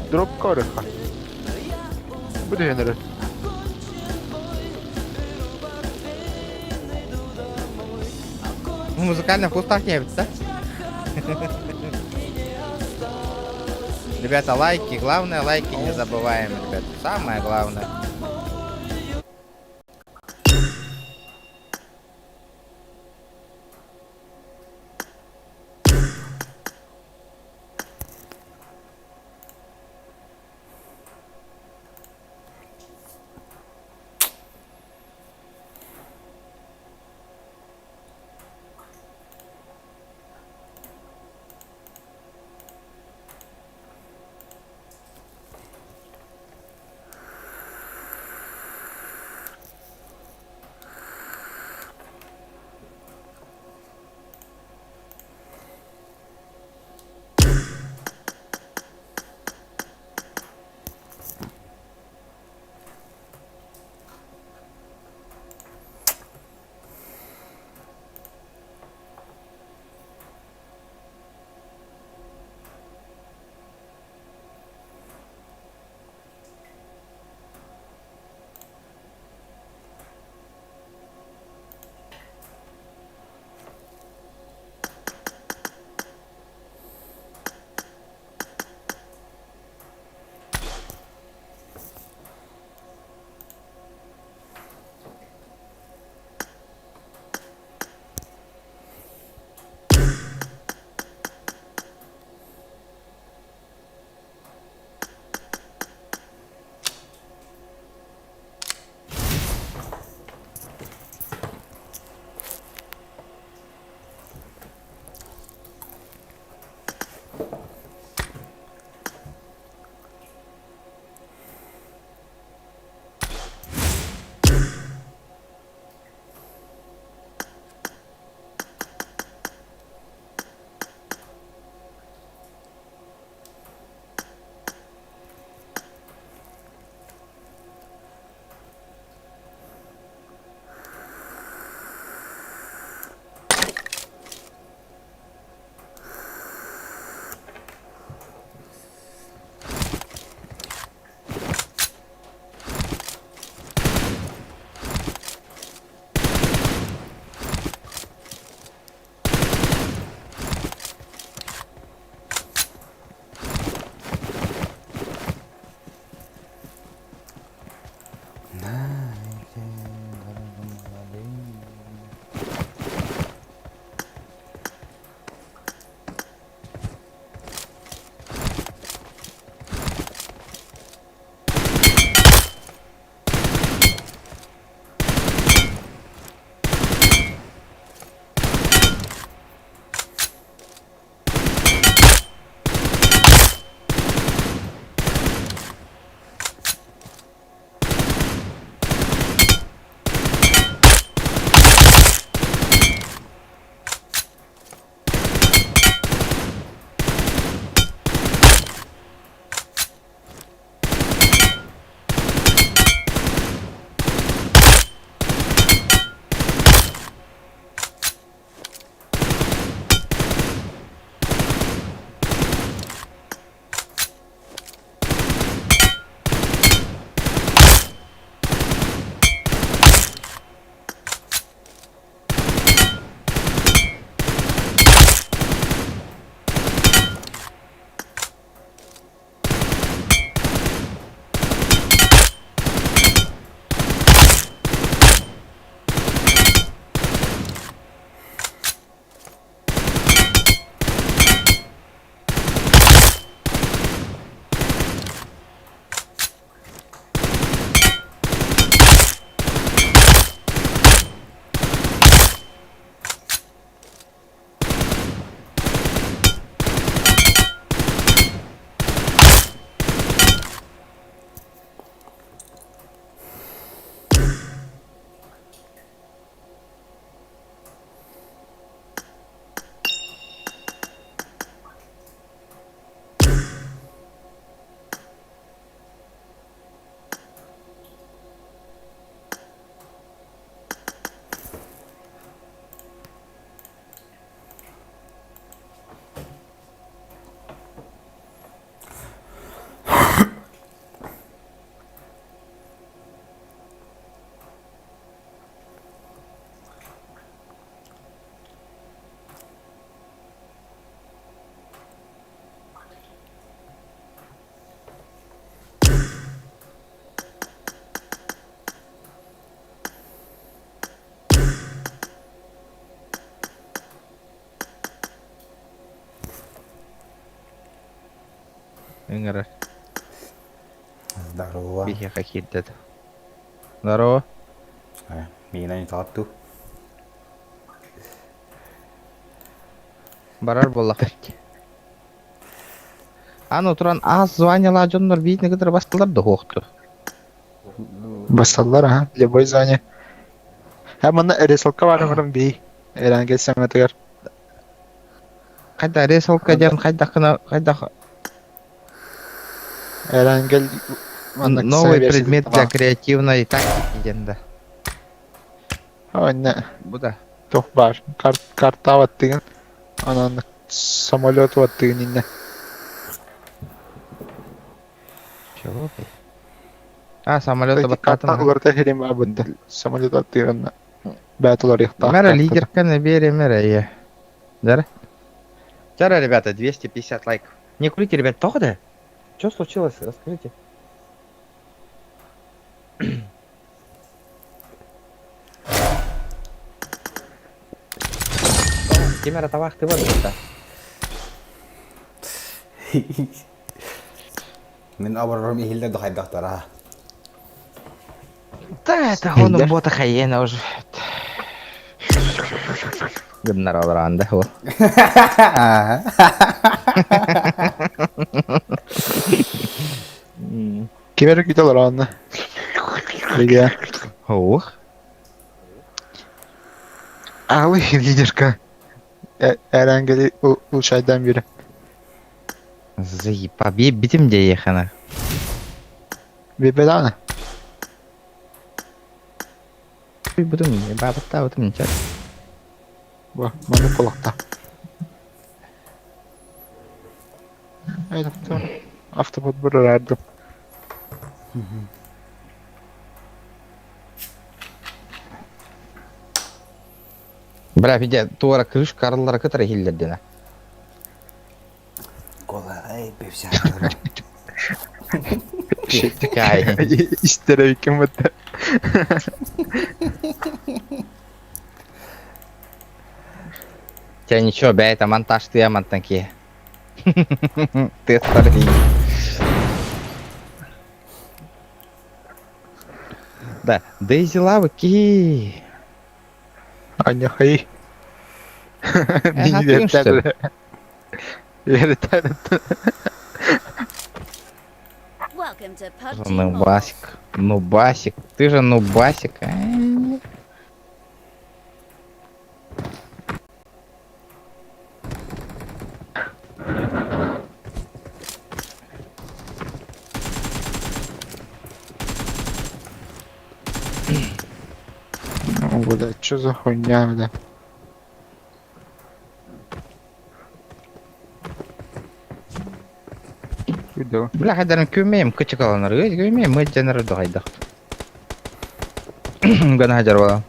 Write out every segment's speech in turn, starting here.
Дроп кариха. Буде генерит. В музыкальных кустах нет, да? Ребята, лайки. Главное, лайки не забываем, ребят. Самое главное. Ингара. Здорово. Бихе хакиддет. Здорово. Мина не татту. Барар боллак. Аны туран аз званиялар жоннор бийитне кытыр бастылар да хокту. Басталлар, ага. Любой звание. Мына ресалка бар ымырым бей. Эрен келсем этигер. Кайда ресалка ден кайда Эрен кел... новый предмет для креативной тактики денде. Онне, Бу да. тох бар. Карта ват деген. Анан самолет ват деген инне. Чего? Самолёты Карта баттатын. уларда херем абыдды. Самолет ват деген. Бәтулар яхта. Мэра лидерканы бери мэра я. Да? Вчера, ребята, 250 лайков. Не курите, ребят, только да? Что случилось? Расскажите. Кемера тавах ты вот это. Мен абарром ихилдер дохай доктора. Да, это он бота хайена уже. Гыбнар алран, да, вот. Кемер киталар анна. Лидия. Ох. Алы лидерка. Эрен кели улшайдан бiri. Заеба, битим де ехана. Бебедана. Будем, бабата, вот мне чат. Ба, маны кулакта. Доктор. Автобот бурарdım. Бля, видя, туара крыш карлара кытара хиллердена. Колай певся. Кай. İstere hükümette. Тебя ничего, бля, это монтаж ты, амантанки. Ты старый. Да, Дейзи лавки. Anne hayır. hatırlıyorum işte. Yeter. Welcome to PUBG Mobile. Нубасик. Нубасик. Ты же нубасик. Бля, что за хуйня, бля? Видео. Бля, хайдарым көмейм, кычык аланар. Көмейм, мы жанары да хайдак. Гана хаjar бала.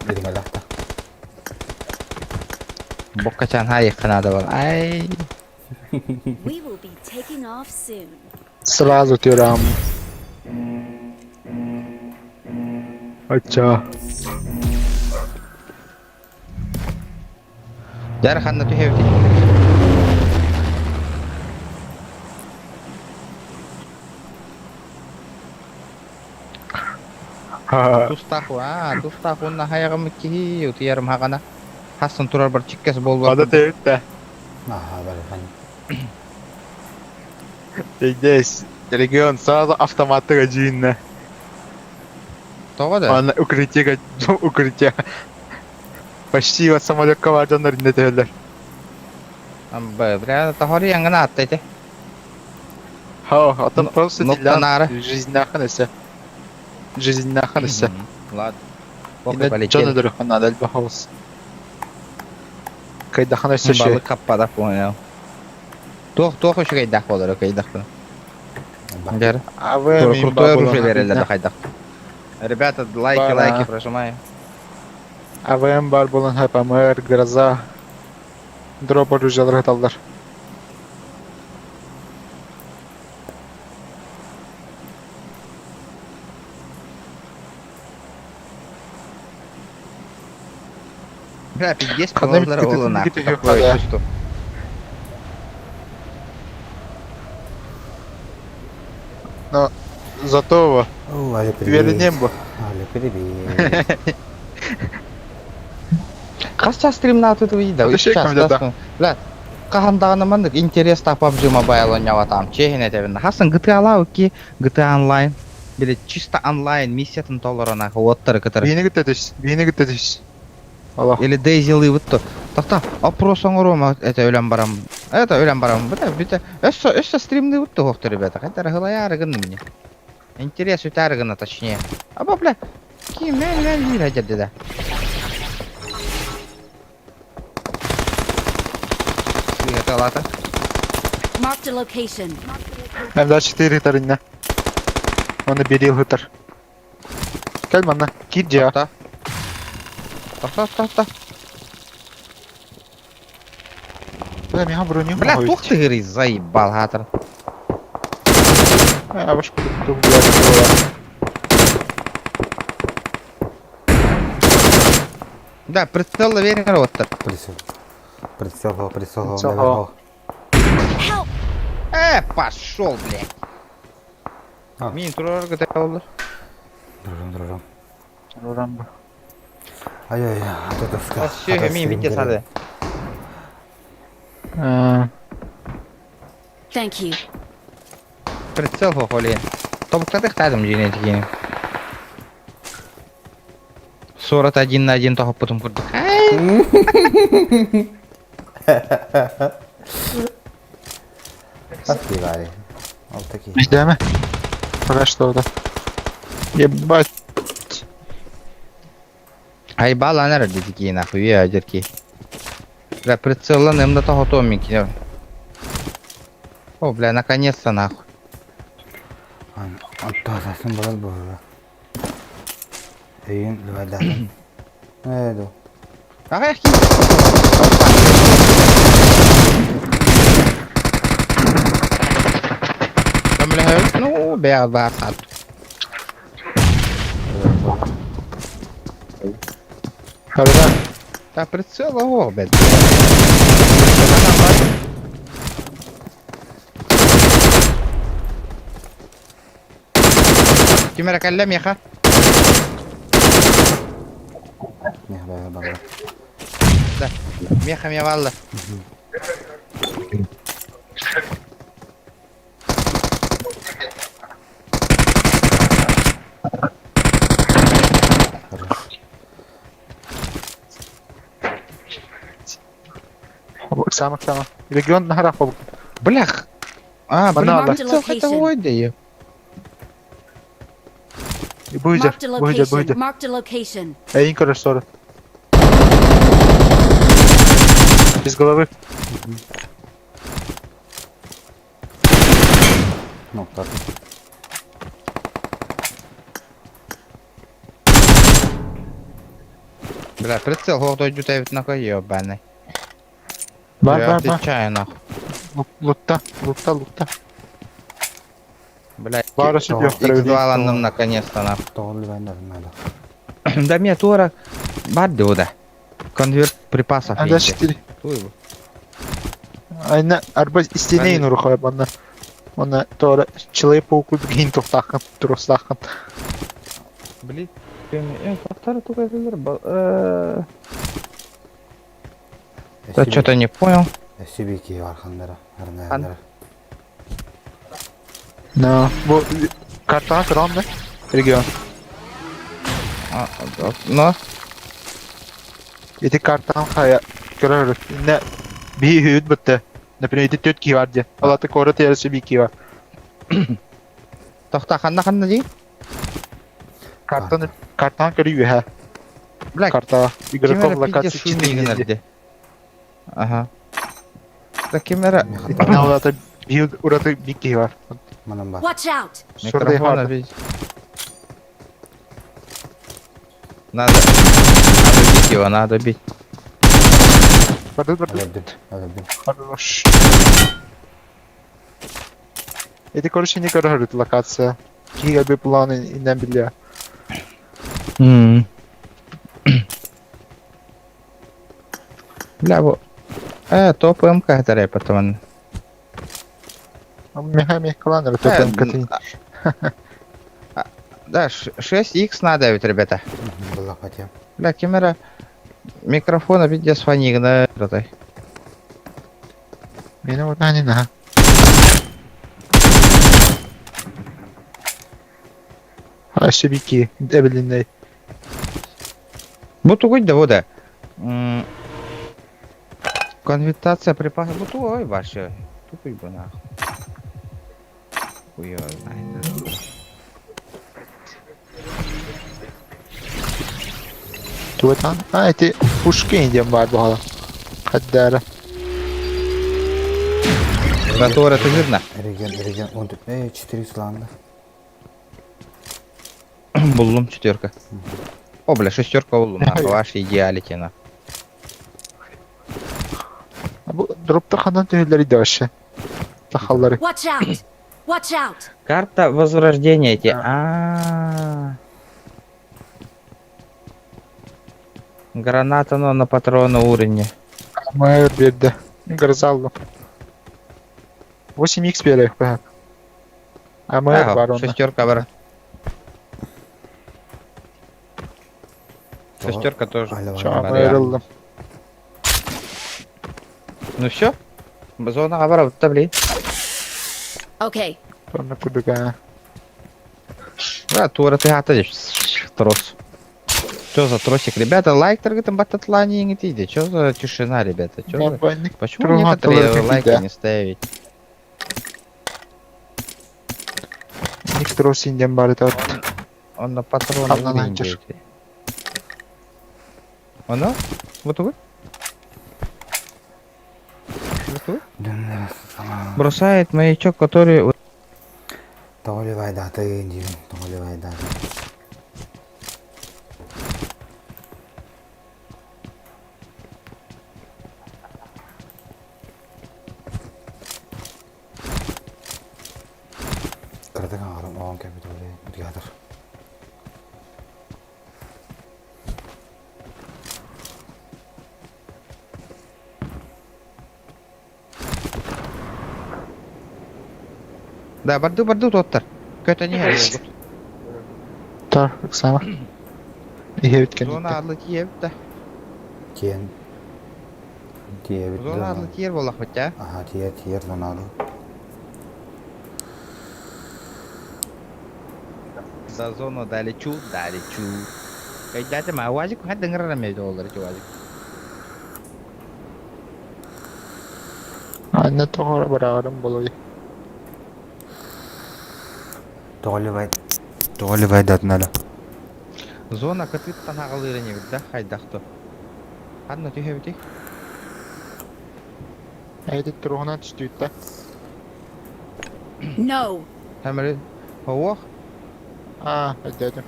Jadi nggak daftar. Боккачан хай канада бала. Ай. We will be taking off soon. Сразу тирам. Ача. Жары ханна түхеути. Тустаху на хаягам ки утиярым хагана. Хасын турар бар чиккес болбак. Ада тевитте. Nah, baru kan. Здесь регион сразу автоматы гаджинна. Тога да. Ана укрытие. Почти вот самолетка var canlar inde teviller. Бля, тахори янгана аттайте. Ха, атам просто Ноктанары. Жизнь наханese. Жизнь наханese. Ладно. Inde canı Полетели. duruk надо бахаус. Кайда ханese şey. Balık kappada понял. Тох еще кайдах болар, кайдах. Жары. А вы Крутой оружие берелер кайдах. Ребята, Бара. лайки прожимаем. АВМ бар болан hep амыр, гроза. Дроп оружиялар аталдар. Бля, пиздец, Кандай полазлар бит олы кететін нахуй. кететін Такое када. чувство. Но зато О, али вернем бы. Али привет. Қасша стримна атып үйді. Это шек там где-то. Бля, қағамдағына мандық интерес та PUBG Mobile ойнап атам. Чехин етебін. Хасын GTA алау ки, GTA онлайн. Біле, чисто онлайн миссиятын толырына оттыры кітір. Бейні күттетіш. Allah. Или Дейзи лывытты. Тақта, опросың ұрыма, это өлем барам. Это өлем барам. Біте, өссі стримны ұтты хоқты, ребята. Қайтары ғылай арығын мне. Интерес үті арығына, точнее. Аба, бля, кейін мән дейір әдерді да. Свет алаты. Marked a location. Hem daha 4 hıtar inne. Onu 1 yıl hıtar. Gel bana. Git ya. Тақта. Бля, меня броню. Бля, тух ты, говорит, заебал, хатер. Я ваш тух, блядь, Да, прицел верен роттер. Прицел. Прицел. наверху. Help! Пошел, блядь. А. Мин турар гыта олды. Дружим. Рамбо. Ай-ай, а то доска. Вообще, мин бите сады. Thank you. Прицел хохолен. Тобуктатых тадым жинетикин. 41 на 1 тоқып бұтым күрдік. Отпивали. Вот такие. Ждем. Пока что-то. Ебать. Айбал анар дедики нахуй, я одерки. Бля, прицелан им до того томики. О, бля, наконец-то нахуй. Антасасын болар болар. Үйін лүвәлдәдім. Әйду. Ага, ки. Бля, ну, бля, басат. Harbiden. Та прицел, о, блядь. Кимера каллем яха. Не, бай. Да. Меха мне валла. Самых. Регион на горах. Блях. А, блин, Банально. прицел это ойде. И будет. Marked a location. Эйн короче. Без головы. Ну, так. Бля, прицел голдой дютають на кої обаний. Бар. Я отвечаю нахуй. Лута. Блядь, Бары себе X2 аландым наконец-то нахуй. Тоғыл лүвәлдәдім әлі. Да мне тура барды ода. Конверт припасов Анда есть. 4. Туй bu. Айна арба истинейн урухай бана. Она тора Человек-паук гейн тоқтақын, тұрыстақын. Блин, повтори только Я что-то не понял. SUV-ки арқандары. Ан- На, bu kartana kıran ne? Region. Но, Eti kartana kaya görürüz. Ne bir hüyüt bitti. Например, eti 4 ki var diye. Alatı korata yarısı 1 ki var. қанда дейін? Kartana görüyor ha. Блядь, Карта игроков кемера локации пиздец 4 шумный где. где. Ага. Да кемера... Ne alata bir urata 1 ki var. Манам бар. Watch out! Şurada Микрофона var. видеть. Надо бить его, надо бить. Vardı. Әлібдім. Хорош. Eti короче не görürüz локация. Giga bir planı inden biliyor. Бля, вот. Топ МК это рэп, это он. Ama meh kalanları toplam katı. Да, 6Х надо ведь, ребята. Была хотя. Бля, камера микрофона пиздец фанигна. Meni oradan in ha. Ошибки, дебилинный. Буту гудь да вода. Конвертация припаса. Буту ой башы. Тупый бы нахуй. Хуёвый, нахуй. Tuotan. Äiti puskeen diyen var bu hala. Haddara. Которая ты видно. Реген, он тут, 4 сланда. Буллум четверка. О, бля, шестерка буллум. Нахуй, ваши идеалики, на. Bu dropta kandan tüyleri de aşağı. Tahalları. Watch out! Watch out! Карта возрождения эти. Граната, но на патроны уровне. Mayır bir de. Gırzallı. 8x böyle bak. Mayır var onda. Шестерка, бра. Шестерка тоже. Şu an ayrıldım. Ну все? Зона оборот, блин. Okay, Sonra kuduk ha. Да, тура ты отойдешь. Трос. Что за тросик? Ребята, лайк торгатым бататлане не идите. Что за тишина, ребята? Чё за- Yabancı Почему Трогатым некоторые не лайки идите. не ставить? Nick Rossi'nden bari tat. Он на патроны Одна уровень найдешь. идет. Оно? Вот вы? Вот вы? Бросает маячок, который... Толи вайда, ты иди, толи вайда. Kırdık ağrım, oğan kapitoli, diyadır. Да, борду, тоттар. Какой-то не Tar, sana. İyi bitken Зона gitti. адлы киев, да. Kiyen. Diye bitti. Зона адлы киев болақ бит, а? Aha, tiyer, zonalı. За зону долечу. Когда-то мой УАЗик, хоть $1 $1 УАЗик. Anne tohara bırakırım buluyor. Толи вайда, надо. Зона кытыттан ағылыры не бит, да? Хайдақты. Хадна түйе битик. Eydi ruhuna düştü de. no! Тәмірі. Оқ. Ha, dedim.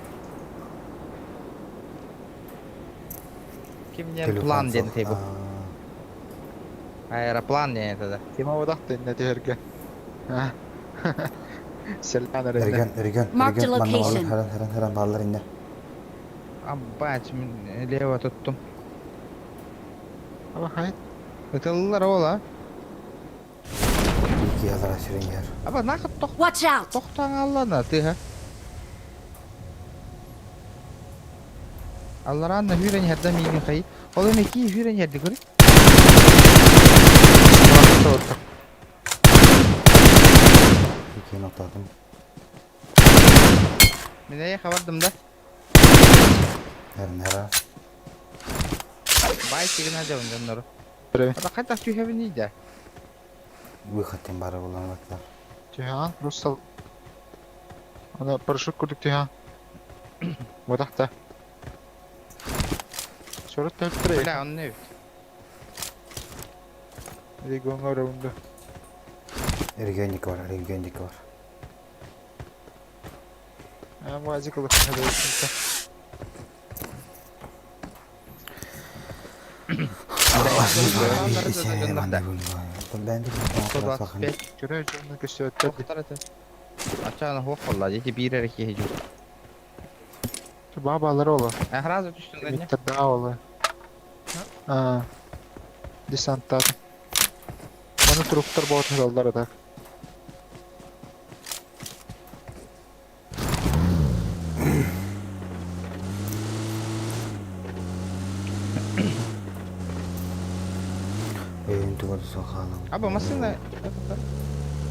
Kimden план ден тейбу. Аэроплан ден это да. Kime odaktı ne derge. Ha. Selam Ergen, Mark the location. Heran bağlar indi. Аббач, мен лево туттум. Ama hayır. Ытылылар ол, а? İki yazar aşırın yer. Аба, нақыт Watch out! тоқтаң аллана, ты, ха? Алларанна хүрен herda миген хай. Ол эме ки хүрен herdi көрі? İki noktadım. Мен ая хабардым да. Heran. Бай теген адабын жаннары. Evet. Ада қайта түйхебін дейді. Выходтен бары olan vakitler. Tühan, Rusal. Ana paraşüt kurduk Tühan. Odakta. Sonra tepkire. Бля, он не бит. Rigonga raundu. Ergenlik var. Ha, vazı kılık. Hadi işte. Ben de 125. Göre canını gösterdi. Тоқтар это. Ачаны хоқ болла, дети бирер ки хежу. Babaları ola. Сразу түштің да не? Mitte daha ola. Ha. Desantlar. Bana truplar boğut herhalde da. Сохалым. А bu машина...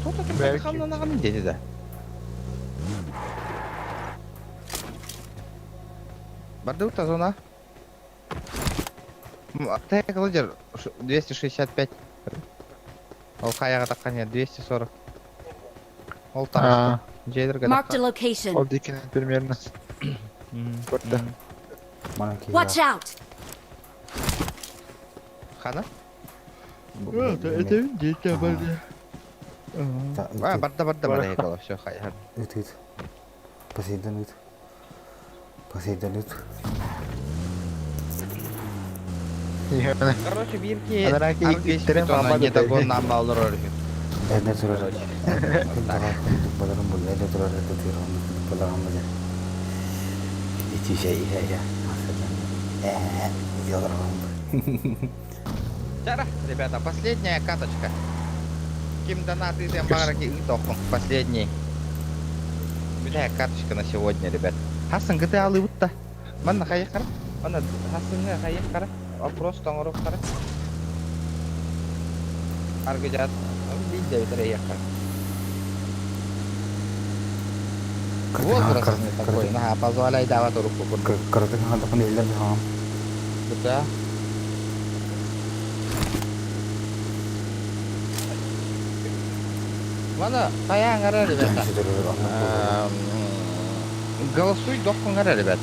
Тут это Belki. kanına kanı dedi de. Барды ута зона. Ты лидер 265. Ол қаяға таққан еді 240. Ол Aa, тағышты. Жейдерге Marked a таққан. location. oldu ikinin примерно. Burada. Mana ki. Watch out! Қана? Жетті барды. Барда бар екалы. Все, қаяға. Үт. Посейден үт. Посейден үт. Yani. Короче, бирки... Анараки иктерем Она не мамады. догоннан балыр өргі. Эдне турар. Баларым бұл. Эдне турар. Эдне турар. Баларым бұл. İçi şey ya. Yalırım. Чара, ребята, последняя каточка. Ким донаты идем бараки и тохом. Последний. Бля, каточка на сегодня, ребят. Хасан, GTA алып утта. Манна қайық қара. Манна Хасанға қайық қара. Вопрос тоңырып қара. Арғы жат. Билде бітір аяқ қара. Возраст не такой. На, позволяй давать руку. Кырдык хандыкын елдер хам. Да. Mana қаяң қара, ребята. Голосуй, доққын қара, ребят.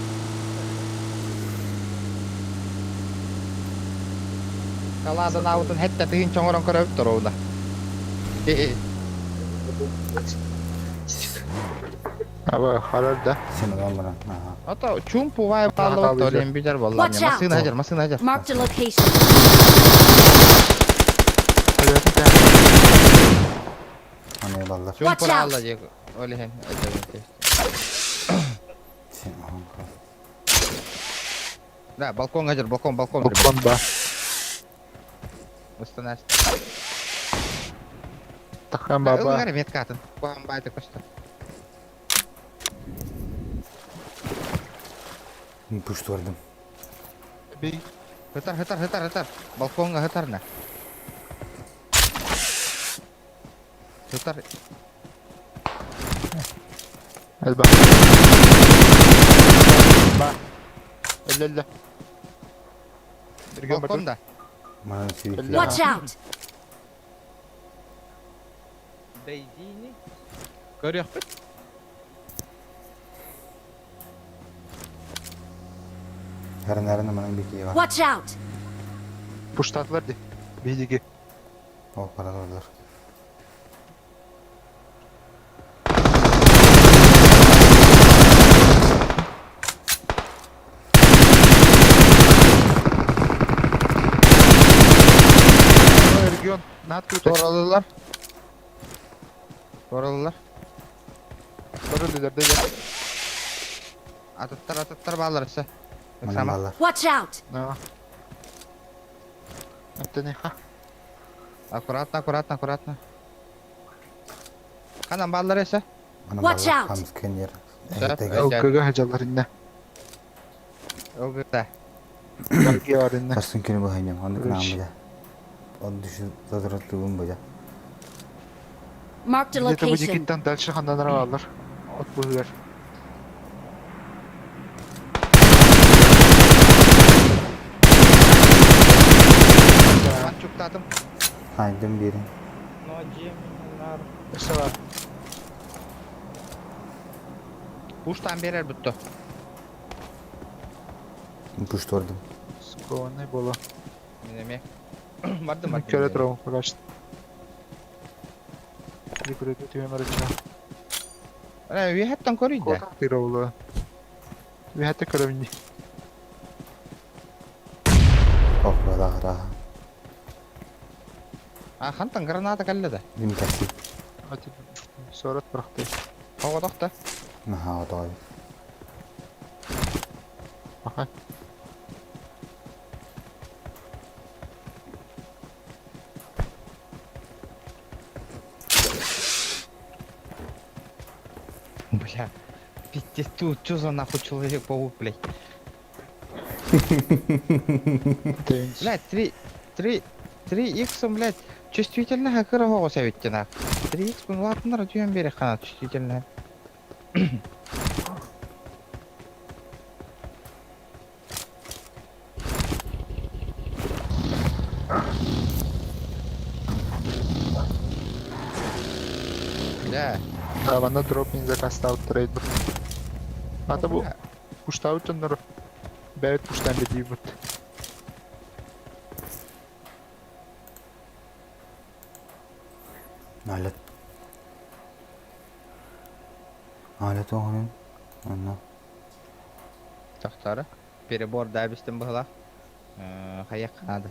Қаладың аудың хәтті тыйын чоңырын көріп тұр оуда. Ama halar da. Sen olan bana. Ата, чумпу вай балы Ага, отты, алып олен бүйдер болла. Watch out. Масына ажар. Marked a location. Hayatın da. Anne ballar. Watch Чумпу out. алла жек. Олен. Sen aham. Да, балкон ажар, балкон. Balkon ba. Устанаш. Takkan Ылың baba. әрі меткатын. Қоған байды көшті. Push verdim. Bir Хытар. Балконға хытарна. Хытар. elba. Ba. Elle. Bir gün bakın. Балконда. Bana sivil. Elle. Watch out! Бейзини. Көрек бит. Herın bana bir şey var. Watch out! Puştatlar di. Bilgi. O para varlar. Region. Naat kırık. Soralırlar. Sorun dediler de. Atıttar bağlar ise. Bana Sama. ballar. Watch out! No. Это не ха. Аккуратно. Kanam bağlar ise. Bana Watch ballar. out. Hamız kenyer. Şap. Evet, O kıga hacalar inne. O gıda. Belki var inne. Karsın günü bu hanyam. Onu kınam Üç. bile. O düşü zadıratlığım bile. Marked a Где-то bu location. dikitten dalşı handanlara varlar. Ot bu hüver. Ben çuktadım. Haydim biri. İşte var. Uçtan berer büttü. Push verdim. Skovanный было. Ne demek? Vardım. Köre travma kaçtı. Bir kure tüyem aracına. Ana bir hattan koruydu. Kotak bir oğlu. Bir hatta karavinli. Oh raha. Ha hantan granata kallada. Limkasi. Hadi. Sonra bıraktı. Hava dokta. Naha o da. Bakın. Бля. Пиздец, тут что за нахуй человек-паук, блядь? Тенс. Блядь, 3 иксом, блядь, Чувствительно хакера хого сәвиттен ақ. 3x күн латынлар түйен бері қана чувствительно. Да. Таванда дроп не закастал трейд. Ата бу куштау чандар. Бәйт куштан беди бут. Alet. Alet oğlum. Anla. Тақтары. Перебор дәбістен бұғыла. Қаяқ қанады.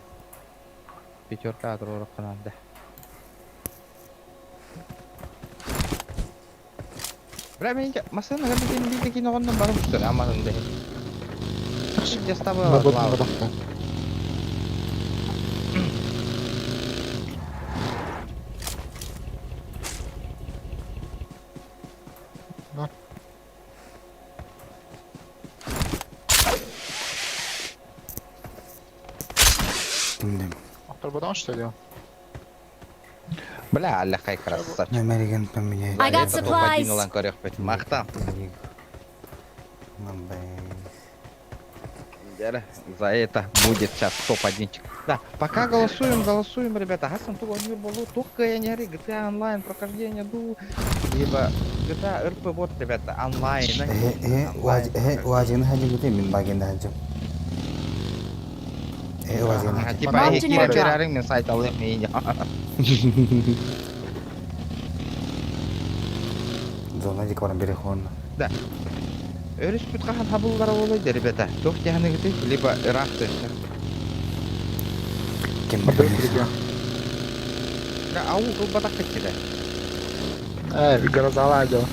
Пятерка атыроры қанады. Бля, менде масына кәмдеген бейді кейін оғындан барым үштір, амадыңды. Жастабы На лау. бодун. Dindim. Ақтар бодан что ли? Бля, әлі қай красавчик. Ne merigen pemine. I got supplies. Топ-1 көрек бет. Мақтан. За это будет сейчас топ-1. Да, пока голосуем, ребята. Хасан турнир был, только я не говорю, GTA онлайн прохождение ду, либо GTA RP вот, ребята, онлайн. Wajin haji gitu min bagian haji. Wajin haji. Типа, Martin я Airdrop. кирарин мен сайт алып меня. Zona di koran beri khon. Да. Өріс бұтқахан хабылдары олайды, ребята. Тоқ тяғаны күті, либо рафты. Kim Ата bilir. кирге. Ау, қылбатақ кеткеді. Гаразала адил.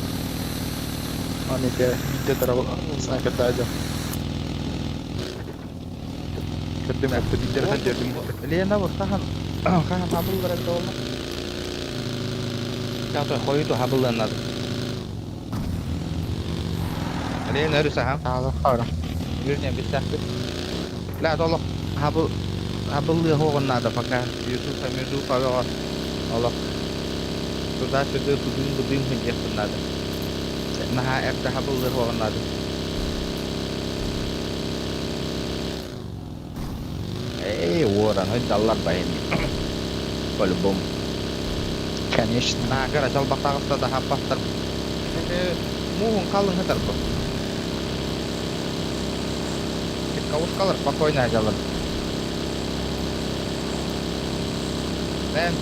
Они те тарабы снайперді адил. Кірдім өтті биттер хан жердім. Лена бұр, қахан хабылдары әді олма. Қатой қойды хабылданады. Лена өріс ахам. Тағы қара. Юрнен біз сәқті. Ла, толық хабылы хоғынады, пока Юсуфа веға. Олық. Туда-сюда будын хынжеқпін нады. Наха әпті хабылы хоғынады. Эй, оран, өй даллар байын. По-любому. Конечно. Наха кара жалбақтағыста да хаппақтар. Муғын қалың хытар бұл. Кауышкалар спокойно жалын.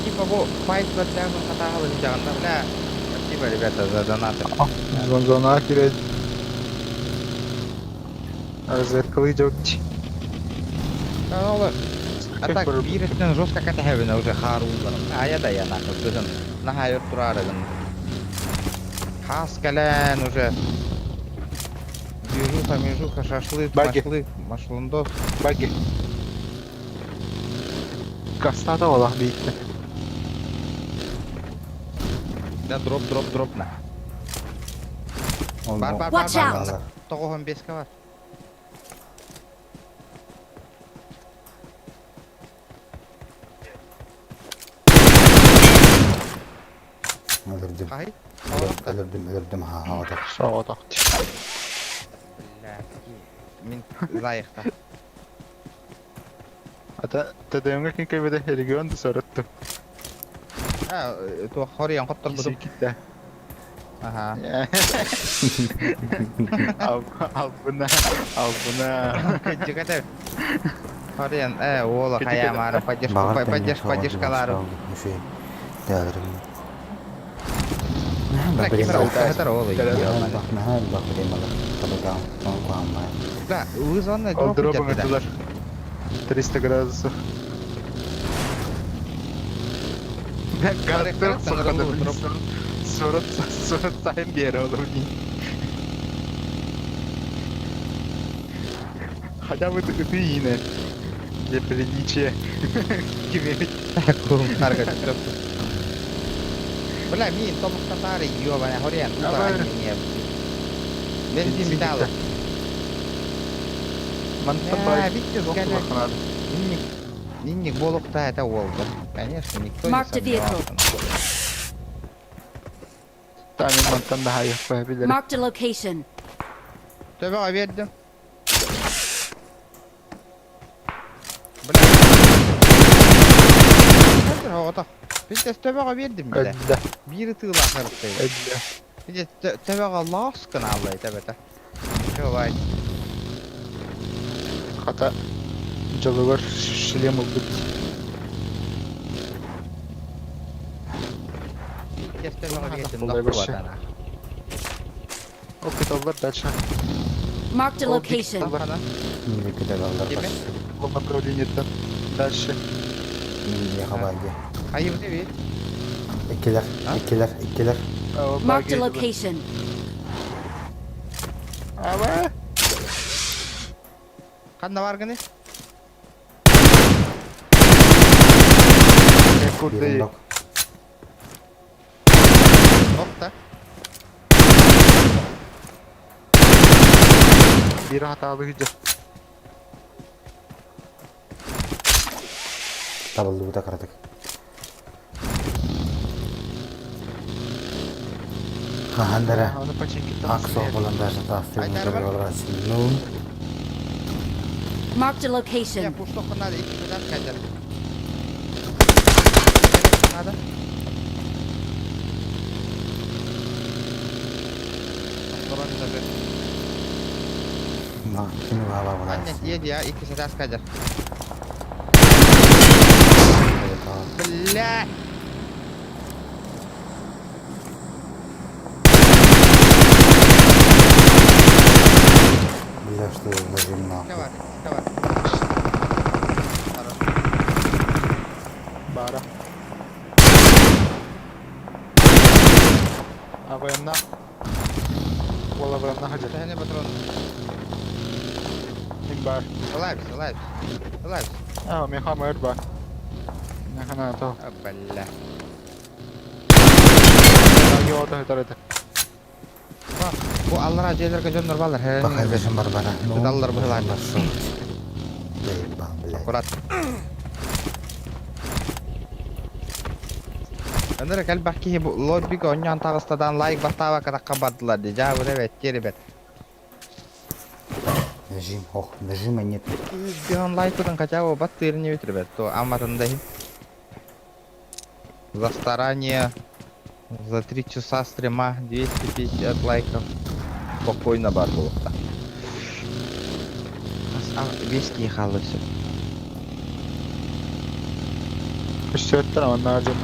Типа бұл файт бір жағын қатағылы жағында, бля. Спасибо, ребята, за донаты. Зона кирет. Разведкалы жокчи. Олы, а так бирістен жестко кәтәхәбіні уже қаруыларым. Аяда я нақы сөзін. Наха өр тұрарығын. Хас кәлән уже. Движуха, шашлык, Баги. машлындос. Баги. Кастада олақ бейітті. Да, дроп на. Бар. Watch out. Тоғығын беске бар. Öldürdüm. Қай? Öldürdüm ha havada. Шоға тақты. Мен зайықта. Ата тәдәңгі кен кәбеді регионды сұрытты. Туа хориян қоттыр бұдым. Кетті. Аха. Ал бұна. Жігіті. Хориян, олы қаямары поддержкалары. Şey. Değerlerim. Бля, кемер ауқатар олы. Mahal bak beri malah. Tabi kau kuamai. Да, вызваны Ол дроп дропың етеді. өтілер. 300 градусов. Газдыр соққаны сұрыт сайын бері олар дейін. Хотя бы ты ине. Для приличия. Кулмарға түсіп. Бля, мен томықтатары ебаня хориян. Бензин біталы. Мантабай. Биттіз Соқты кәлі. бақынады. Нинник болукта это волга. Конечно, никто не Mark the vehicle. сомневался. Tahmin mantıdan daha iyi koyabilirim. Marked a location. Töbeğe verdim. Hadi oğlum. Bir de töbeğe verdim bile. Öldü. Biri tığla kırıktaydı. Öldü. Bir de töbeğe laskın Allah'ı tebete. Şöyle. Hata. Cavur шлем oldu. Bir de töbeğe verdim. Kolay Lafı başı. var ana. Okey dollar дальше. Marked a location. Sana. Милики дагалар Кеме? бас. В направлении там. Дальше. Милли хабайги. Hayır değil. Ikkiler, Ha? ikkiler. Marked a location. Ama. Kanda var gını? Kurde Birim iyi. nok. Nokta. Biri hatalı gücü. Табылды бұта қарадық. Хандара. Onu paçenki Аксо боландар тастырын Айтары бар? көріп синун. Marked a Ya location. push tokun hadi iki kadar kaçar. Hadi. Sonra da bir. Nah, kini baba bana. Anne yedi ya iki kadar kaçar. Billah. Bila что зажим на. Ne var? Ne var? Bara. А военна. Вала военна хача. Seni patron. Kim bar. Alive. А, меха мэр бар. Нахана то. Billah. Даги ото хетарete. Bu Allah acaylar kaçan normaller. Her Bakay зажим бар бара. Dallar bu helal. Бейбан, блядь. Kurat. Önere gel bak ki bu lobby onyan tağıstadan like bastava kadar kabardılar diye. Cevabı evet geri bet. Нажим, ох, нажима нет. Bir on like'dan kaçava battığını bitir bet. To amatındayım. За старание за 3 часа стрима 250 лайков. Спокойно бар булыкта. Вески ехало все. Üstörtten ama narcını.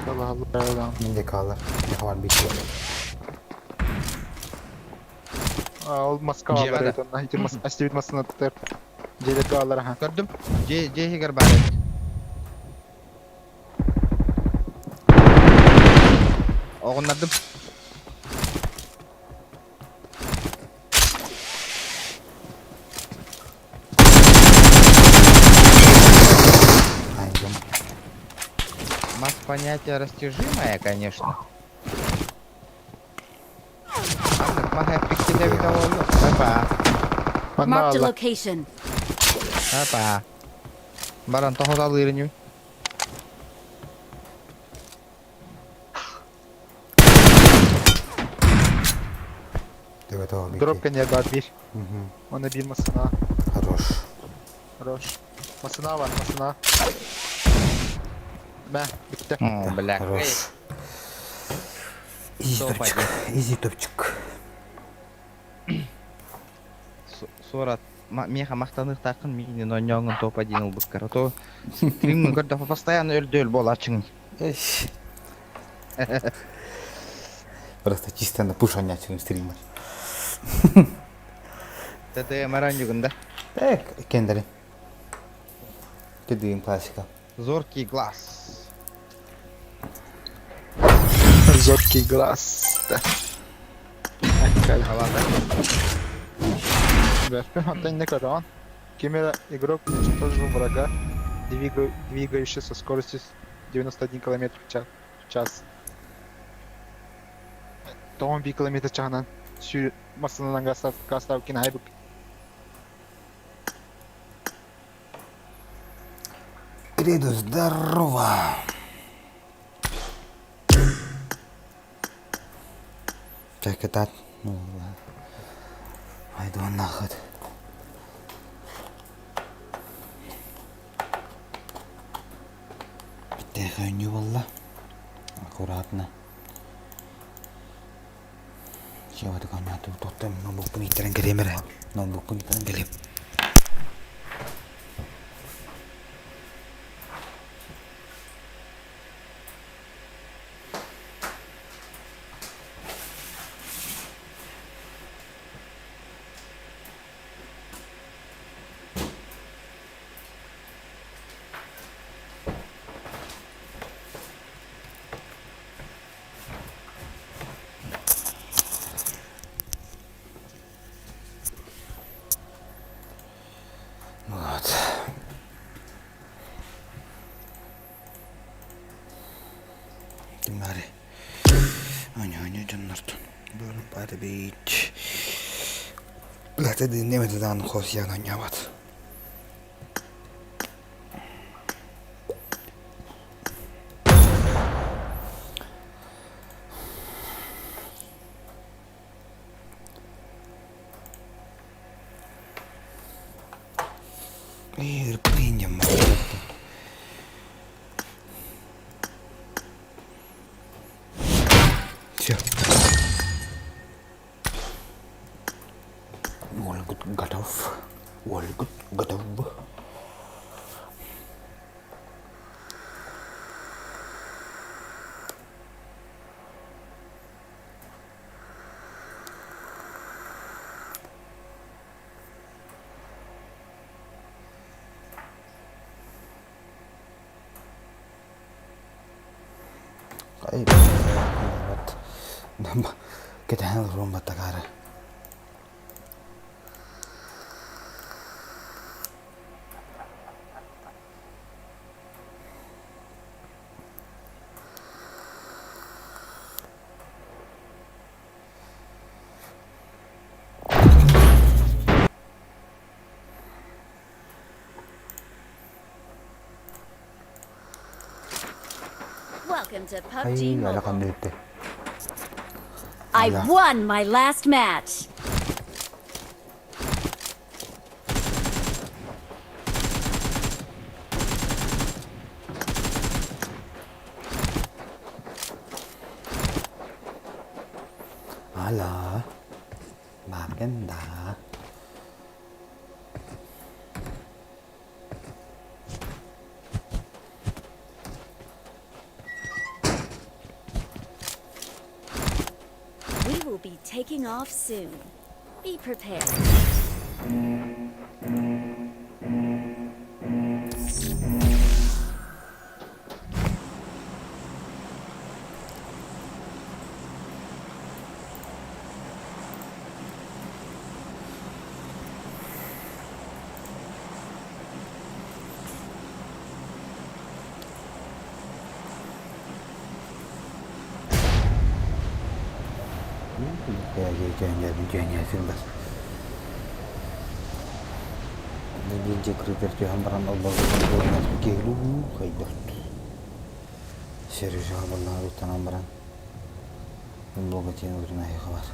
Bunları Allah. Менде kalır. Ne var bitiyor. Olmaz Cevada. kağlar et ondan. Hiç mas astivitmasını tutar. Cede kağlar ha. Gördüm. C higar bari. Oğunladım. Aynen. Масс понятие растяжимое, конечно. Мага пикселя видоволу. Опа. Anna Marked a Allah. location. Опа. Баран тохот алырыню. Дөбе тоғы беке. Drop kenar var bir. Мгм. Ona bir masına. Хорош. Roş. Masına var masına. Ben bitti. Бля. Хорош. Изи Топ топчик. один. Изи топчик. Сурат. Меха мақтаныр тақын мейнен ойнауын топ один ылбыккар. То стримнің көрді постоянно өлді бол ачың. Эш. Просто чисто на пушанячим стример. Тәді мәран жүгінді. Так, кендери. Кедиğim классика. Зоркий глаз. Зоркий глаз. Аккал. Алада. Верпен отдай не каран. Кемера игрок уничтожил врага, двигающийся со скоростью 91 км в час. Тоон 1 км чагынан сүйрөп масынынан гастав кинайбык. Кредо, здорово! Как это? Ну, ладно. Пойду нахуй. Тихо, не валла. Аккуратно. Чего ты коня тут там ноутбук пun iterang gamer. Ноутбук pun iterang gamer. Вот. Gimana? Hanya jannat. Belum pada beach. Lihat di ini medan khos yang nyawat. Принял. Все. Волгут готов. Волгут готов. Ay, kita handle rumah tagara. Welcome to Ay, PUBG lalakan Mobile. dito. I Wala. won my last match. Ala, maganda. We will be taking off soon. Be prepared. Kayak jangan bas. Jadi kriteria tu hamparan Allah berbuat kelu kayak serius Allah itu hamparan. Allah kecil berna ya kabar.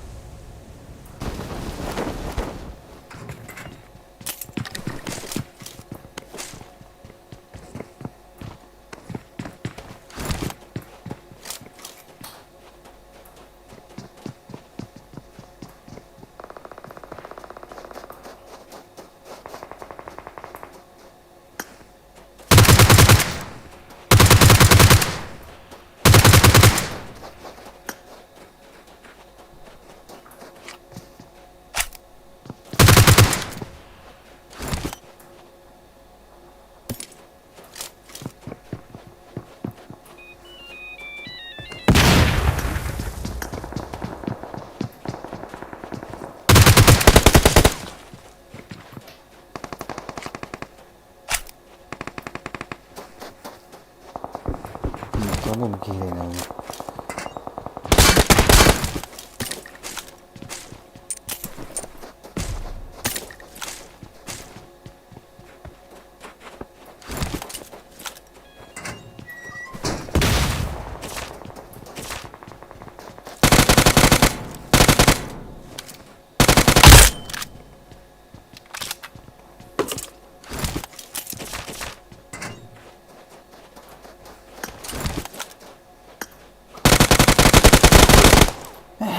Kamu begini namanya.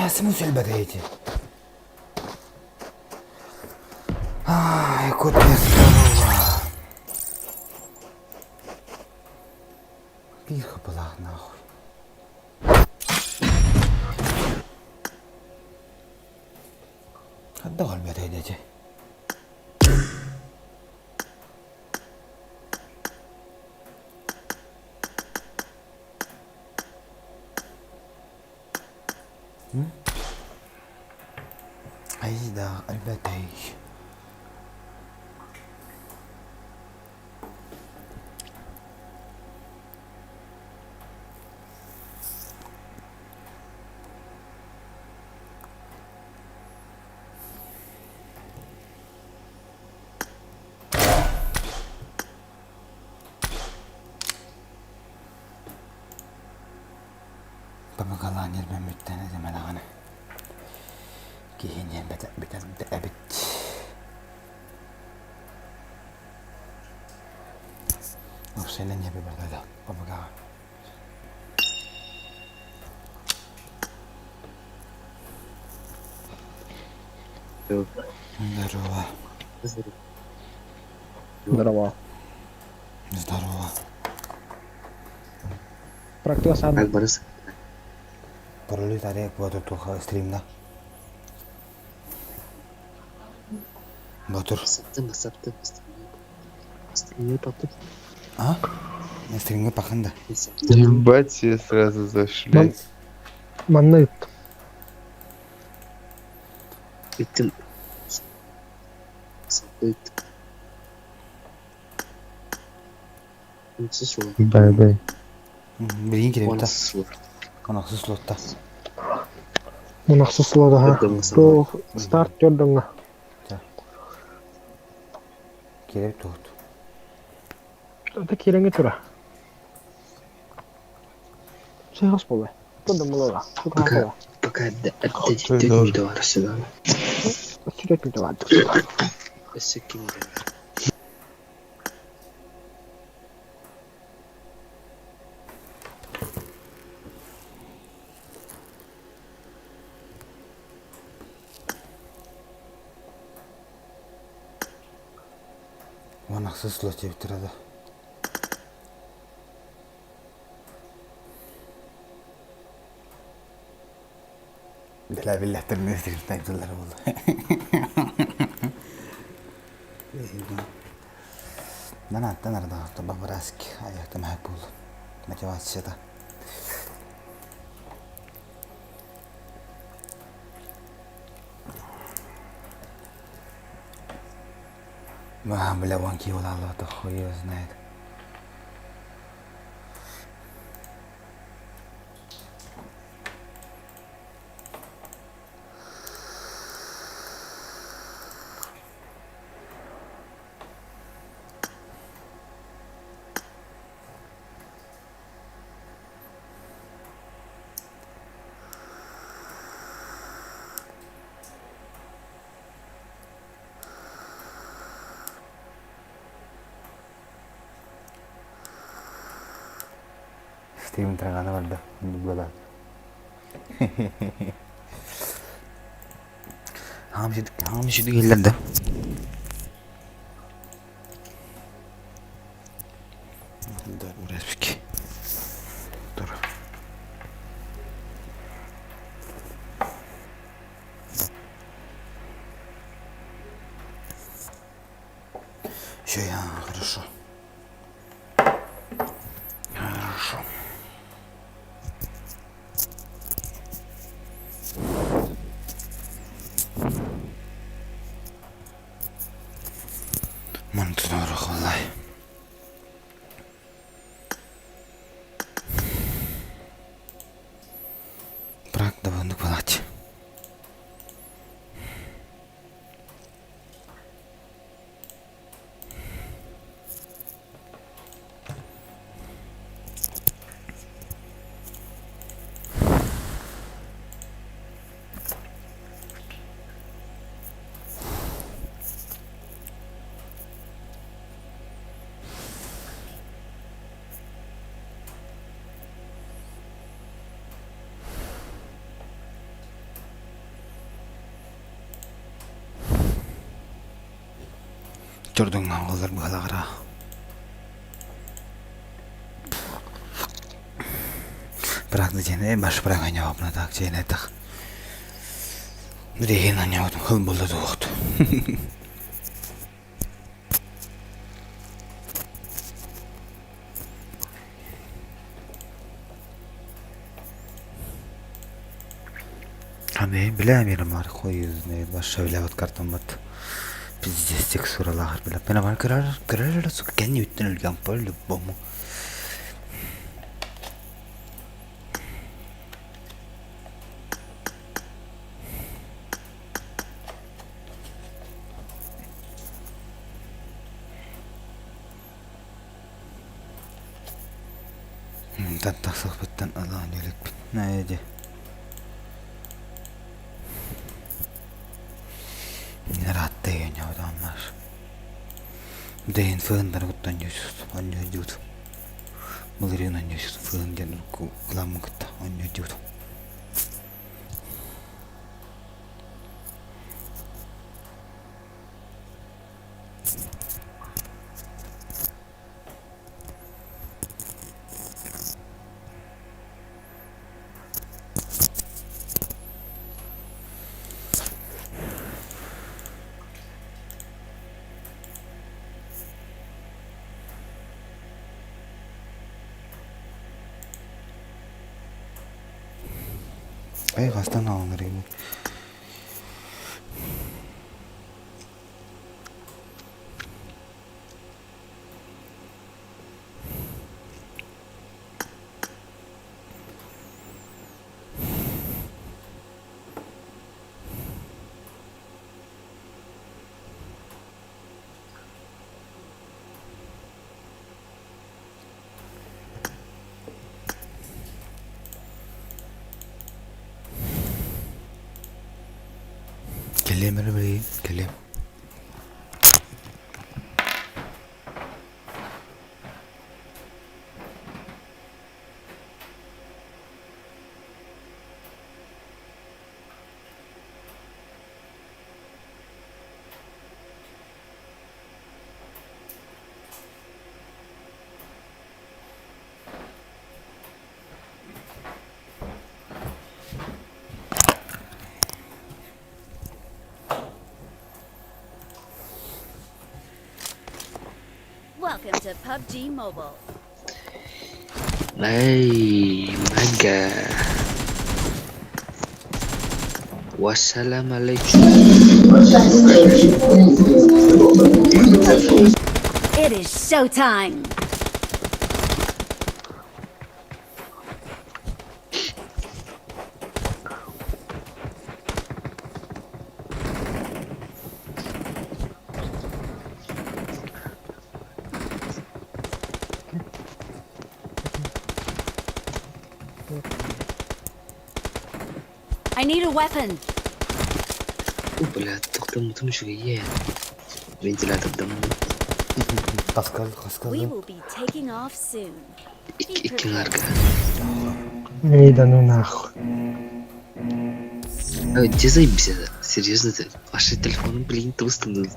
Ясму сельбатейте. Ай, кот не здорово. Тихо была, нахуй. Отдал меня идите. Ай да, альбатай. Pamakalaan ilme myttään etemälägana. Kihin jen betän abit. Usein jäpi bertada pamakaa. Здорово. Здорово. Здорово. Практикасан. Как Борис? Пароли таре буду туха стримда. Батур. Сапты. Стримы потом. А? На стримге паханда. Ебать, все сразу зашли. Манныт. Биттим. Сапты. Үнсіз жол. Бай-бай. Билин керек та. Онсыз жол. Конақсыз слотта. Мунақсыз слода ха. То старт жолдыңа. Керек туht. Это кереңе тура. Сейгас болы. Тондым болуға. Сукаға. Пока әддетті үйді арасыда. Сүретін туады. Өсі кемді. Конақсыз слот жеп тұрады. Billah termini stream time'lar oldu. Nana nerede hafta babarask ayakta mahpul. Motivasyada. ما بلا وانكي ولا الله تخوي وزناد Stream tragana vardı. Böyle. Hamşidik geldi. Dur buraya peki. Dur. Все, я хорошо. Хорошо. Мантуна рухалай. Брак довольно палать. Jordan ağlar bu halagara. Bıraktı jene baş bırakan cevabına tak jene tak. Diregen anjavadın hıl buldu doğdu. Hani bilemiyorum var koyuz ne başa bile vat karton bat. Biz destek sorular bile. Bana var karar su kendi ütten ölgen böyle bomu. Tantak sohbetten Allah'ın yönelik neydi? Ne rahat değil ya adamlar. Deyin fığınları kuttan yüzüz, anca yüzüz. Mılırın anca yüzüz, fığın denir kulağımı kutta, anca yüzüz. Kastan alınır gibi. Kelem öyle kelem. Welcome to PUBG Mobile. Hey, maga. Wassalamualaikum. It is showtime. I need a weapon. Блядь, тохтом шугие. Вентилятор дам. Kaskal. We will be taking off soon. İki narka. Эй, да ну нахуй. Дизай беседа. Серьезно ты? Ваши телефоны, блин, толстые.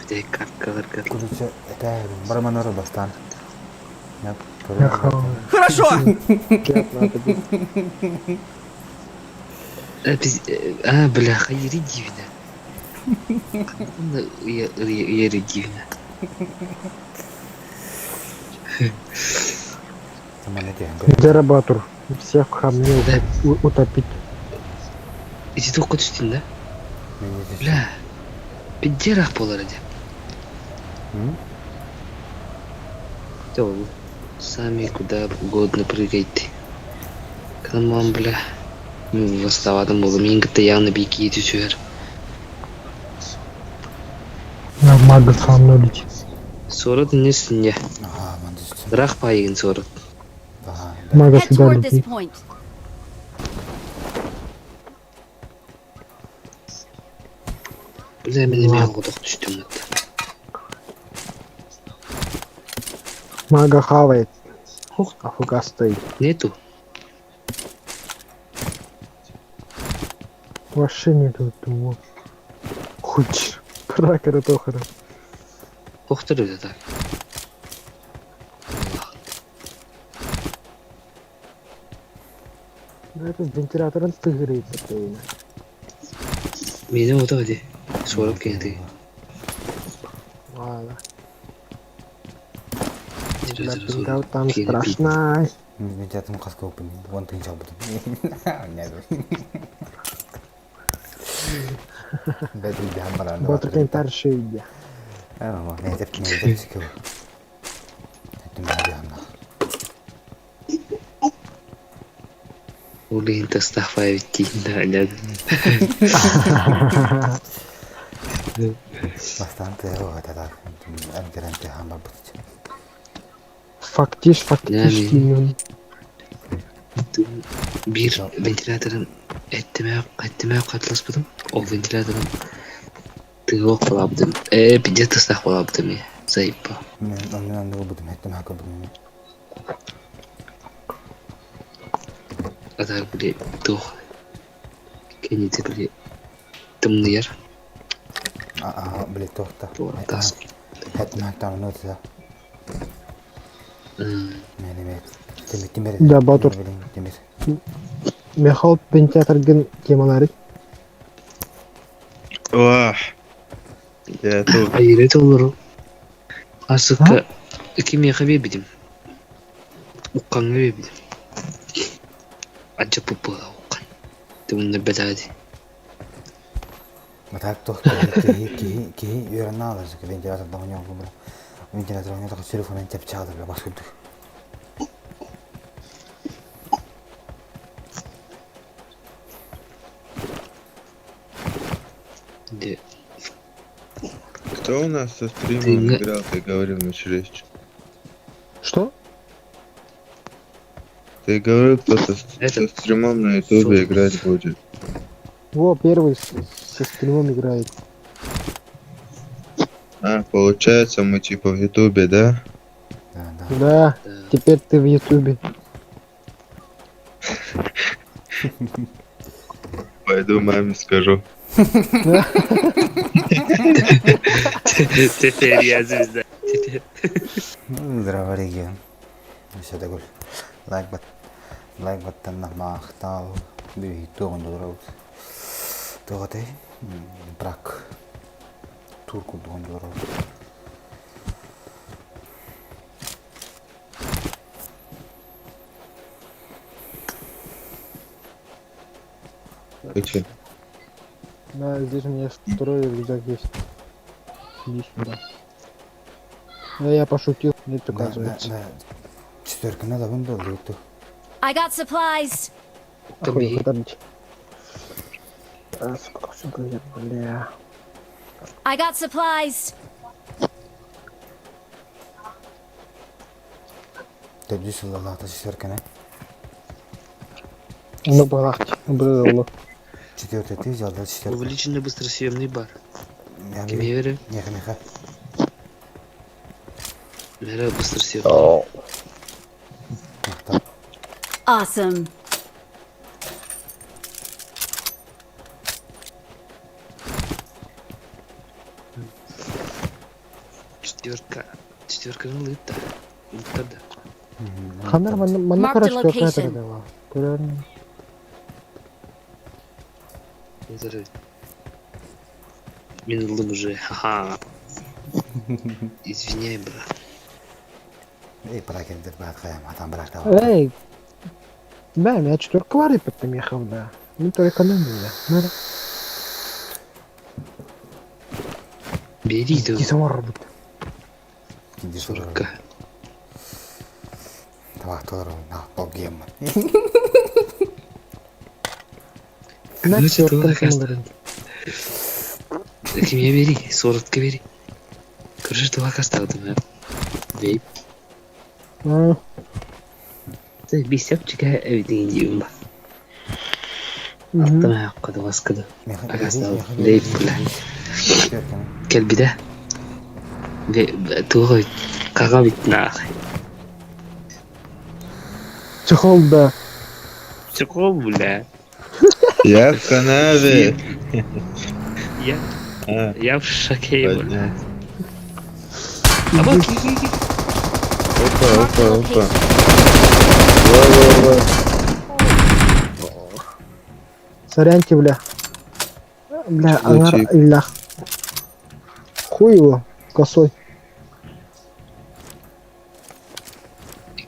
Tek kartkalar. Kurucu eterim. Барманоры бастан. Хорошо! Бляха, Ири дивно. Ири дивно. Зарабатур. Всех хамнил утопить. Иди только түстен, да? Бля. Пидерах поларади. Сами куда угодно прыгайте. Камон, бля. Восставадым болу. Мен кітті яғны бейкі еті сүйер. Мага хамнулить. Сорот несіне. Бірақ пайығын сорот. Мага Head сюда toward this летит. point. Бля, мен еме алғыдық түстім. Мага хавает. А фугас стоит. Нету. Вообще не тут его. Хочешь. Пракера тохара. Кохтар öyle tak. Это вентиляторын тыгырыйт такой. Meni o da hadi. Sorup geldi. Ладно. Вентилятор Пинкау sorup там geldi. страшно. Медиатым қасқа өпін. Вон тыйын жабыдым. Бәділ бәм баранды. Батыркен таршыйды. Медиат чекеу. Әттім бәм. Улин тастафай биттиğinde hala. Bastante evet adam. Emkerente hamar bitici. Фактически. Bir ventilatörün ettimeye katlaşmadım. O ventilatörün tığı okulabdım. Bir de tastaf olabdım ya. Zayıf bu. Ben onu buldum. Ettim hakkı buldum. Adar bile doğ. Kendisi bile tımlı yer. Bile tohta. Doğru tas. Ettim hakkı not ya. Melemet. Temir. Да, Батур. Temir. Мехал вентиляторын темалары. Vah. Ya tu. Hayret olur. Asık kim yakabe bidim. Ukan ve bidim. Acaba bu ukan. Bunun beladi. Matak tohta. Ki yören alır. Ventilatör daha yok bu. Ventilatör oynuyor. Telefonun cep çaldı bile başladı. De Кто у нас со Ты стримом не- играл, ты говорил на чрезь? Что? Ты говорил, кто-то Это- со стримом на ютубе играть будет. Во, первый со стримом играет. А, получается, мы типа в ютубе, да? Да. Да, теперь ты в ютубе. Пойду маме скажу. Tefer yazımızda. Здорово, регион. Все такой. Лайк баттан мақтал. Бүй тоғын дұрауд. Тоғатай. Бірақ. Турку тоғын дұрауд. Ты че? Да, здесь у меня второй рюкзак есть. Иди сюда. Да, я пошутил, нет, Да. оказывается. Четверканы да бұн болды өтті. I got supplies. Охуенно, подождите. А, сколько сюда я, бля. I got supplies. Төбді сұлылата четверканы. Ну, балахти, было. Четвертый ты взял, да, четверка. Увеличенный быстросъемный бар. Я Kime verir? Меха. Merhaba bыстросъемный. Мақта. Awesome. Четверканың лыйып та. Ұмыттар да. Хандар, мана Mark короче, the как location. это было. Көрермін. Назар. Мен ылдым уже. Ха-ха. Извиняй, брат. Эй, пракендер бәт қаям, атам бірақ та бар. Эй! Да, у меня четверка варит потом ехал, да. Ну, то экономия. Надо. Бери И да. сама работа. Кинди сұрау. Сорокка. Табақ толыру, на, бол гейм. На Ну, четвертом четверка. самолете. Kime veri? Sorotка veri. Короче, два касталdım ya. Veyip. А, Bir sepçika evdeyim diyorum bak. мгм. Alttan ayakkabı baskıdı. Arkadaşlar, deyip bile. Четверканы. Gel bir de. Ve tuğu kaka bitna. Чехол, да. Çıkıyor bu la. Я в канаве. А, Я в шоке, бля. понятно. А вот, Опа, Marked опа, a опа. location. Во-во-во. Соряньте, бля. Бля, Что за ангар, тип? ля. Хуй его, косой.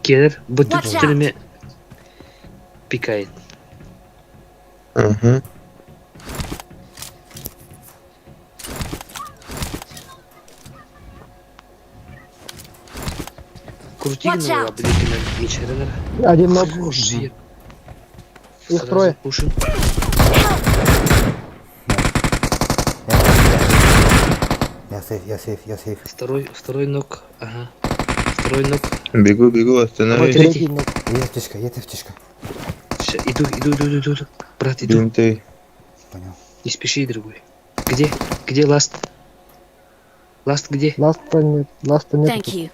Келер, bu Watch out. tüptürüme пикает. Ага. Крути Watch гнала, out. блядь, на мечеренер. Один ног. Хороший. Их трое. Пушим. Я сейф. Второй ног. Ага. Второй ног. Бегу, бегу, остановись. Третий ног. Есть аптечка. Ща, иду. Брат, иду. Бинты. Понял. Не спеши, дорогой. Где ласт? Ласт где? Ласта нет. Thank you.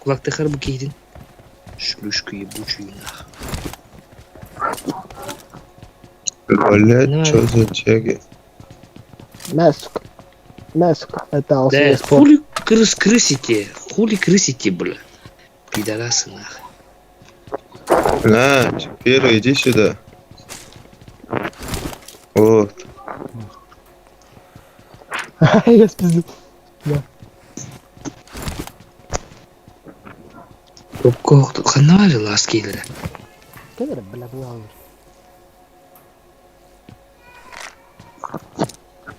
Кулакты харбу кейдин. Шлюшка ебучую нах. Блять, что за чеги? Мясок. Это Да, ЛСС. хули крысите, бля. Пидорасы нах. На, первый, иди сюда. Вот. Я спиздил. Ханали ласт кейдера. Кедр, бля, была.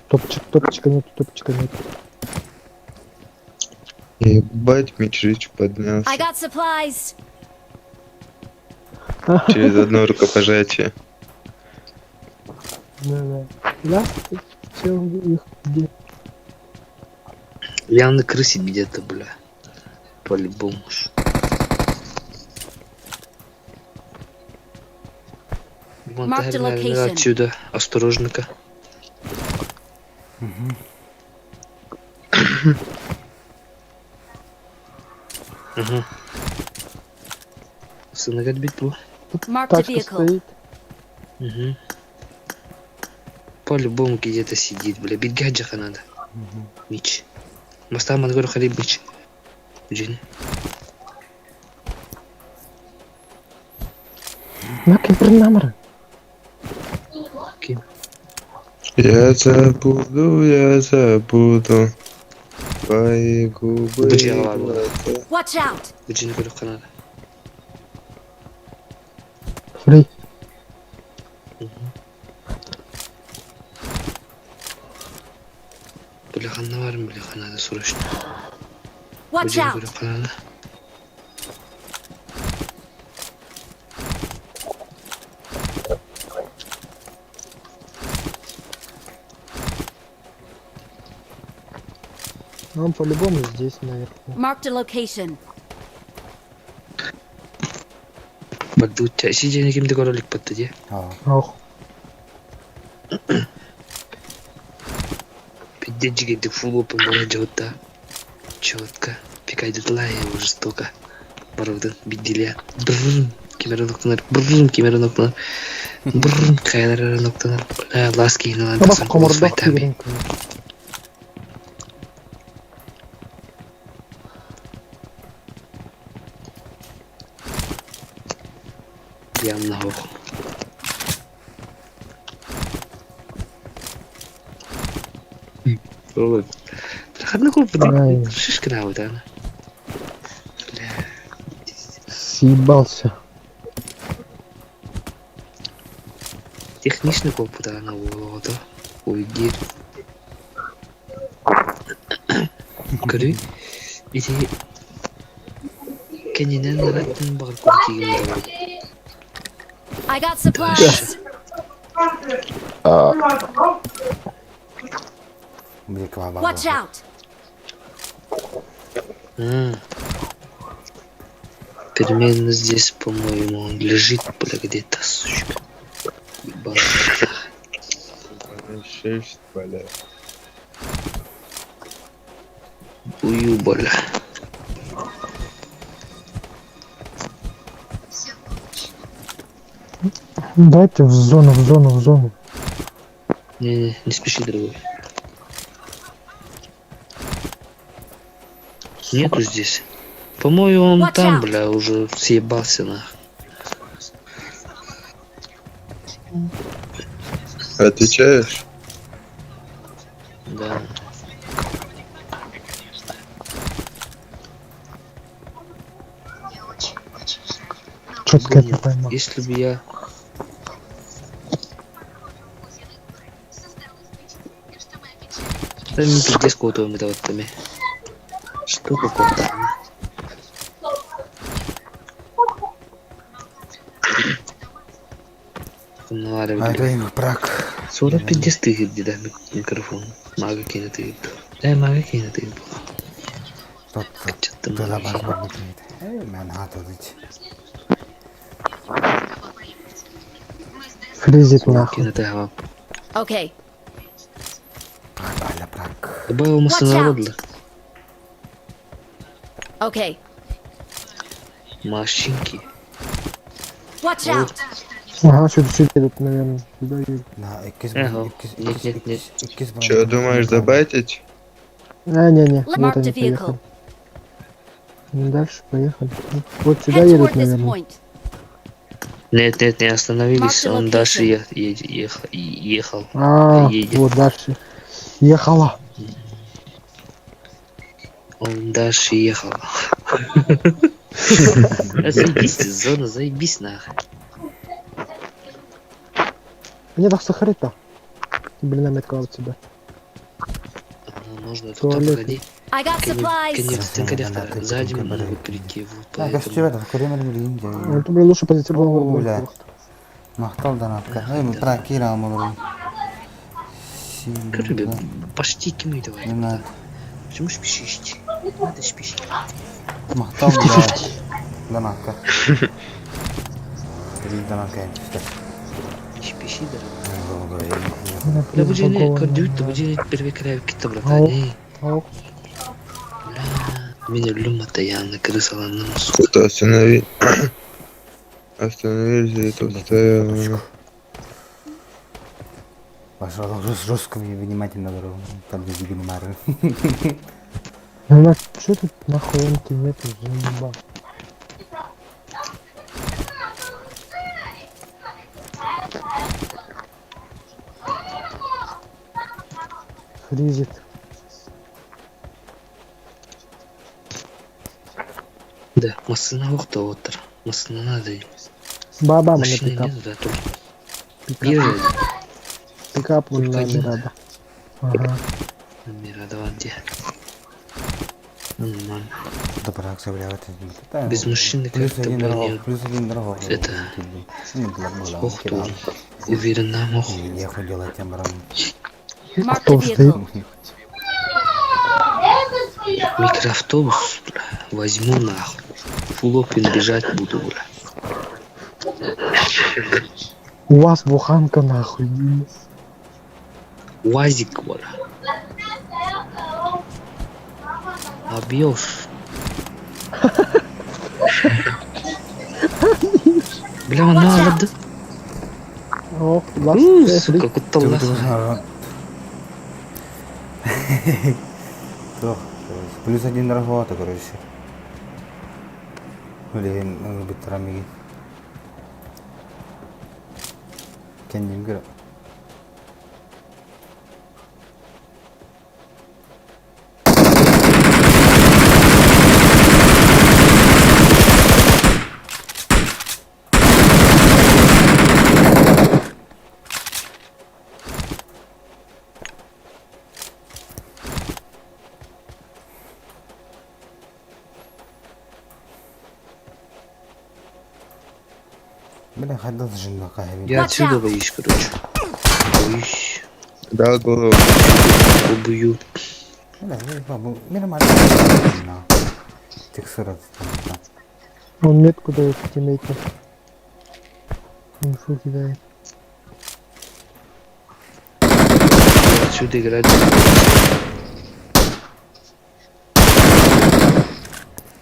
Топчика нет. Ебать, Митрич поднялся. I got supplies. Через одно рукопожатие. Да. Все их где? Явно крысит где-то, бля. По-любому ж. Вон Mark the та, наверное, location. отсюда. Осторожненько. Ага. Сынагать бит bu. Marked a Тачка vehicle. стоит. Угу. По-любому где-то сидит, бля. Бит гаджаха надо. Мич. Мастам говорю, халиб мич. Джин. Накин номер. Ким. Я забуду твои губы. Бычья голова была. Watch out. Джин говорю, надо. Фри. Бляхана var mı? Бляхана надо срочно. Watch Джин out. говорю, надо. Он по-любому здесь, наверху. Marked a location. Бадутя. Сидя кимде королик патты де. Ох. Пидеджигеди фул опен бара жота. Четко. Пикайды тлая его жестоко. Барудан биддиля. Брррн. Кемерен октанар. Брррн. Кемерен октанар. Брррн. Кайларен октанар. Ласки иналан Табас тасан колос комордок файтами. кирин. Явно ох. Одна группа, Ай. шишка на вот она. Съебался. Технично группа она вот. Уйди. Көрі, иди. Кененен раттын бағыр көртегім бар. I got supplies. Watch out. Переменно здесь, по-моему, он лежит, бля, где-то, сучка. Ебаный. 6, бля. Ую, бля. Дайте в зону, в зону, в зону. Не-не, не спеши, дорогой. Нету здесь. По-моему, он Watch там, out. бля, уже съебался на. Отвечаешь? Да. Четко Блин, это поймал. если бы я... Да не пиздец, кого-то это вот там. Что какого-то? Ну ладно, А это блин. ему брак. 40-50 тысяч где микрофон. Мага кинет и... Да, мага кинет и... Что-то Туда мага. бар бит. Мен хатылыч. Фризит нахуй. Кинет и гава. Okay. Брак, аля брак. Добавил масло Watch out. народа. Okay. Машинки. Watch out. Ага, сюда едут, наверное. Сюда едут. На, Ага. Нет. Че, думаешь, забайтить? Не-не-не, Let вот mark они the vehicle. поехали. Дальше поехали. Вот сюда Head едут, toward this наверное. point. Нет, не остановились. Mark the Он дальше location. ехал. А, Едет. вот дальше. Ехала. Он дальше ехал. Заебись, зона, заебись нахуй. Мне так сахарить-то. Блин, наметка у тебя. Можно тут Туалет. обходить. I got supplies. Конечно, коннектор. Сзади могут прийти. Вот Так, поэтому. костюм кремер билин. Ну, это, блин, лучше позиция была. Бля. Мақталдан атқа. Мен бірақ кире алмадым. Короче, почти кимей давай. Не надо. Почему спешишь? Надо спешить. Мақтал блядь. Дан атқа. Дан атқа енді. Спеши, дорогой. Да будет не кордют, да будет не первый край кита, братан. Эй, Ау. бля. Меня люма-то я накрысала на носу. Кто останови. Остановились, и тут стоял. Пошел жестко и внимательно дорогу. Подведи Мары. Ну, что тут нахуй он километров заебал? Фризит. Да, массына вокта отыр. Массына надо. Баба мне Машины пикап. нет, да, только. Пикап. Биржа, Пикап он Только один. Мираба. Ага. Мирадова где? Нормально. Да брак заявляет. Без мужчины Плюс как-то один было дорогу. Плюс один дорогу. Это- Охту. Уверен, мог. Ехал делать тем барам. Mark Кто the стоит? vehicle. Микроавтобус, бля, возьму нахуй. Фулопин бежать буду, бля. У вас буханка нахуй. УАЗик, бля. Обьешь. Бля, он надо. Ох, вас Сука, куталаха. Тух, плюс один дорогу, короче. Блин, битрамиги. Кеннин гра. Бля, ходил же на кайве. Я Watch отсюда out. боюсь, короче. Боюсь. Дал голову. Убью. Бля, бабу, нормально. Текстура там. Он метку дает тиммейту. Инфу кидает. Отсюда играть.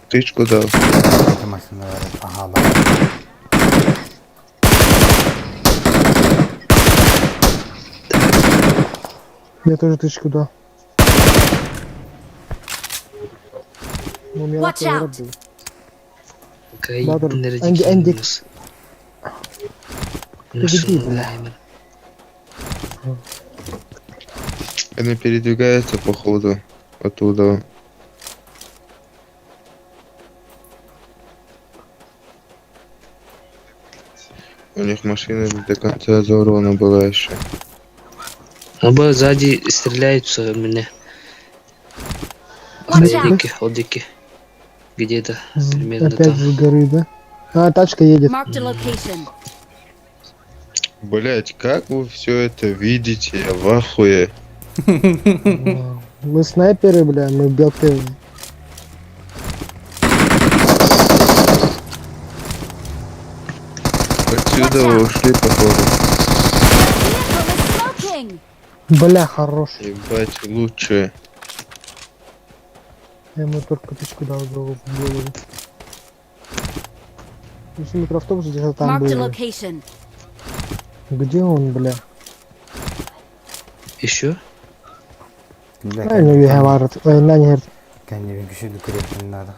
Тычку дал. Это машина, ага, бабу. Я тоже тычку дал. Ну, у меня Watch такой out. враг был. Кайдын Энди- эрдикин Энди. мус. Погоди, бля. Нашумдаймын. Она передвигается, походу, оттуда. У них машина не до конца взорвана была еще. Оба сзади стреляются в меня. Watch out! Холдики. Где-то Мгм. примерно Опять там. с горы, да? А, тачка едет. Marked a location. Блять, как вы все это видите? Я в ахуе. Мы снайперы, бля, мы белки. Отсюда вы ушли, походу. Vehicle is smoking! Бля, хорош. Ебать, лучше. Я ему только тычку дал в голову. Если микроавтобус где-то там Marked a был. location. Где он, бля? Еще? Правильно говорят. Нанер. Kendimi güçlü kürekten nada.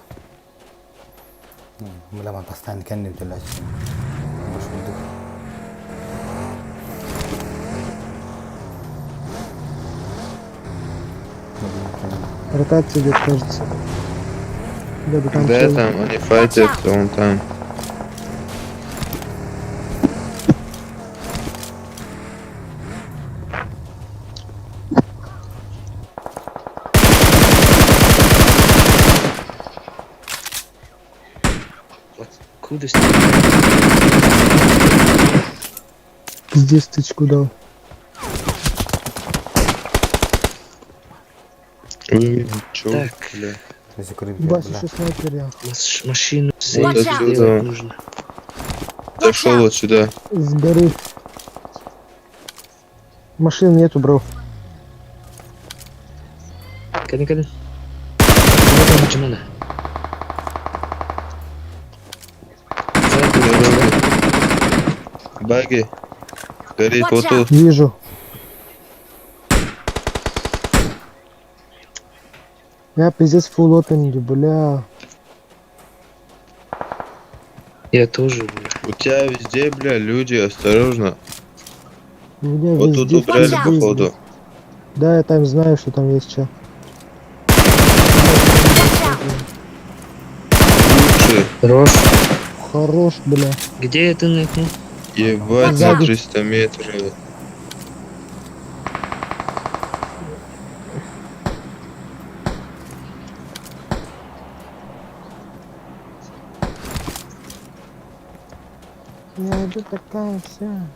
Bulamam pastanı kendim telaş. Boş bulduk. Ротация идет, кажется. Где-то там Да, чел. там, они файтятся, он там. Откуда Здесь тычку дал. Ой, чё, Так. бля. Teşekkür Бась, ederim. еще снайпер я. машину Вот сделать отсюда. нужно? Зашел вот сюда. С горы. Машин нету, бро. Kadang-kadang. Macam mana? Баги. Горит Watch вот out. тут. Вижу. Я пиздец фулл опенинг, бля. Я тоже, бля. У тебя везде, бля, люди, осторожно. У меня Вот тут везде убрали, пиздец, походу. блядь. Да, я там знаю, что там есть чел. Лучше. Хорош. Хорош, бля. Где это ныкнул? Ебать, за Сзади. 300 метров. Я иду такая вся.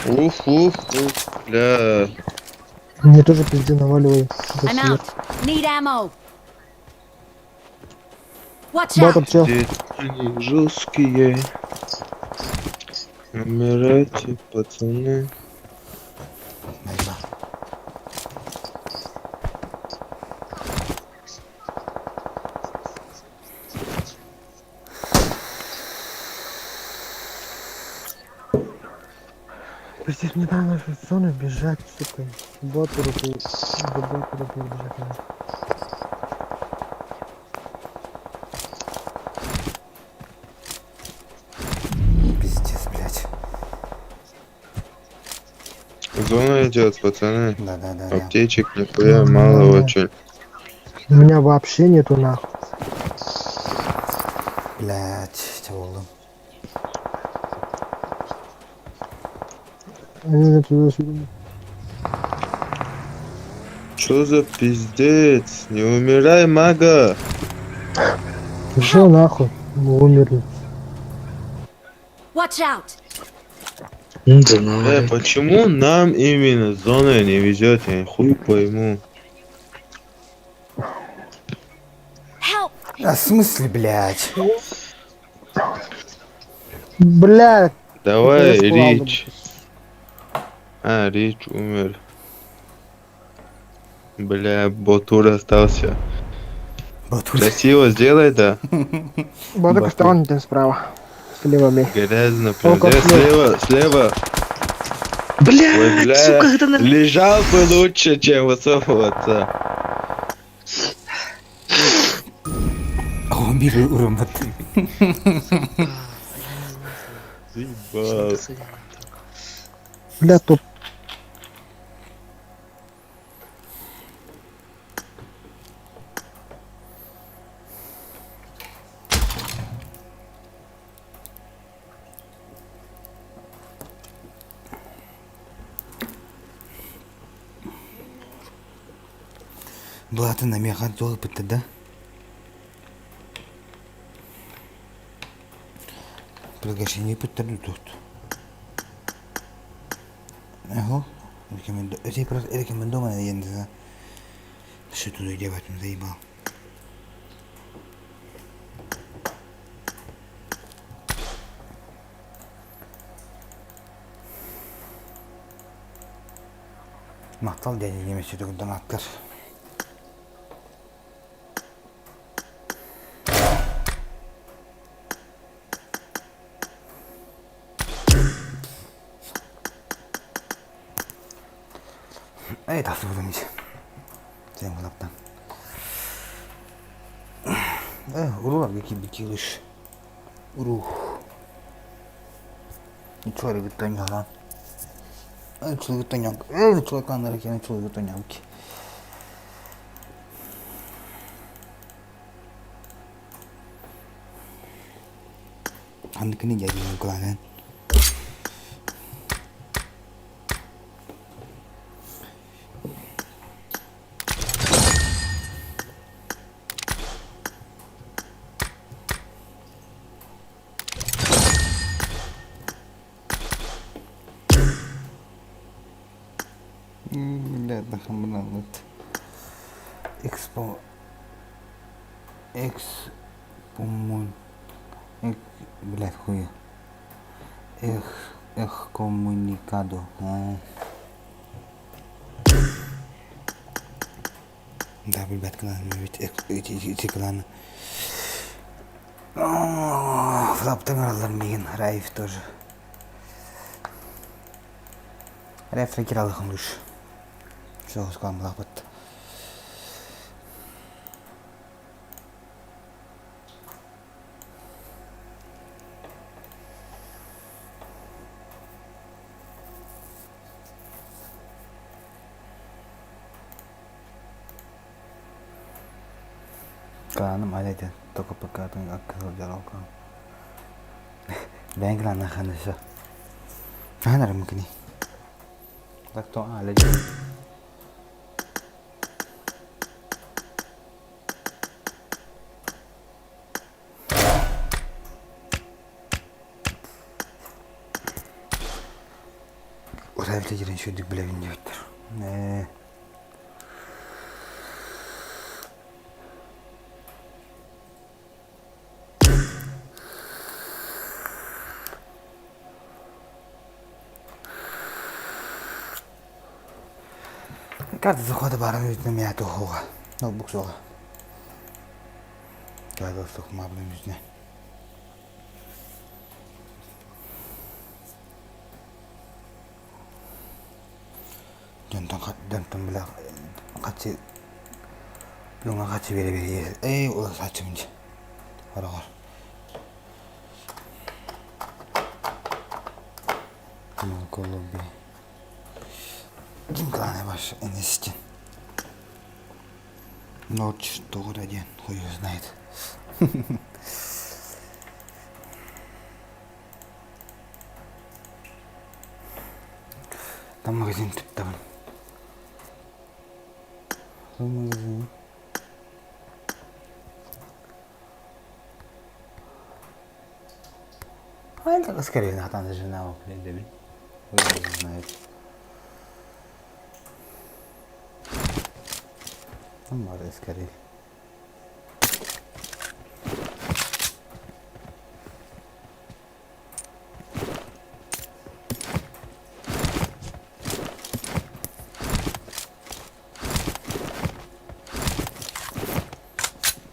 Уф, бля. Мне тоже пизде наваливай. I'm out. Need ammo. Watch Батл out! чел. Здесь они жесткие. Умирайте, пацаны. Eyvah. Пиздец, мне надо на зону бежать, сука. Батуру до батуру бежать надо. Пиздец, блядь. Зона идет, пацаны. Да. Аптечек нихуя мало очень. У меня вообще нету нахуй. Блядь, что oldu? Они на туда-сюда. Чё за пиздец? Не умирай, мага! Все нахуй. Мы умерли. Watch out! Занавай. Почему нам именно зона не везет? Я хуй пойму. Help! А в смысле, блядь? Бля. Давай, это я склал, Рич. А, Рич умер. Бля, Ботур остался. Батуль. Красиво сделай, да. Баток сторонний справа. Слева, бля. Грязно, Около пиздец. Слева, слева. Ой, Блядь, бля. сука, это на... Лежал бы лучше, чем высовываться. Бiri urmadı. Заебал. Бля, топ. Блаты на механ толы пытты, да? Приглашение пытты тут. Ага. Рекомендовано янда. Что туда делать, он заебал. Мақтал дәне немесе түгілдің аттар. Эй, так выдумать. Тем лаптан. Урулар какие-то лишь. Урух. Ничего, ребята, не ладно. Человек тоняк. Человек на реке, человек тонявки. Андыкны jadi кланен. Блядь, нахамбана вот. Экспо. Блядь, хуя. Коммуникадо. Да, блядь, клан, ведь эти кланы. Флаптан алармеген, Раев тоже. Раев фрикирал их лучше. Все, сказал лапот. Кланом алейте, только пока ты оказал диалог. Бен клан наханышо. Ханар мкни. Так то алейте. Oraya giren şu dik bile bilmiyordur. Карта захода баран yüzüne miyatı hoğa. Notebook soğa. Gel dostum mabının yüzüne. Jantan bilang kaci belum kaci beri ulah saçım ince. Var. Kalau bi. Jingklane baş en iyisi. Ночь тоже один, хуй его знает. Там магазин тут там. Магазин. А это скорее Натан жена его, блин, хуй его знает. Может, скорее.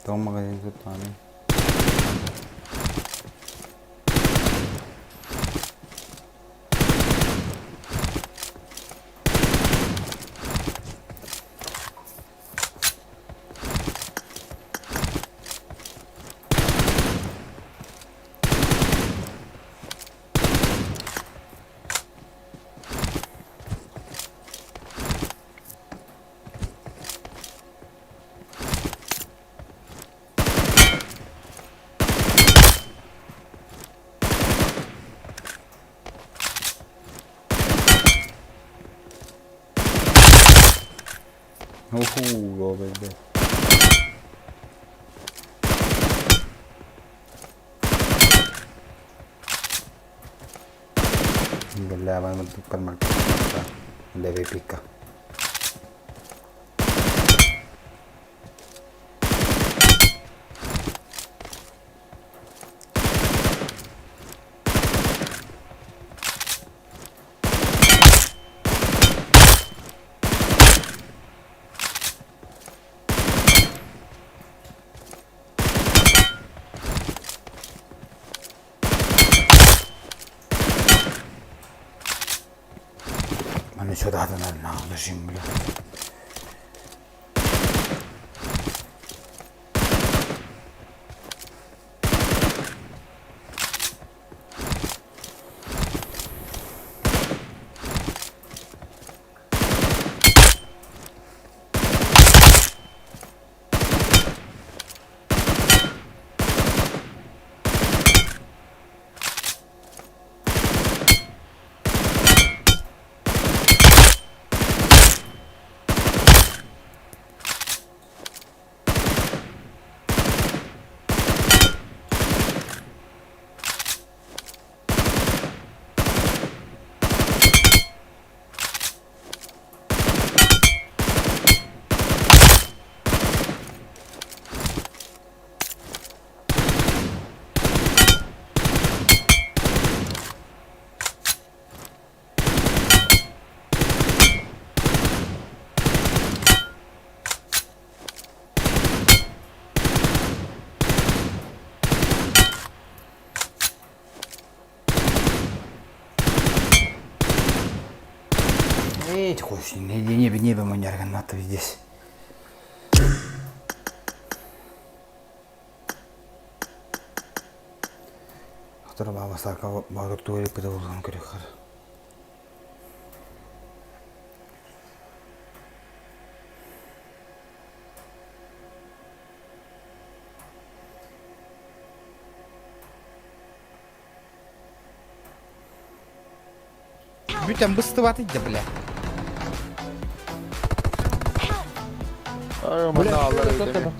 То Потом магазин тут надо. Уху, добре, блядь. Бля, вон тут кармак. Левый пика. Мене сюди на нажим, бля. Эй, хочешь, не бы мне органатов здесь. Который баба сака баба туалет подавал крюхар. Бүтән быстыват иде, бля. Бля, Аллар,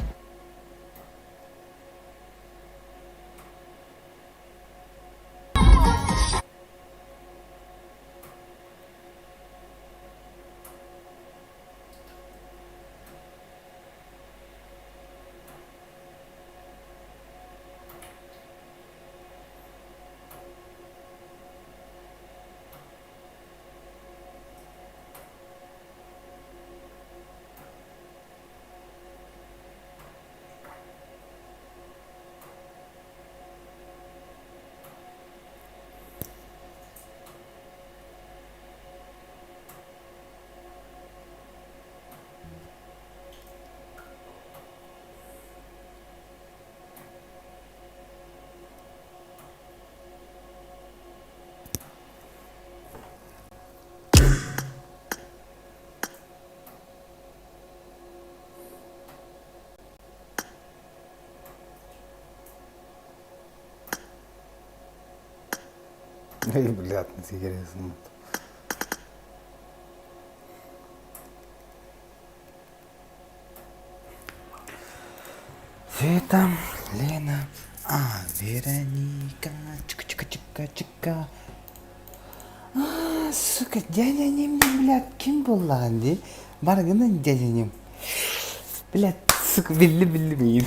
Эй, блядь, интересно. Света, Лена, Вероника, чика-чика-чика-чика. Сука, дядя Ним, блядь, кем была, да? Баргана дядя Ним. Блядь, сука, билли-билли-билли.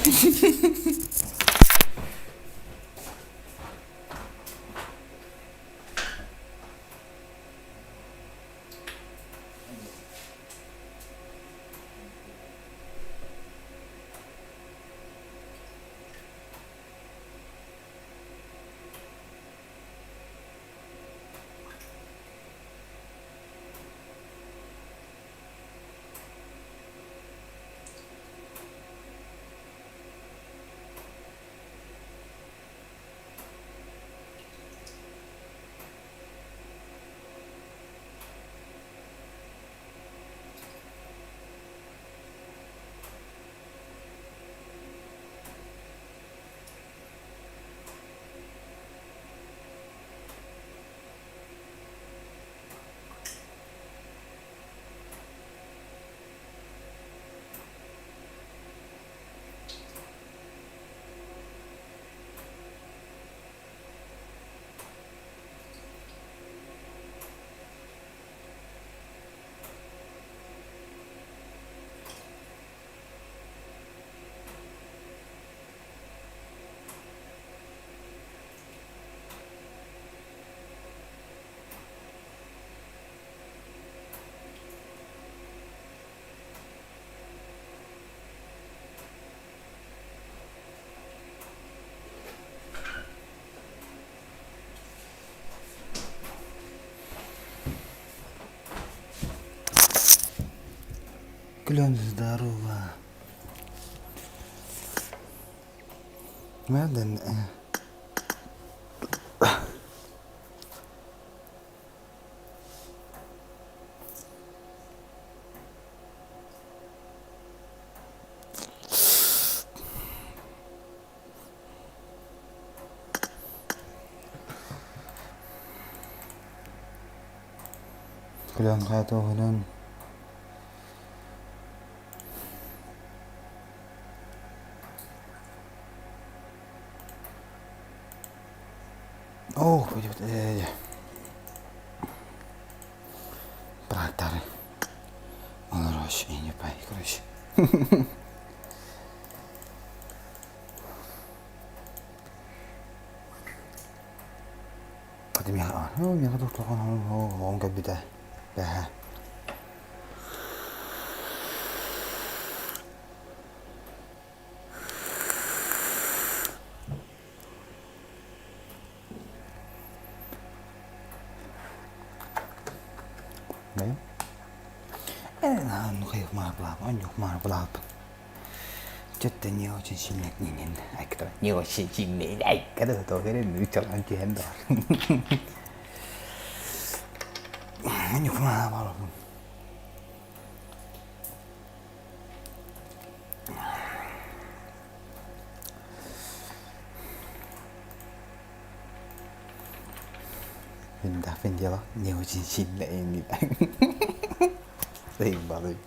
Клен, здорово. Madden. Клен кайтугунун. О, пойдет. Браттары. Он вообще не пой, короче. Подмега. Ну, мне надо только он как бы да. Да. Đấy. Ну, хай плап, он плап. Что-то не очень сильно гнилен. А кто не очень сильный, ай, когда то говорили, чалан кендор. Не плап. Финдела не очень сильный. Заебалый.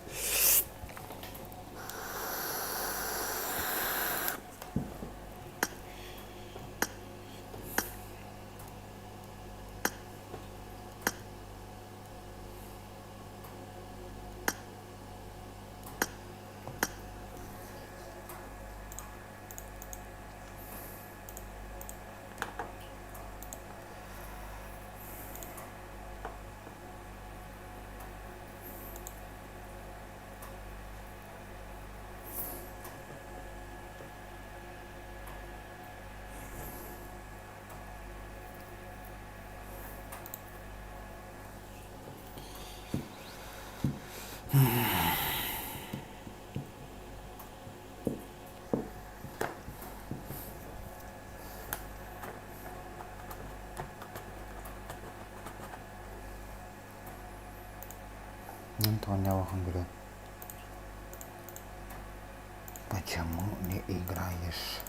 Антонио говорит, почему не играешь?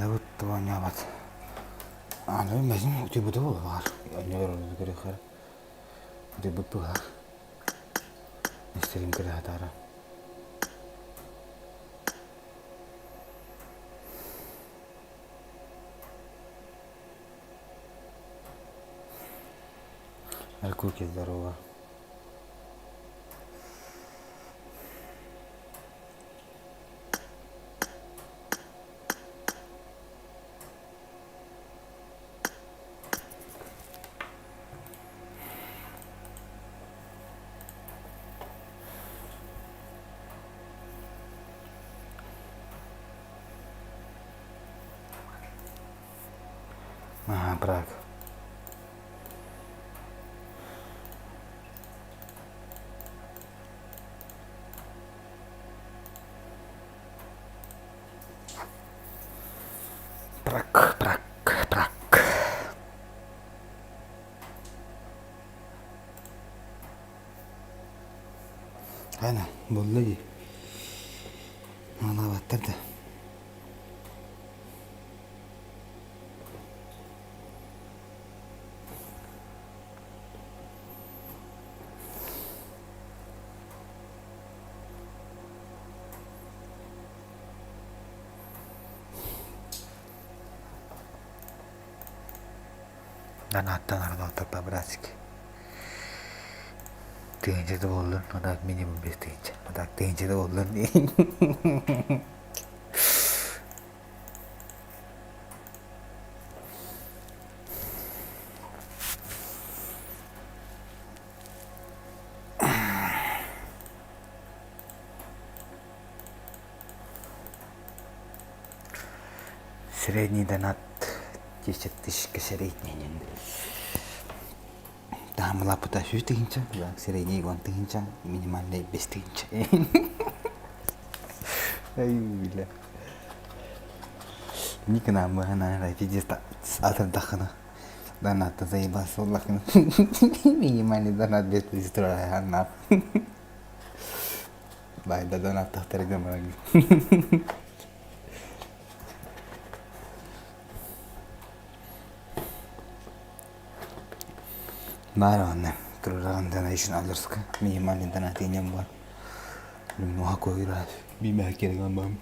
Лewat tuanya bat. Lalu macam uji betul lah. Ini orang negara kar. Uji betul lah. Mestirin kerja tara. Aku kita roa. Праг. Праг. Ana, bo'ldi. Mana battirdi. Dan ada nardo bratski. тыгынча да болдун, адак минимум 5 тыгынча. Адак тыгынча да болдун. Средний донат 10 тысяч средний. Там лапыта 3 тысяча, средний 1 тысяча, минимальный 5 тысяч. Ай, бля. Никогда бы она ради атырдахана. Донатта заебался, уллахина. Минимальный донат 5 тысяч турая, анна. Байда донат тахтары демараги. Бар анне, тураган donation алырска, минимальный донат енем бар. Муха койрас, бимә келгән бам.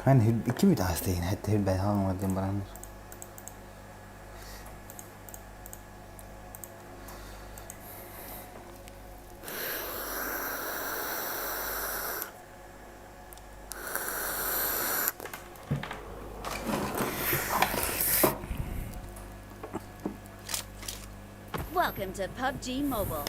Hani iki bir daha isteyin, hatta ben almadım bana. Welcome to PUBG Mobile.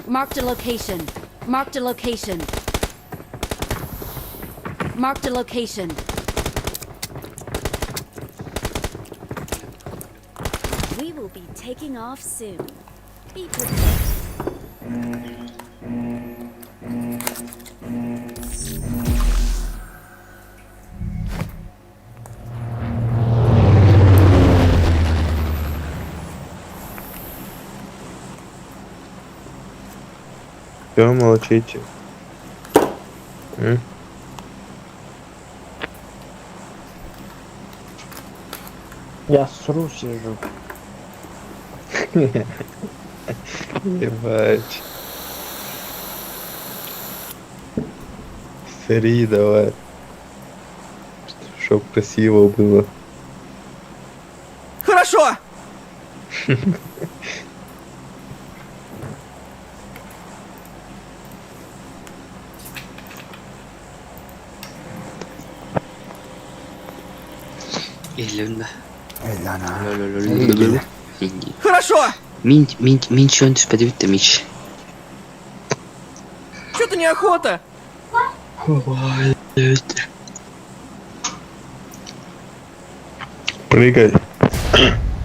Marked a location. Marked a location. Marked a location. We will be taking off soon. Be prepared. Все, молчите. Я сру сижу. Ебать. Сори давай. Чтоб красиво было. Хорошо! Ellerinde. Ellana. Lolololololol. Хорошо! Минч он подивитте мич. Что-то неохота. Прыгай.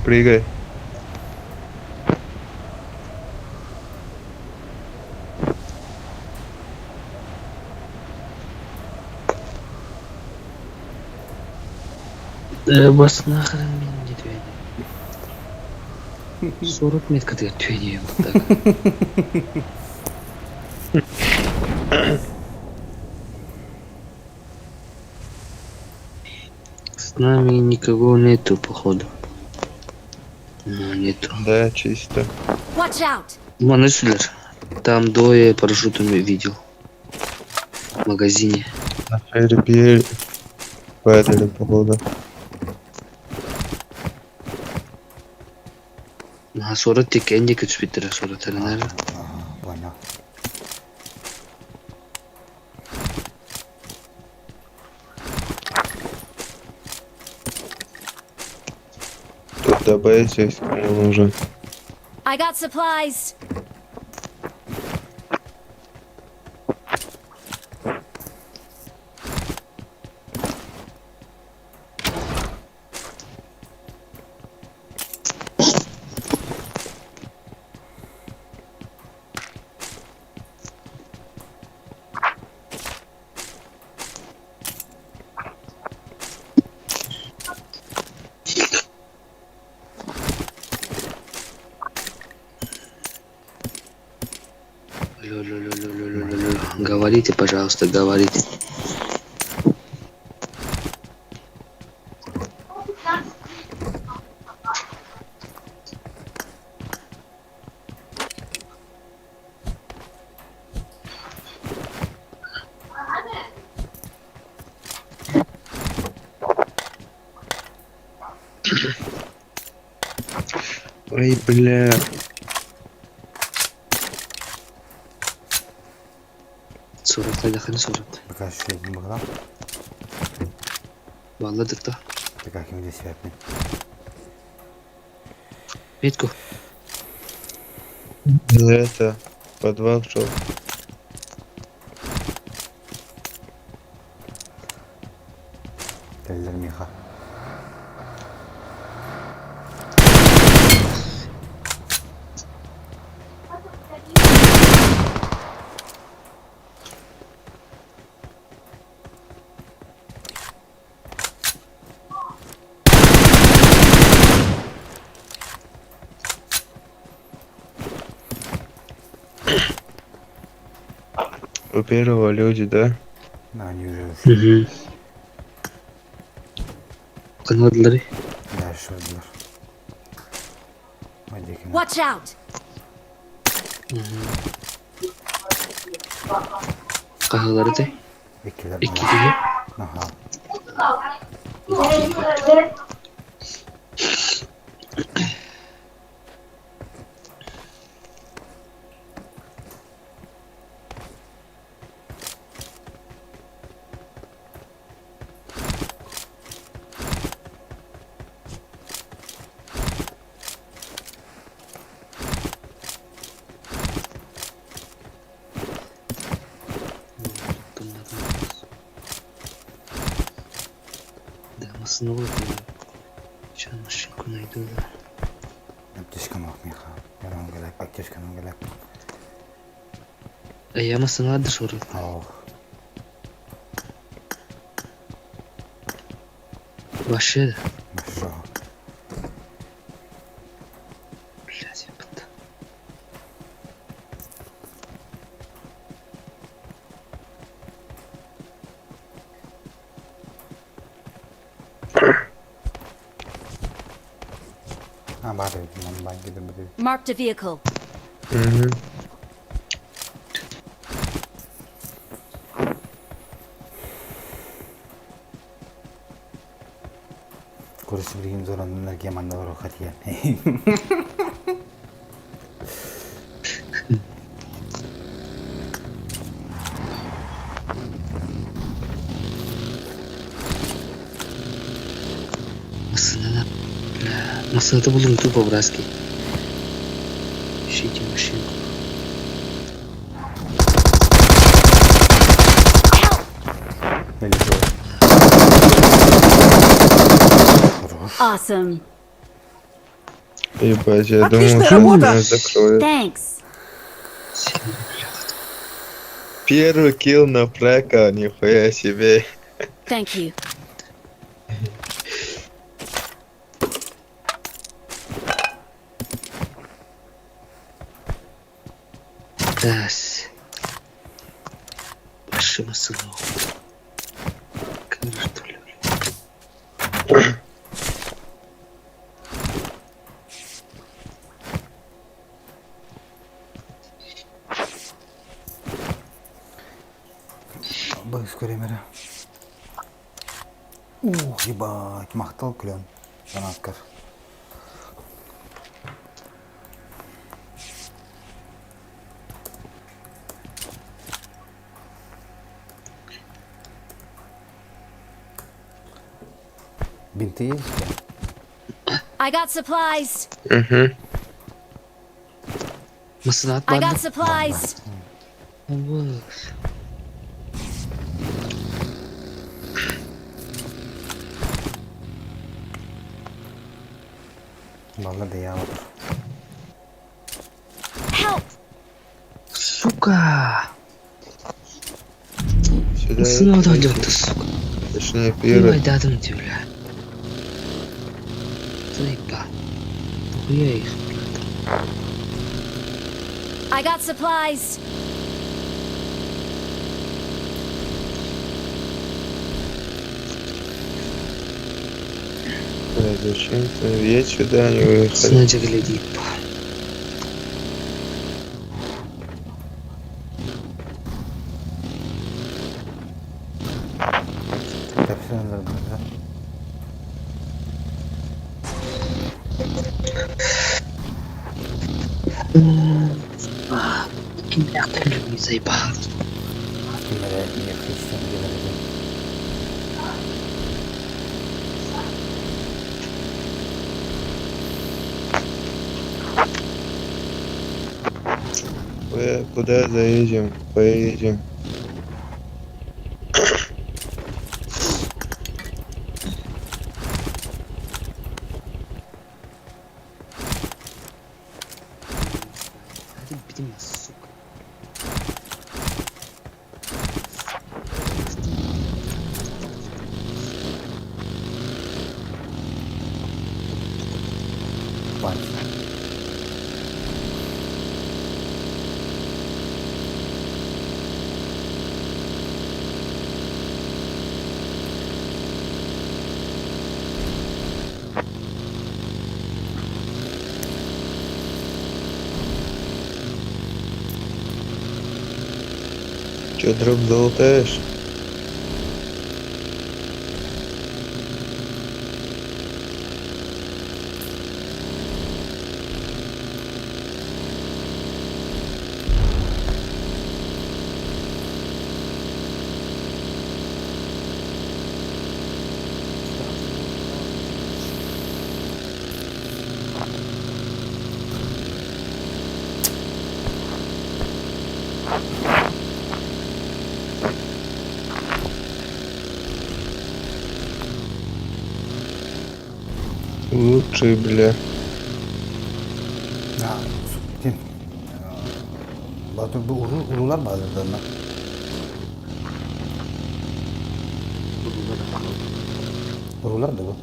Прыгай. Бас нахрен меня не твени. 40 метров я твени вот так. С нами никого нету, походу. Ну, нету. Да, чисто. Watch out! Манесулер. Там двое парашютами видел. В магазине. На фейре падали, походу. На 40 текенди качпитера 40 тернер. Понял. Тут ДБС есть, кому нужен. I got supplies. Говорите, пожалуйста, говорите. Ой, бля. So'rab qaydaqa so'rabdi. Birkaç şey bakalım. Vallahi da. Birkaç kim de sebepli. Метку. Это, подвал шел. Eller Miha. У первого люди, да? Na yürüyoruz. Hı. Kanalları. Yaşıyorlar. Hadi kim? Watch out! Kahveleri de. İkiler. İki diyor. Aha. Damasını vurdu ya. Çanmışın kunaydı da. Ateşkan bak Miha. Yalan gelek. Ateşkan gelek. Yamasını vardı sonra. Oh. Başladı. Maşallah. Блядь, ебать. Ha bari ben gidip bir Marked a vehicle. Угу. kursu bir gün zorlandılar ki yaman da var o katiyen. Масына, бля, масыны buldum тупо в раске. Ищите машинку. Böyle zor. Awesome. Ебать, я Отличная думал, что работа! меня закроют. Thanks. Первый килл на прека, нихуя себе. Thank you. Тас. Ваши масыны. Камера что ли? Bak kamera. Ебать, махтал клен. Фанаткар. Бинты есть? I got supplies. Угу. Масыны I atmadı. got supplies. Allah. Vallahi de ya. Help! Сука! Сюда. Масыны отойдет, сука. Точнее, Не первый. айдадым тюля. Заеба. Нахуя их? I got supplies. Блядь, зачем-то есть сюда не выехали. Снайдер гляди. Так, все нормально, да? Аккумулятор не заебал. Блядь, я христиан делаю. Куда заедем? Поедем. Блин, сука. Пальцы. Че, дроп залутаешь? Лучший, бля. Ha, kim? Batur bu ulular mı adlarına? Urular da bu.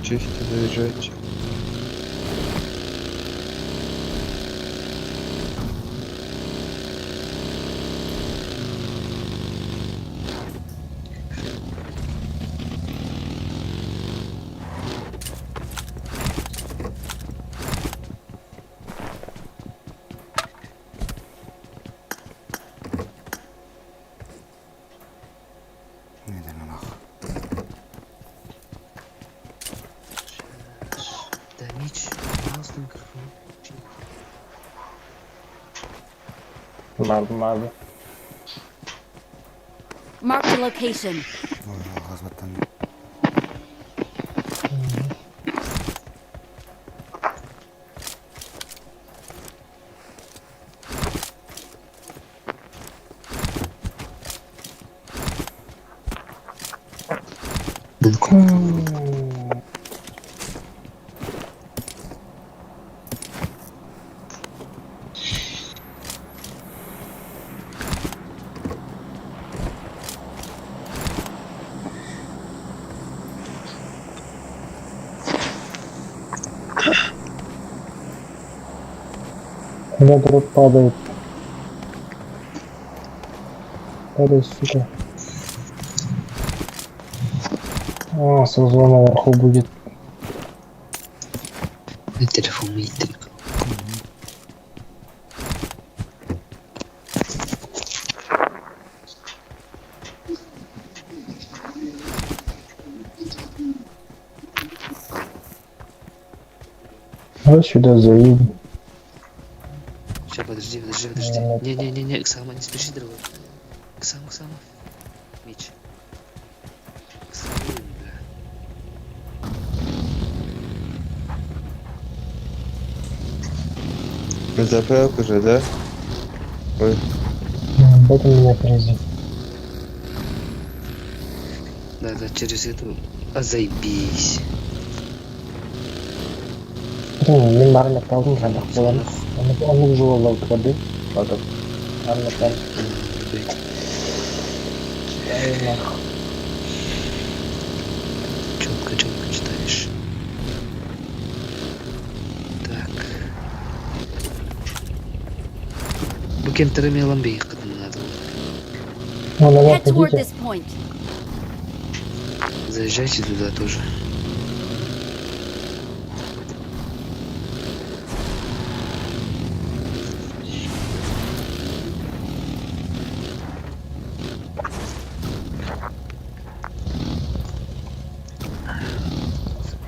Чисто заезжать. Neden ona? Да ничего, пожалуйста, микрофон. Marked a location. Allah hazmetten. У меня дроп падает. Падай, сука. А, сразу наверху будет. Телефон митрик. А сюда заедем. Сейчас, подожди. Не, Оксама, не спеши, дорогой. Оксама. Меч. Оксама, бля. Заправка же, да? Ой, Вот он меня поразил. Да, через эту... А заебись. Мен барына қалдым жаңақ боламыз. Оны жолы воды. Потом. Арна там. Четко читаешь. Так. Bu кемтерами ламбей кыдым надо. Наверх Head toward идите. this point. Заезжайте туда тоже.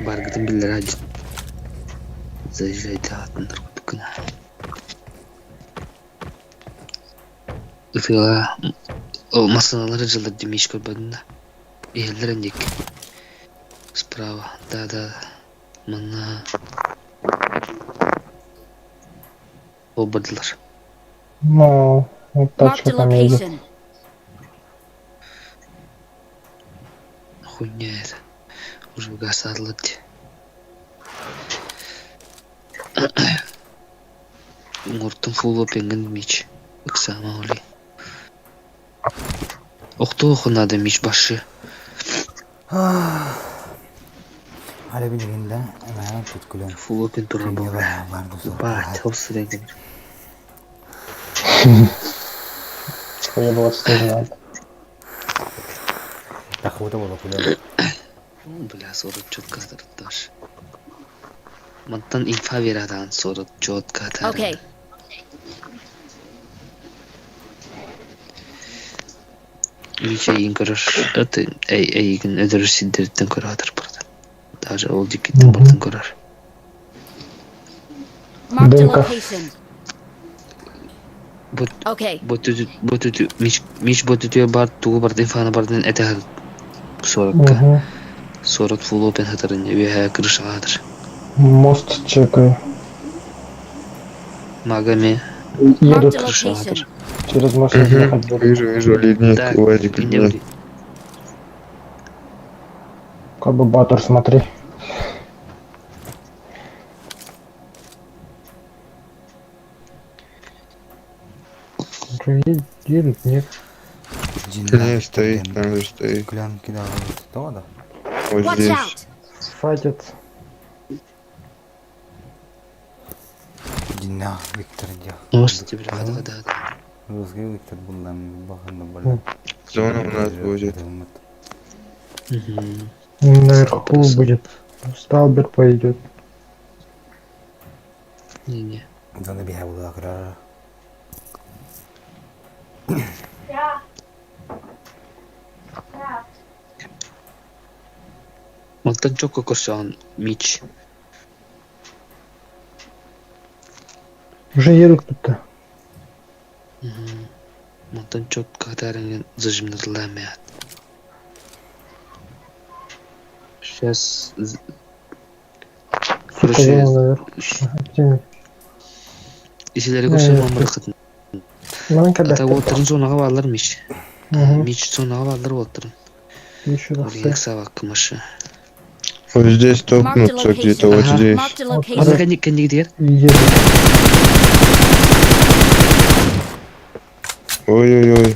Баргытын билдер один. Заезжайте атындар күтікіні. Үфіға масаналары жылдар демейш көрбадым да. Елдер әндек. Справа. Да. Мына. Ол бардылар. Ну, вот Marked тачка a там едет. location. Хуйня это. Уже гасадлады. Муртын фул опенген меч. Иксама оли. Охто надо меч башы. Hala bilginde hemen tutkuluyorum. Фул опен тура Dünya болга. var bu soru. Бать, хопсы деген. Я было стыдно. Так вот было куда. Бля, сорок чётко даш. Мантан инфа верадан сорок чётко тар. Okay. Меча инкараш. Это ген ödürü sindiritten koradır burada. Даже ол дикitten бардын korar. Marked a Дымка. location. Okay. Бөтүтү меч бөтүтү бар тугу бардын инфаны бардын этехал. Сорокка. Сорок фул опен хатарын веха крышаладыр. Мост чекаю. Магами Marked Едут a крышаладыр. location. через мост ехать будут. вижу, ледник, Так, Вадик, ине ледник. Как бы батор, смотри. Уже едут, нет. Не, стоит, там же стоит. Клян кидал то да. Вот Watch здесь. out. Фатят. Dinle Виктор diyor. Мост тебе да. Rızgı Виктор bundan bakın da böyle. Зона у нас будет. Наверху будет. Сталбер пойдет. Не. Sonra bir havlu akrar. Мантан чокко көрсөң меч. Уже едут тут-то. Мантан чокко катарынген зажимдырламаят. Сейчас короче, наверх. исилери көрсөм амырыкытын. Ну, когда Ата отурун зонага баалар меч. Угу. Меч зонага баалар отурун. Еще раз. Орьяк сабак кымышы. Вот здесь толкнуться где-то, вот Ага. здесь. Marked a Аны location. кенди дигер? Едут. Ой-ой-ой.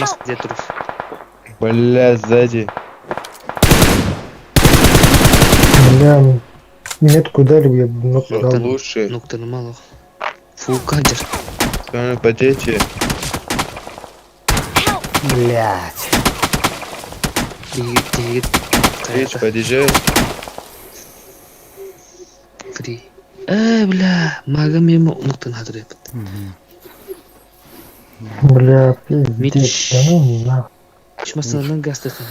Мас где туруп? Бля, сзади. Бля, метку дали, я бы ног Это дал. лучше. Ноктаны мало. Фул кадр. Там потече. Блять. Дигит. Речь, подъезжай. Фри. Бля, мага мимо ноктаны хадыр епт. Бля, пиздец. Меч. Да ну нахуй. Чмасынан гастырсын.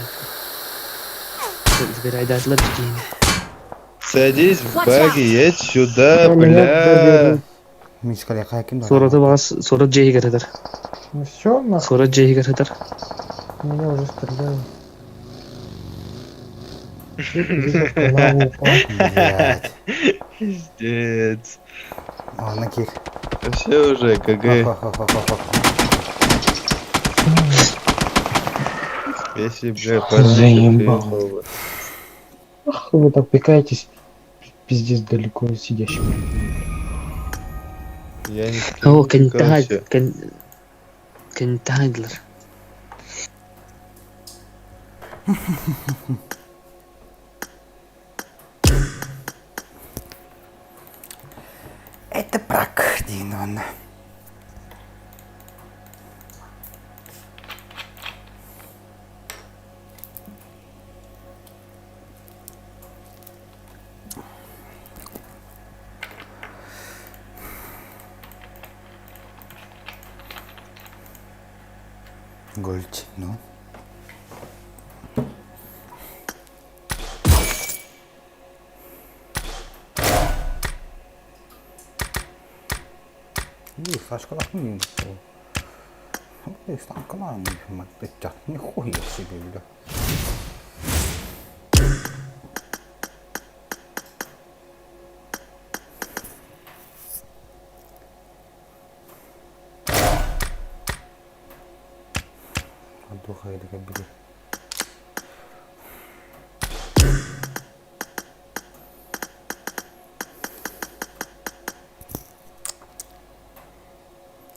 Теперь айдатылар дигейни. Садись в баги, едь сюда, Да, меня бля. заберут. Мискале кайкин да. Сораты багас, сорат жейги кататар. Ну все, нахуй, Сорат жейги кататар. меня уже стреляют. Высотка на упал. Блядь. Пиздец. Ладно, кик. Все уже, КГ. Ха-ха-ха-ха-ха. Если, бля, парни Заебал. приехал бы. Ах, вы так пикаетесь. Пиздец далеко сидящим. Я не О, пикался. Кентайдлер. Это брак, Дина Ивановна. Гольч, ну. И Сашка лохмин. Там команда, это нихуя себе, бля. Духа или кабели.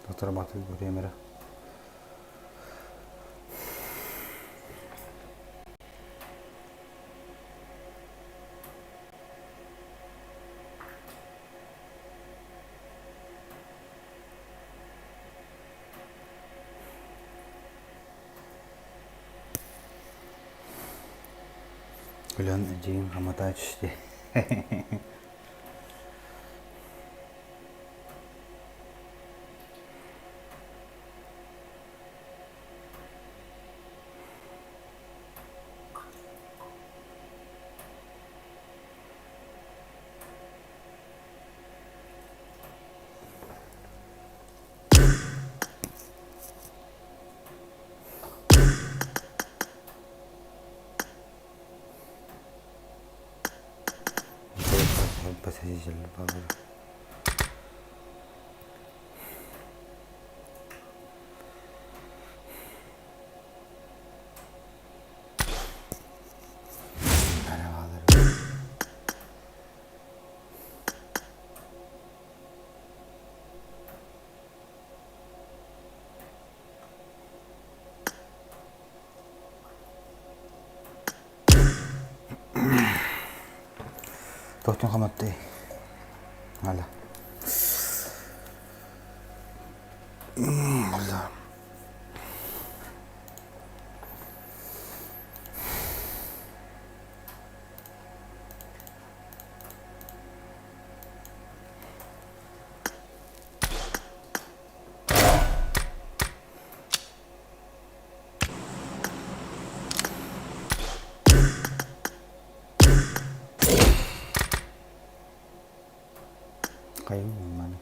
Отрабатывает время. Глянь, один замотать что. Посадитель поговорю. Tohtin qamatti. Hala. Hala. Kayu mana?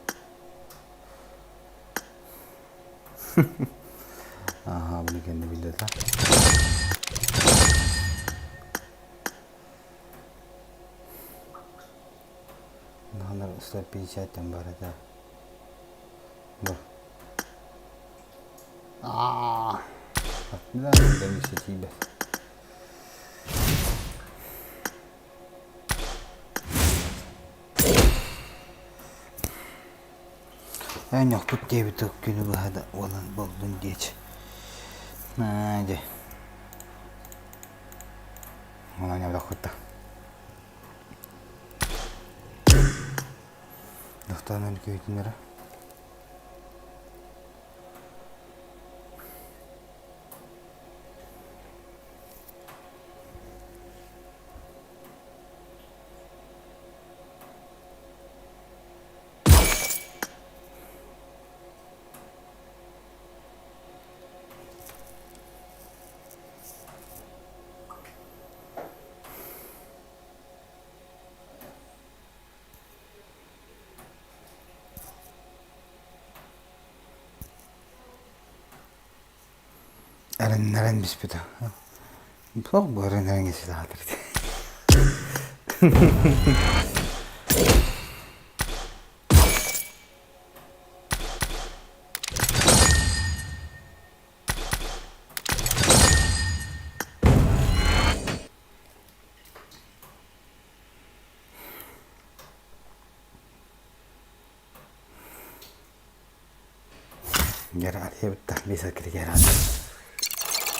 Aha, bunu kendi bildi ta. Nalar usta pijat tembarada. Dur. Bismillah, dari sisi bas. En yok tut diye bir tık günü bu hada olan buldun geç. Hadi. Ona ne bırakıttı. Doktorun ülke hükümleri. Neren bispita. Çok bu neren silah Gerard ya betul bisa kira Gerard.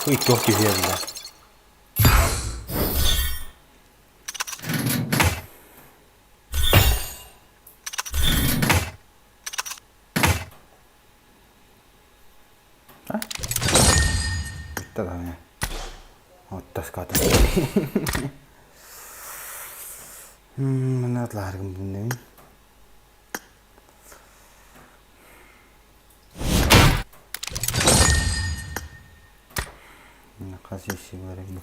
Wih, kok dia bilang. Hah? Betul lah ya. Otas kata. Mana telah harga benda ni? Kasih si barang.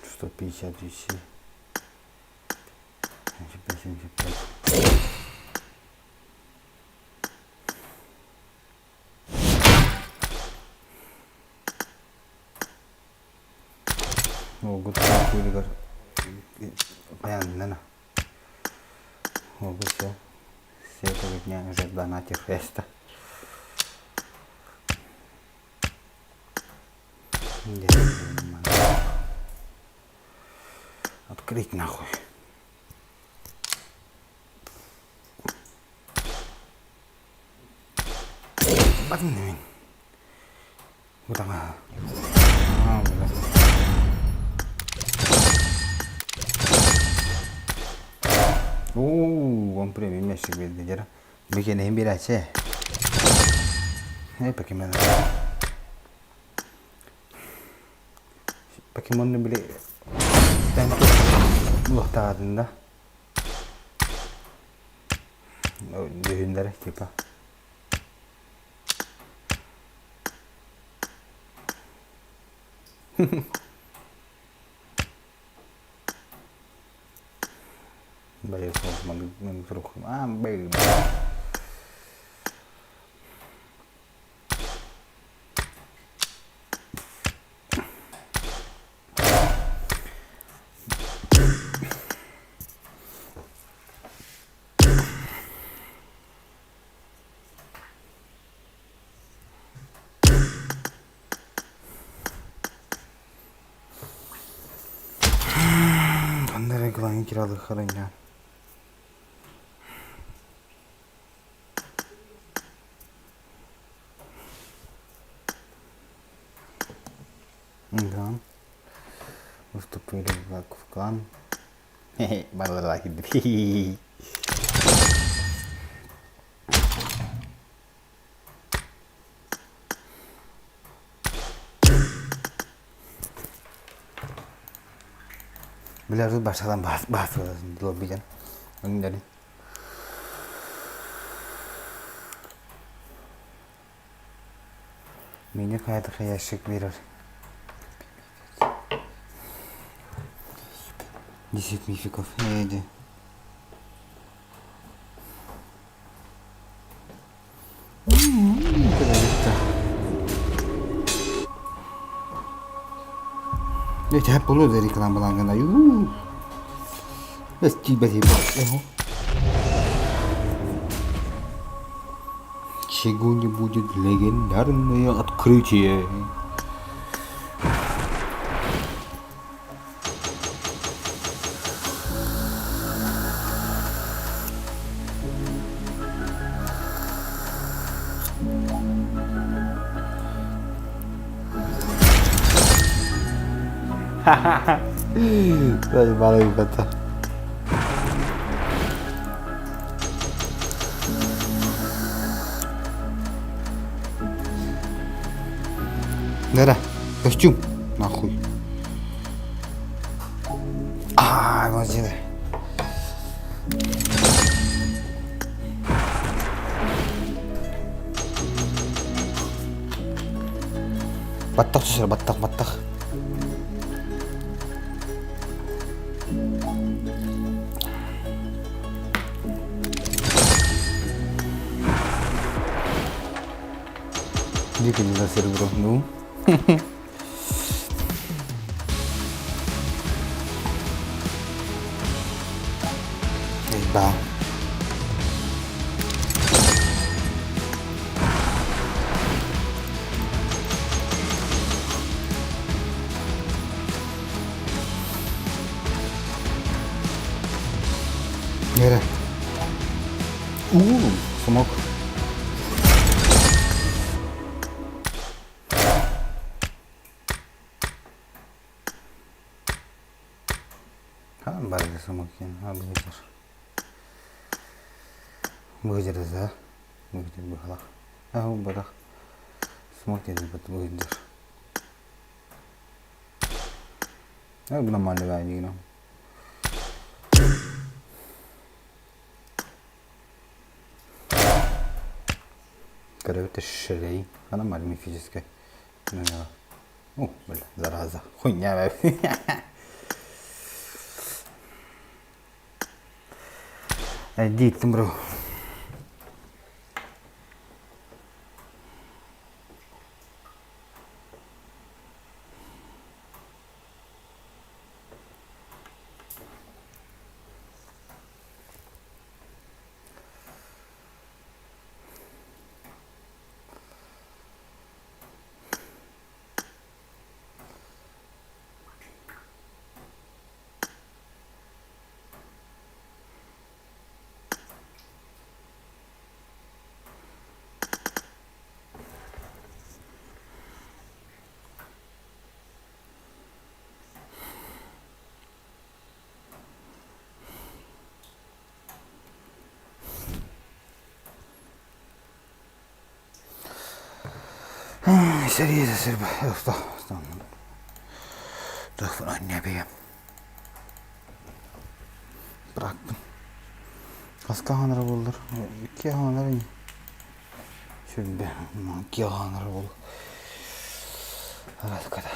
Что 50 вещей. 75. О, год такой понятно. О, все. Все это меня уже в донате феста. Открыть нахуй. Блин. Вот там. Buon premio, mi esce qui vedere. Perché ne imbira c'è. Perché me perché non ne bile tanto lottarinda. Devi andare tipo. Bây giờ mình phải được bây giờ Andare con la kiralık haranya. Да. Уступили в клан. Хе-хе, балалахи. Bila harus bahas dulu kan. Dari minyak kayak yaşık verir. 10 мификов, иди. Ya hep olur dari kelambalangan ayu. Bes tiba-tiba. Сегодня будет легендарное открытие. Дай балай бата. Да-да, костюм, нахуй. Вот здесь. Batak susah, batak. Dikit laser bro, nu. Ba. Nere? Smoke. Kan bari smoke yan. Begitu. Begitu dah. Begitu behalak. Berak. Smoke jadi betul begitu. Belum mandi lagi no. قربت الشرعي انا معلمي فيزيكا بلا زرازة خنيا بابي اديك تمرو سريع سريع تغفر عني أبي bıraktım. Kaska hanları bulur. 2 hanları şöyle 2 hanları bulur. Evet kadar.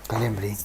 Kalian beli?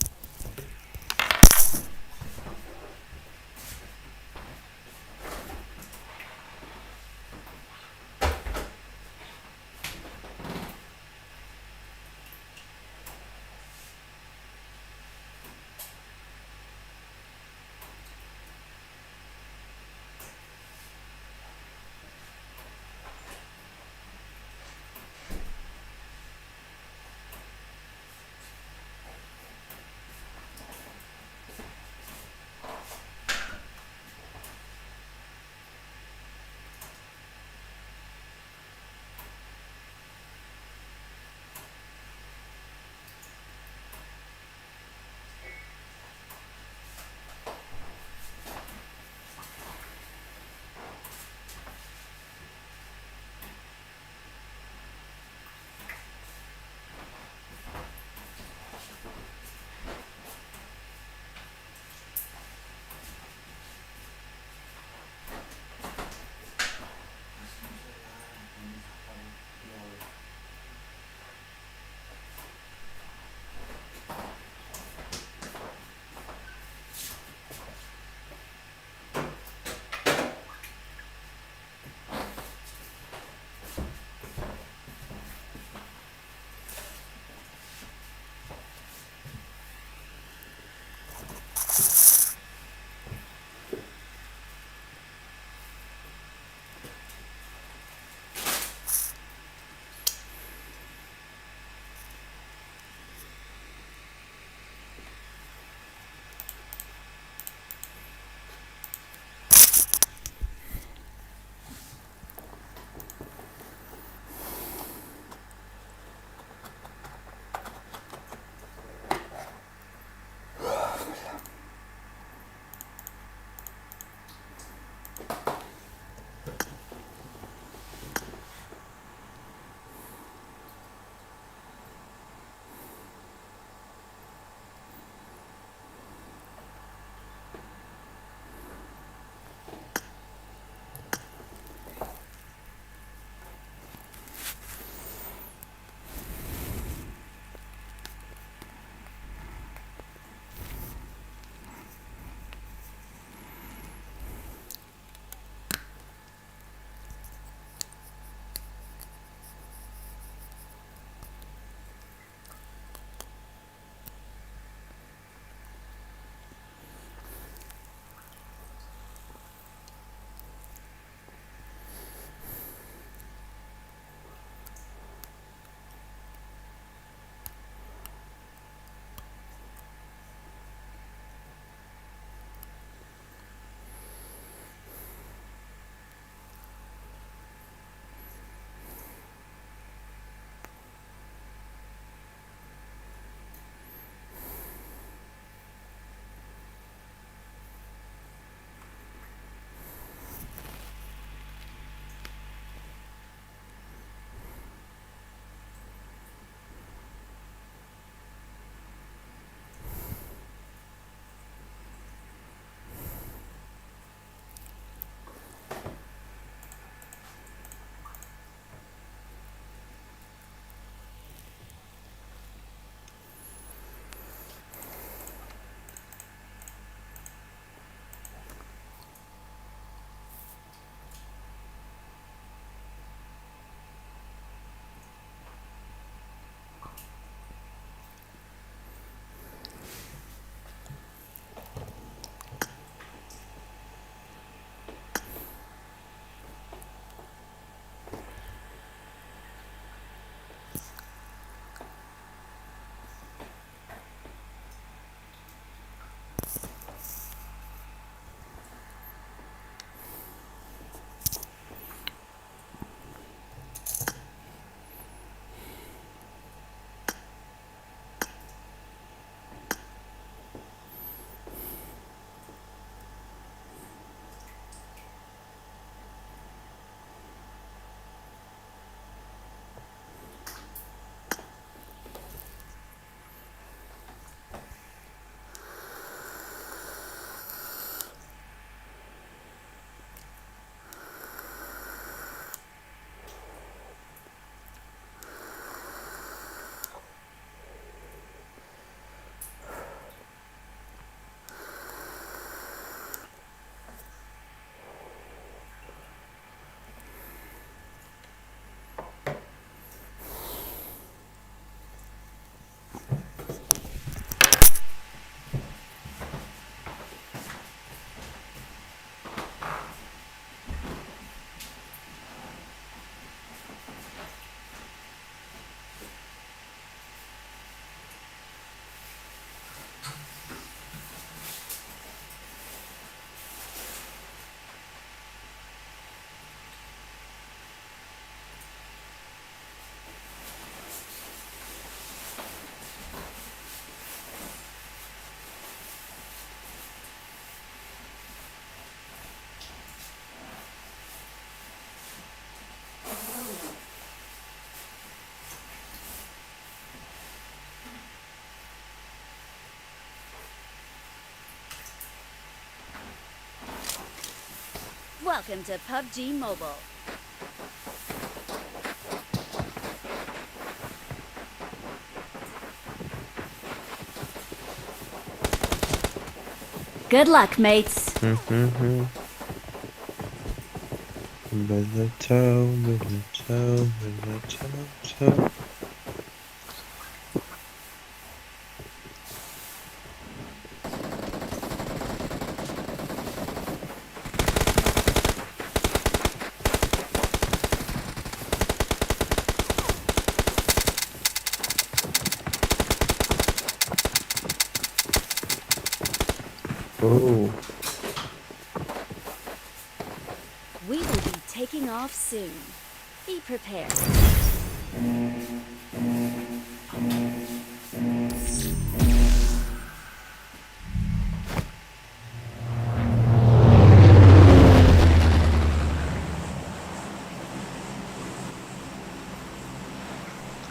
Welcome to PUBG Mobile. Good luck, mates. Bella ciao, bella ciao, bella ciao, ciao. Oh. We will be taking off soon. Be prepared.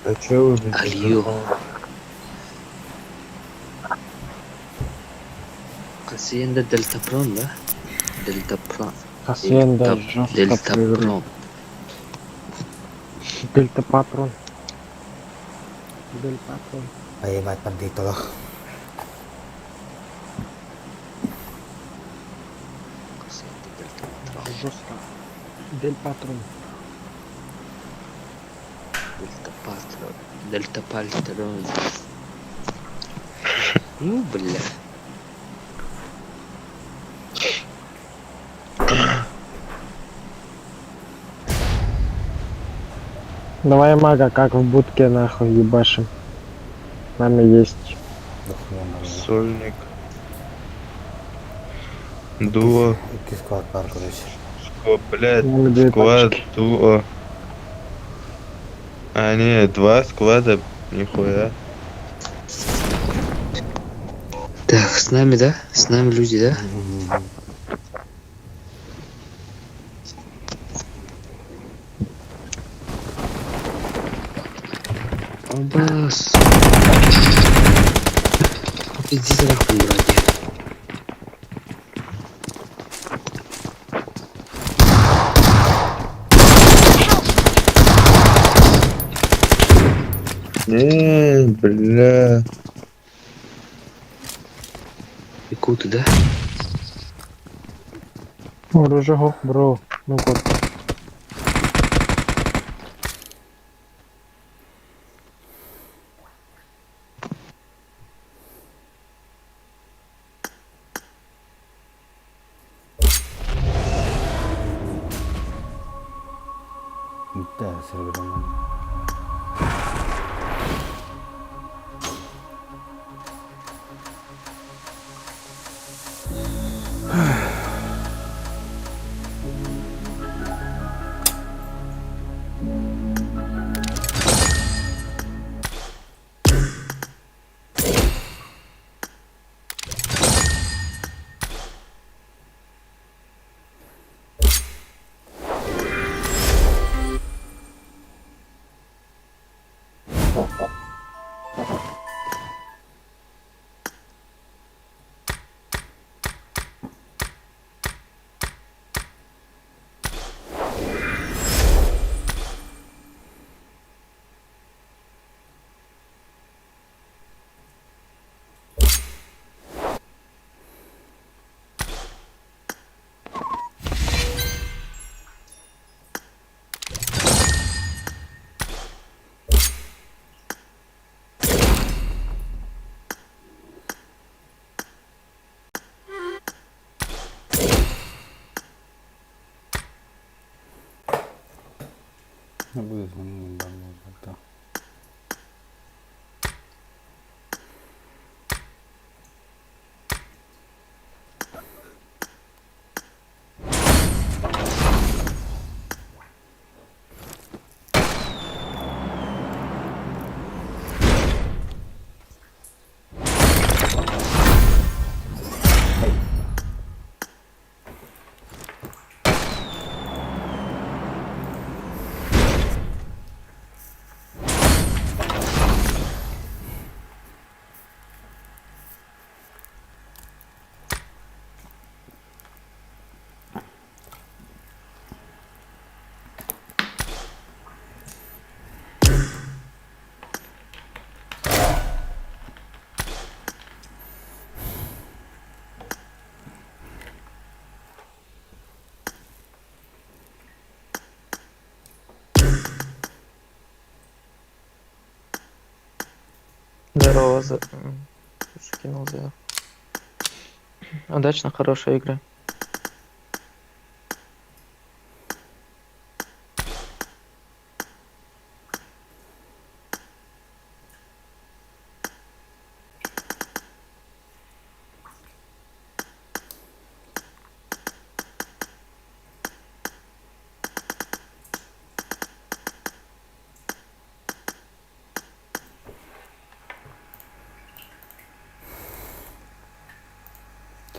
А чё вы без Алью. микрофона? Hacienda Delta Pron, да? Delta Pron. Hacienda жестко Delta проиграл. Pron. Дельта патрон. Дель патрон. Payimat pandito lo. Hacienda Delta Pron. Жестко. Дель патрон. Delta Patron. Delta Paltron. Ну, бля. Давай мага, как в будке нахуй ебашим. Нами есть. Сольник. Дуо. Iki squad var короче. Блядь, Ну, две склад, тачки. дуо. А, не, 2 склада, нихуя. Так, с нами, да? С нами люди, да? Абас. Иди за нахуй, братья. Не, бля. Беку туда. Оружие го, бро. Ну вот. Да, сервером. Не буду звонить, да. Здорово, скинул за. Удачно, хорошая игра.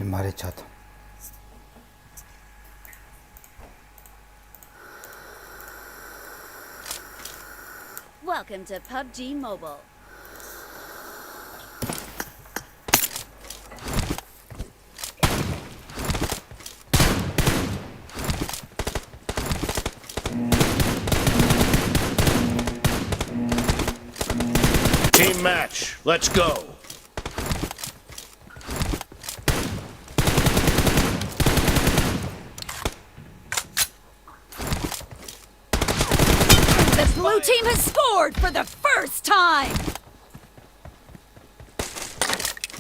지금 말했잖아. Welcome to PUBG Mobile. Team match, let's go. The blue team has scored for the first time!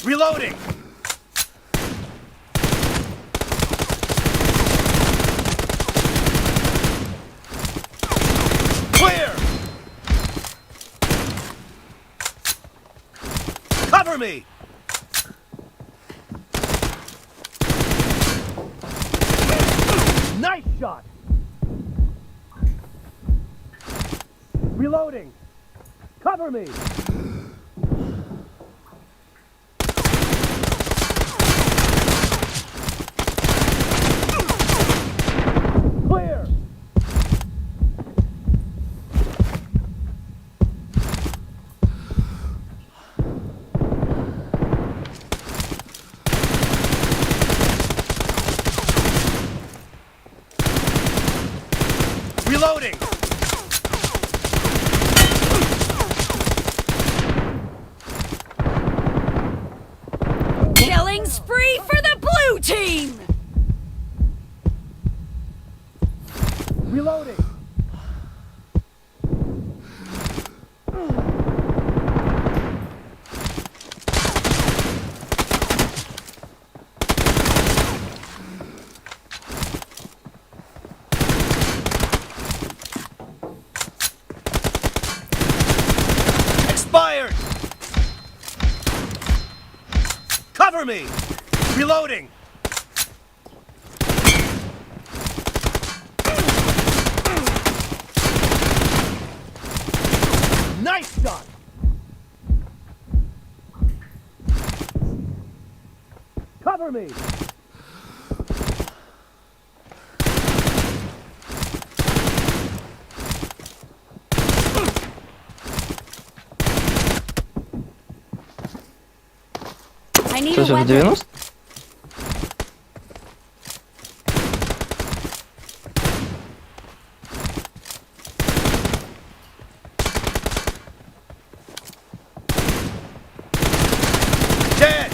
Reloading. Clear. Cover me. Nice shot. Reloading. Cover me. Clear. Reloading. Killing spree for the blue team! Reloading. Expired. Cover me. Reloading. Nice shot. Cover me. I need Что a же, в weapon. 90? Dead.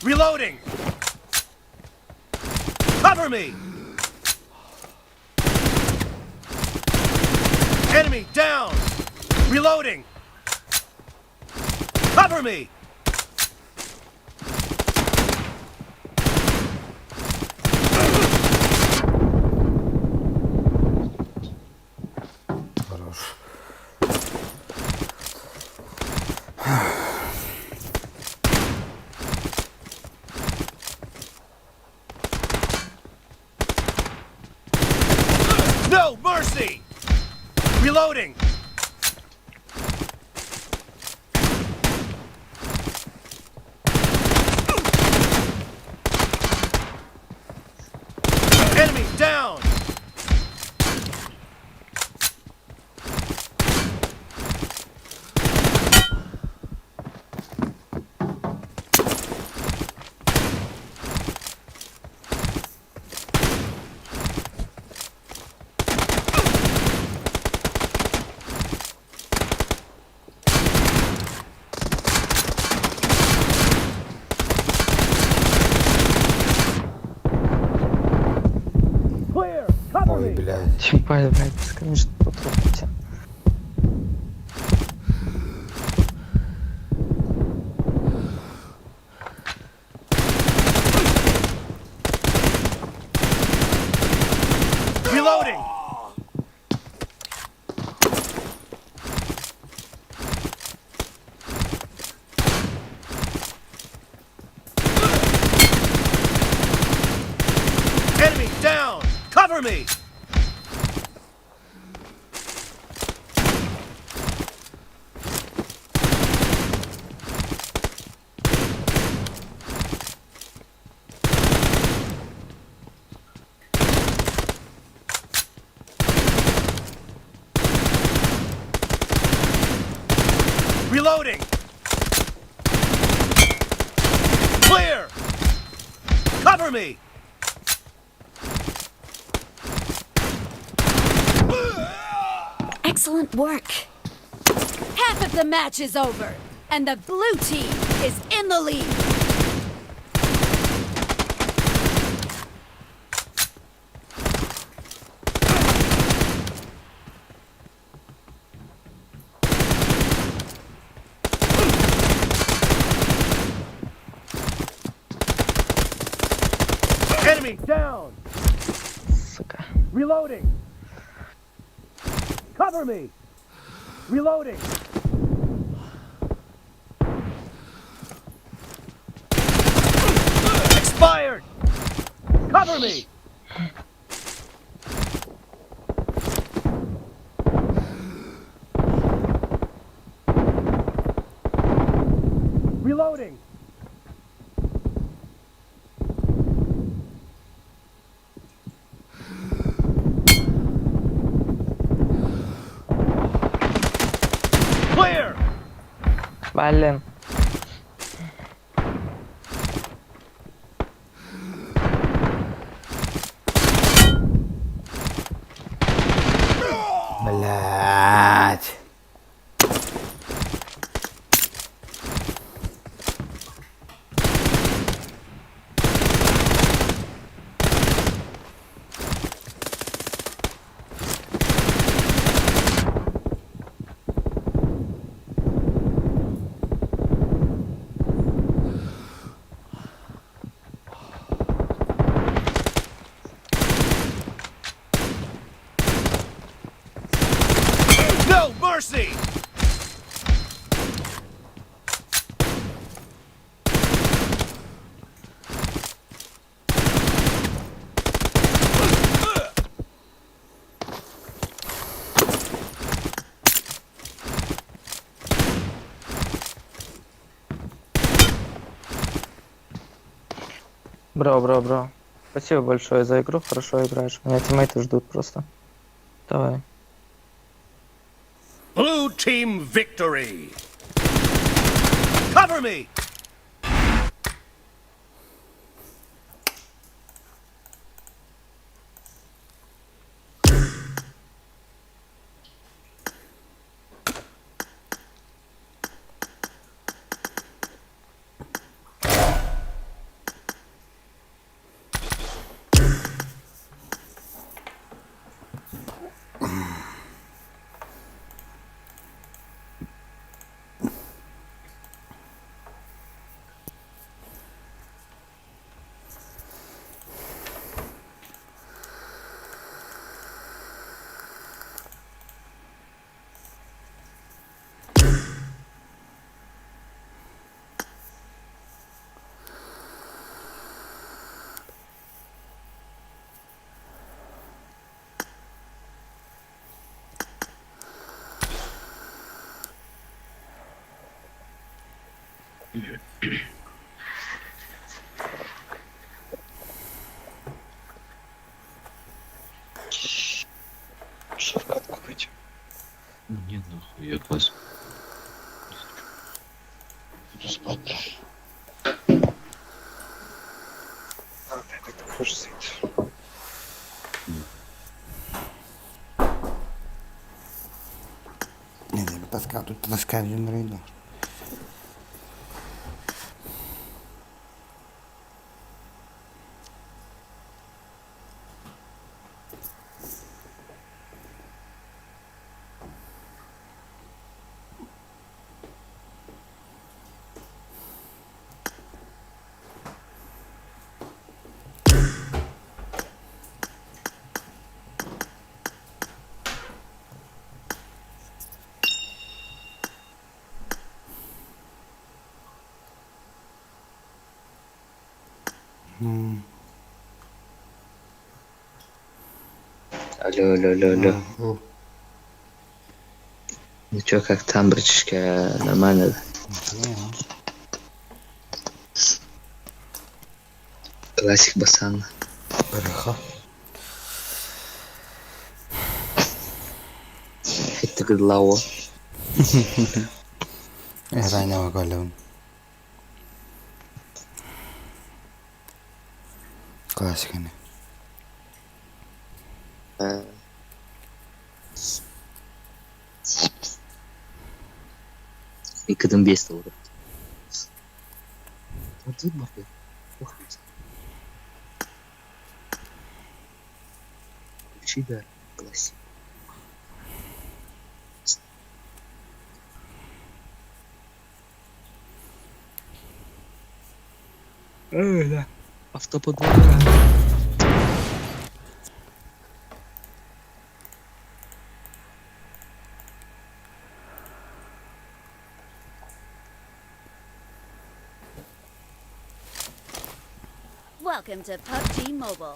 Reloading. Cover me. Enemy down. Reloading. Cover me. Хорош. No mercy. Reloading. Enemy down. Clear. Cover Ой, me. блядь. Чемпай, блядь, конечно, потрогайте. Cover me! Reloading! Clear! Cover me! Excellent work. Half of the match is over, and the blue team is in the lead. Enemy down! Сука. Reloading! Cover me! Reloading! Expired! Cover me! Reloading! Clear! Блин. Блять. No mercy! Бро. Спасибо большое за игру, хорошо играешь. Меня тиммейты ждут просто. Давай. Blue team victory! Cover me! Шавкатку выйти. Не нахуй, я класс. Буду спать, да. Ладно, я тогда хуже зайти. Не, таскаю, тут таскаю в рейду. Алло. Ну чё, как там, братишка? Нормально, да? Классик басан. Браха. Это гыдлао. Райнава галым. Классиканы. И кадым бес olur. Hadi bakayım. Включи, да, классик. Да. Автоподборка. Welcome to PUBG Mobile.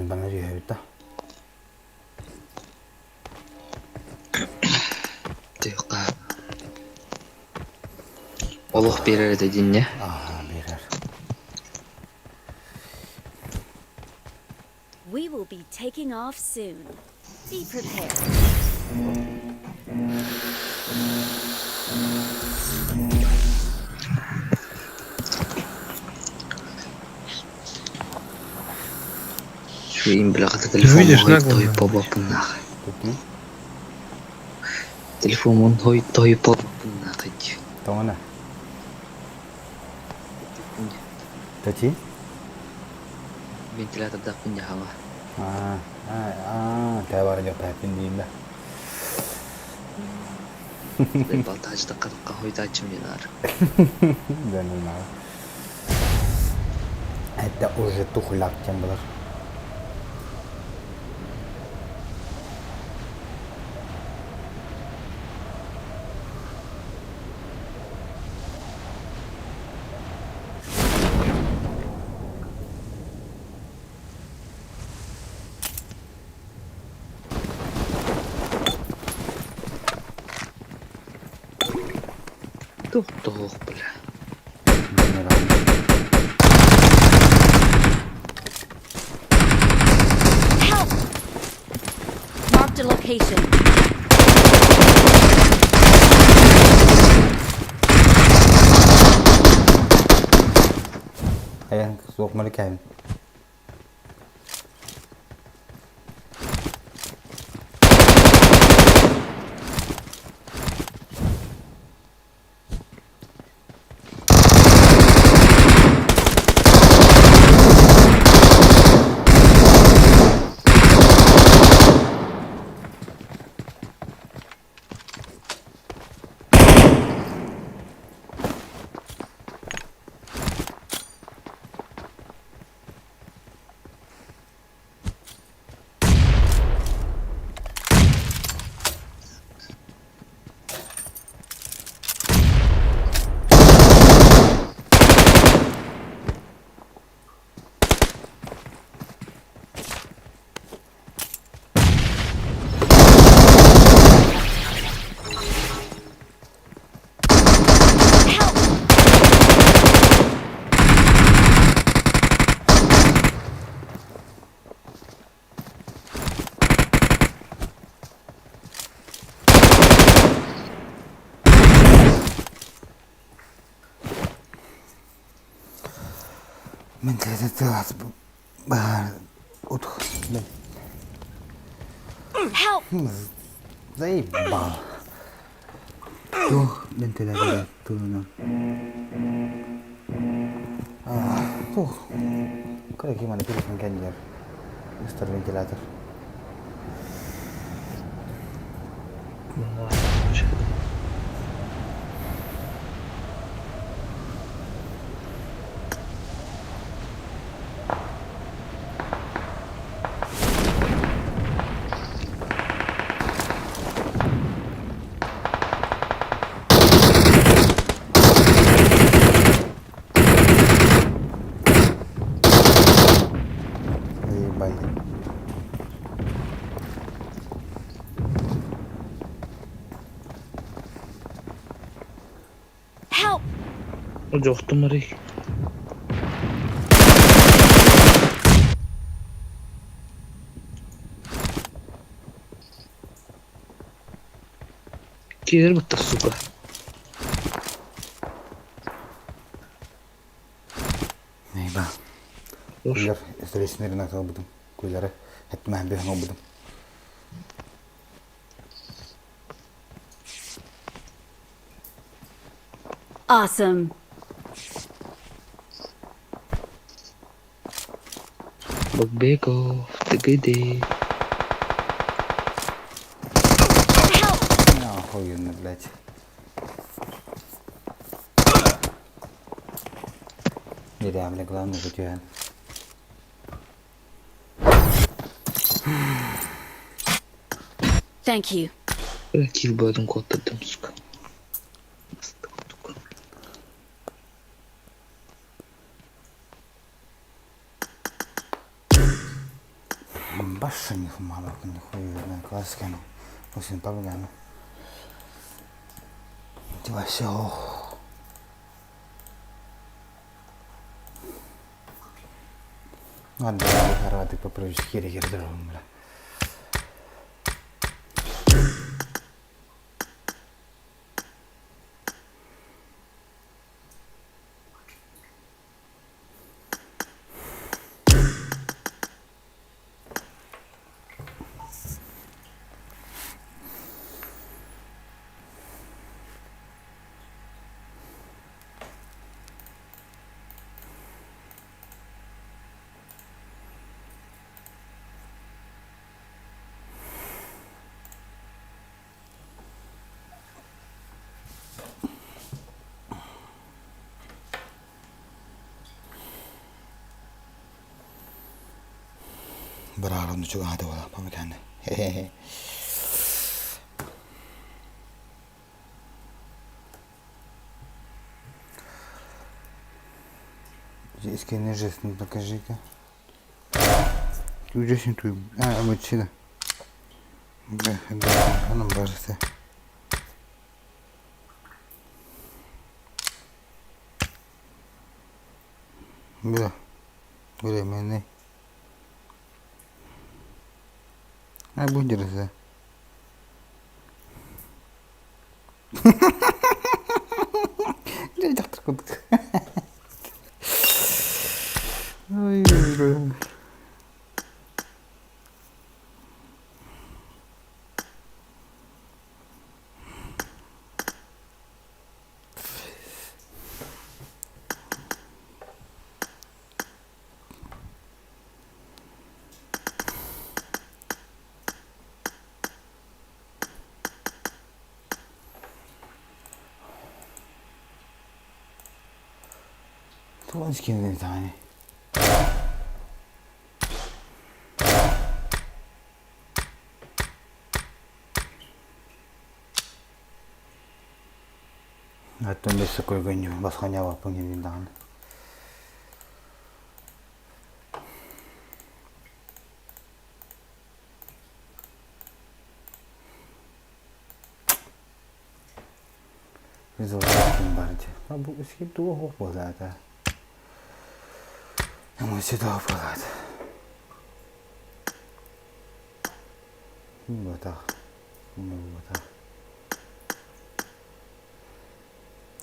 Bana diyor da. Тыйга. Олуг берер dedin ne? Birer. We will be taking off soon. Be prepared. Şu imblakta telefonum hoy popopun nahı. Telefonun hoy popopun nahı. Tamam. Tachi? Ventilatorda punya hava. Kayak barang jauh pindiğinde. Baltajda qadqa hoyda açım yenar. Benim abi. Hatta уже тухлак чем было. Тух, бля. Help! Marked a location. Ayan, suok malikan. Mentalitet bahar utuh Help! Zaibal. Tuh mentalitet turun. Tuh. Kayak gimana pilihan Ganjar? Mister Ventilator. Заебали. Help! Жоқты мырек. Кер бітті, сука. Eyvah. Dur. Kuylar resimlerine kalmadım. Kuyları hep ben bir olmadım. Awesome. Bak Beko. Tıkıdı. Ya oyunu блядь. Нереально, главное выдвигаем. Thank you. Kill bu adam kodladım, suka. Больше не мало, нихуя, на классике. Очень проблема. Давай все. Ладно, рады попробовать херегер здоровым, бля. Berharap juga ada wala pemikiran. Hehehe. Здесь нежестно, покажи-ка. Тут здесь не тут. А, вот сюда. Да, она бажится. Да, временный. А будь держа. Ой, бля. Туланский инвентарь. А то без такой гоню, восханяла по инвентарь. Результат барде. А скип долго подать. Мы сюда подать. Вот так. Вот так.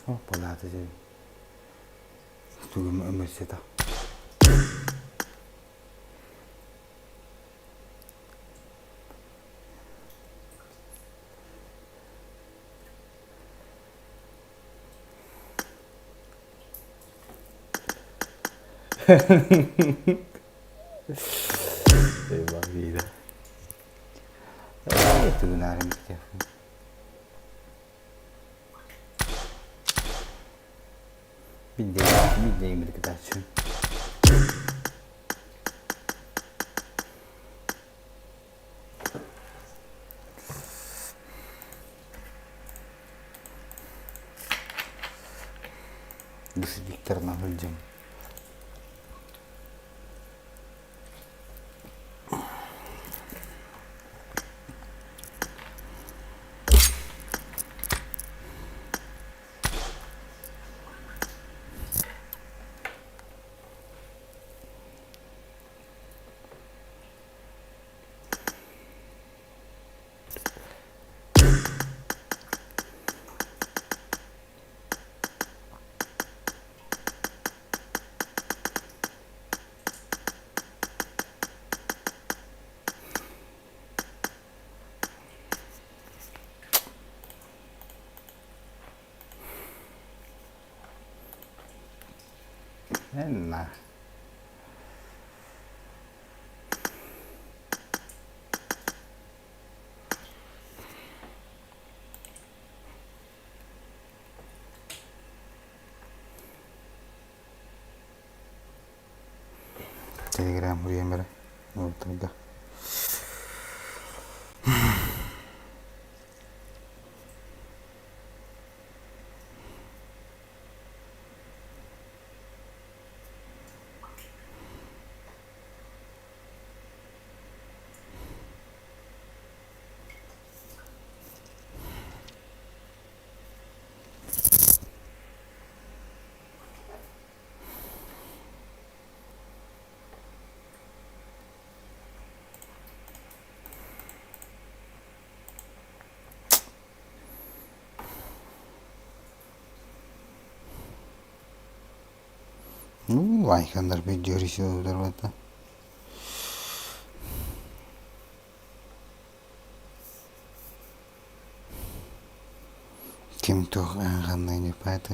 О, подать здесь. Тут мы сюда. Eyvah vida. Tudo na área, Midday meditazione. Действительно людям. Nah. Telegram buraya mere. Ortaga. Ну, лайкандар бедерисиyorlar burada. Kim toch aangaan in je paard?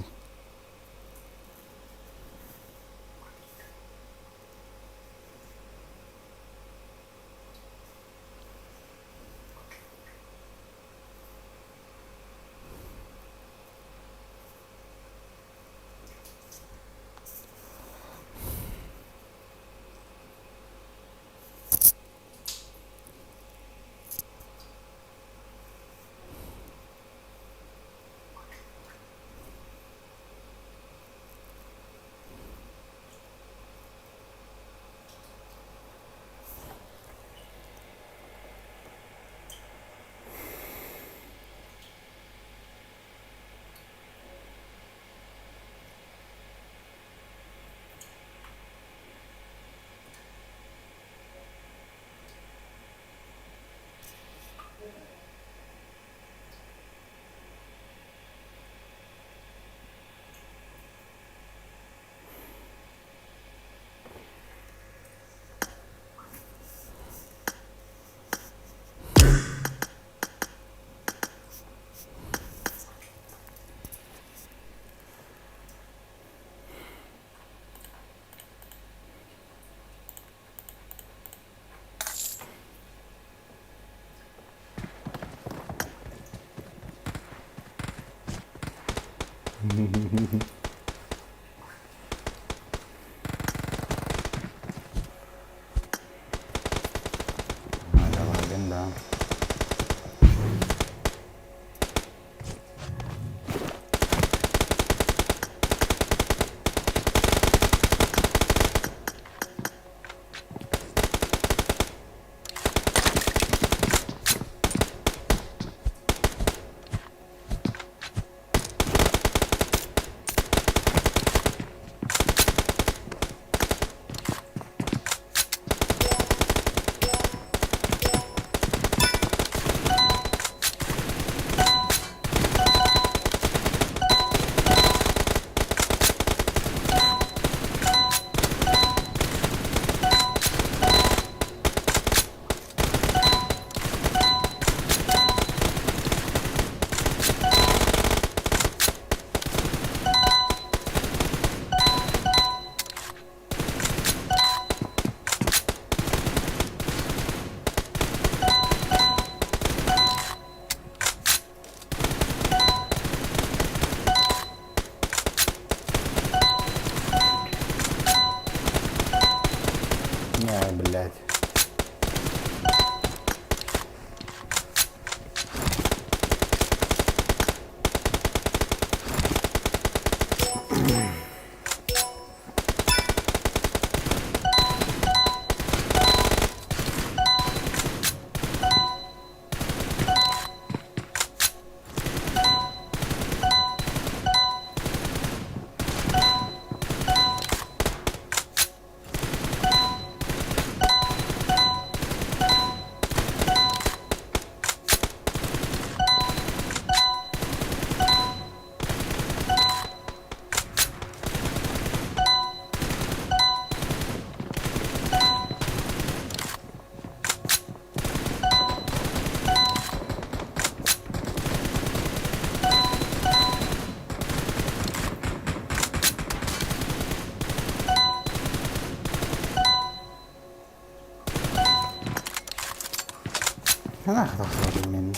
Ана тахлады мен.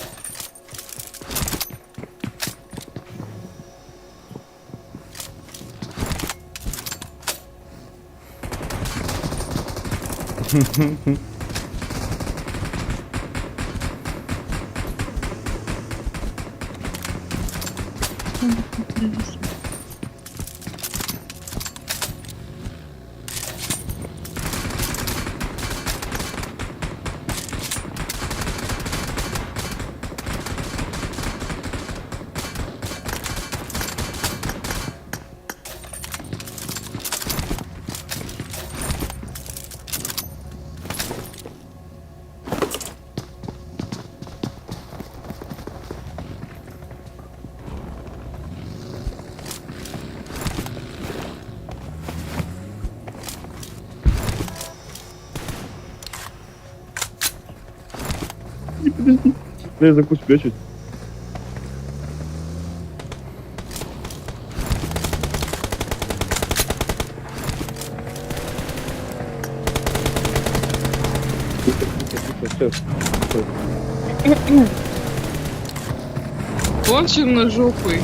Я закусь печуть. Он черножопый.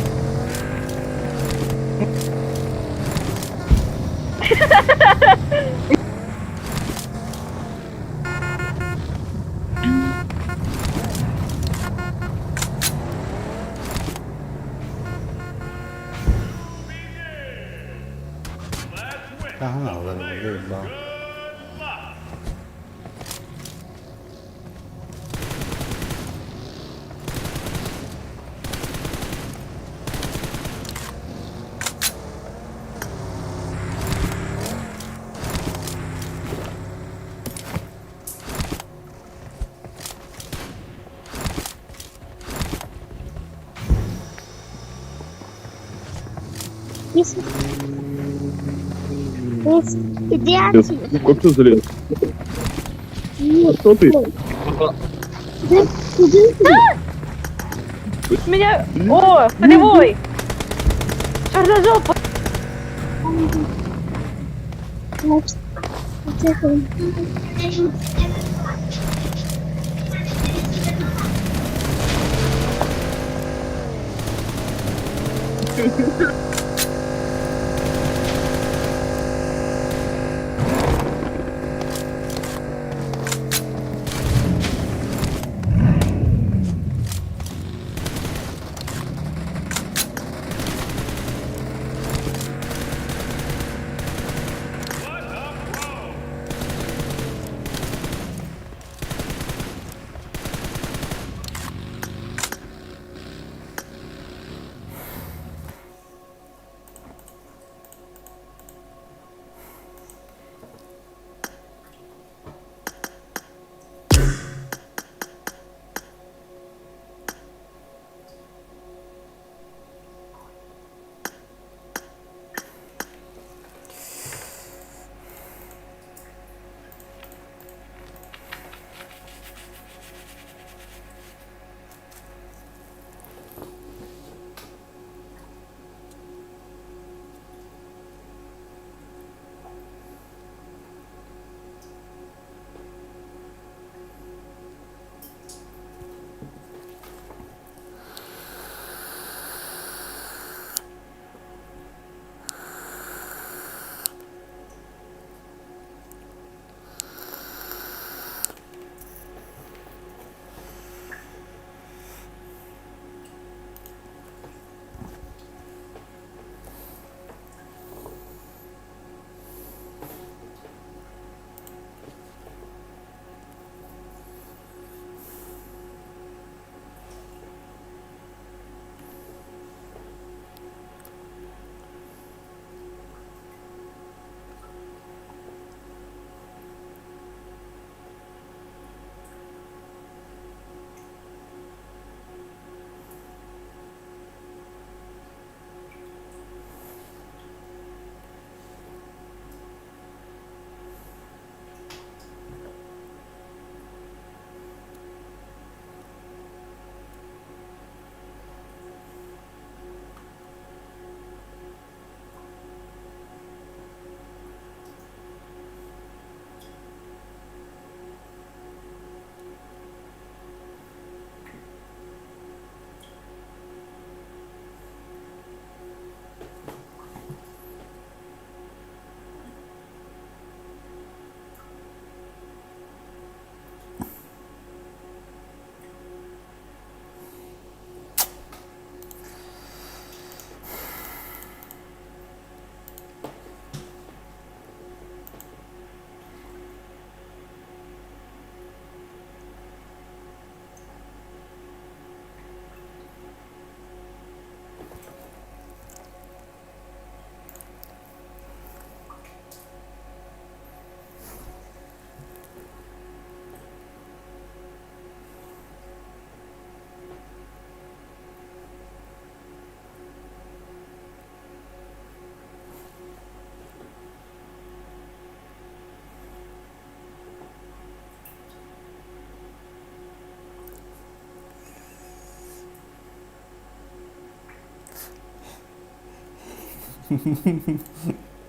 Ага, да. Как ты залез? А что ты? Меня... О, полевой! Черножопый!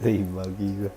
Заебал Гига.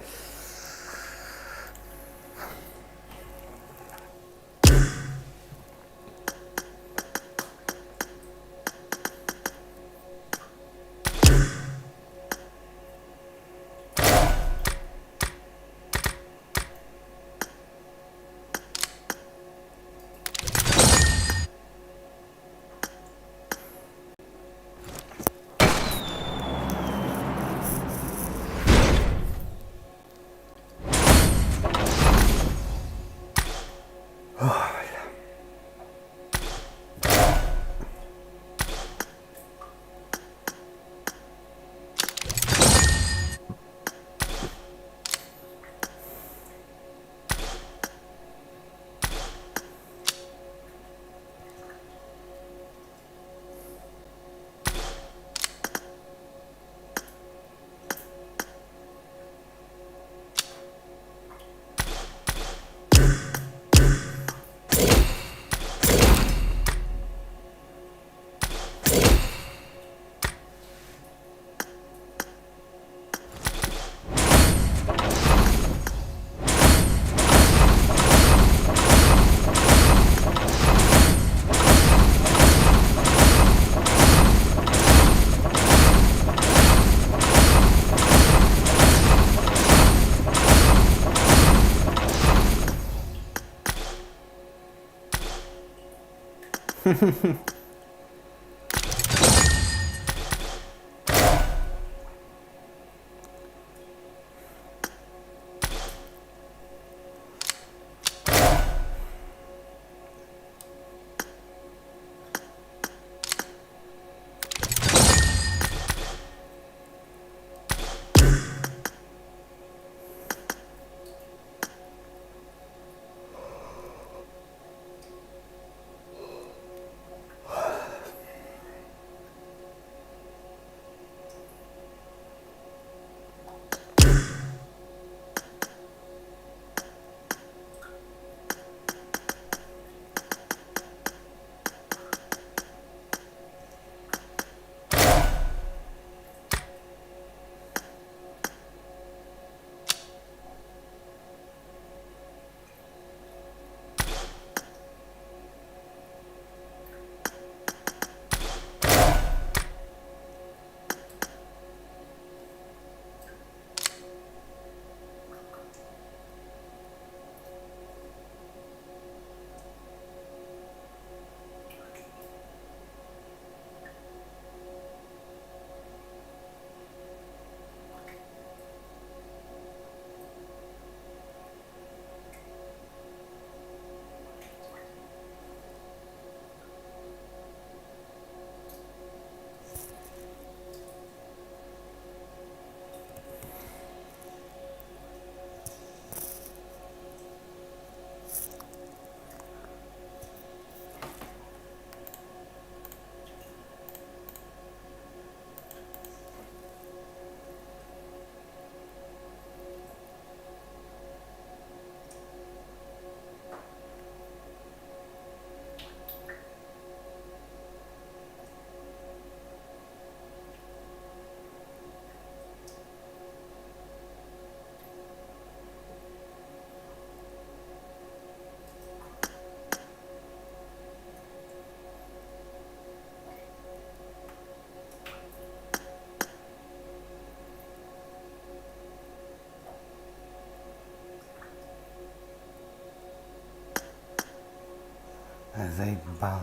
Заебал.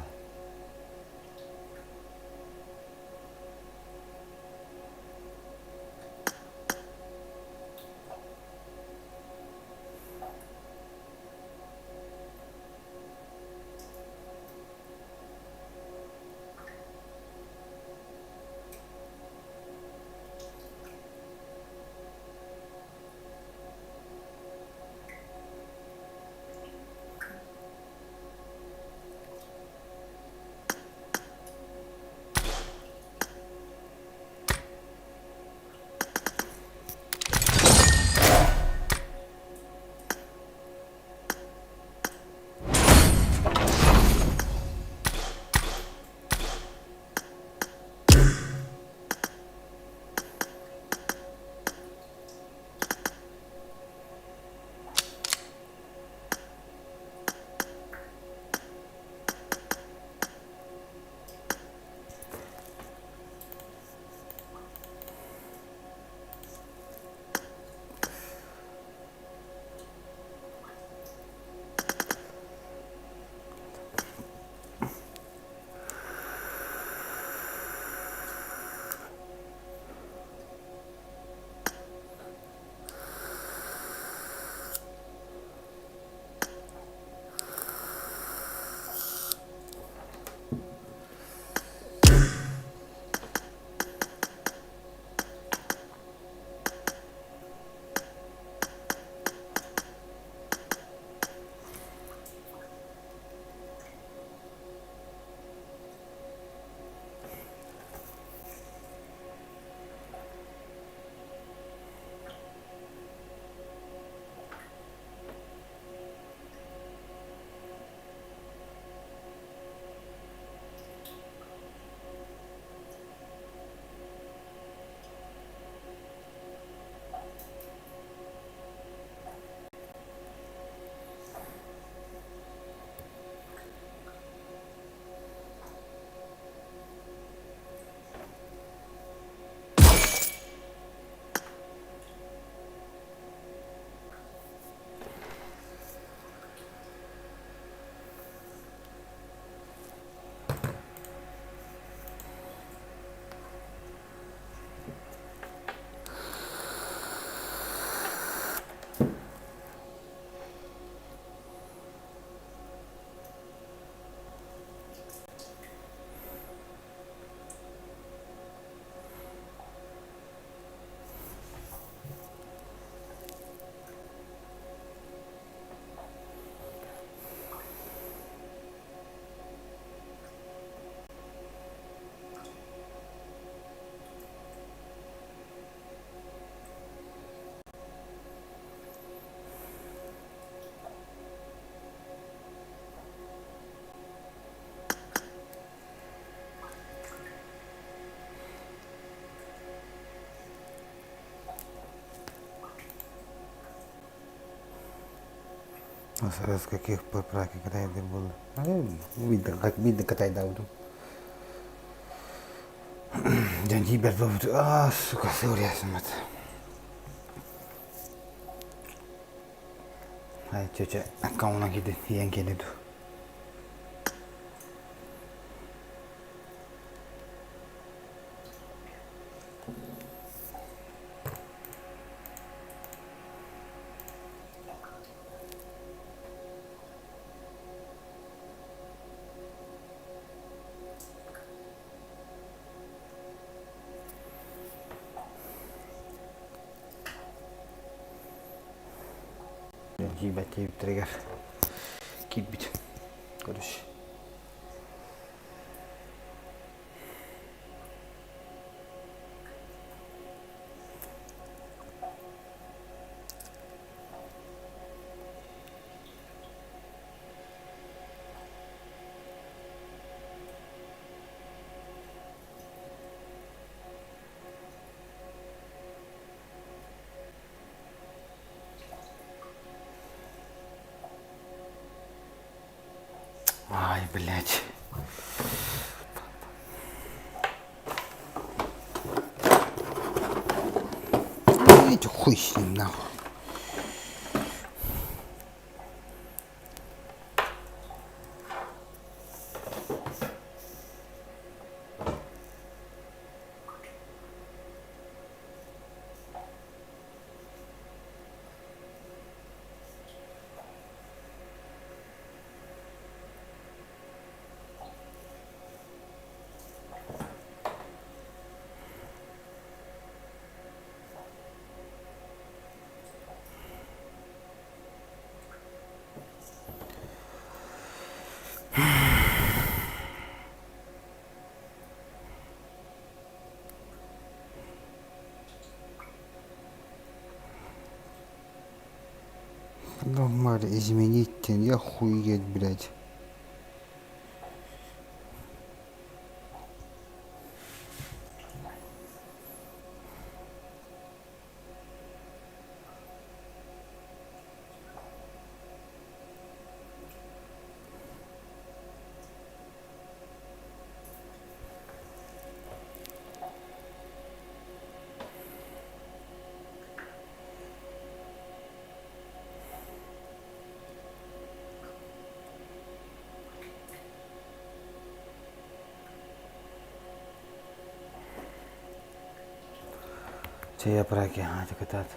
С каких пор праки Катайда было? Видно, как видно Катайда буду. Дэн Тибер буду. Сука, сырьясым это. Ай, тетя, аккаунна гидет, ен келеду. Ебать, триггер. Кидбить. Короче. Ай, блядь. Эти хуй с ним, нахуй. Нормально, изменить тень, охуеть, блядь. Saya pergi, ceketat.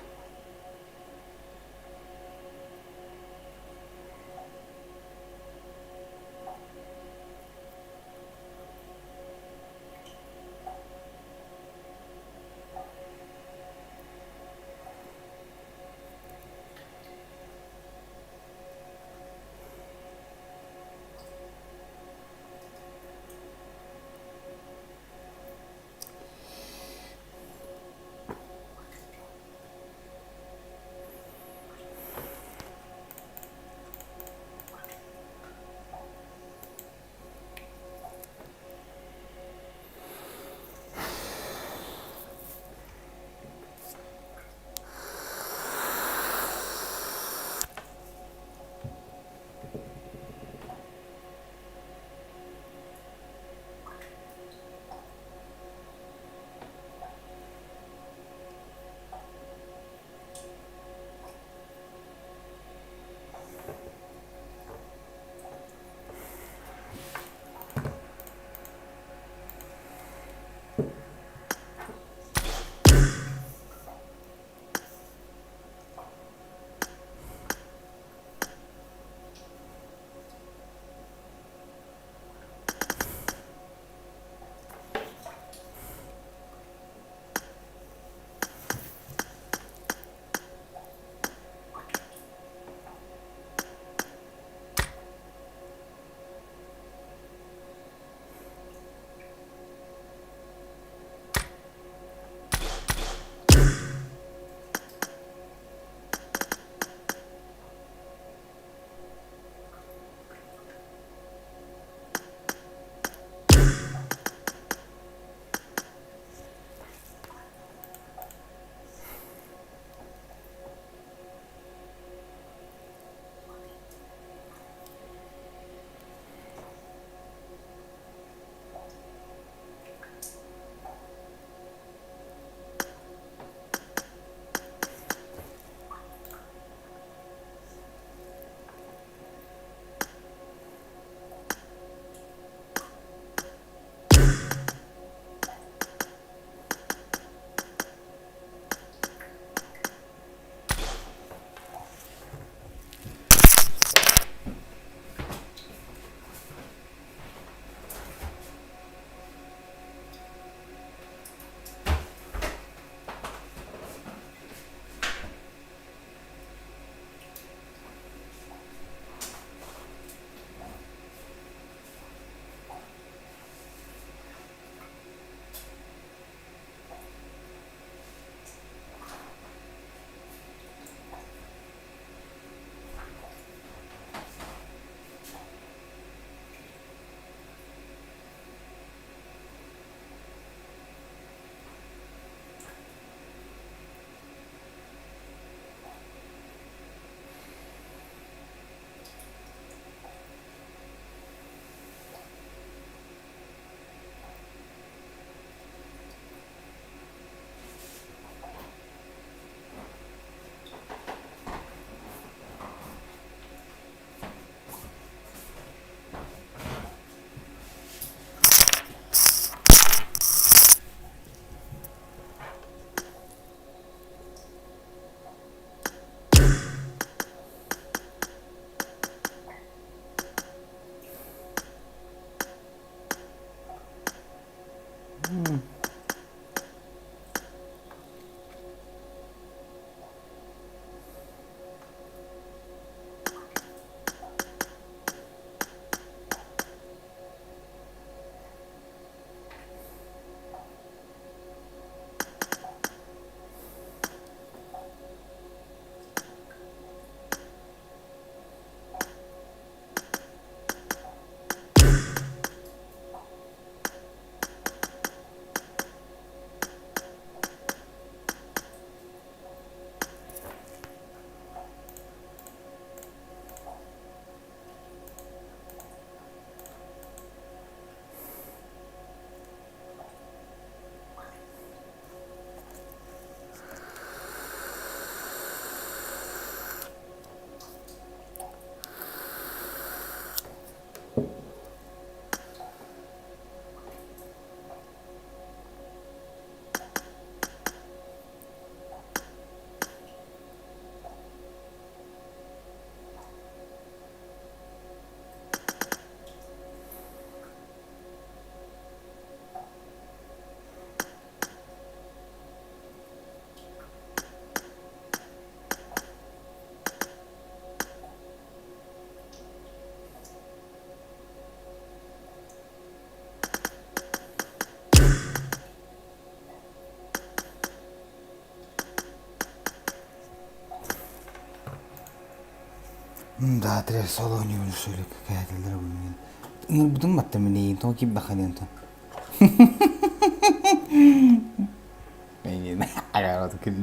Да, три соло не решили, какая-то другая. Ну, потом это мне то кип баханен то. Не, ага, вот кип.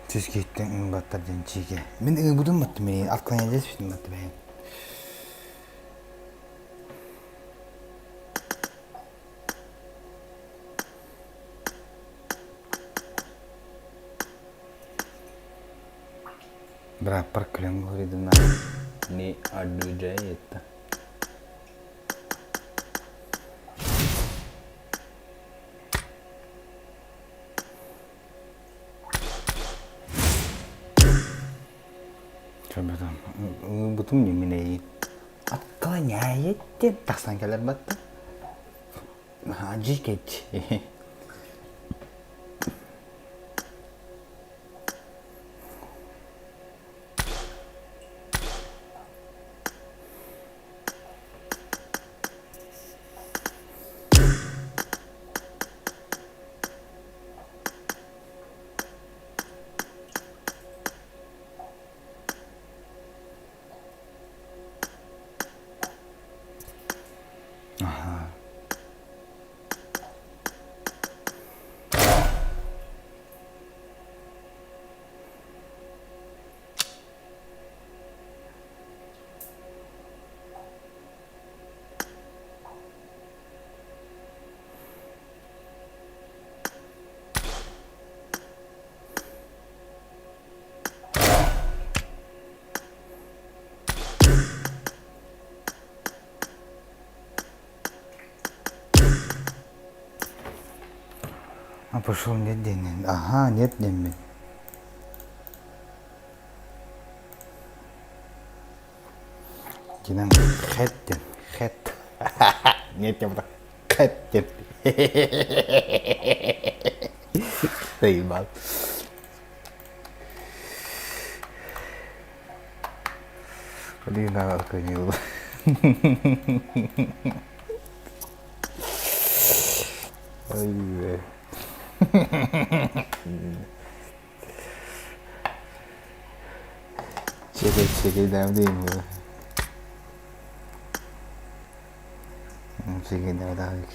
Siz gittin battardın çiğge. Ben budun battım beni. Alt kanalda şimdi battı ben. Berapa kalian gue itu ni adu jahit. Coba butuh ini akalnya ya tak sangkalan batta. Haji keç. Aha. А пошел нет денег. Ага, нет денег. Кинам хэттен, хэт. Нет, я буду хэттен. Заебал. Блин, охренел. Ой, Чекай, дам деньги. Чекай, дам.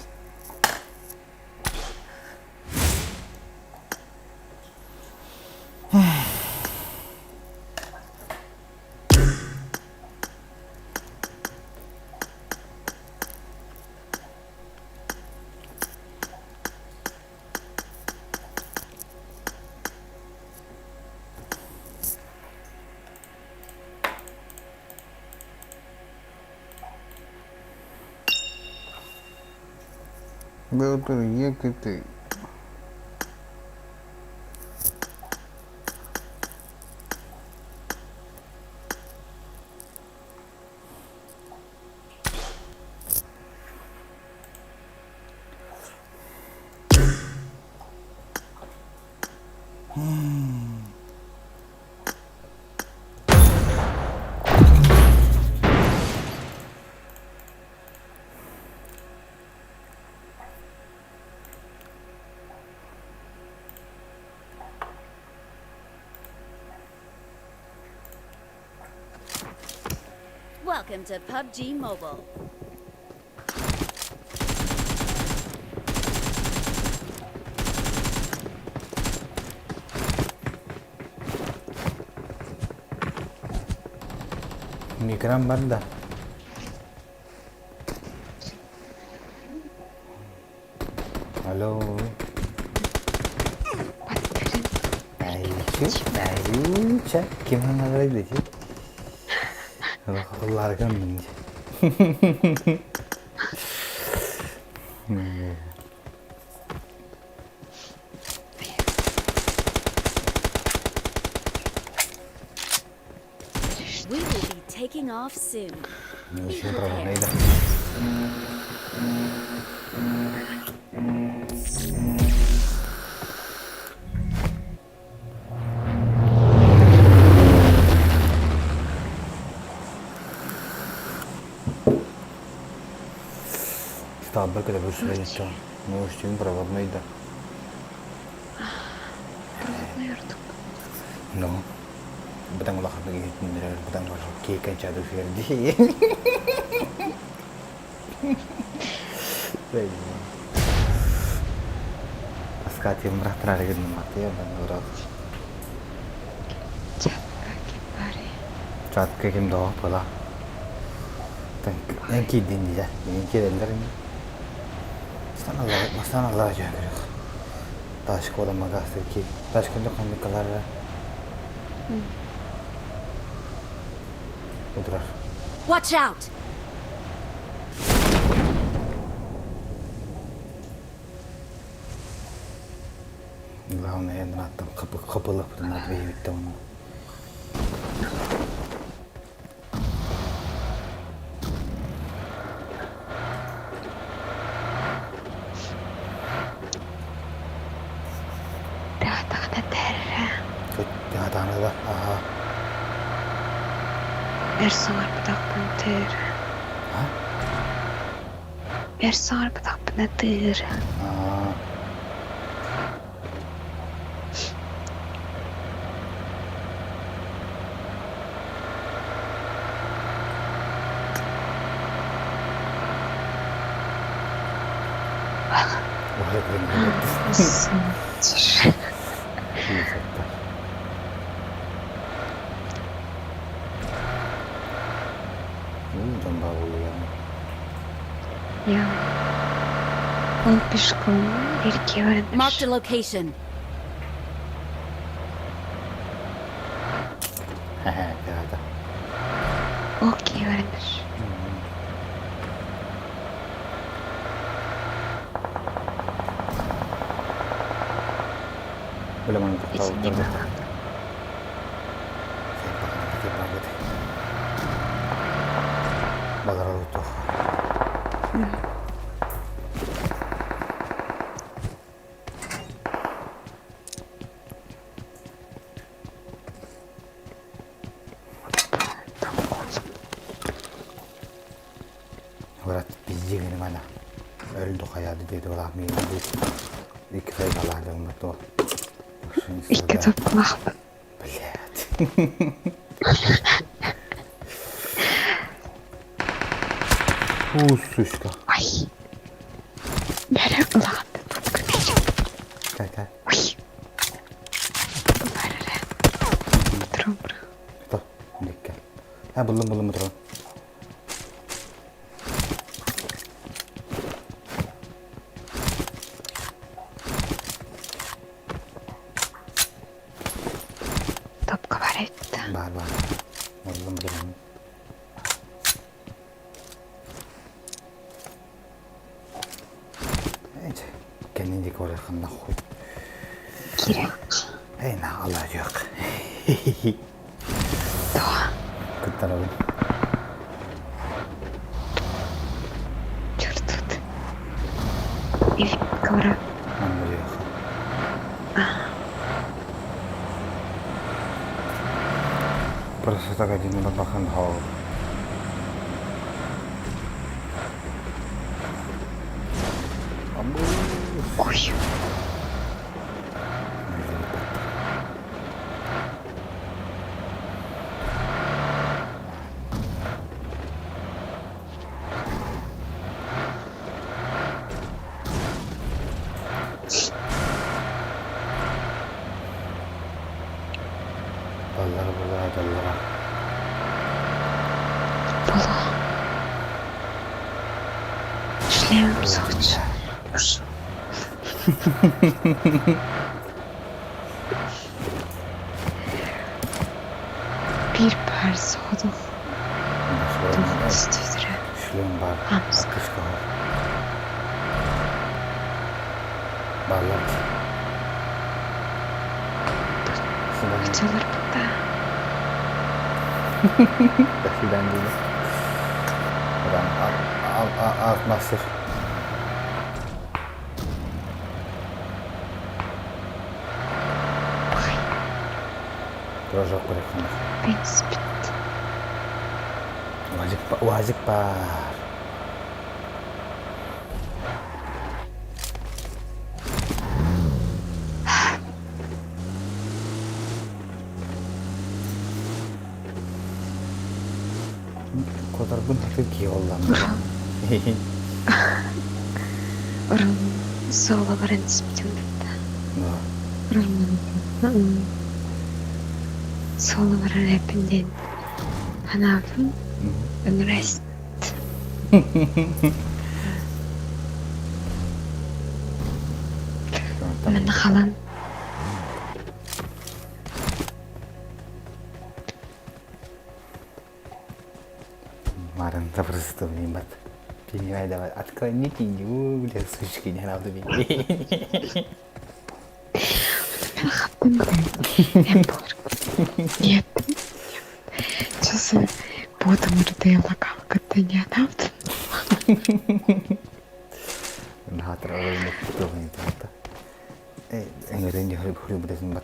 Betul, iya gitu. Welcome to PUBG Mobile. Migran banda. Halo. Ayo, cak, gimana lagi sih? Keluarga nih. We will be taking off soon. Be Ini problem prepared. dah. Stabil kada bir işte. Ne için проводной-да. Проводной артук. No. Betang ulah lagi bener betang ulah kikan cadu ferdi. Askati merah terakhir mati ya ben ora. Chat ke kim do pala. Tank yang kidin dia. Yang kidin ini. Sana Allah aja. Taş kola magası ki. Taş kola kandı kalar. Oturar. Watch out! Главное, я там капыла, потом на две ведь там. Ya tanah dah. Aha. Ersan arpadan tır. Ha? Ersan arpadan tır. Aa. Wah, keren banget. Jam bawul ya. Ya. Он пешком реки Marked a location. Hehe, ya da. Okey öğrenir. Belum mantap tahu İçinde terus. falan. Saya banget. Bagar utuh. Berat biji ini mana? Öldü kayadı dedi olah miydi? İki kay kalardı betul. İşte toplak. Блядь. Сучка. Ay. Nereye ulan? Gel gel. Nereye? Durun bırak. Dur. Gel. Ha buldum dur. Top kabar etti. Var. Buldum dur. indik oraya kanına koy. Керек. Ey ne Allah yok. Kıtlar oğlum. Чёрт тут. И говорю, Anda yok. Просто так один на бахан хау. ой, Dallara burada dallara. было. Шлем соч. Bir par soğudu. Üstüdüre. Şlum var. Hamza. Akışka var. Ballat. Bıçalar burada. Taşıdan değil. Adam al nasır. Прожок bırakın. Beni bitti. Vacık var. Kadar bu nasıl ki Hollanda? Urun soğla var en ispittim bitti. Urun. Soğla var en hepindin. Hanavım. Ben rest. Ben halam. Маран просто внимат. Принимай давай. Отклони кинью, бля, сучки, не надо бить. Нет. Сейчас буду мордой локалка, ты не надо. Нахатра oyunu tuttuğunu tahta. Engrenci hırı bırakın bat.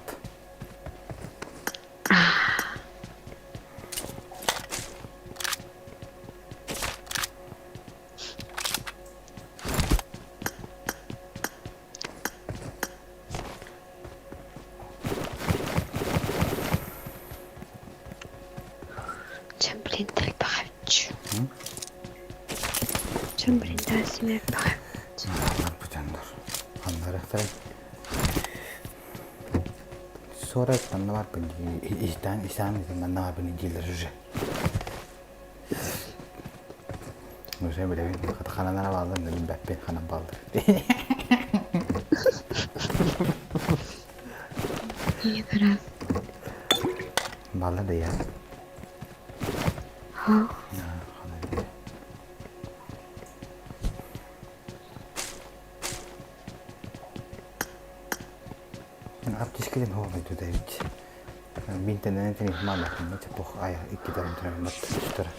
Чем, блин, только хочу. Чем, блин, да, себе хочу. Anlar bu canlar. Anlar aktarım. Sonra bana var beni işten izin bana var beni gelir уже. Уже böyle bir katakanlara bağladım dedim ben kanam bağladım. İyi biraz. Bağladı ya. Ha. Aptişkiden olmaydı da hiç. Binten teni ihmal ettim. Ne çabuk ayağı iki tarafın tarafın battı. Şu taraf.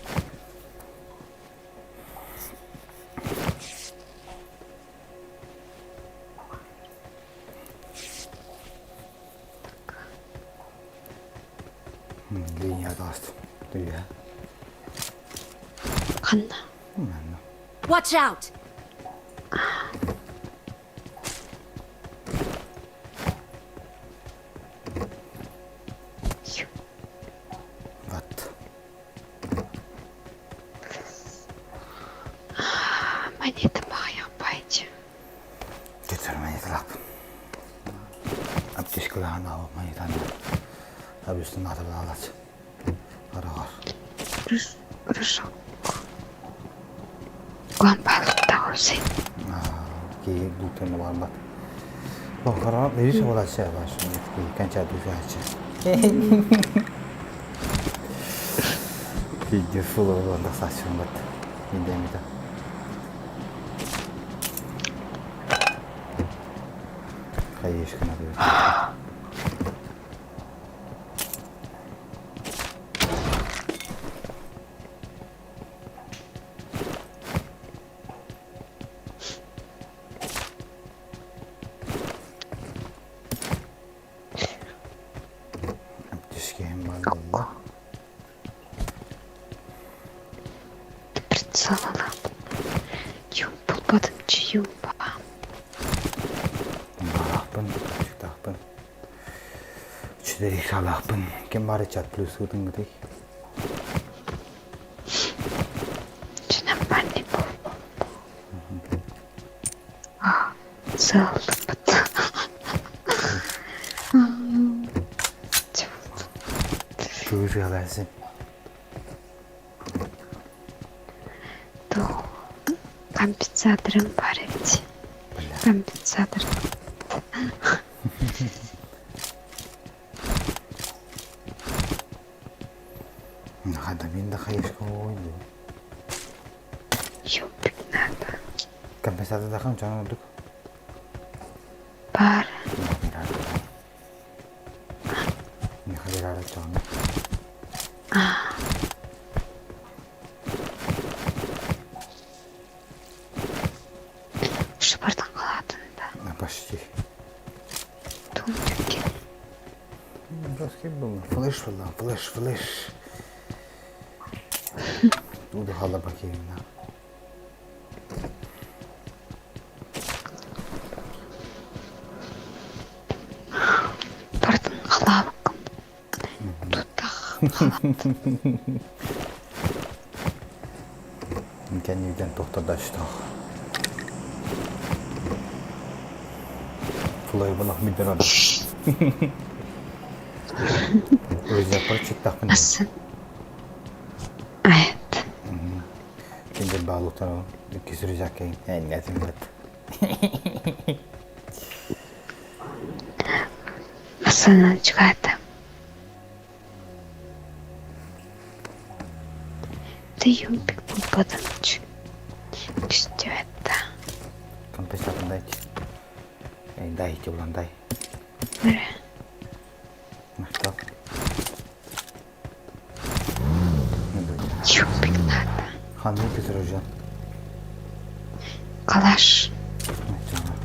Linya dostum. Duyuyor. Kanna. Watch out! Battı. Монета моя, пойди. Getirmeyi lapın. Aptişkılarını almayı tanıyor. Tabi üstüne atıp alaç. Ara var. Рыжок. Лампалык даусы. Ki dükkanı var bak. Bak karar verirse olacak şey var şimdi. Kança dükkanı. Video full olan da saçma bat. Midemde. Kayışkına diyor. Düşkeyim var valla. Pritsal alalım. Yum bulmadım ki yum. Malakpın, çıktakpın. Çiderik alakpın. Kim bari çat plus udun gıdık. Canım ben ne bu? Ah, sağ olun. Şuur yalasın. Doğru. Компенсатором парить. Компенсатор. Hadi ben de kayışkı oynuyor. Yok надо. Компенсатор takım canı olduk. Бар. Ne kadar araç canı. Şu bardan kaladığında. Почти. Тумтюки. Biraz gibi bu. Flash falan. Flash. Bu da hala bakayım ya. Bardan kalabıkım. Tutak. Kendimden tohtadaştı. Fulay bana midden adam. Öz yapar çıktak mı? Nasıl? Evet. Şimdi bağlıktan o. Küsürecek yayın. En netim evet. Masanın çıkardım. Да юмпик попадам. Что это? Компенсатор дайте. Дайте, ulan дай. Так. Юмпик надо. Hangi küsüreceğim? Калаш. Canım.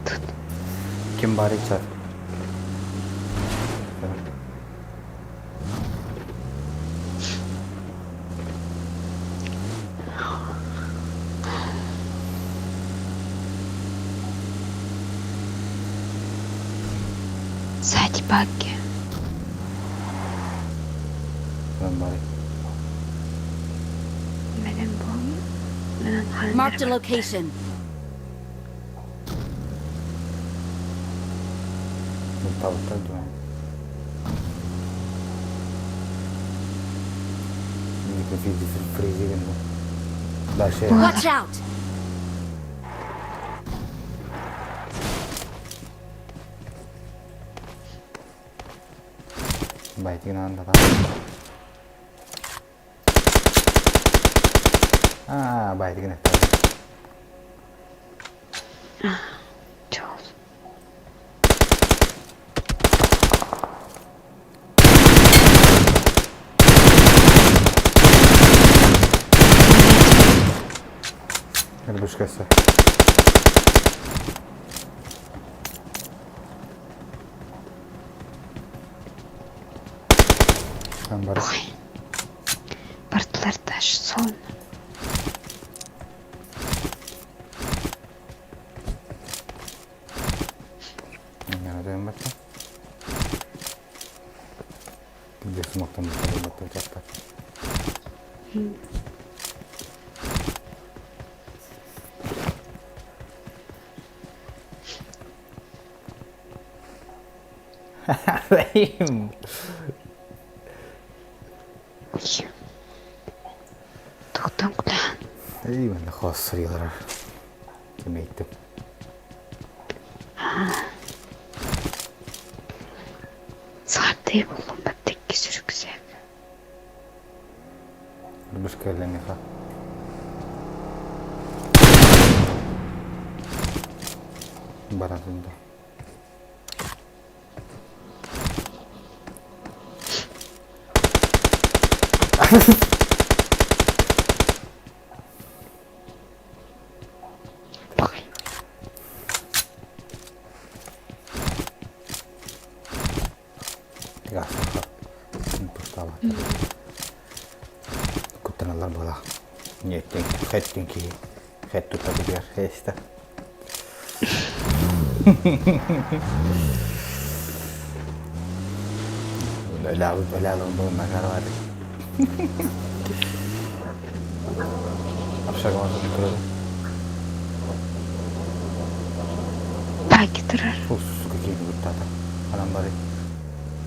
Тут. Kim bari çar? Сзади багги. Ben bari. Benim bu. Benim Marked a halim. location. Bu tavuklar diyorum. Şimdi fizi freezerin bu. Daha şey. Watch out! Baik tinggal nanda. Baik tinggal. Çok. Hadi başkası. Ben bari. Ой. Порталар тааш сон. Yani dön bakayım. Bir de smoke'tan bir tane batıracaklar. Rahim. Тоқтон кулан. İyi ben de khas sırıyorlar. Kime gittim? Saatteyi buldum ben tek sürükse. Başkalarına kal. Barasında. Ya, pertama. Kutenalar bola. Nyeting, heading ki, head tu tapi biar hesta. Wala doon nakarari. Apa sih kamu tuh? Belki durar. Какие будут тата? Анам бari.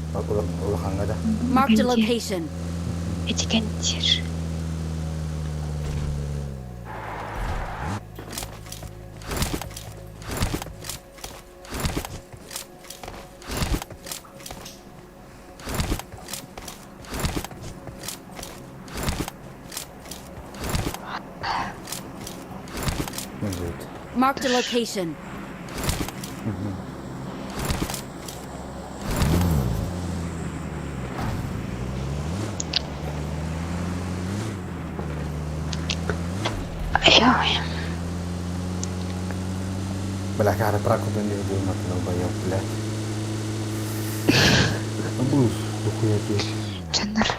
Ulah hangada. Marked a location. Etkentir. Marked a location. Ya. Belakang ada peraku dan dia nak nak bayar pelat. Abus, buku ya dia. Canlar.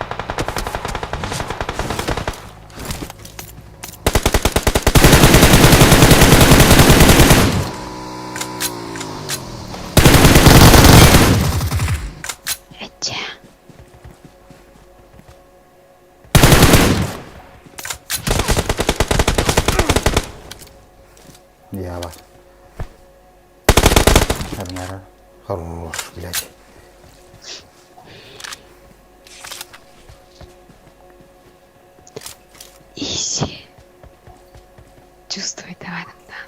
Ece. Dia apa? Karena harus блядь. Изи. Чувствуй, давай тогда.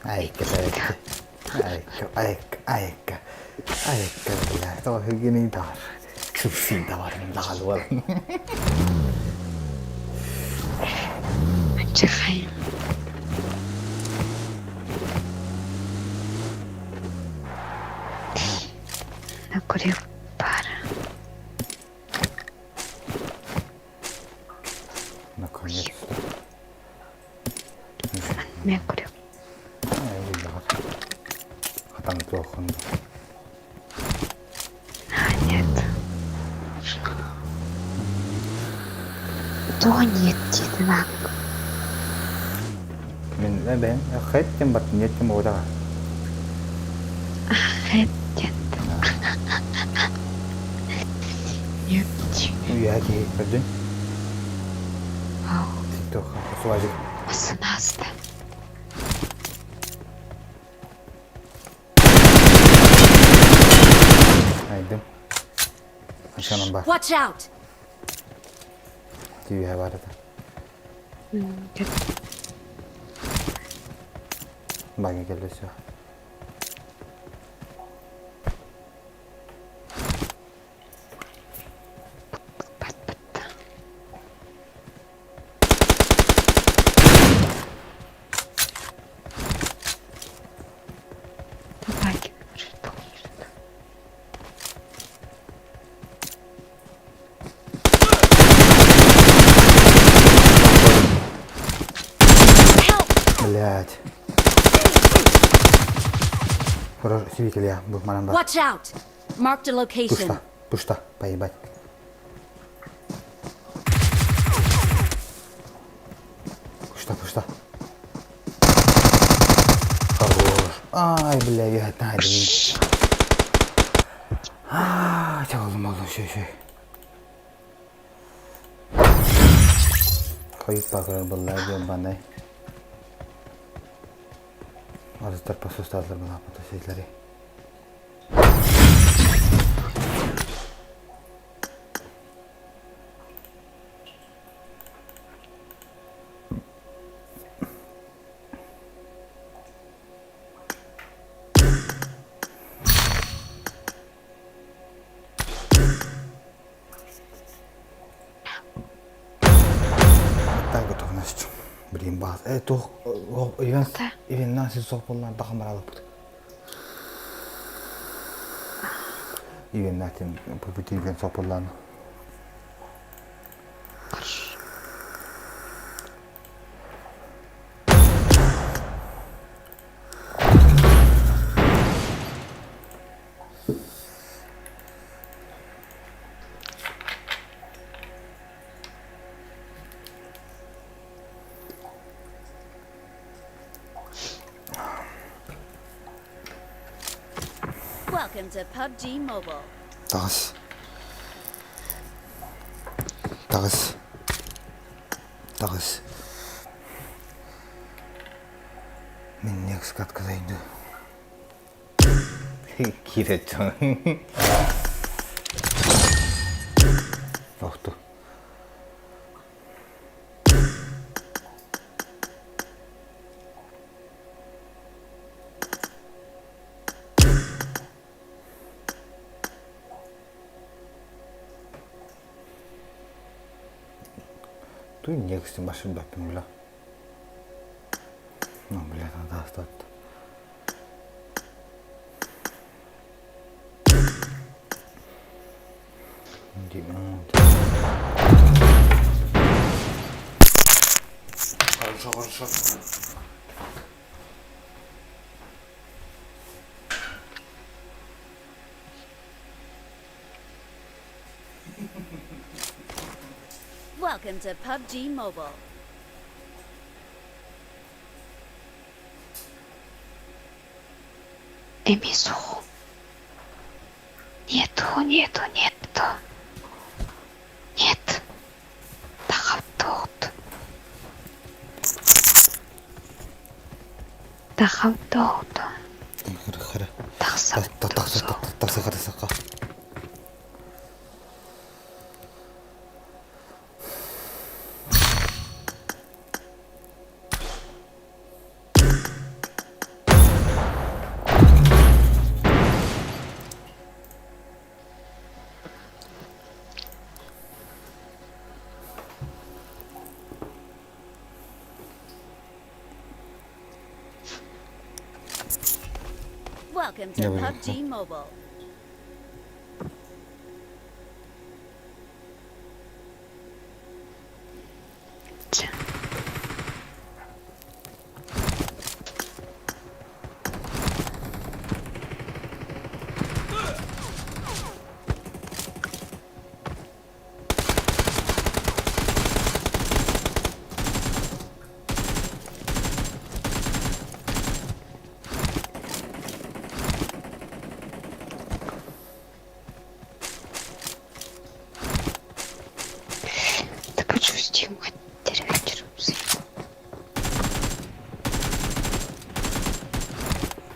Айка, блядь. То гini dar. Kursi da var lal wal. Отдыхаем. Накурил пара. Наконец-то. Я курил. Хатан плохо. А, нет. То нет, тебе Ben khét bật nhiệt cho mồi ta. Нет. Нет. Ya ki kadın. Ау. TikTok suacı. Асынаста. Haydi. Aşağıdan bak. Watch out! TV var da. Нет. Bak geliyor şu. Давай, Блять. Хорошо, свидетель я, был манам бар. Watch out! Marked a location. Пушта, поебать. Пушта. Хорош. Ай, бля, я найду. Çaldım şey. Kayıp bakıyor vallahi diyorum ben de. Arızlar pasostazlar bana bu şeyleri. Tuh, even nasi sopunlar daha maralık bu. Even natin bu even sopunlar. Welcome to PUBG Mobile. Dağız. Men ne kıskat kızaydı. Kireçcan. Yoktu. Tuh не кстати машин бапим бля. Ну, бля, надо остаться. Хорошо. Welcome to PUBG Mobile. Эмису. Нету. Нет. Тахавдот. Хара. Тахсак. Тахсака. Welcome to PUBG Mobile.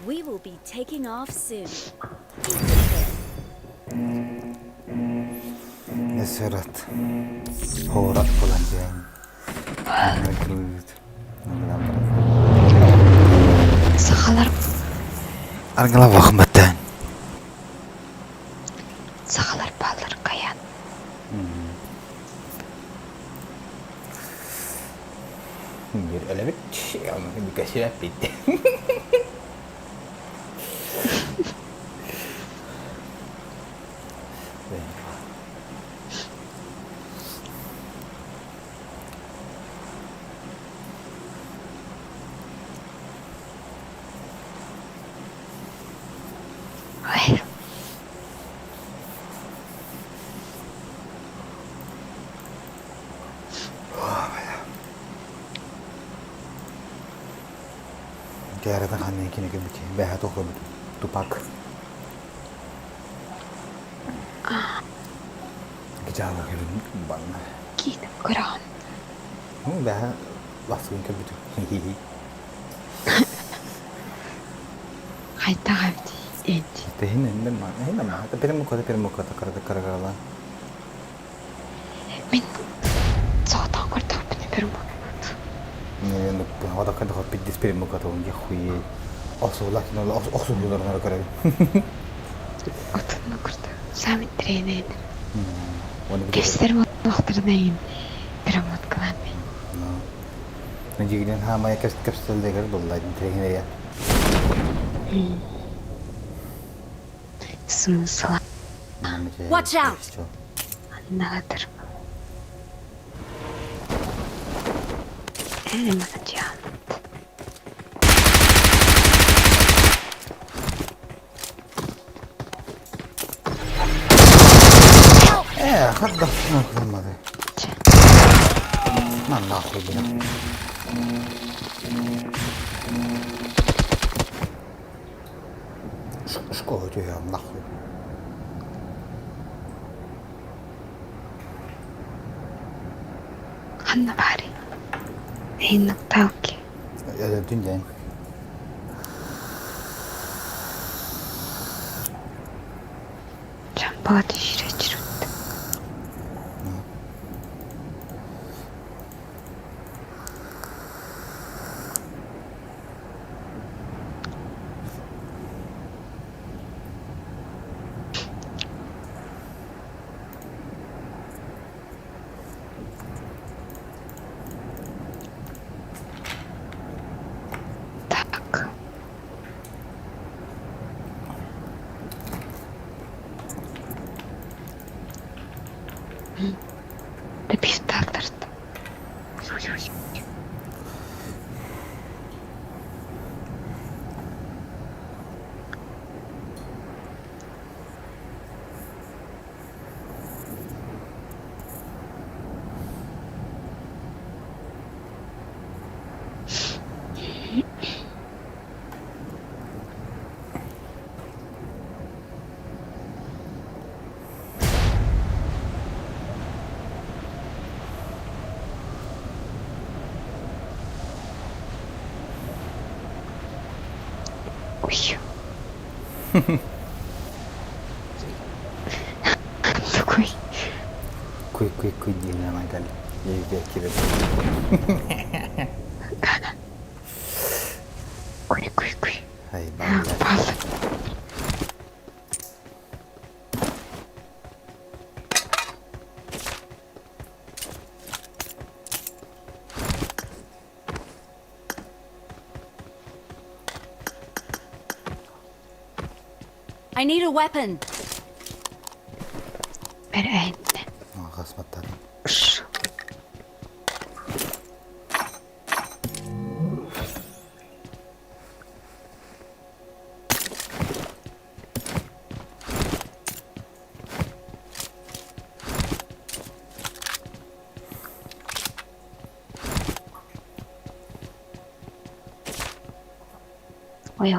We will be taking off soon. Be prepared. Neserat. Horat falan diyen. Сахалар. Аргала вахматтан. Сахалар балар каян. Bir öyle bir şey ama bir kaşığa bitti. Hayır. Kaya kan hani kini kebici, behat aku tupak. Kejawa kelun bang. Git Kur'an. Behat langsung kebici. Hihi. Hayta havdi. Enti. Hina mah. Tapi muka kara. Min. Zotan kurtar beni bir moment. Ne hada kan dapat pidis per muka tu unji khuye. Osolah kino osu yular nara kara. Otanı kurtar. Sen trenin. Geçler vaktirdeyim. Bir moment kılanmayın. Nijigden hamaya kapselde gar dollaydın tregine ya. Смысла Watch out! anlatır mı? Anlatacağım. Hadda şunu kılmadı. Allah koydu. Şu koydu ya Allah koydu. Hanna bari. Neyin talki? Ya da dünden. Çambağa düşürecek. Tak. Да пиздатор-то. Ой. Такой. Kuy diyelim hemen gel. Kuy. Hay bal. Бал. I need a weapon. Ver eline. Kasmatlar. Ш. Ой.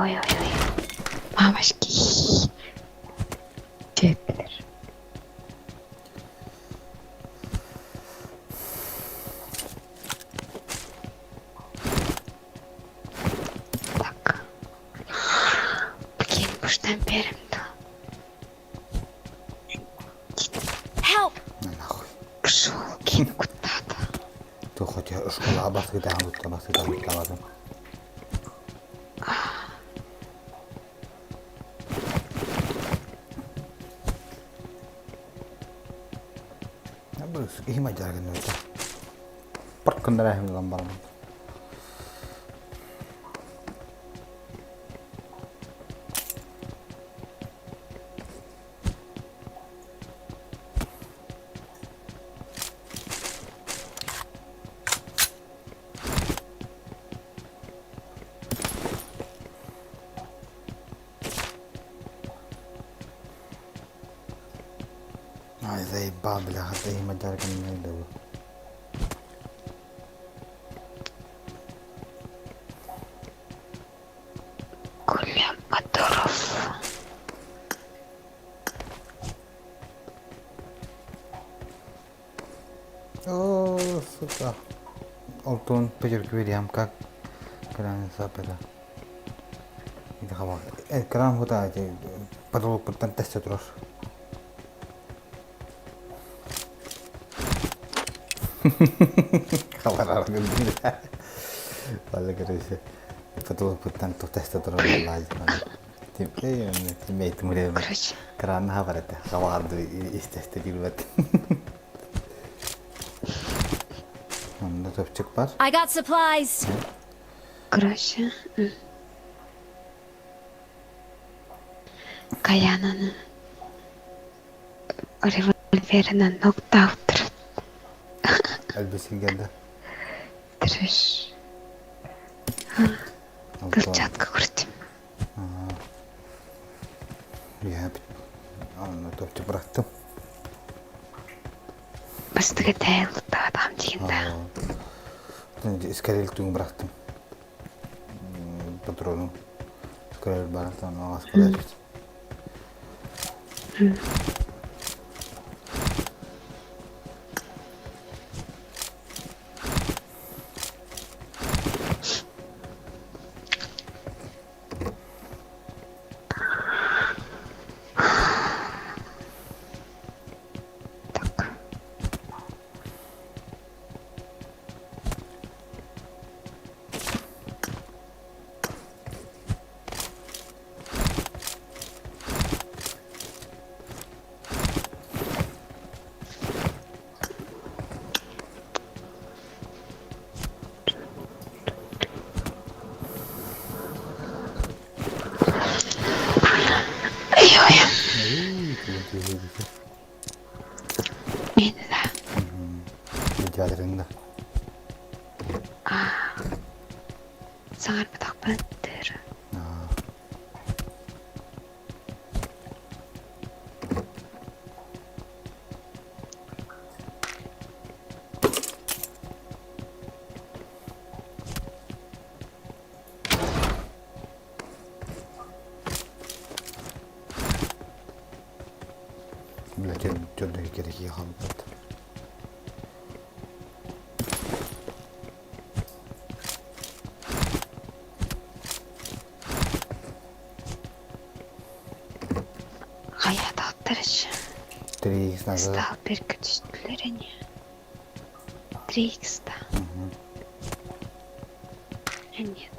Мамочки. Детler. Так. Блин, buradan berim de. Help! Nahoj. Пошел, кин куда-то. Tu chodź, szkoła basy tam, bazem. Ya bu iyi macar kan itu. Perkendaraan gambar. Ay, saya babla hati majar kan itu. Гулян Моторов. Oh, suka. Altun pejur kiri как кран сапера. Это хава. Кран होता है petrol पर test terus. Kabar argın değil. Vallahi kerja. Petrol per test terus lagi. Tim itu mudah. Короче, Кран хава это. Kabar itu test di luar. Anda топчик бар. I got supplies. Короче, Каянаны револьверінен ноктау Әлбесі келді. тұрыш. Перчатка құртым. Я топчик бұраттым. Бастығы дәйілді адам дегенді. Искореліктің бұраттым. Патроның. Искорел бараттан ағас қыдайшыз. Meni de. Videolarında. Саңар бұтақпен дәрі. Бля, чёрный керек ехал. Hayat attırışı. 3x назад. Стал перекочевать. 3x-то. Нет.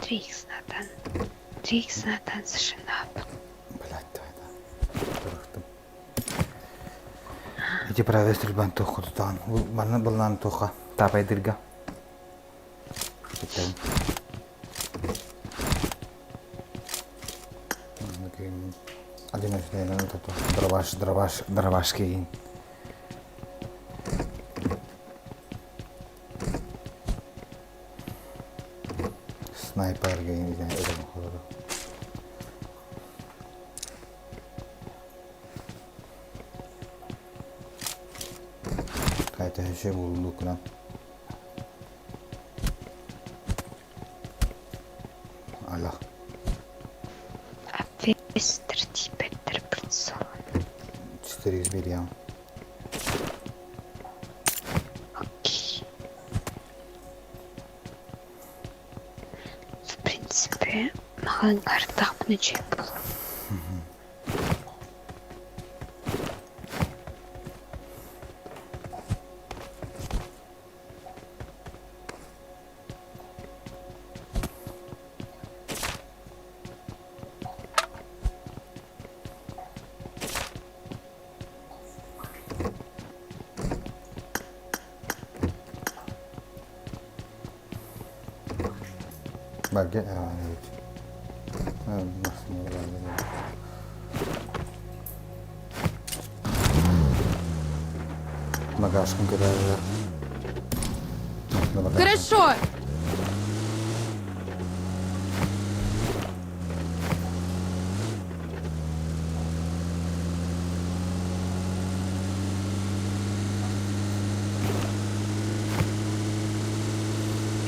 3x надо. 3x надо совершенно. Блядь, давай, да. Тұрықтым. Эти правая стрельбан тоқы тұтаған. Баны бұлынан тоқа. Тапайдырға. Кетем. Одиночный, наверное, это дроваш кейін. Снайпер кейін, не знаю, это махору. Какая-то еще буlduk lan. Allah. Быстро теперь прицел. 4x берем. Окей. В принципе, маған картақ нече было. Bagai, Багажком кидаю. Хорошо!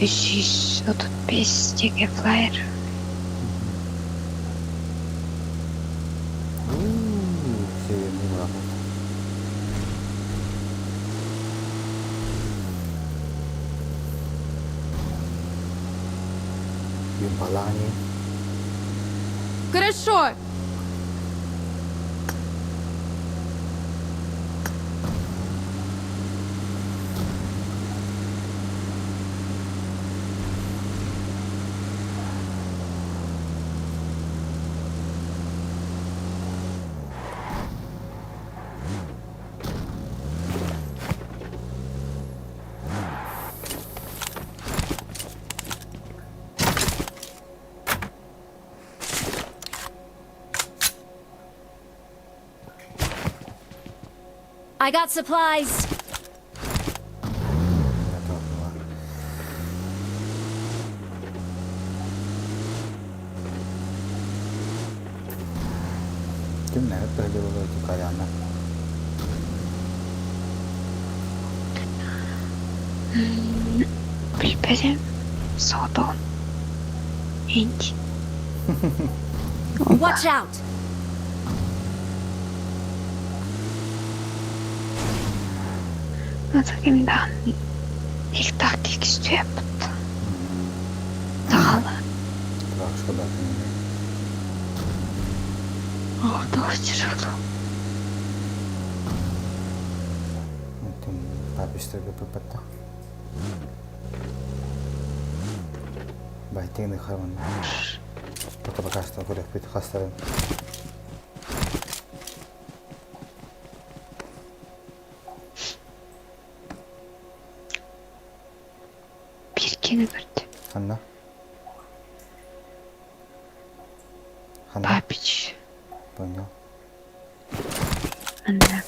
Здесь вот тут без стига флайер. Северный враг. Юмбалани. Хорошо! I got supplies. Kimler böyle olacak ayağına? Приберем содон. Инди. Watch out. Atakinden ilk taktik istiyor yaptı. Sağ ol. Bırak şu bakın. Orada uçuruldu. Tim papistr gepepeta. Baiteng nih kawan. Foto bekas tak udah pit kasar. Birkini gördüm. Hanna. Hanna. Папич. Понял. Анна.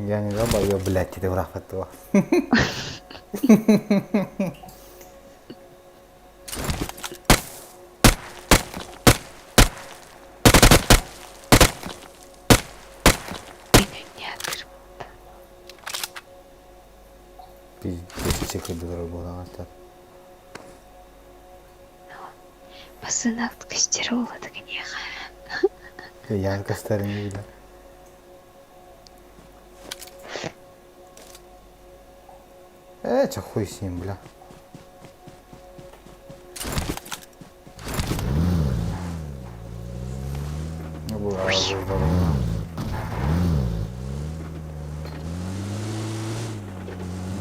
Я не забыл, блядь, ты враг этого. Пиздец, тихо дорого было. Басынақ кістері олады кенеға. Я костер не видел. Чё хуй с ним, бля.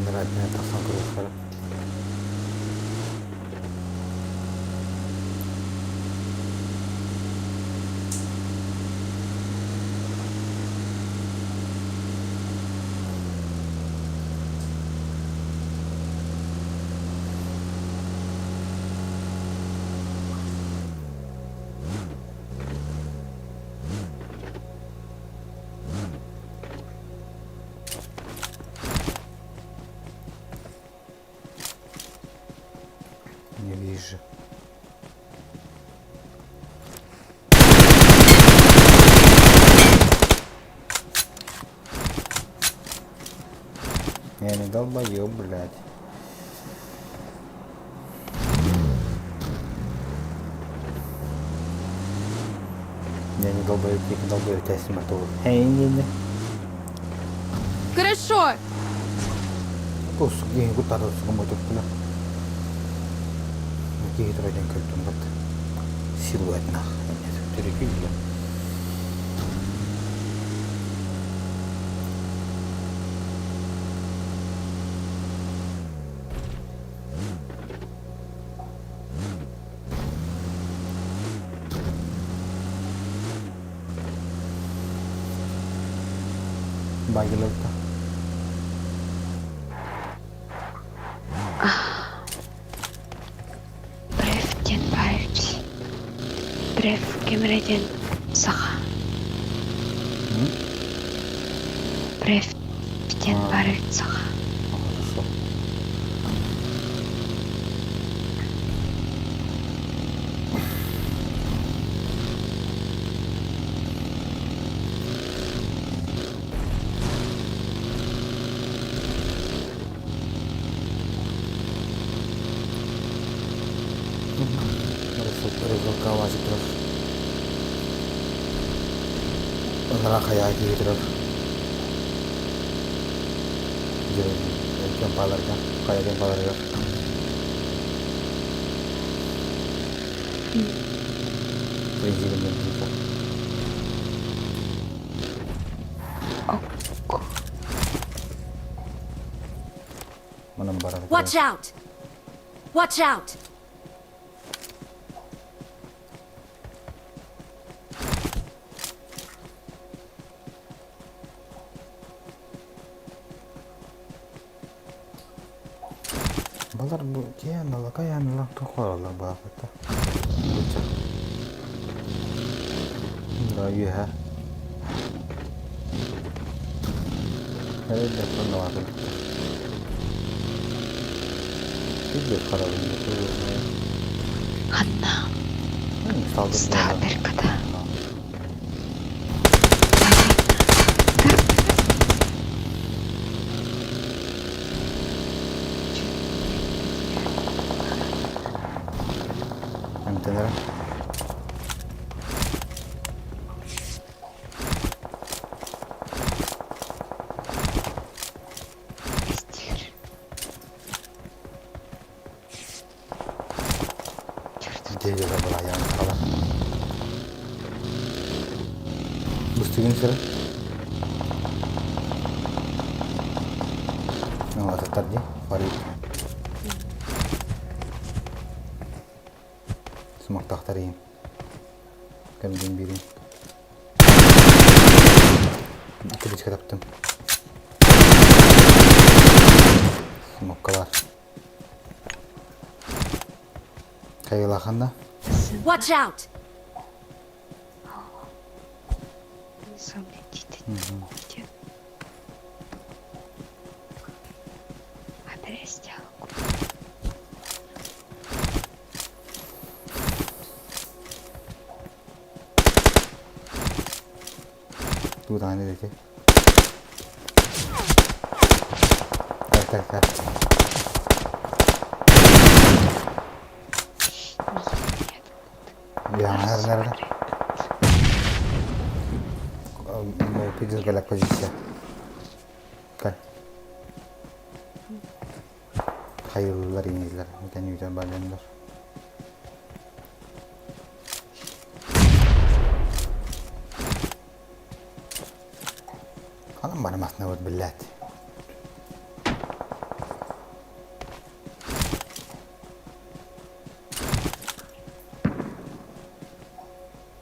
Нравится мне так сам крыша. Не вижу. Я не долбоёб, блядь. Я не долбоёб, не долбоёб, тебя сниматовый. Не. Хорошо. Кус, гей, гутару, сугумой тут, бля. Какие тройден кальтун, вот. Силуэт, нах. Нет, перекидывай. Bagilota. Брефтен парти. Бреф кемреден саха. Брефтен парти саха. Хорошо. Разлоковать трохи. Раха яки трохи. Kempalarnya, kayak kempalarnya. Crazy dengan kita. Mana barang? Watch out. Watch out. Bunlar bu diyenler kayanlar tokarlar bu hafta. Burayı ha. Evet de sonra var. Bir de kararını Anna, saldırı. сталкеркада. Antenere. Пиздец. Diye de bana yani kalan. Bu stilin sıra. Ne var tadi? Farid. Sumak tahtarıyım. Kendin biriyim. İki çıkar yaptım. Sumokkalar. Kayılakanda. Watch out! Сомнительно. Обрезтялку. Dua tane dedi. Tak. Ya nerede? Mau pizza ke la cosiccia. Kan. Hayırlılar inizler. Mungkin juga badanlar. Kalam bana masnavut billat.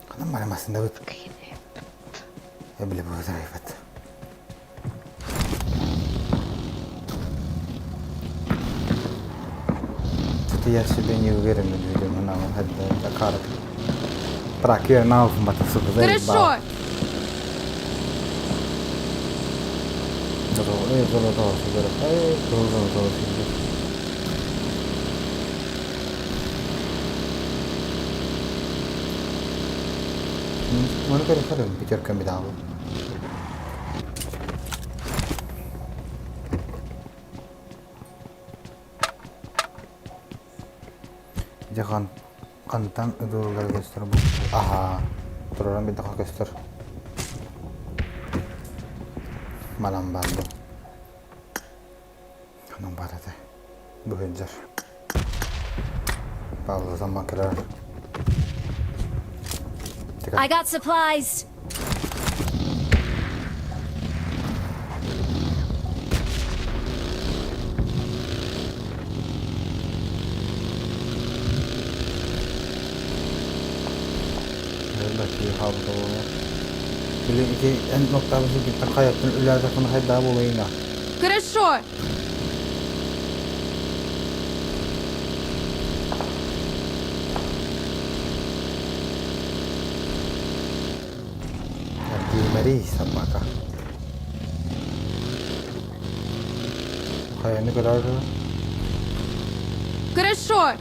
Kalam bana masnavut. Ya bile bu zarifat. Setiap sebenarnya juga dengan video menang ada Dakar. Terakhir nauf mata suku saya. Хорошо! Mana kadang pikirkan bidang. Jangan kantan dulu göster bu. Aha. Turun bir daha göster. Malam bandu. Kanang barate. Bu hıncar. Bazı zaman kadar. I got supplies! Belki havlu. Şimdi iki en noktamızı bir kayıptın ileride konu hayda bulayına. Хорошо! Mari sabaka. Hayal ne kadar? Хорошо!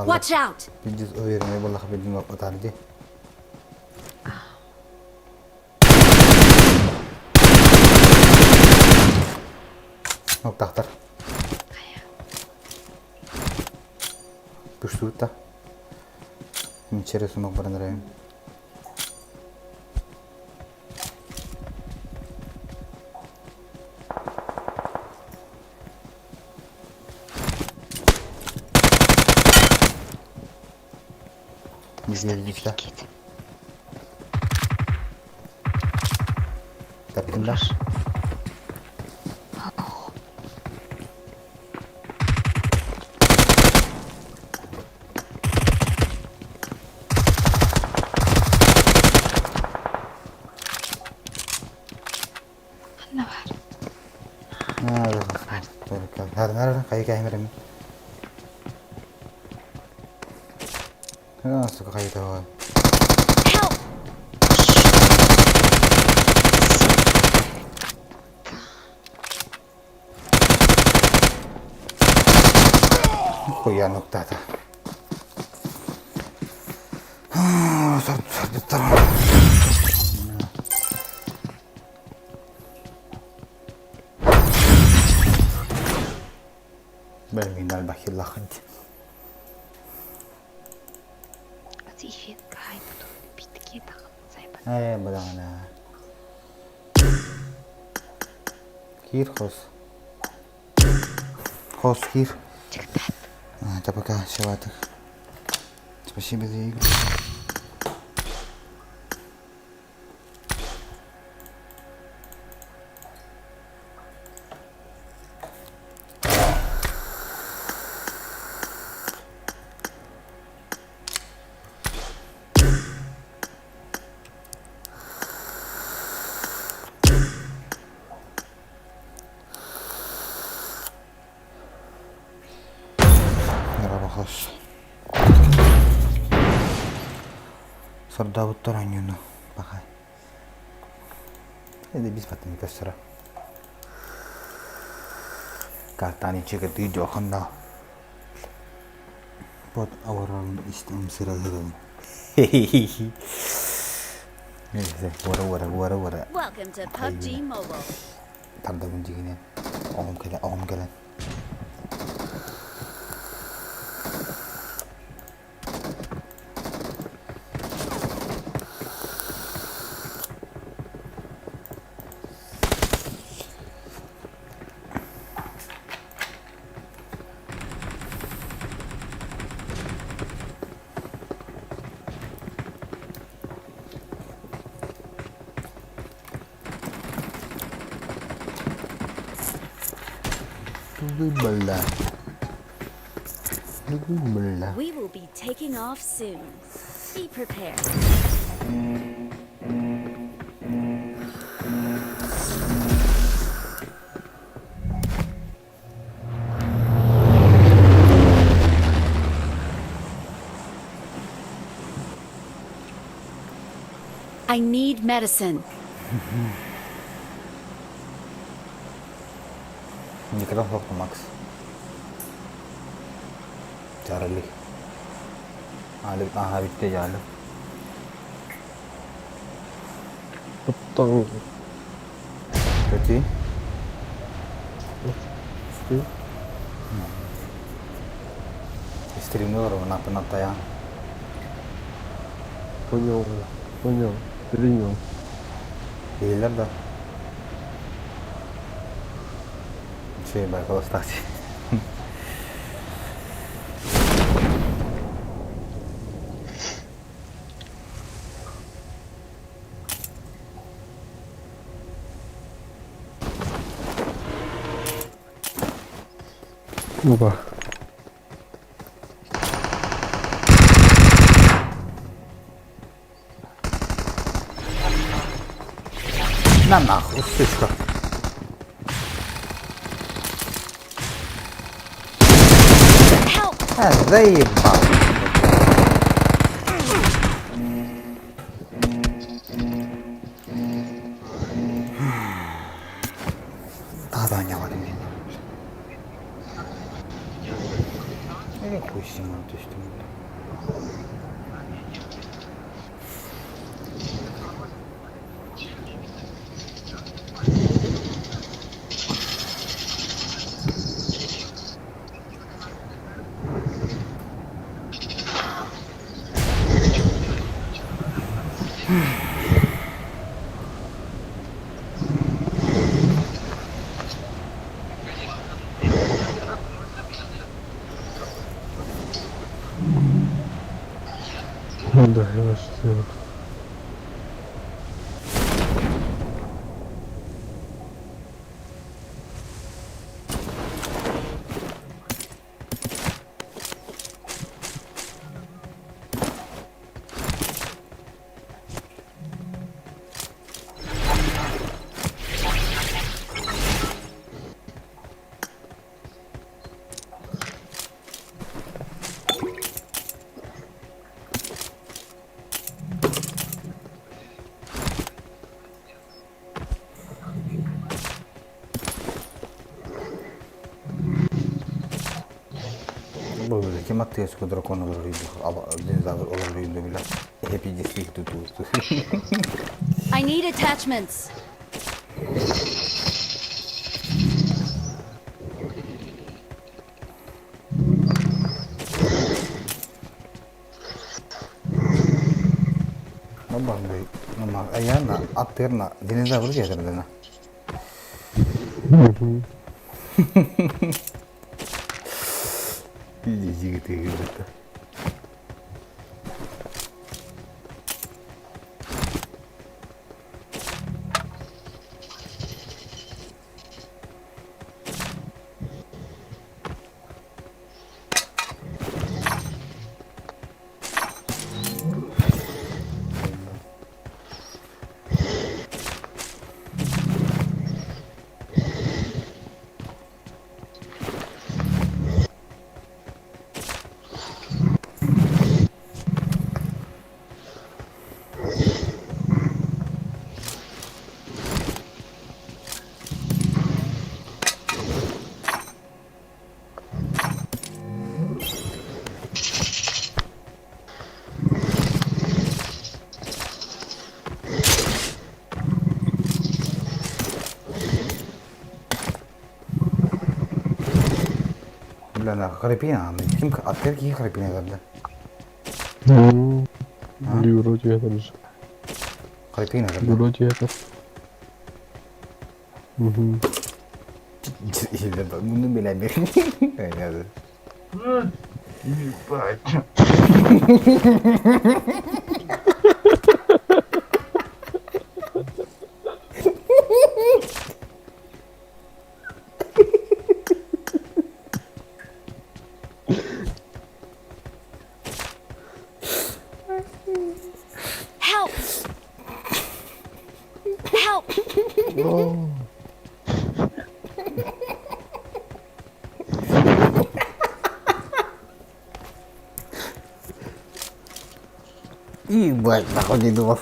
Watch out! Pinjus uyarmaya bola kabin mo patardi. Tahtar. Düştü ta. İçeri sumak barındırayım. İzleyelim işte. Tepkinler. Kadınlar kayık ayırırım. Nasıl kayık var? Help! Koyar noktada. Sardılar. Belmin al-bakir lakad. Зефир, гай, буду пить такие так. Badana. Kir khos. Khos kir. Это пока шеватых. Спасибо за игру. Merhaba hoş. Sordavut toranyunu. Bakay. Hadi biz batın bir sıra. Kartani çıkıp di Johanda. Pot awaran istem sıra hırım. Neyse, vara. Welcome to PUBG Mobile. Tam da bunca yine. Oğum gelen. We will be taking off soon. Be prepared. I need medicine. Dikkat waktu Max. Charlie. Alip bitti jalı. Потом. Kötü. Stream'de var o napı ya. Понял. Принял. Değiller de. Bakalım stasi. Опа. На нахуй, сучка. Заебал. Daha oynamadım yine. Nereye koşayım onu düştüm. Да, я что. Матеевского дракона динозавр оловлюйünde bile hep ciddi tutuyordu. I need attachments. Nama ayana atterna dinozavr getirdi. Jigit gitu. Lah Filipina, kim asker ki Filipina geldi. Euro juga terus. Filipina geldi. Euro juga terus. İşte bak bunu bile bir. Öyle. Help! Help! Ih, baik tak gitu bos.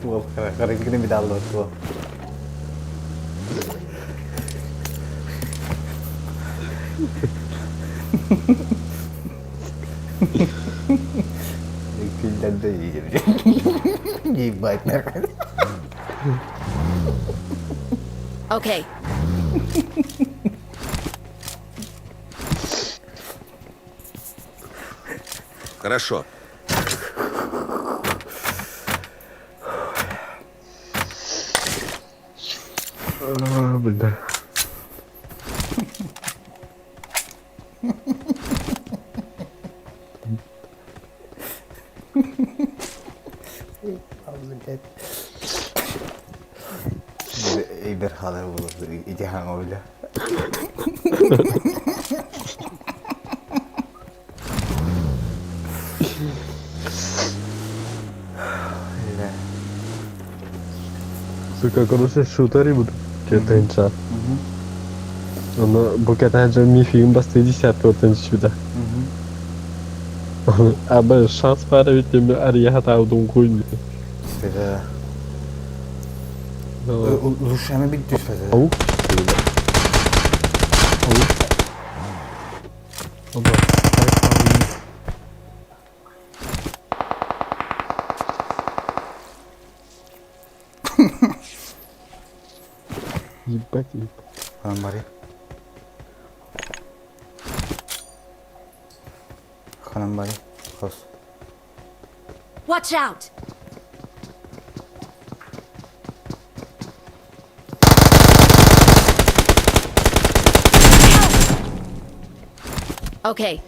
Tua, karena ini beda loh tua. Filden de iyi. İyi baylar. Okay. Хорошо. Bener. Berhala olur. İtihan öyle. Suka kalau saya shooter budu kita headshot. Но букета же мифим басты десятка вот сюда. А бы шанс паровить тебе арияхата удунгуйни. Sıra. Uşağına bir düş fazla. Avuk. Avuk. O da. Ебать, ебать. Hanım var ya. Hanım var ya. Kos. Watch out! Okay.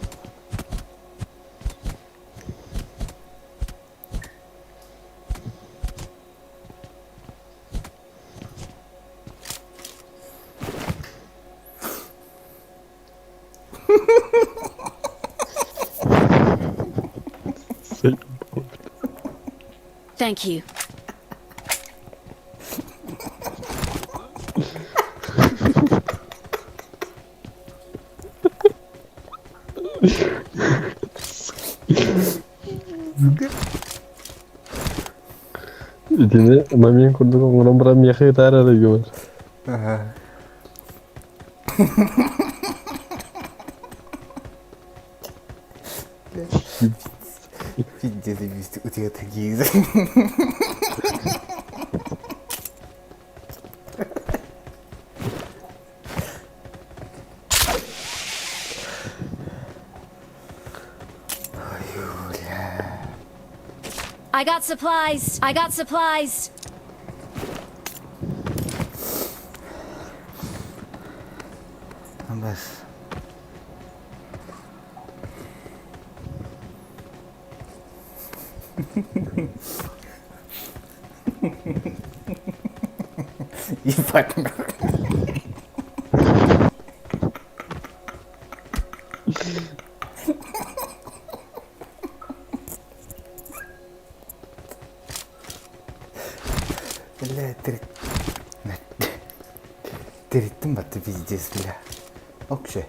Sei bom. Thank you. İçine mamiyen kurduk ondan bırak yakı yeter arıyor. Пиздец, у тебя такие I got supplies. I got supplies. بس ебать. Бля, тереттим ба ты пиздец, бля. Окши.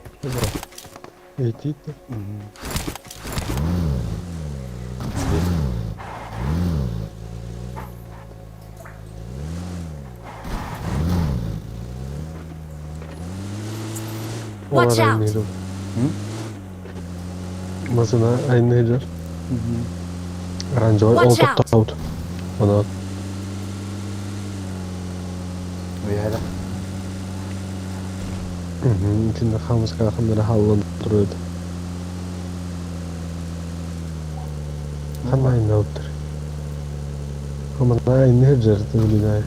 Eğitim. Watch out. Masana aynı hecer. Range var. Watch All top out. Ona Uyarı. içinde kalmış kalkanları hallandırıyordu. Kan aynı outtur. Ama aynı hecer değil.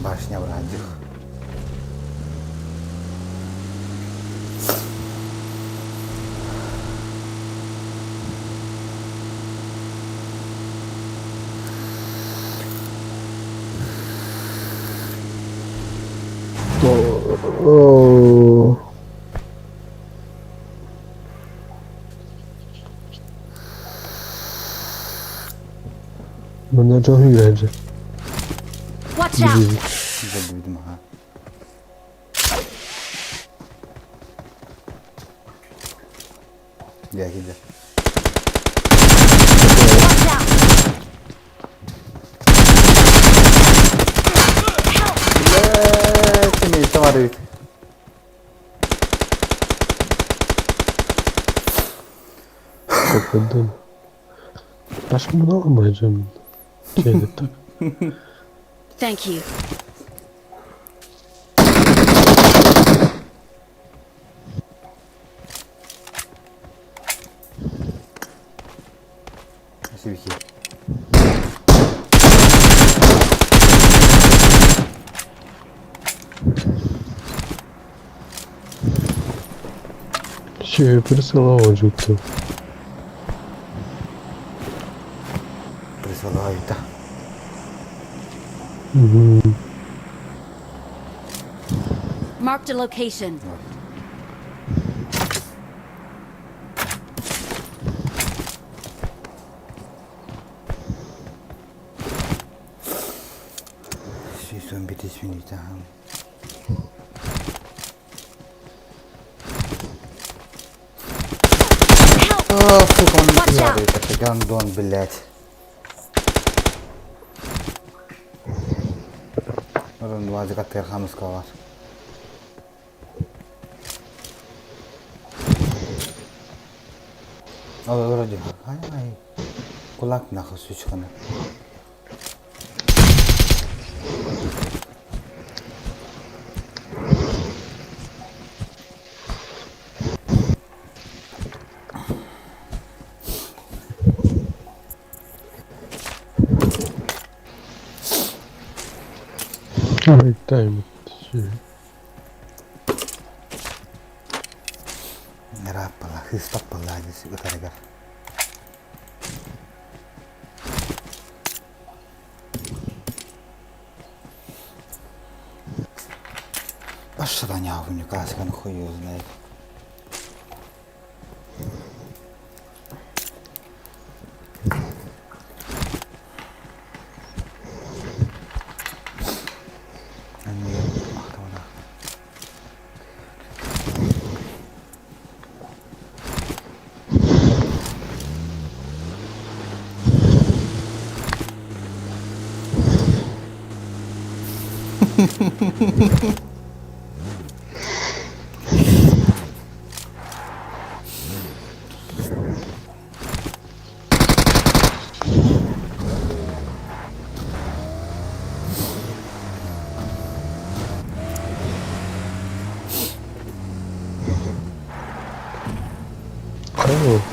Башня вроде. Oh. Bunlar çok iyi bence. Watch out. Güzel duydum ha. Gel gel. Watch out. Seni tamam. Kapıdan. Başka bunu almayacağım. Şeyde tak. Thank you. Nasıl bir şey? Şey присылал Присылаю, да. Marked a location. Şey son bir ismini tamam. О, сука, он не падает, это гандон, блядь. Oradan bazı katlar hamıska var. Orada diyor. Ay. Kulak nakı su çıkanı. Time. Rapala, hız papala, hız utaregar. Aşağıdan yavrum kaskanı koyuyoruz ne?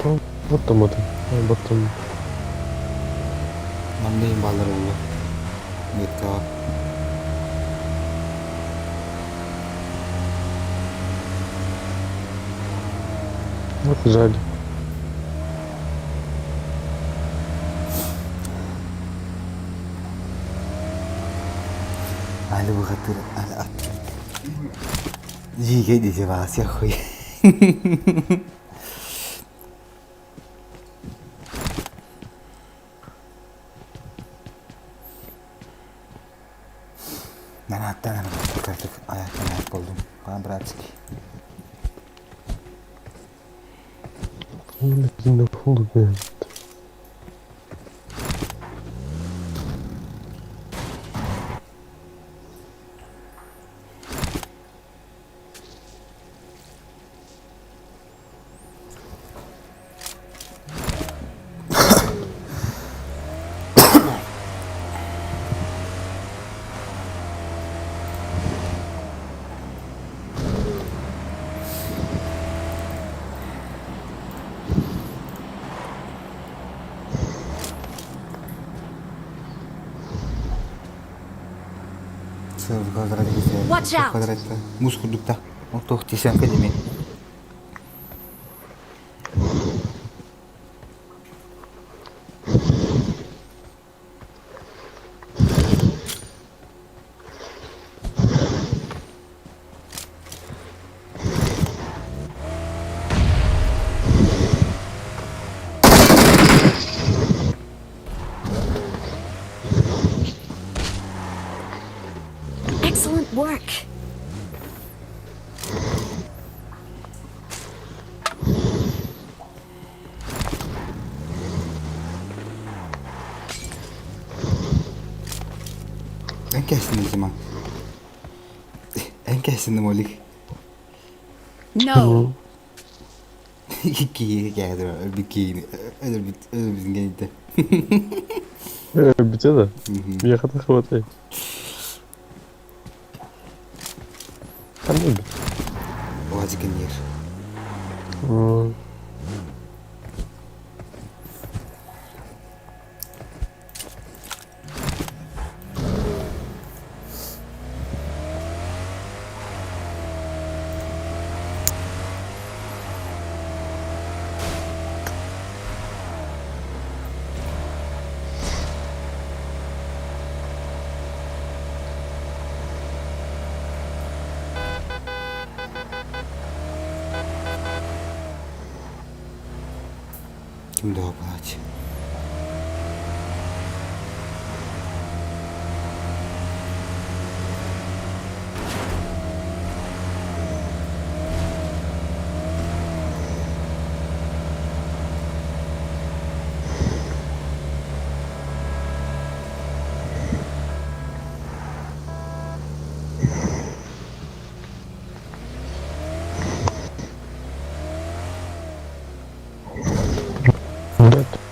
Tamam. Atamadım. Baktım. Mandayım balları oldu. Yetti abi. Вот жаль. Ali bu hatır. Ali at. Jige diye bahas ya koy. Ben hatta artık ayaktan ayak buldum. Bana bıraksın. Ne oldu be? Watch out! Kvadratta. Muz kurdukta. O tohtişen kelime. Excellent work! En kestin zaman. En kestin molik. No! İki geldi. Bir kiyini. Öyle bizim genelde. Битя да? Ехать хватай. Там не бит. O acıkın yer. Kimde o plać?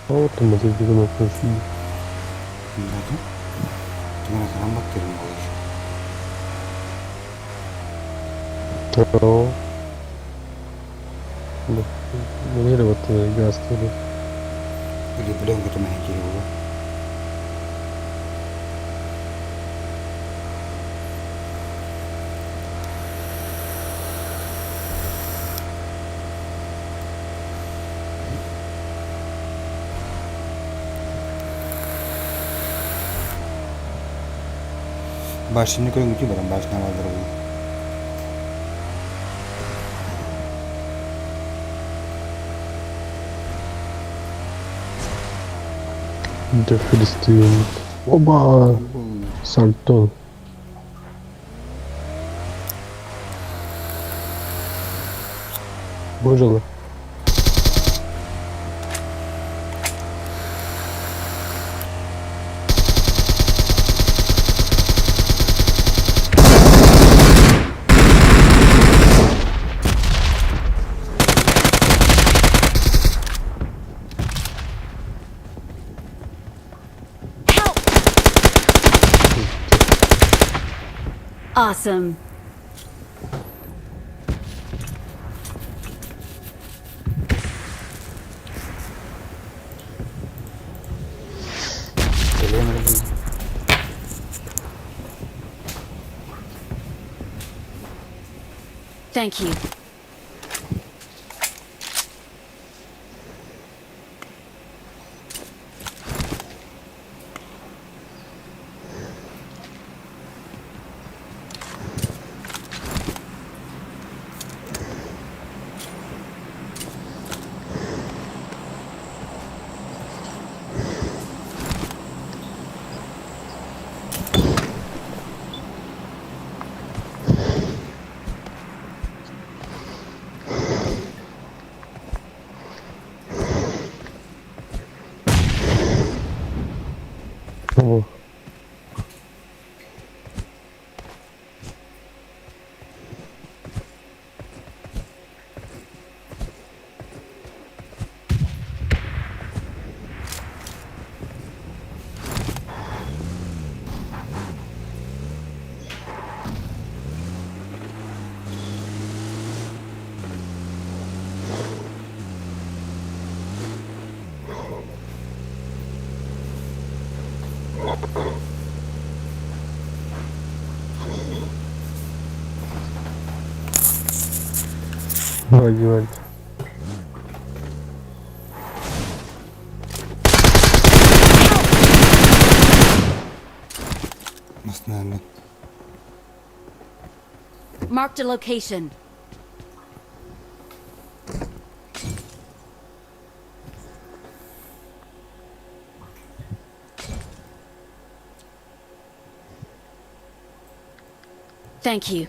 Вот там это видно пошли. Anladım. Gimana sekarang bakterim bu iş? О. Мне вот газ тоже. Belum ketemu yang kiri dulu. Başını koyun ki barang başına vardır bu. Де христиан. Оба! Сальто. Выжила. Awesome. Thank you. О. Одевать. Наверное. Marked a location. Thank you.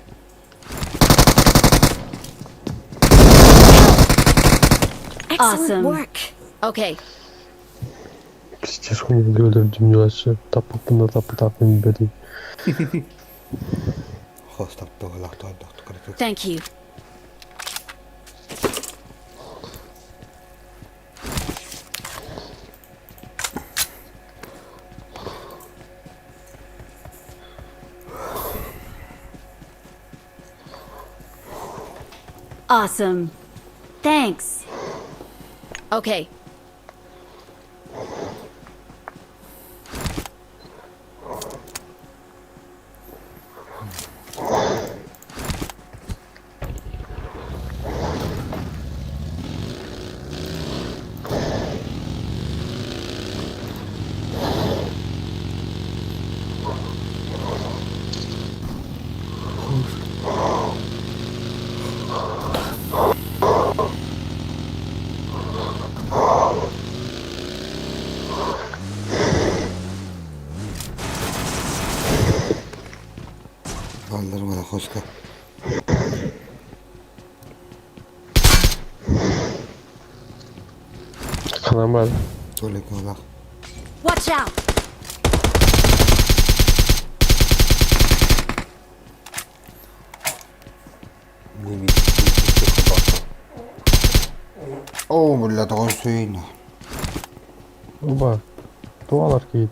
Excellent work. Okay. Пиздец, хуйня öldürdüm ya. Tapıpında tapın beri. Hostak doğalak doğalak kırık. Thank you. Awesome. Thanks. Okay. Kaldırma da hoşka. Kalamar. Tolek olak. Watch out. Limit. Oh, mulla doğru suyuna. Oba. Doğal arkaydı.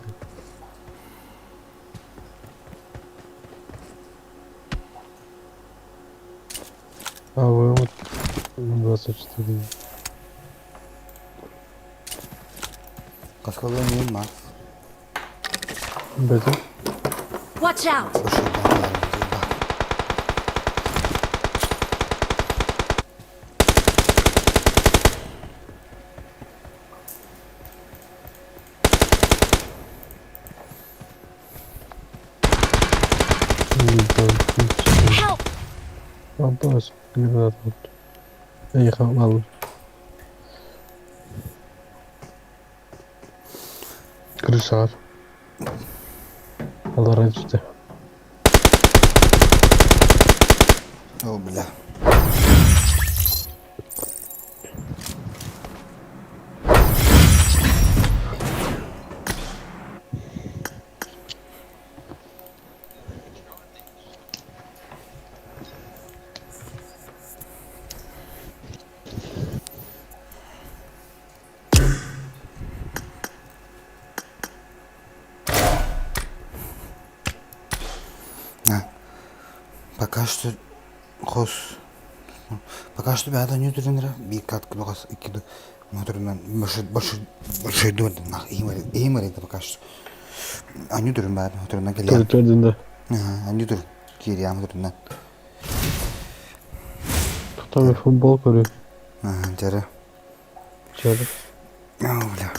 А вы вот 24. Kaskalı neyim var? Бэдэ. Watch out. Bu şeyden geldi. Help. Аббас. Гранат вот. Я хавал. Крышаға. Алар айтышты. О, бля. На. Пока что хос. Пока что бәді не түріндірі. Bir kat kılığız. İki de. Motorundan başı dördü. İyi var еді пока что. Anı durun bәді motorundan geliyor. Төрдінде. Anı durun. Geliyor motorundan. Там футбол көреді. Жары. Жарық. О, бля.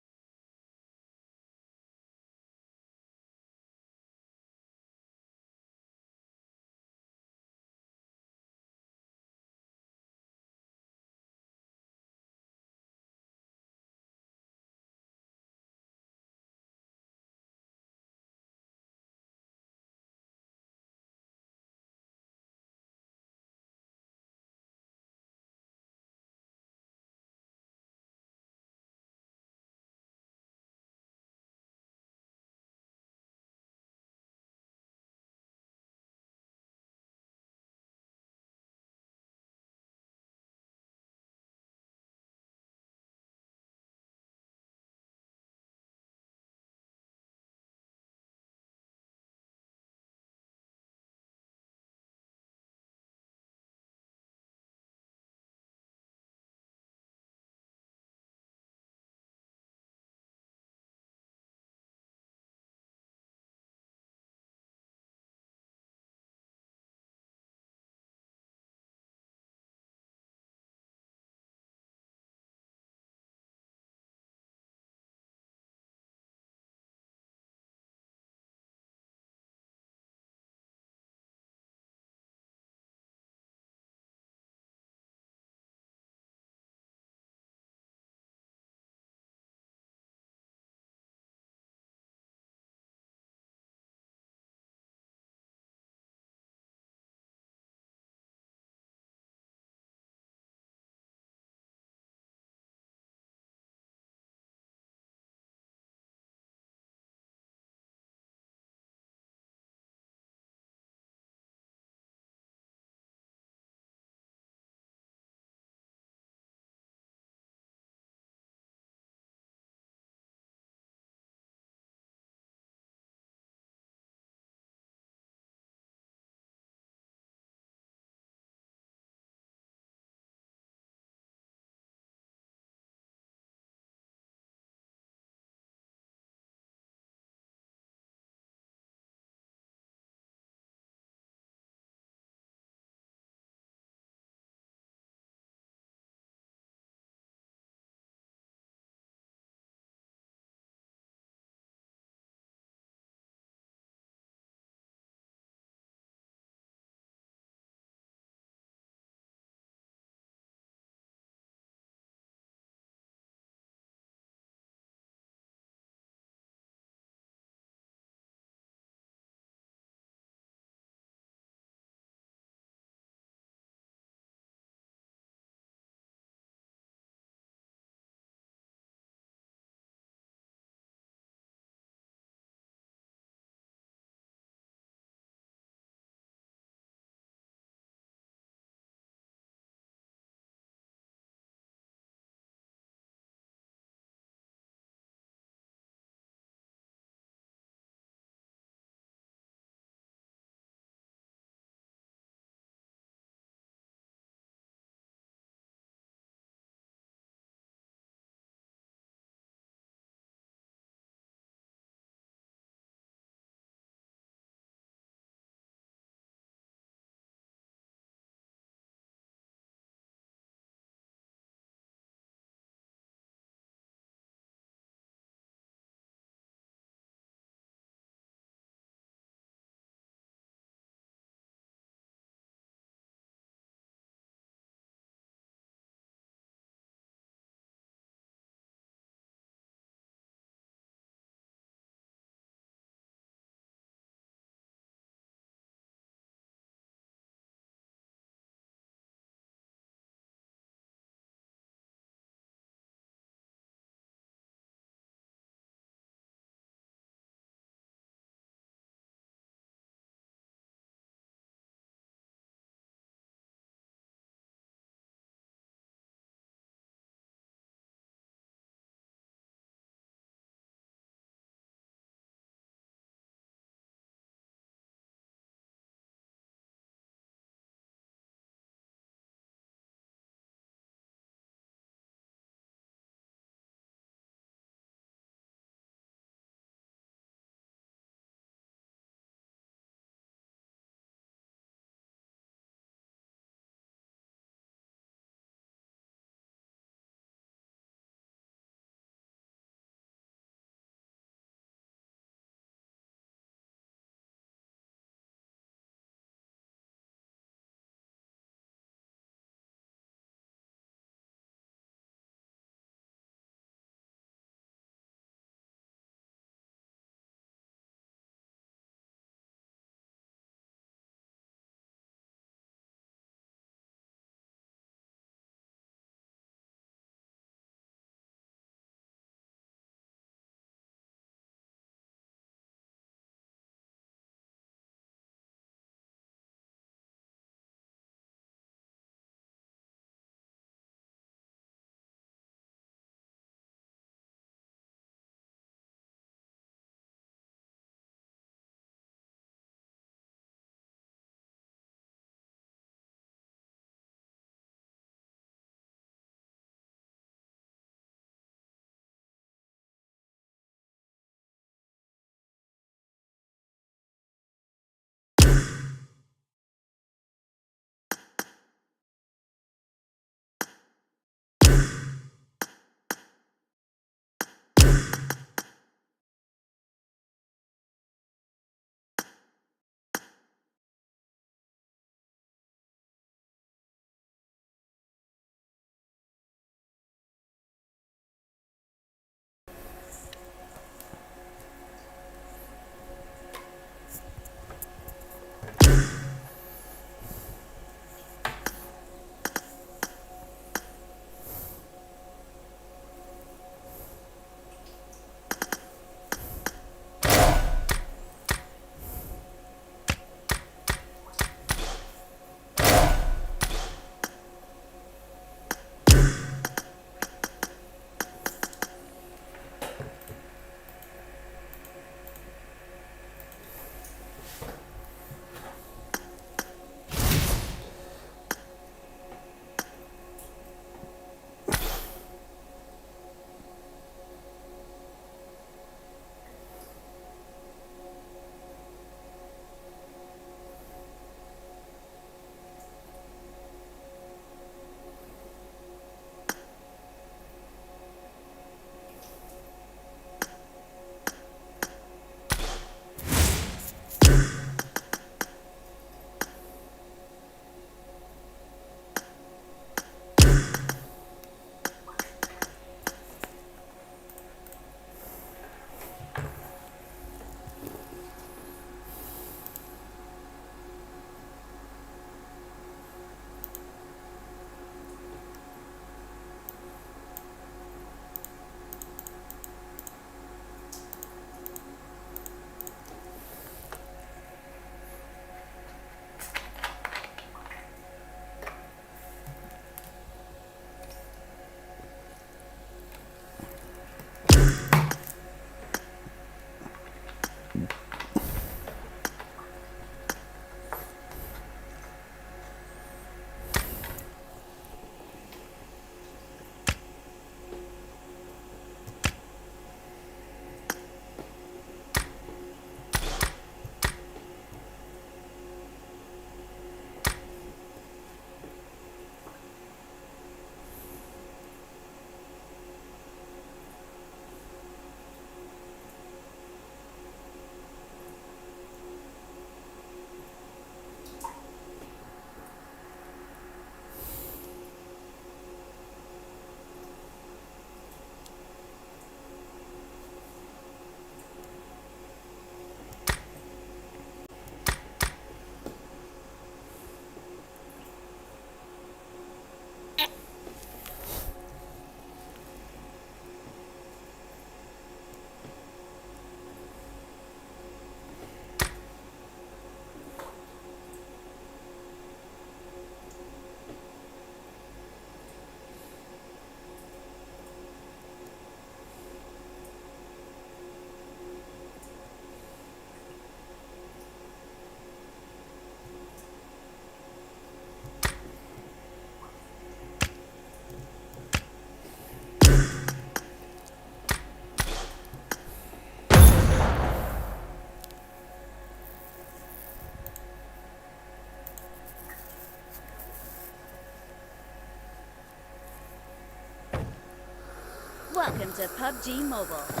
Welcome to PUBG Mobile.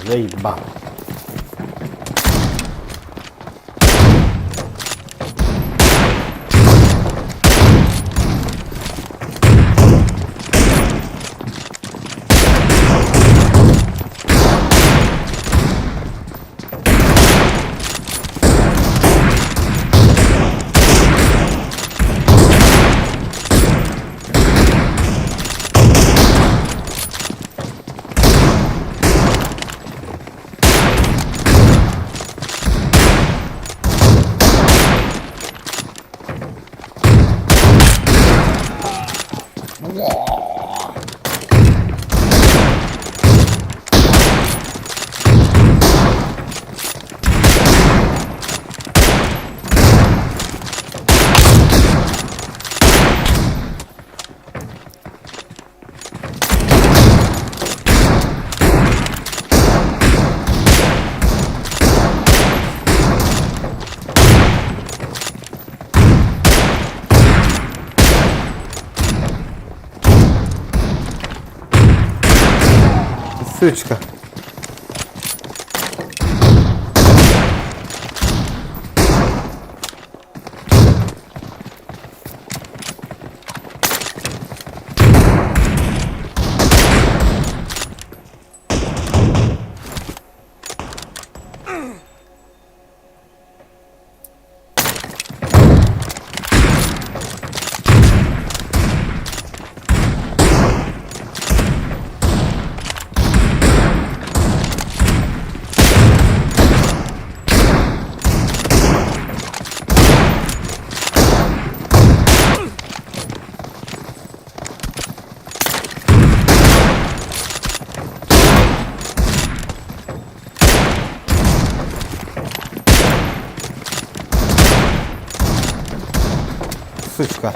Заебал. Сучка. Сучка.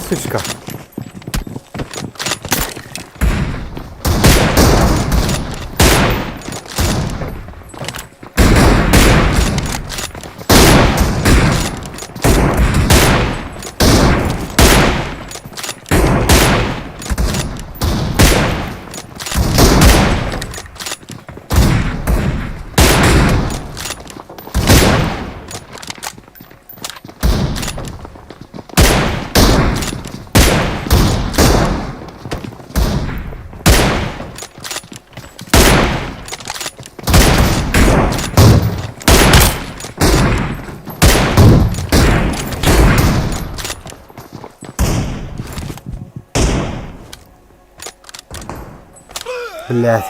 Сучка. Блядь.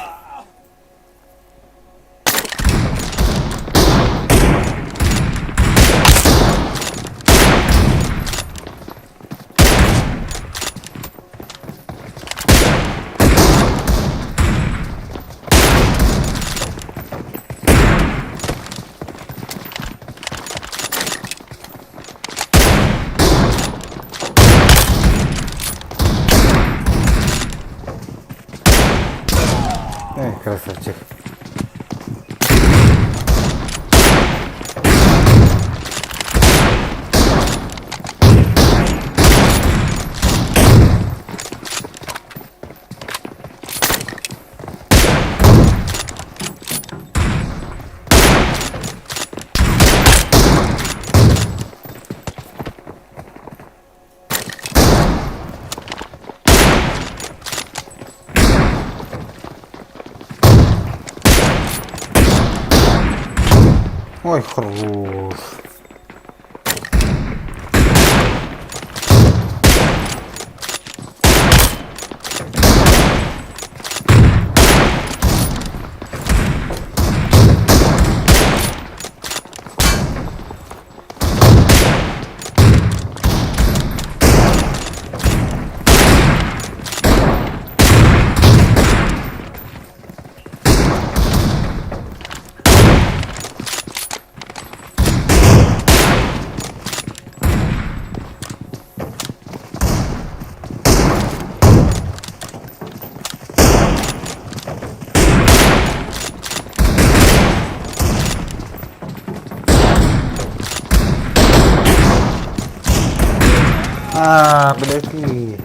Эй, красавчик. Ой, хорош. Подожди.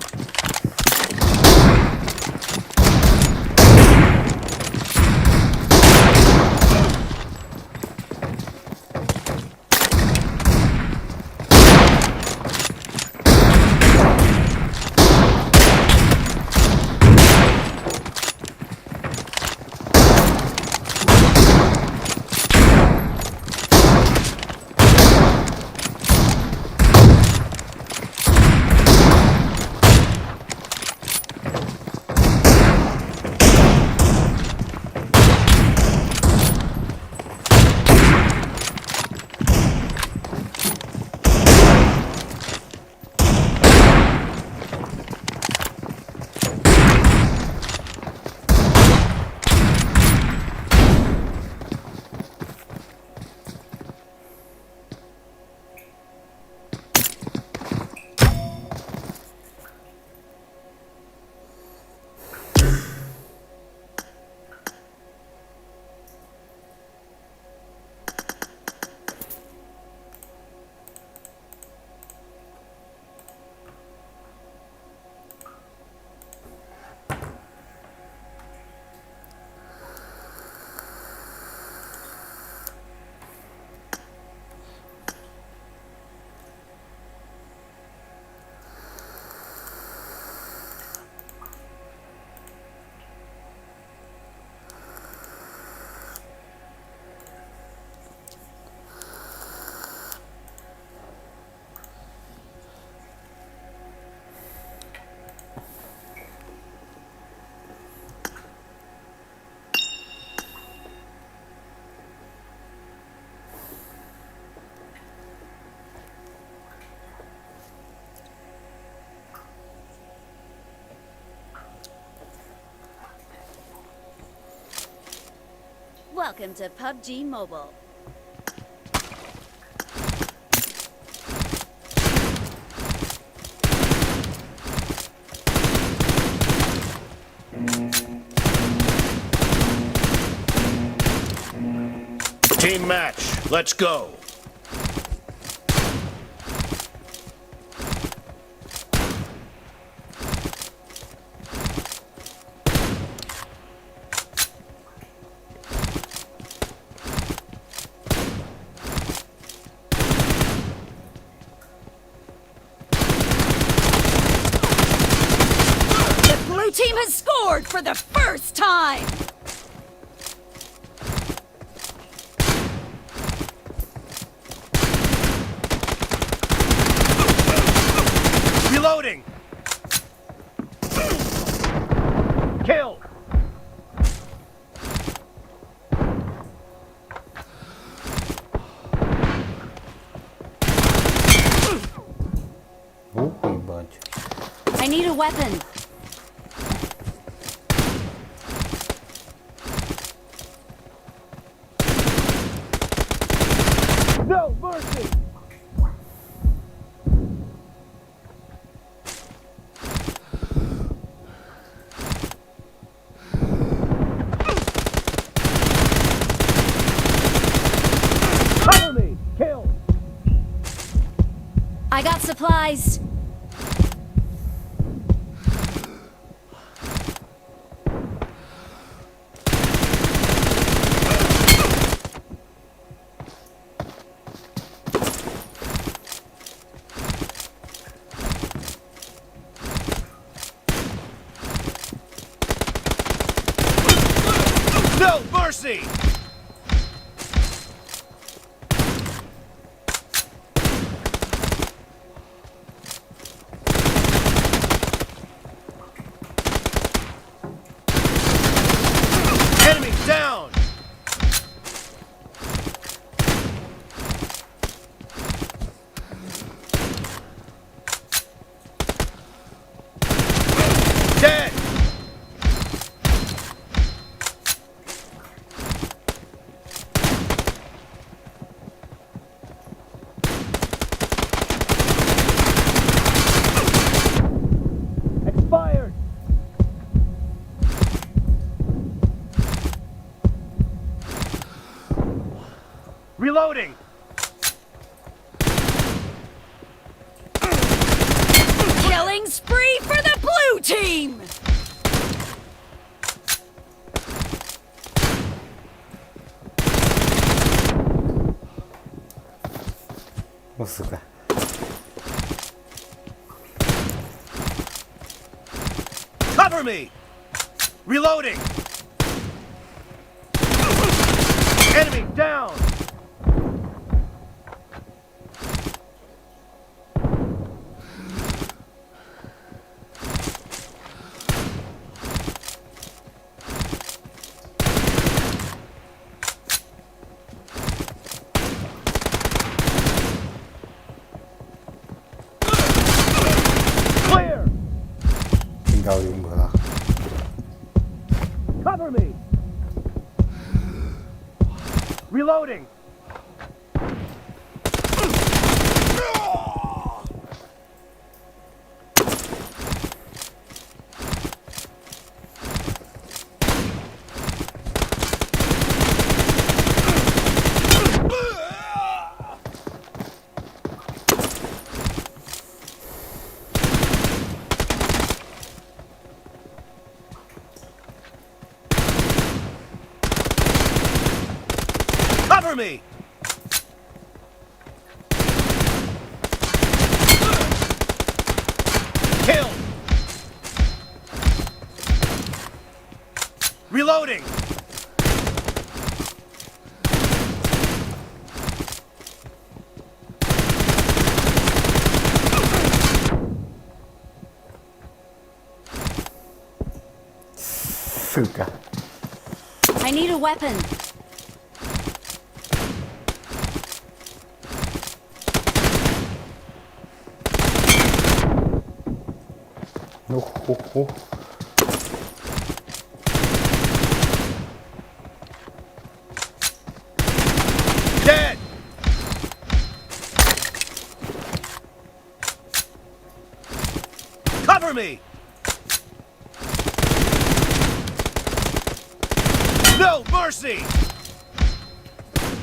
Welcome to PUBG Mobile. Team match. Let's go. The blue team has scored for the first time! Reloading. Kill. Ух, ебать. I need a weapon. No mercy. I got supplies. No mercy! Enemy down! Dead! Expired! Reloading! Killing spree for the blue team! О, сука. Cover me! Reloading! Enemy down! Clear! Tinggal yung bola. Cover me! Reloading! Cover me! Kill! Reloading! Сука. I need a weapon. Ну, ху-ху. Dead! Cover me! No mercy!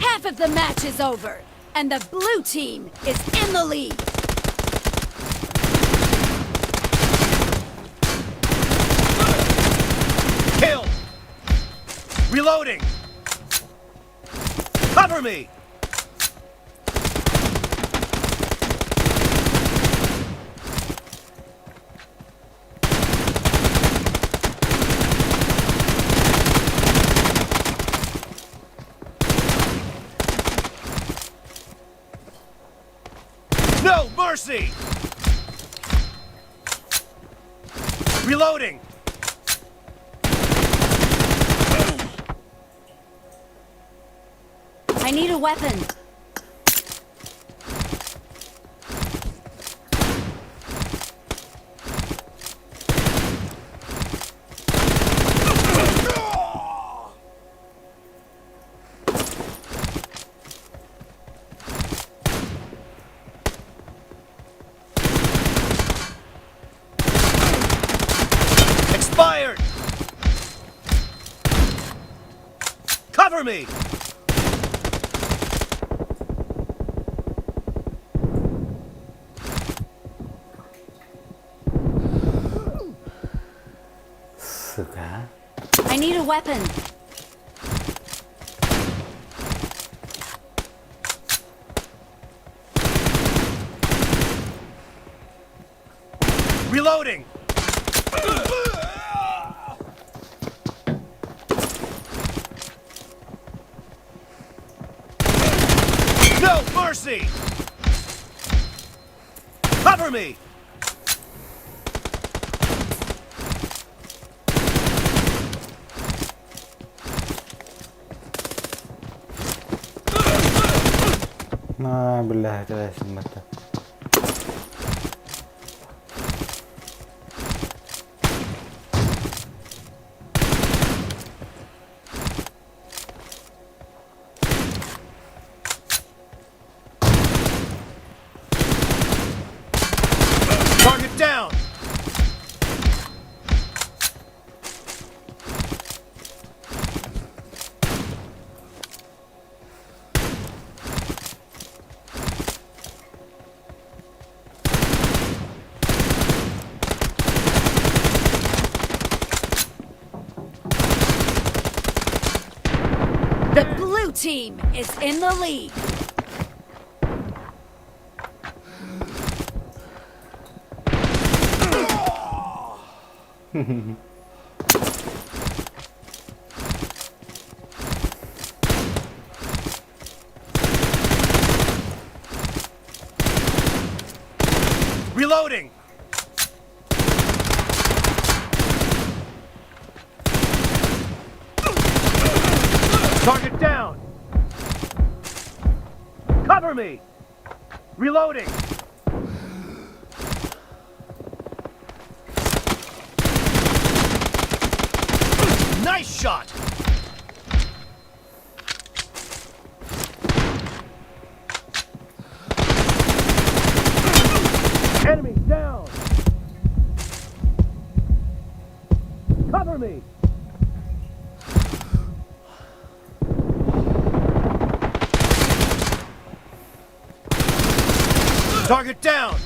Half of the match is over, and the blue team is in the lead. Kill! Reloading! Cover me! No mercy! Reloading! I need a weapon. Expired! Cover me! I need a weapon. Reloading! No mercy! Cover me! ما بالله تعالى سمته. Target down! The blue team is in the lead. Reloading! Target down! Cover me! Reloading! Nice shot! Enemy down! Cover me! Target down!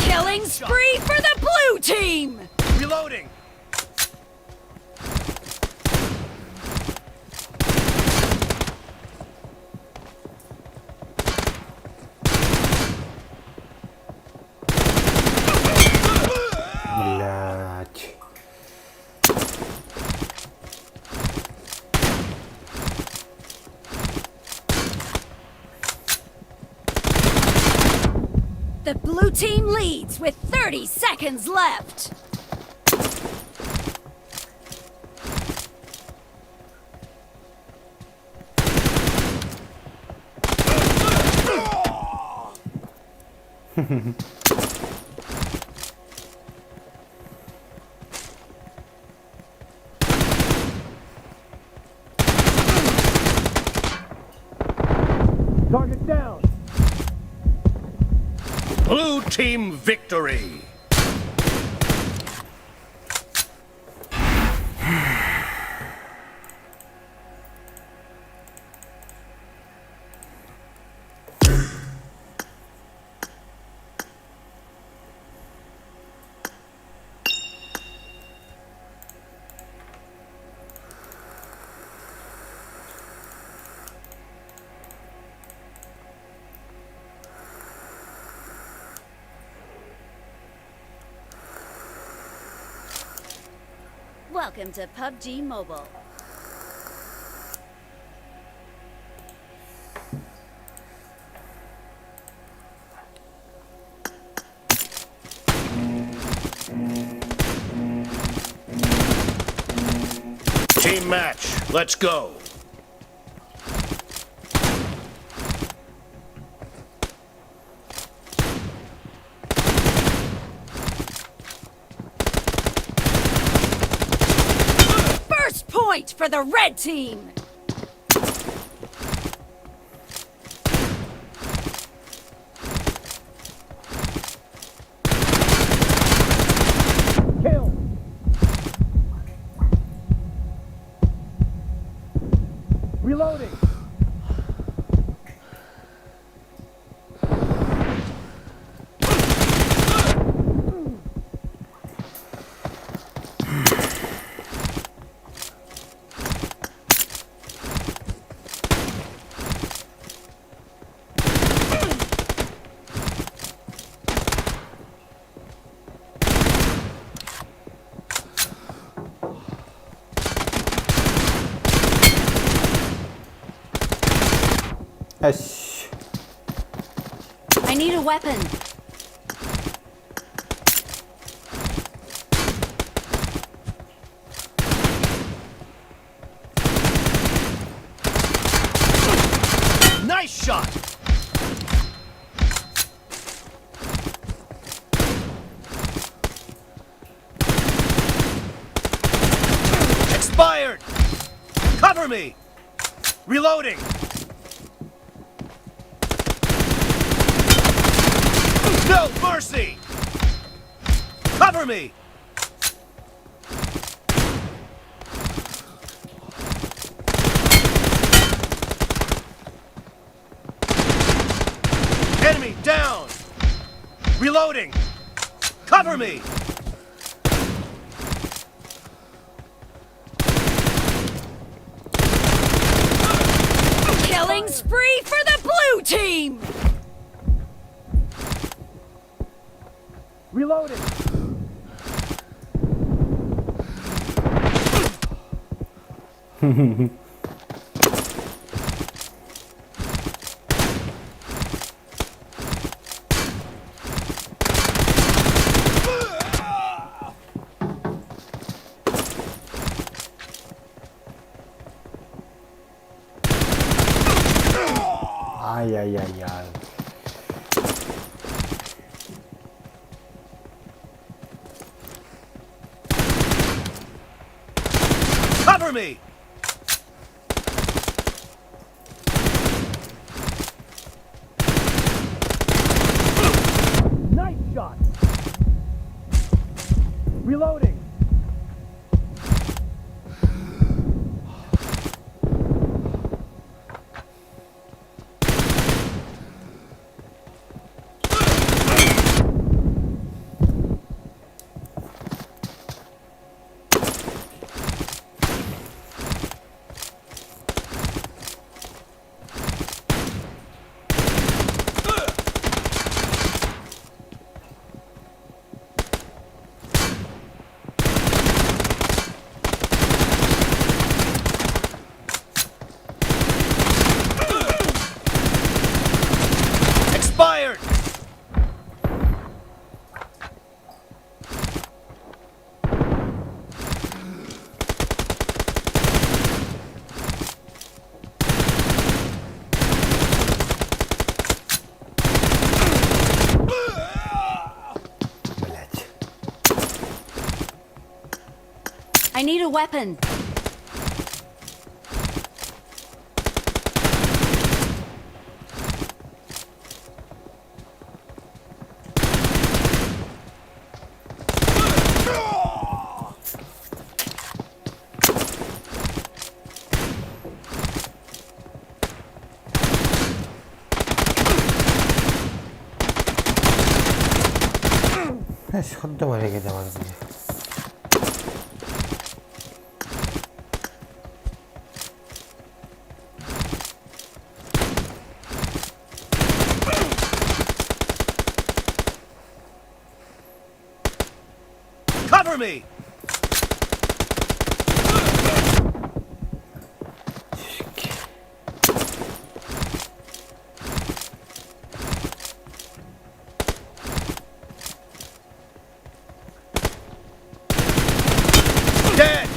Killing spree for the blue team! Reloading! Блять. The blue team leads with 30 seconds left. Target down! Blue team victory! Welcome to PUBG Mobile. Team match, let's go! First point for the red team! Kill! Reloading! Эш. I need a weapon. Nice shot! Expired! Cover me! Reloading! No mercy! Cover me! Enemy down! Reloading! Cover me! Killing spree for the blue team! Reloading! Ay, ay, ay, ay. Cover me! Nice shot! Reloading! Expired! Блять. I need a weapon. Эш, худда бареге да бар бие. Cover me! Dead!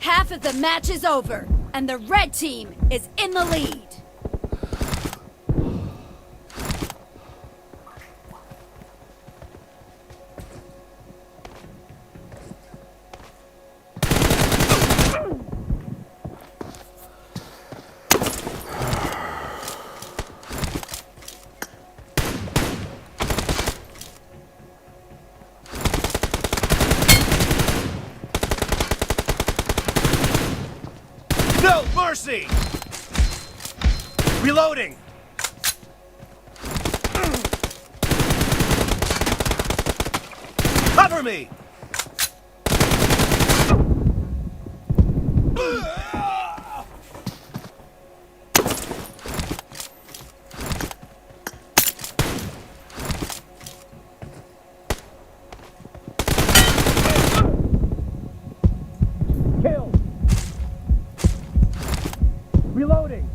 Half of the match is over, and the red team is in the lead. No mercy! Reloading! Cover me! Kill! Reloading!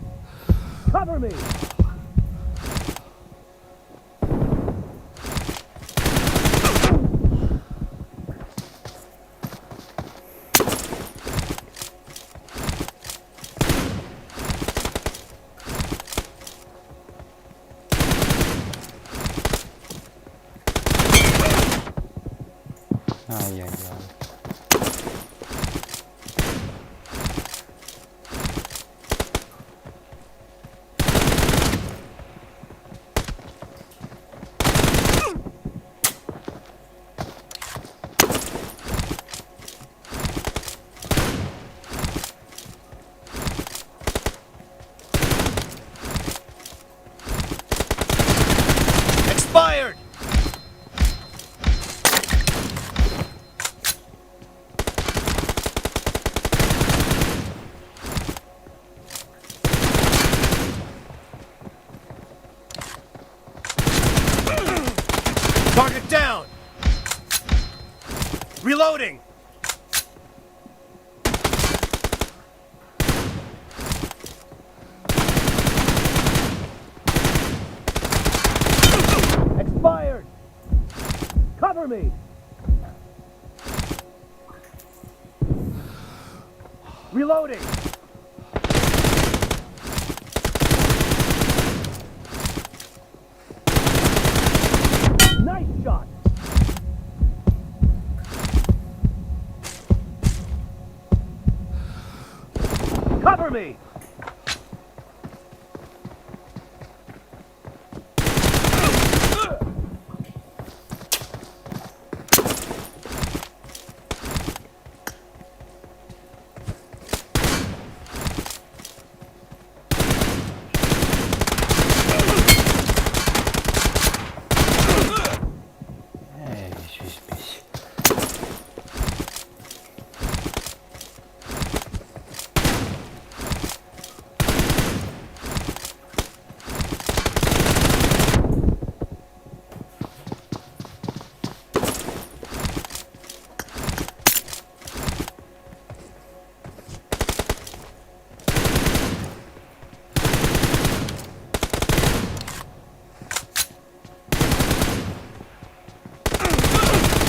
Cover me! Ай-яй-яй. Expired! Target down! Reloading! Expired! Cover me! Reloading! Nice shot! Cover me!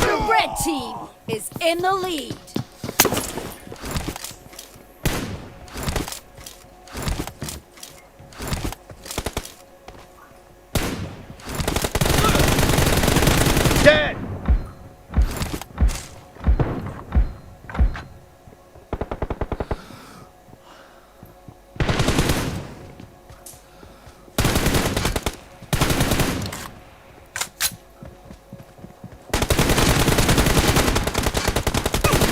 The red team is in the lead. Dead!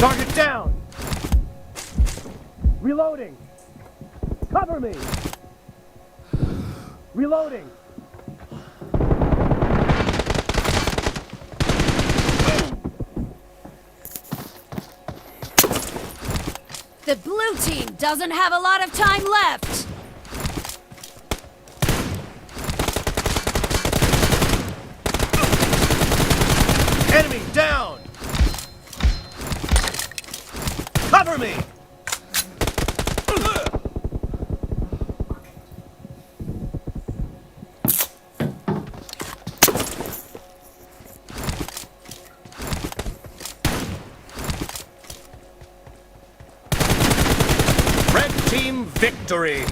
Target down! Reloading! Cover me! Reloading! The blue team doesn't have a lot of time left. Enemy down! Cover me! Red team victory!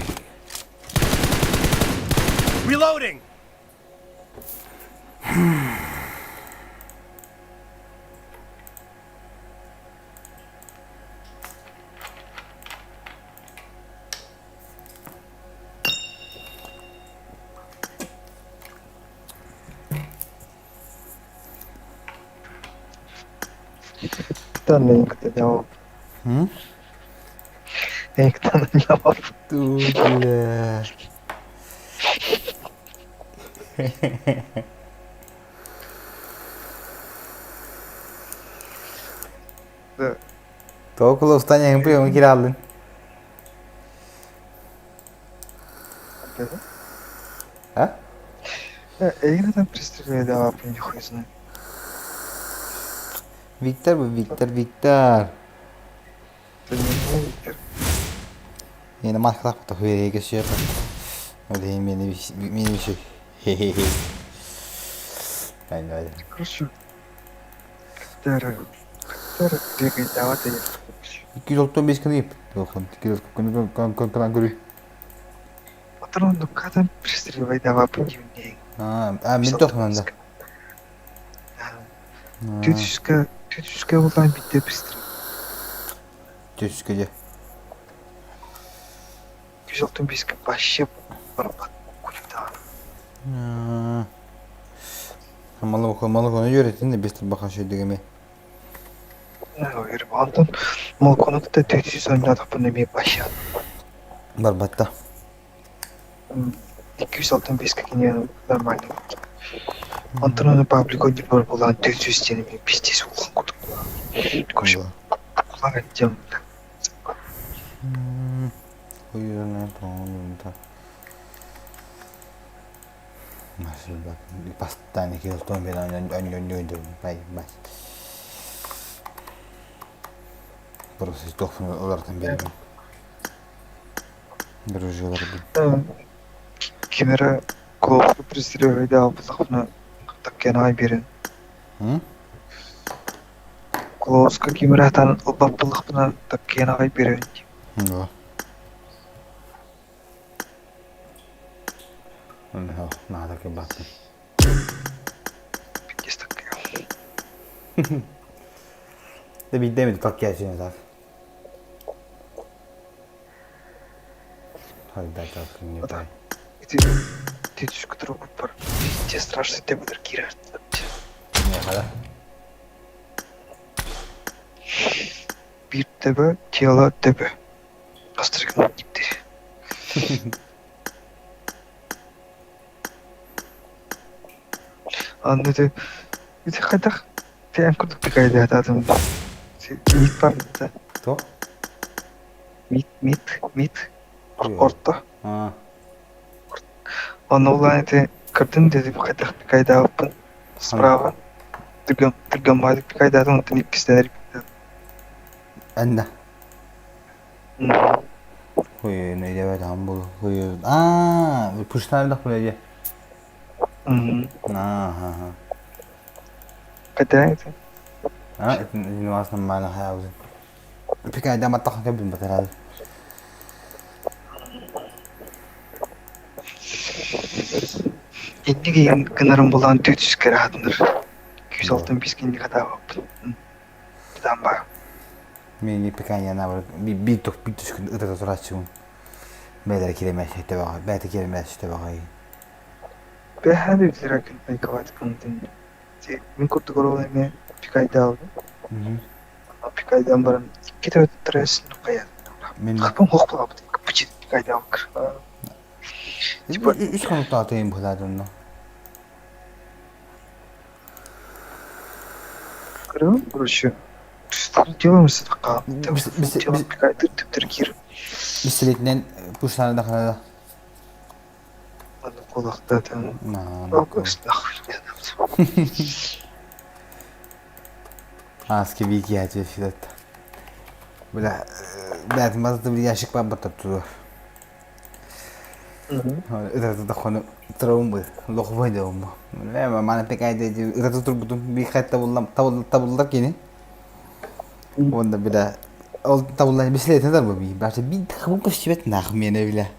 Reloading! Тоненько jawab. Kita jawab. Tuh gila. Tuh kalau ustaznya yang punya mikir alun. А? Игры там пристреляли, да, по нихуя знаю. Виктор, Виктор. Это не Виктор. Ini mas tak tahu ya guys ya. Öyle mini bir şey. Hehehe. Ben de öyle. Хорошо. Когда бегает, давай ты. 295 kilo yap. Yok lan 290 kan görüyor. Патрон, ну когда пристреливай, давай будем не. Ha, ben dokman da. Тетюшка olan bitti пристрел. Tüskece. 295 вообще барабан. Куда? Malı konu öğretin de biz bakan şey degeme. Öyle ondan mal konukta 410 bunu bir başa. Barbatta. 265 gene нормально. Антону паблико не было olan 400 тени bir пиздец улан кутуп. Koşu. Kulağın cam. Uyuyorlar tamam da. Masih bak pastan iki ton bir ön bay. Proses dokun olaraktan beri. Bir ucular bu. Kimera kulaklı pристреливай да обзахна так kenay берин. Hı? Kulaklı kimeratan обапылыкна так kenay берин. Hı. No, nada que basta. Есть такая. De bir demedi tak gelsin zaten. Hadi daha çok ne yapayım. Тетюшка другу пар. Пиздец страшно тебе будет Кира. Ne kadar? Bir tebe, тело tebe. Asтригнул gitti. Anladı. Bir de kadar sen kurduk bir kaydı adam. Mit var mı? To? Mit. Orta. Ha. Onu olan ete kırdın dedi bir kaydı yapın. Sprava. Тыргамбайды bir kaydı adam. Onu ikisinden Anda. Huy ne diye tam bu. Huy. Aa, puşlar da buraya. Ha. Kadang itu. Ha, ini wasan mana hayal. Peki ada mata kan bin batar. Ini kenarım bulan 400 kere hatındır. 265 kini kadar yaptım. Tambah. Mini pequena na bir tuş ıda tuturaçım. Bedel kelime işte var. Bedel kelime işte var. Behar bir rakın kavat kantin. Min kurtu koroleme pikayda aldı. Pikaydan baran kita tres kaya. Min Kapın hokla yaptı. Kapıcı pikayda alır. hiç konu tatayım bu zaten. Kırım burası. Делаем садака. Делаем pikayda tüptür gir. Bisikletten puşlar da kadar. Ana kulakta da. Aski bir iki açıyor şiddet. Böyle belki bazı bir yaşık var batıp duruyor. Öte de konu travma bu. Lokma da olma. Ama bana pek ayda öte tutup buldum bir hatta buldum tabuldak yine. Onda bir de o tabuldan bisiklet ne bu bir. Başta bir takım koşuyor nakmiyene bile.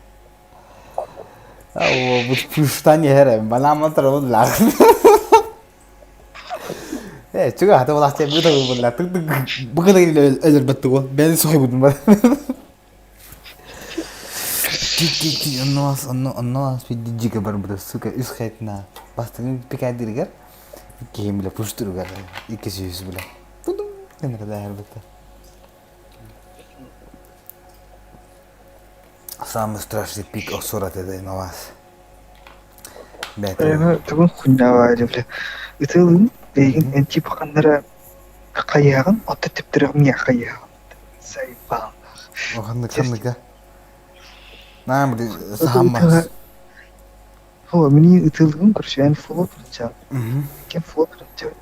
Bu puştan yer. Bana ama travma lazım. Juga hata wala cek betul betul tuk bukan lagi ajar betul ben sohi betul betul annos video jika baru betul suka iskatna pasti pikir diri kan game bila push tu kan ikis yüz bila tuh kan ada her betul sama strasi pik osurat ada nawas betul tuh kunyawa aja bile itu Begin enti bakanlara kayağın atı tiptirim ya kayağın. Sayıpan. O kanlık ya. Ne bu sahamaz. O mini ıtılgın kurşun full kıracağım. Kim full kıracağım.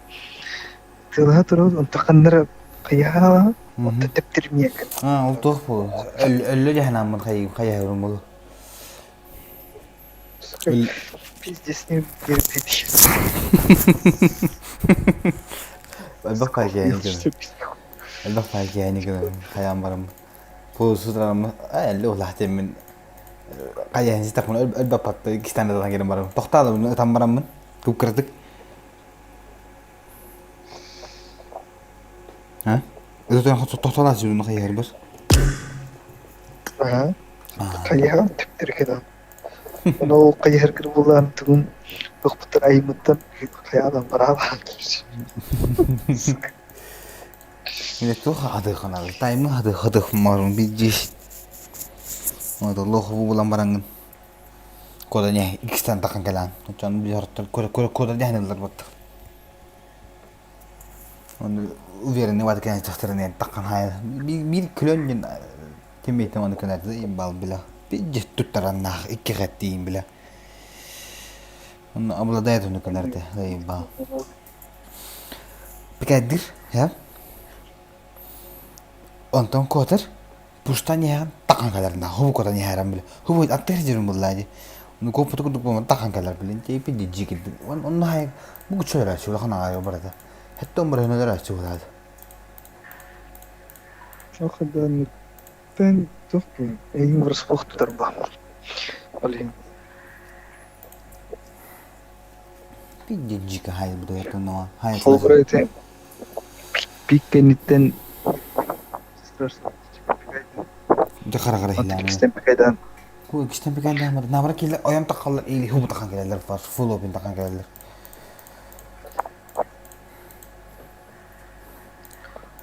Itılha turuz untakanlara kayağı atı tiptirim ya. Ha, oldu bu. Öyle cehennem kayağım olmalı. Пиздец, не перепечь. Elbette kayacağını görün. Elbette kayacağını görün. Kayağım varım. Bu sudrarımı 50 olah demin. Kayacağını takımın elbette patladı. 2 tane daha gelin varım. Toktalı bunu tam varım mı? Tup kırdık. Ha? Özellikle toktalı açıyor bunu kayar bir. Aha. Kayağım tiptir keda. Onu kayar kır bulan tüm doktor ayımından kayağım beraber. Yine çok adı kanalı. Tayımı adı marun bir ciş. Ada Allah bu bulan barangın. Kodanya iki tane takkan gelen. Uçan bir harita koda dihanırlar baktı. Onu uverin ne var ki tahtarını takkan hayal. Bir klon temetim onu kadar da imbal bile. Bir ciş tuttaran nah iki katiyim bile. Onu abla dayat onu kadar da imbal. Pekadir ya. Ondan kotor. Pustan ya takkan kadar nah. Hubu kodan ya haram bile. Hubu atar jirun bullaji. Onu koputu kutu takkan kadar bile. Jadi pidi jikit. Onu hay bu çoğu rahatsız kan ağrıyor burada. Hatta umur ne rahatsız oldu. Çok da ben doktor. Eyim burası vaktidir bu. Alayım. Pidi jika hay bu da yaptın no. Hay. Fulbright. Big Benit'ten Dekara kara hilang. İkisten bir kaydan. Bu ikisten bir kaydan var. Nabra kille ayam takallar ili hubu takkan gelirler var. Full open takkan gelirler.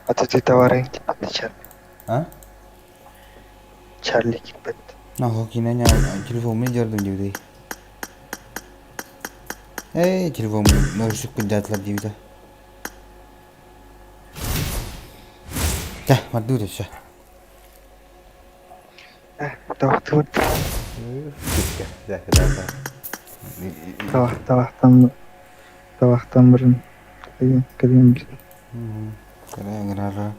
Atı tawaran gitmedi Charlie. Ha? Charlie gitmedi. Nah, hokinanya telefonmu gördüm gibi. Telefonmu nörüşük kudretler gibi de. Dah, mati udah sih. Tawahtım. Dah. Tawahtan birin. Kalian bilin. Keren ngerara.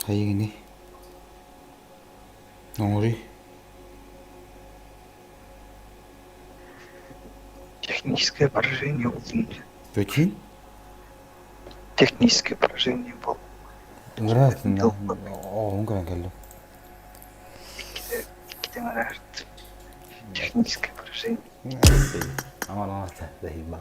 Hayır ne oluyor? Техническое поражение улучшили. Прикинь? Техническое поражение было. Нравится, да? Oğlum kadar geldi. İki tane araştı. Техническое поражение. Aman anahtar değil bak.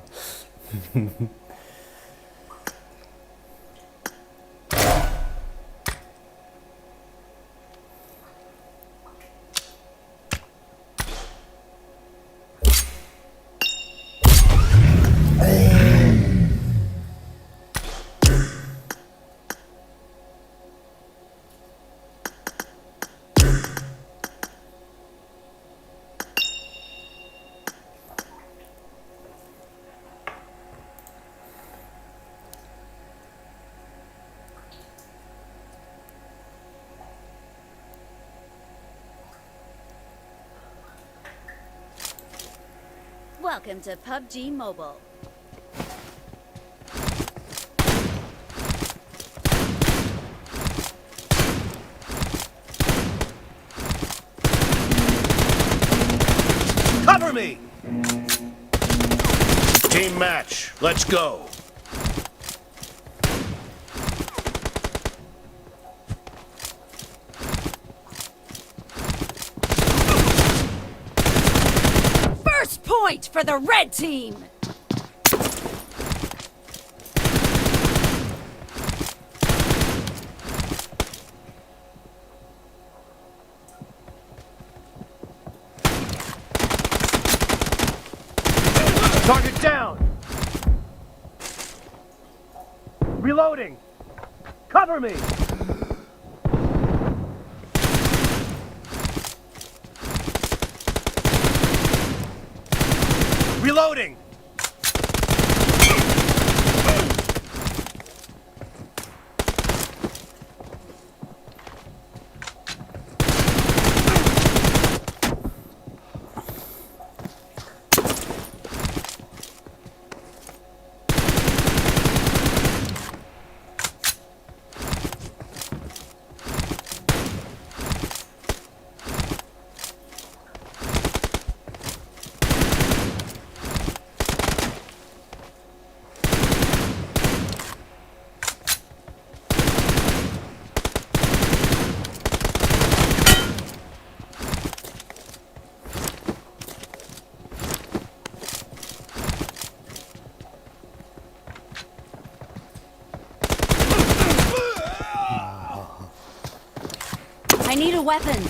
Welcome to PUBG Mobile. Cover me! Team match. Let's go. First point for the red team! Target down. Reloading. Cover me. Reloading. I need a weapon.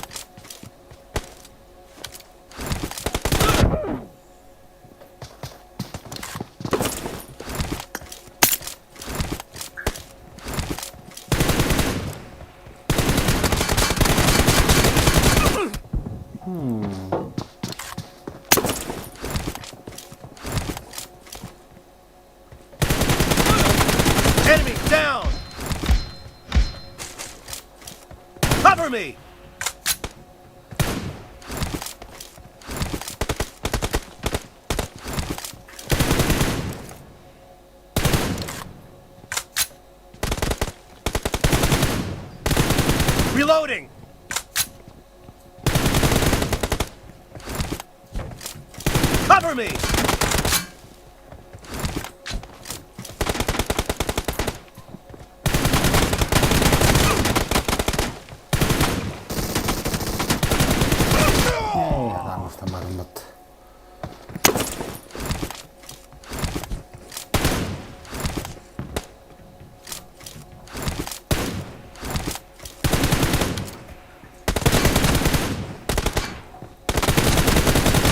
Enemy down. Cover me. Reloading. Cover me. Adam ustamadım bat.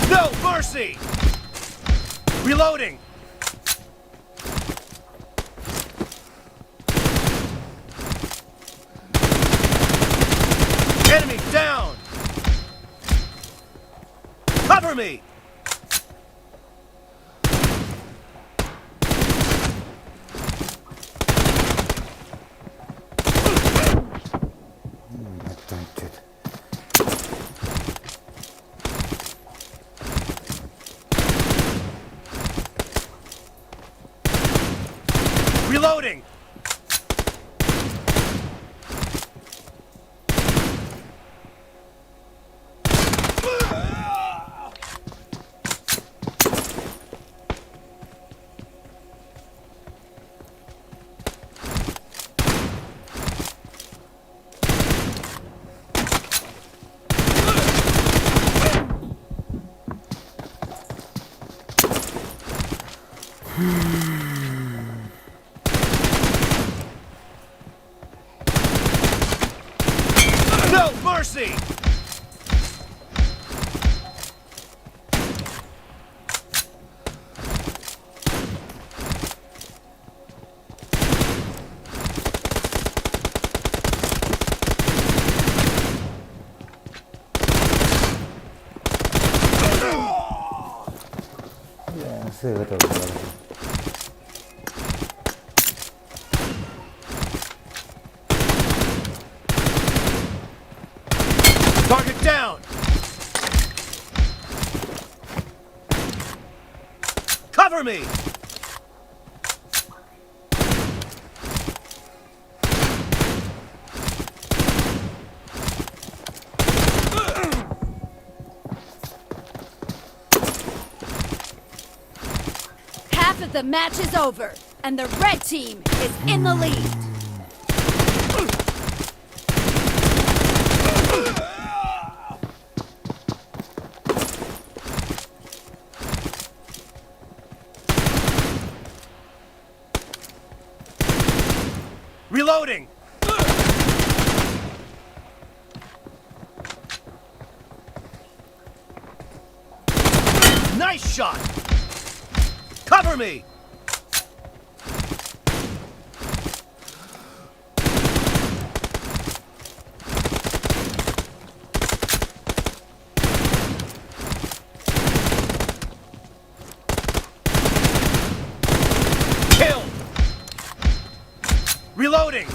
No mercy. Reloading. Enemy down. Cover me. Reloading. No mercy! Sự được rồi. Target down! Cover me! Half of the match is over, and the red team is in the lead. Reloading! Nice shot! Cover me! Kill! Reloading!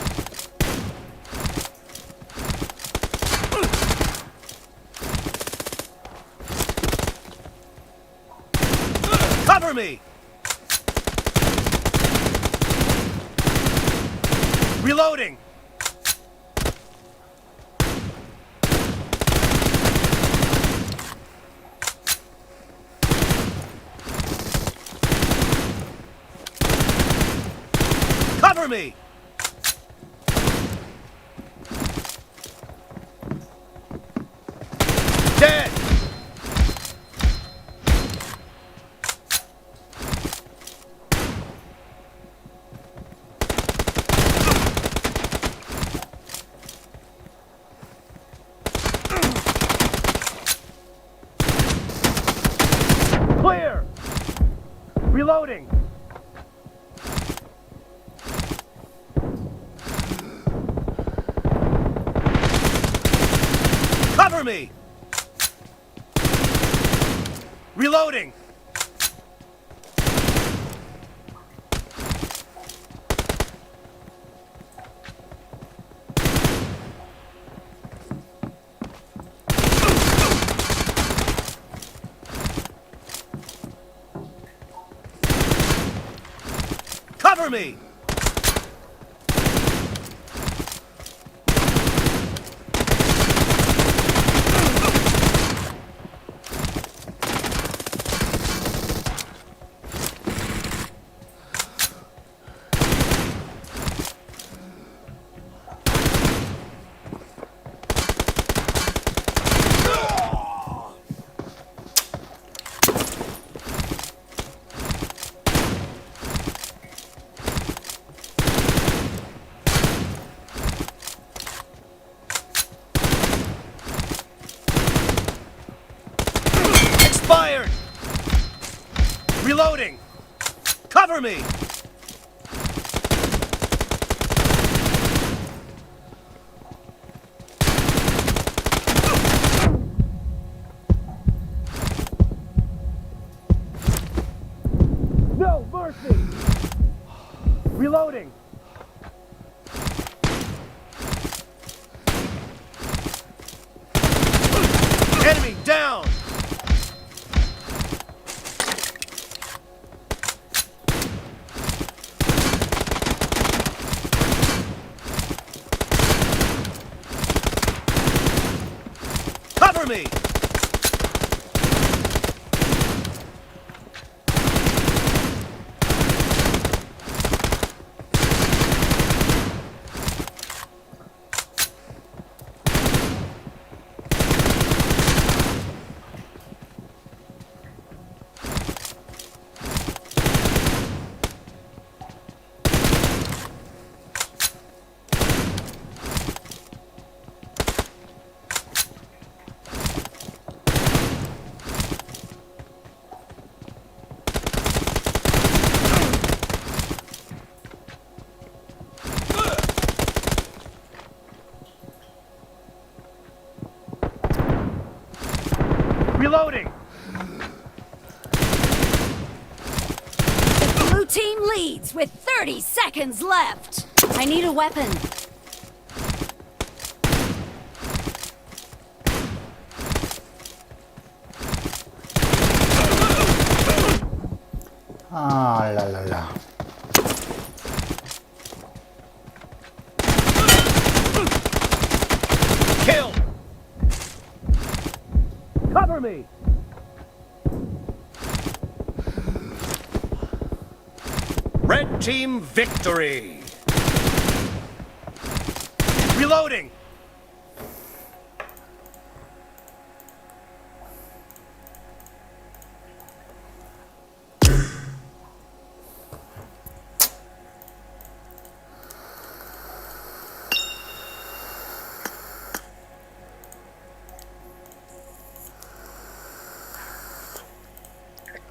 Cover me! Reloading! Cover me! Dead! Clear! Reloading! Cover me! Reloading! Cover me! Expired! Reloading! Cover me! No mercy! Reloading! Enemy down! Cover me! leads with 30 seconds left. I need a weapon. Ah, la la la. Kill! Cover me! Red team victory! Reloading!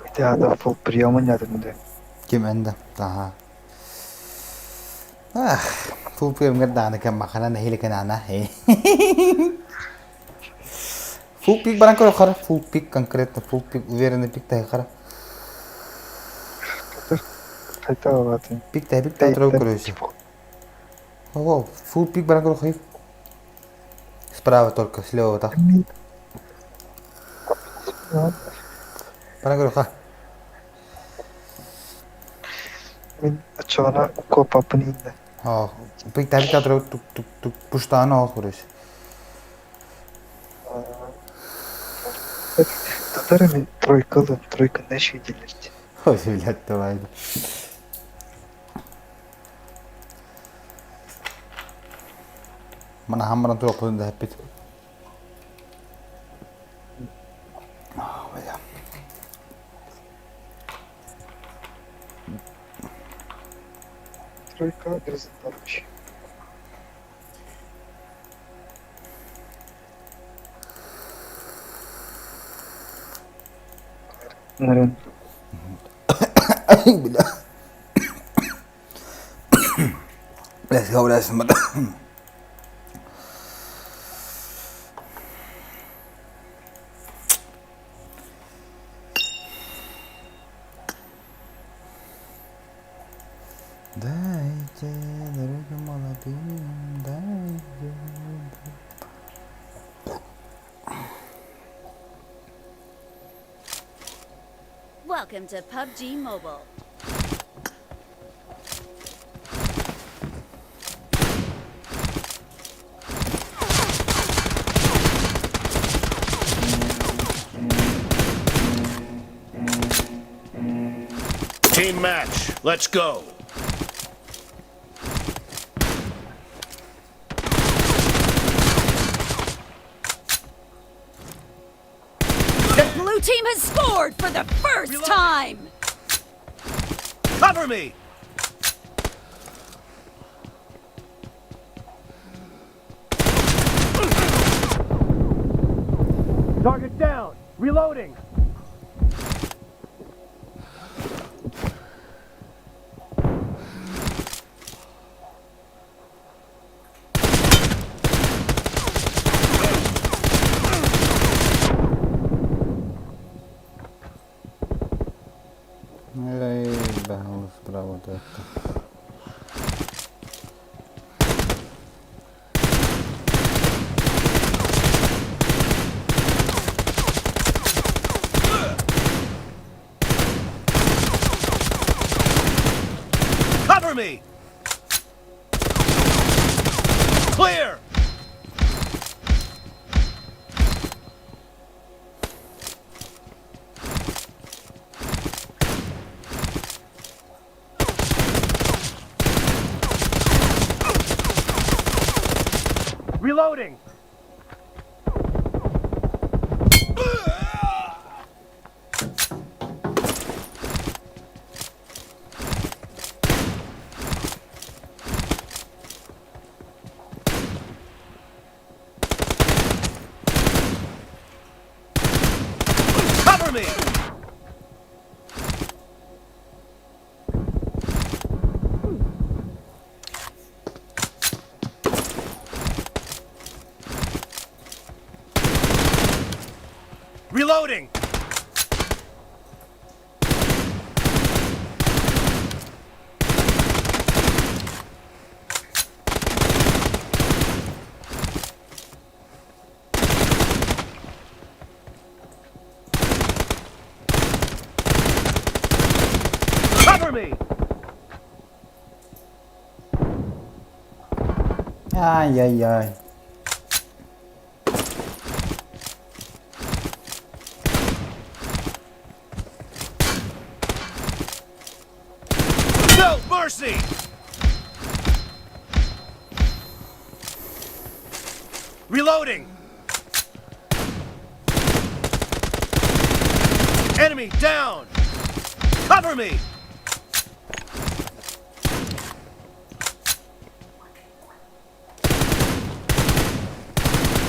Bir daha da full прием oynadım. Kim anda? Taha. Ah, full film ganda kan makanan hili kanana. Full pick barang ko khara full pick concrete full pick uverene pick tay khara. Kayta var. Pick tay throw karo się. Oh, full pick barang ko khayf. Справа только слева так. Barang ko kha. Min açığına kopapını indi. Oh, pick tay throw tuk pushtana ho karo się. Tatarım trойка ne şey delirdi. Ой, блядь, давай. Mana hamran tu aku dah happy. Oh, ya. Тройка результатmış. Neren? Bila. Let's go, let's go. Dajcie drogę malapin, dajcie. Welcome to PUBG Mobile. Team match, let's go! The blue team has scored for the first time! Cover me! Target down! Reloading! Ej, behał sprawę to. Cover me! Clear! Reloading! Cover me! Ай-яй-яй. No mercy! Reloading! Enemy down! Cover me!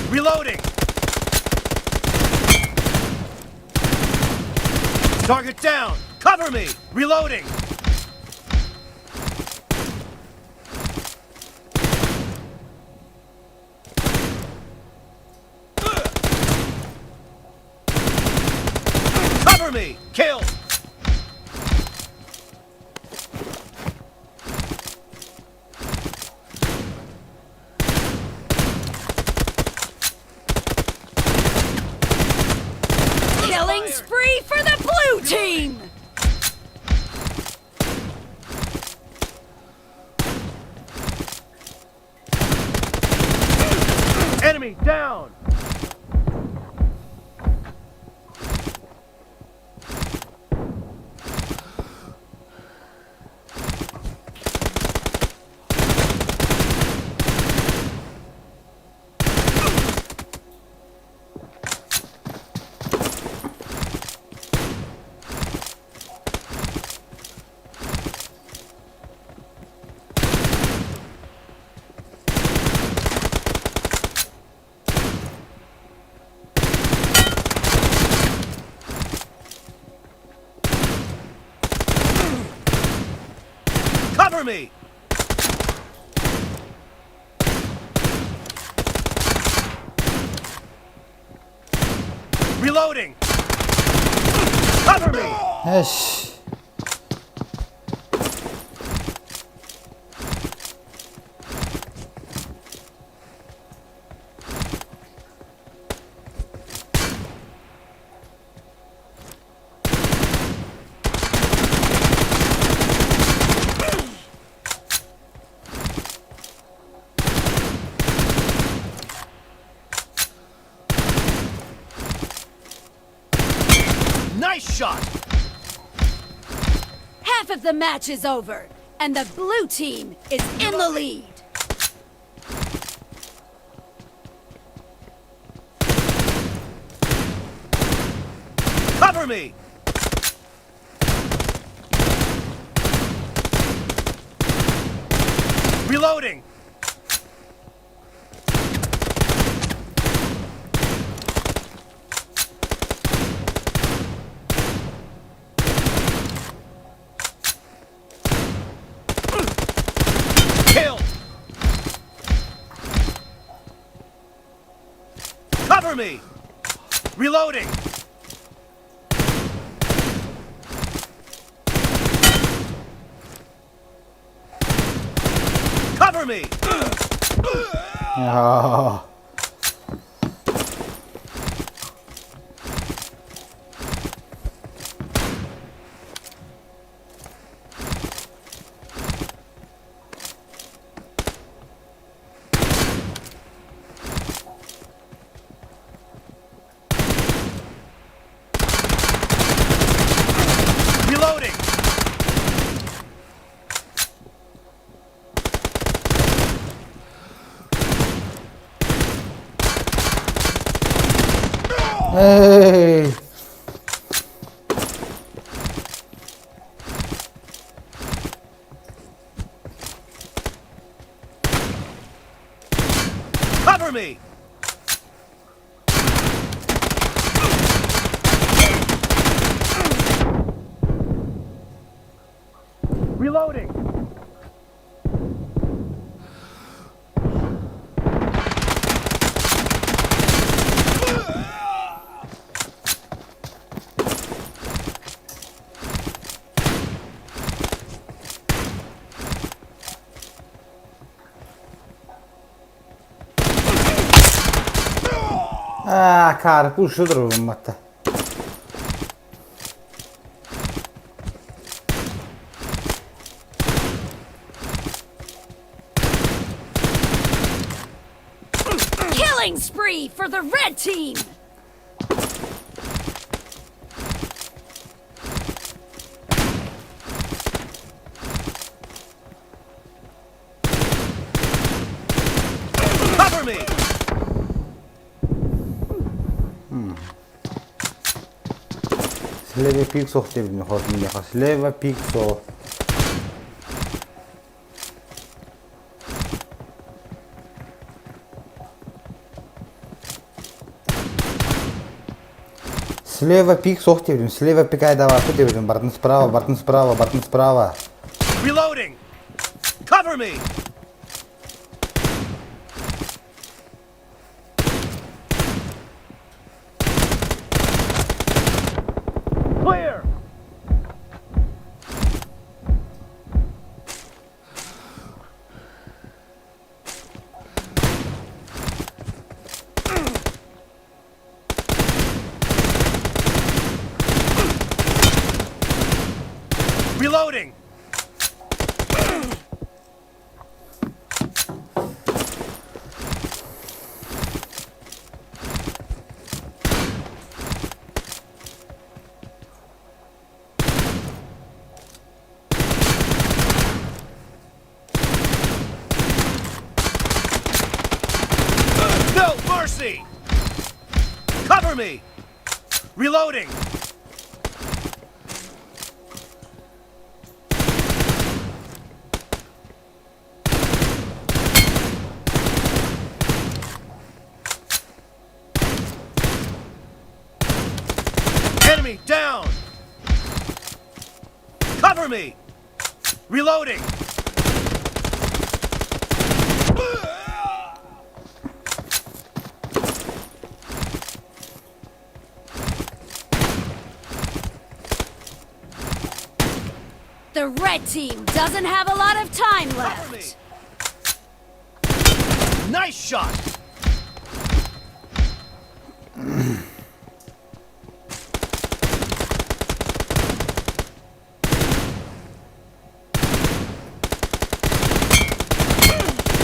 Reloading! Target down! Cover me! Reloading! Cover me! Kill! Killing spree for the blue team! Enemy down! Cover me! Reloading! Cover me! Eş. Nice shot! Half of the match is over, and the blue team is in the lead. Cover me! Reloading! Kill! Cover me! Reloading! Cover me! Ya. Reloading! Hey. Cover me! Reloading! Ah, cara, puxa o vou matar. Killing spree for the red team! Cover me! Слева пиксов тебе не ходит, слева пиксов. Слева пик сохтеврим, слева пикай давай, сохтеврим, бартын справа, бартын справа, бартын справа. Reloading! Cover me! Clear! Reloading! No mercy! Cover me! Reloading! Enemy down! Cover me! Reloading! The red team doesn't have a lot of time Cover me! left. Nice shot!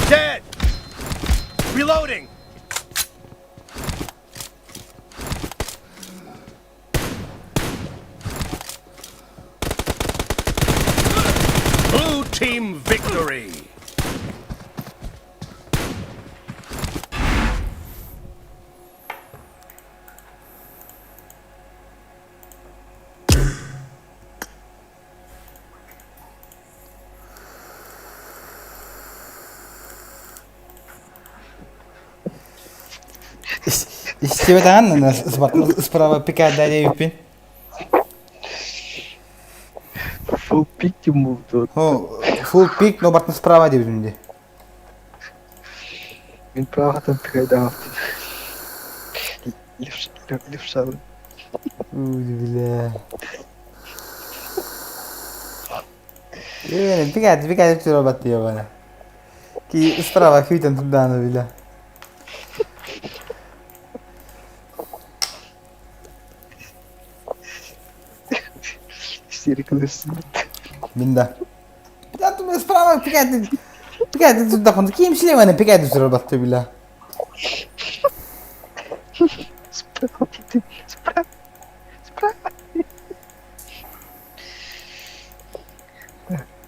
Dead! Reloading! Blue team victory! Из тебя данные справа пикай далее юпин. Full pick тем болды. Full pick, но бартын справа деп жүрмде. Мен правадан пикай давай. Левша. Бля. Пикай тут робот ебаный. Ки справа хвитан туда, ну бля. Серикнесін. Бинда. Бля, ты справа пикай ты туда хон. Ким слева не пикай тут робот ты бля. Справа.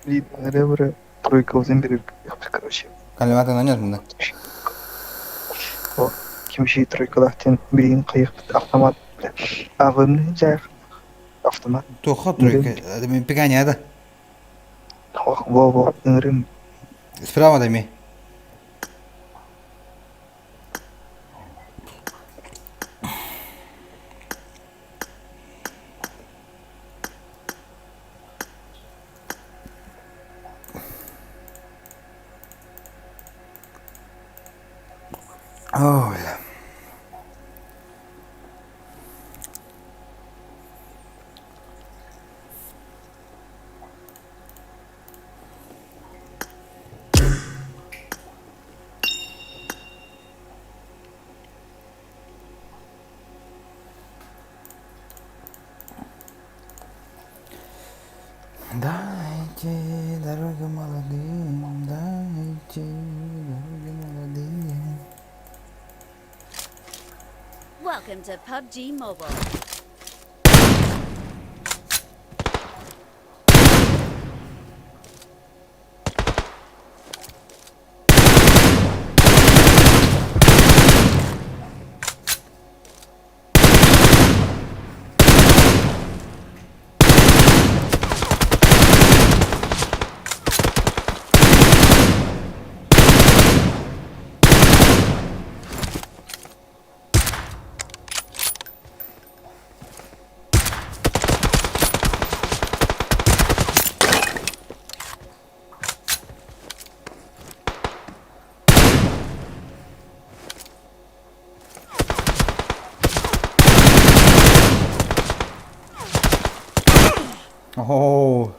Блин, наверное, тройка в земле, короче. Калиматы нанес бинда. О, кимши тройка лахтен, блин, қайық автомат. Авымны жайық. Автомат. Тоха тройка. Пикай не надо. Во, нырым. Справа дай ми. Ой. Дайте дорогу молодым, дайте дорогу молодым. Welcome to PUBG Mobile. Oh.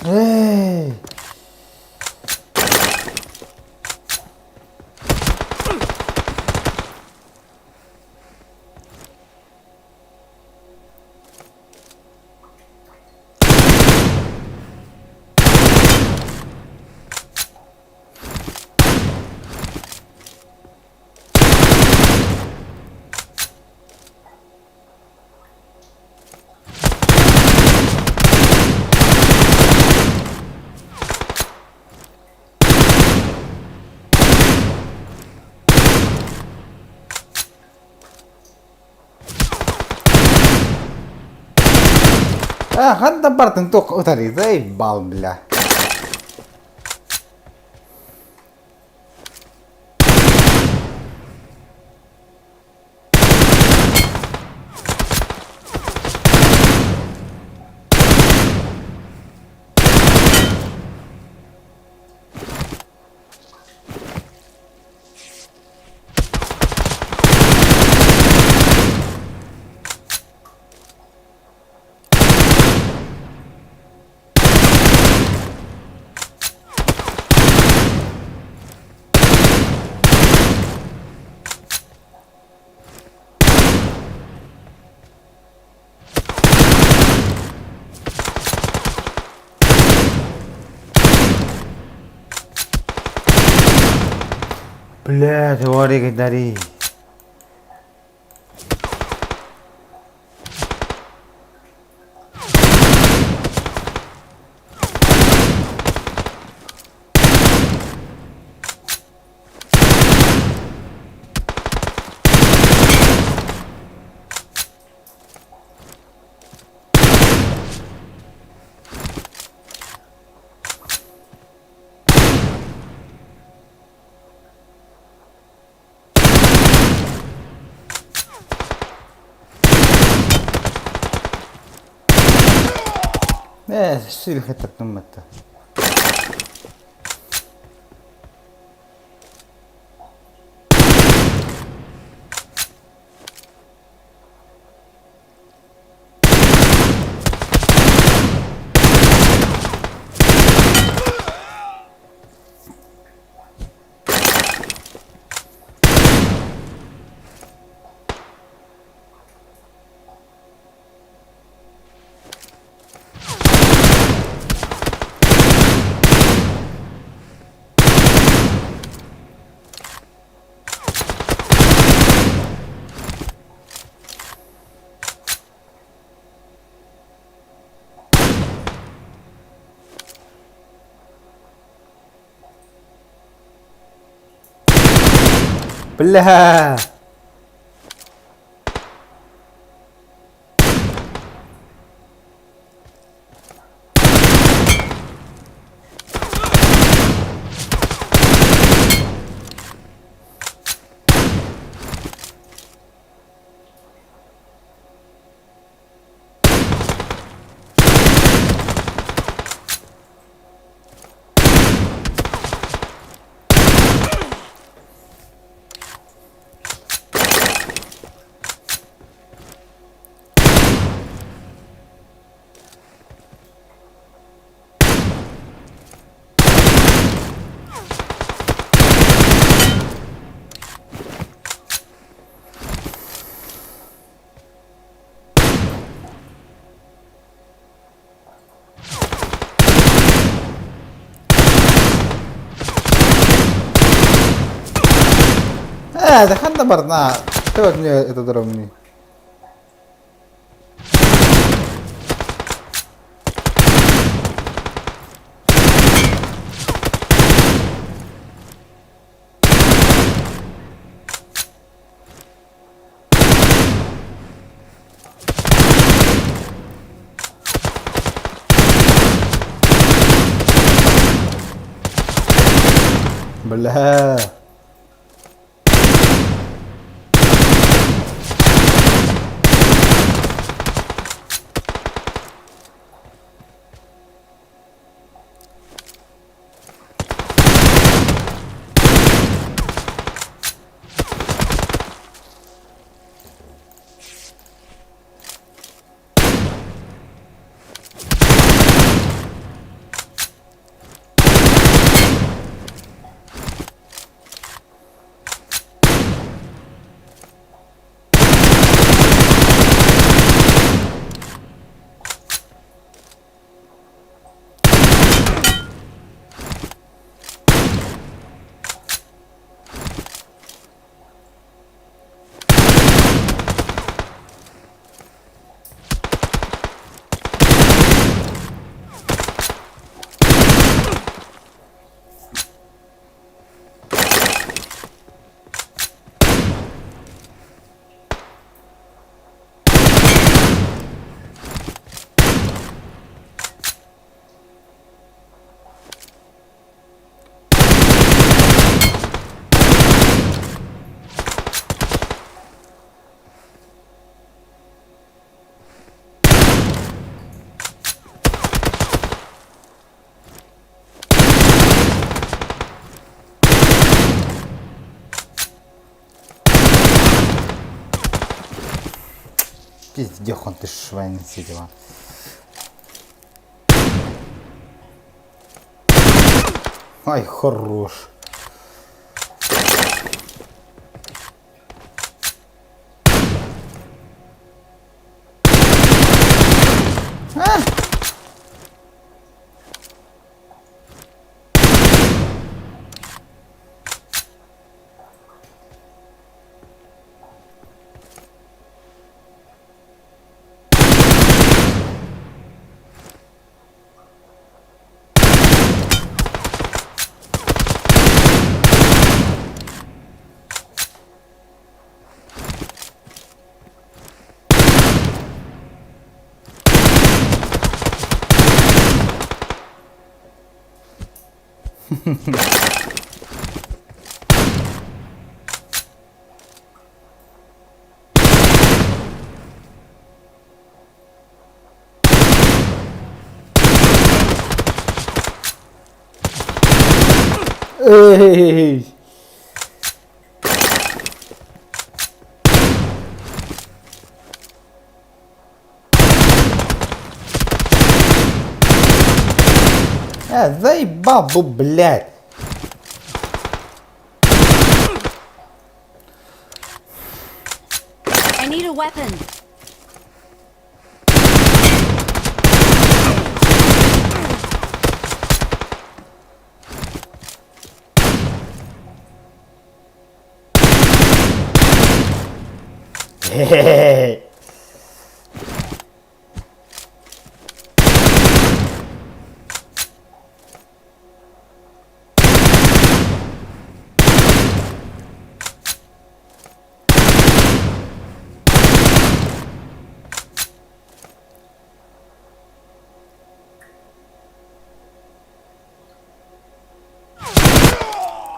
Hey. Kan tempat tentu tadi bal belah. Блядь, говори, дари. Сильно так думать-то. Бля! دخلنا برنا توجني تضربني بالله Пиздец, он ты швайн сидела. Ай, хорош. Эй! Заебал, блядь! I need a weapon. Хе-хе-хе.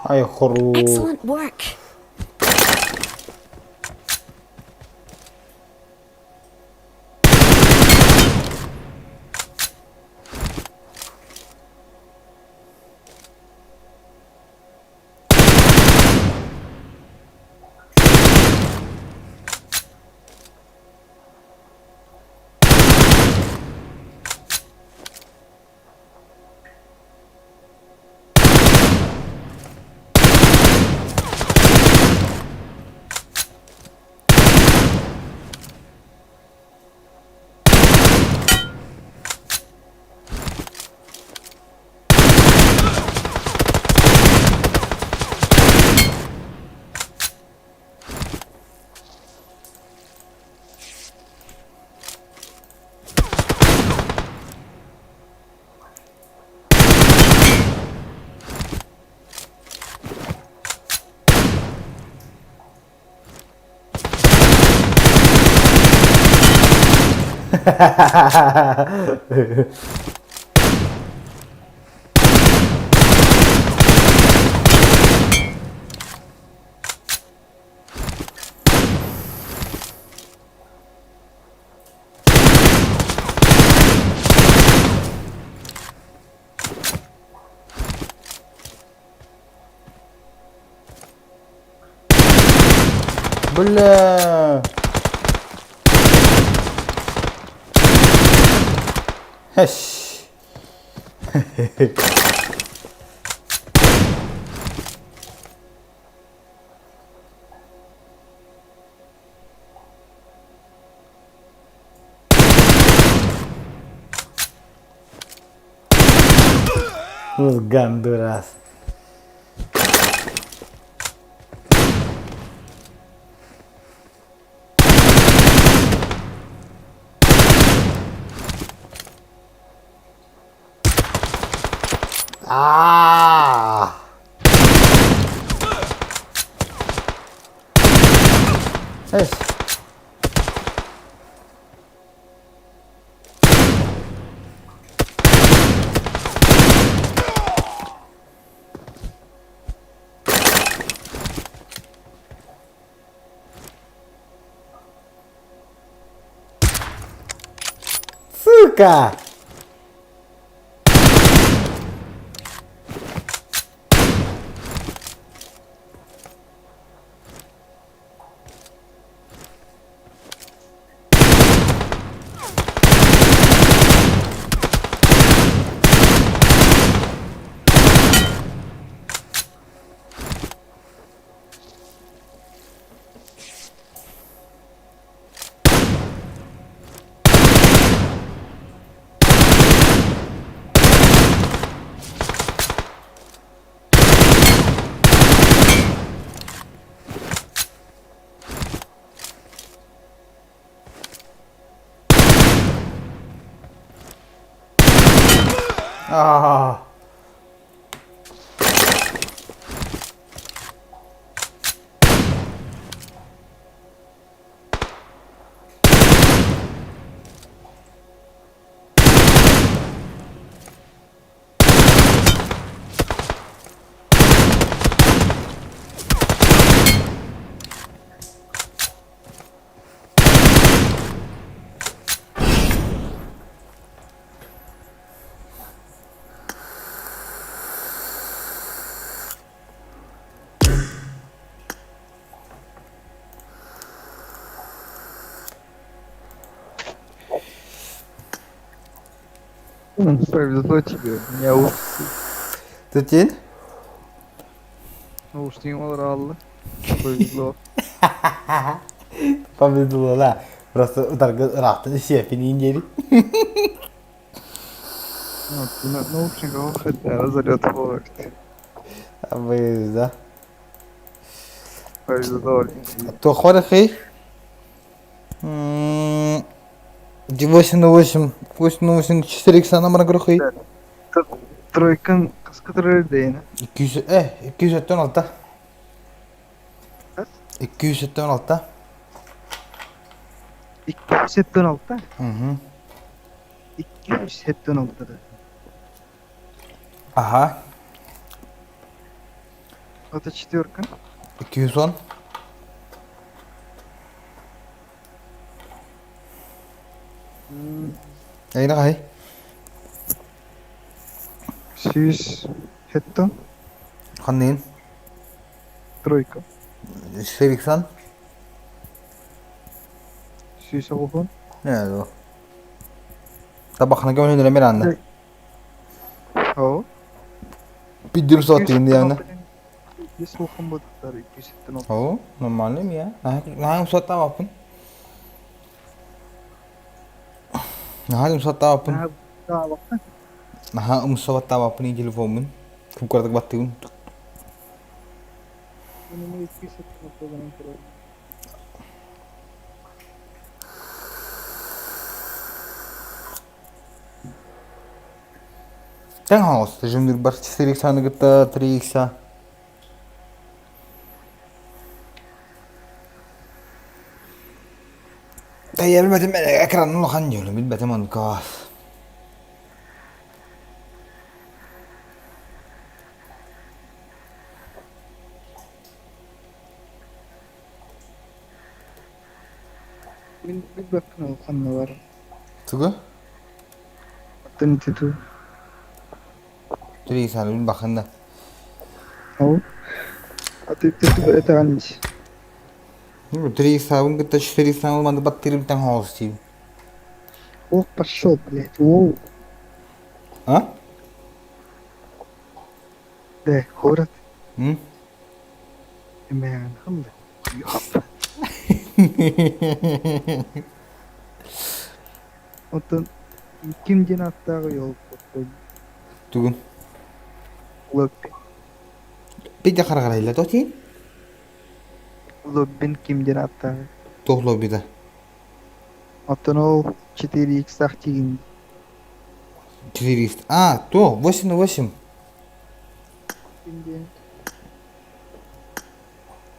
Ай, хору. Excellent work. Бля. Хэш. Гондурас. Эш. Сука! Повезло тебе, у меня уши. Tutun. Ушки алла. Повезло. Повезло, да. Просто удар рахтын сепин индери. Вот, наушников хотя разорет хвост. Вы, да. Повезло. То хорохи. 8 на 8. 8 на 8. 4 икса номер грохи. Тройкан каскадыры дейін. 216. 216. 276. Hı. 276'da. Aha. Это четверка. 210. Ayna kay. 670. Kannin. Тройка. 4 690. Ne o? Tabakına gömülür Emirhan'da. О. Bir satayım yani. Bir слухом будут старые 276. O, нормально mı ya? Hangi satta yapın? Hangi satta yapın? Да, вот. Nah, satta yapın iyi telefonun. Kim kurdak battın? Bunu 276'dan. Ten house, şimdi bir 4 tane gitti, 3 iksa. Tayyip bilmedim ben ekranını lokan diyorum, bilmedim onu kas. Bir bakın o kanlı var. Tugu? Attın titu. 3 tane bir bakın da. O. Atı titu böyle almış. 3 tane gitti, 4 tane olmadı, battırım ten house diyor. Ох, пошел, блядь. Воу. Ha? Да, город. Hı? Man, hamle. Отын кимден аттағы жол Tugun. Лобби. Bir de karakarayla tutayım. Лоббин кимден аттағы. Tohlu bir de. Отын ол 4x тегін. 4 то, 8 на 8. Кимден.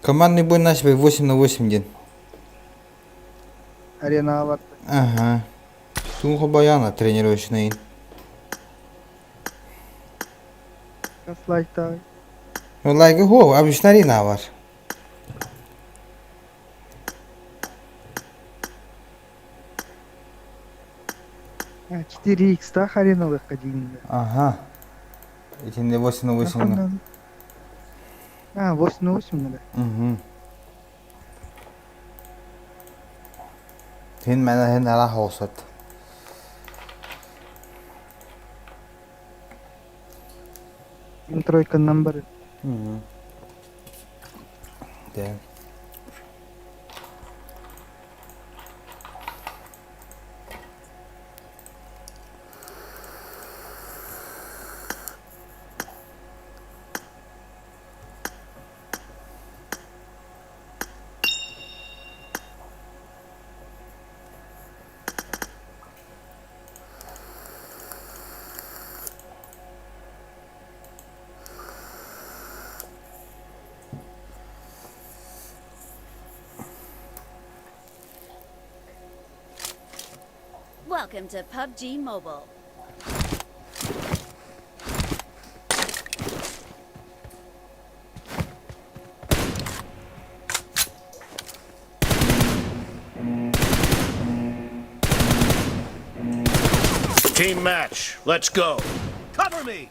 Командный бой наш 8 на 8 день. Арена var. Ага. Сумха баяна тренировочный. Kaslajtag. Ну лайк го, обычно арена var. Ha, 4x daha arenalıkka дейін. Ага. İçinde 8 на 8. Ha, 8 на 8 mı da? Угу. Hen mana hen ala hosat. Тройкадан бар. Угу. Да. Welcome to PUBG Mobile. Team match. Let's go. Cover me.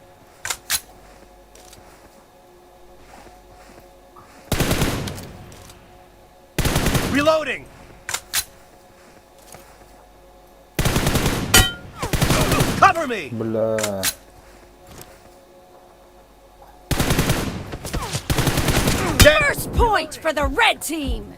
Reloading. Cover me! Бля. First point for the red team.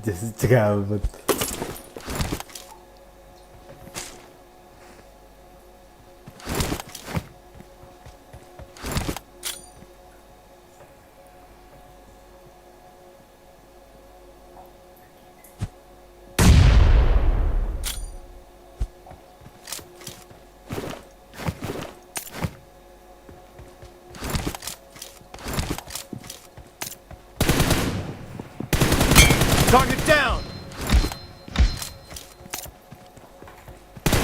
Just cagado. Target down!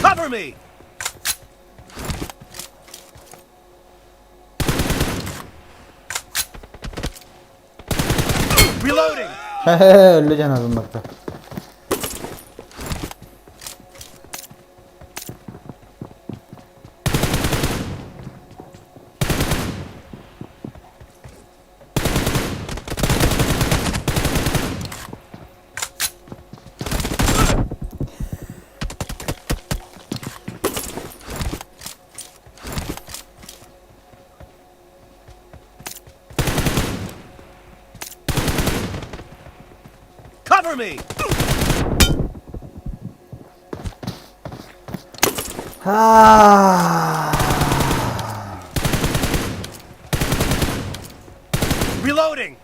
Cover me! Reloading! Öleceğin azınlıkta. Cover me! Reloading!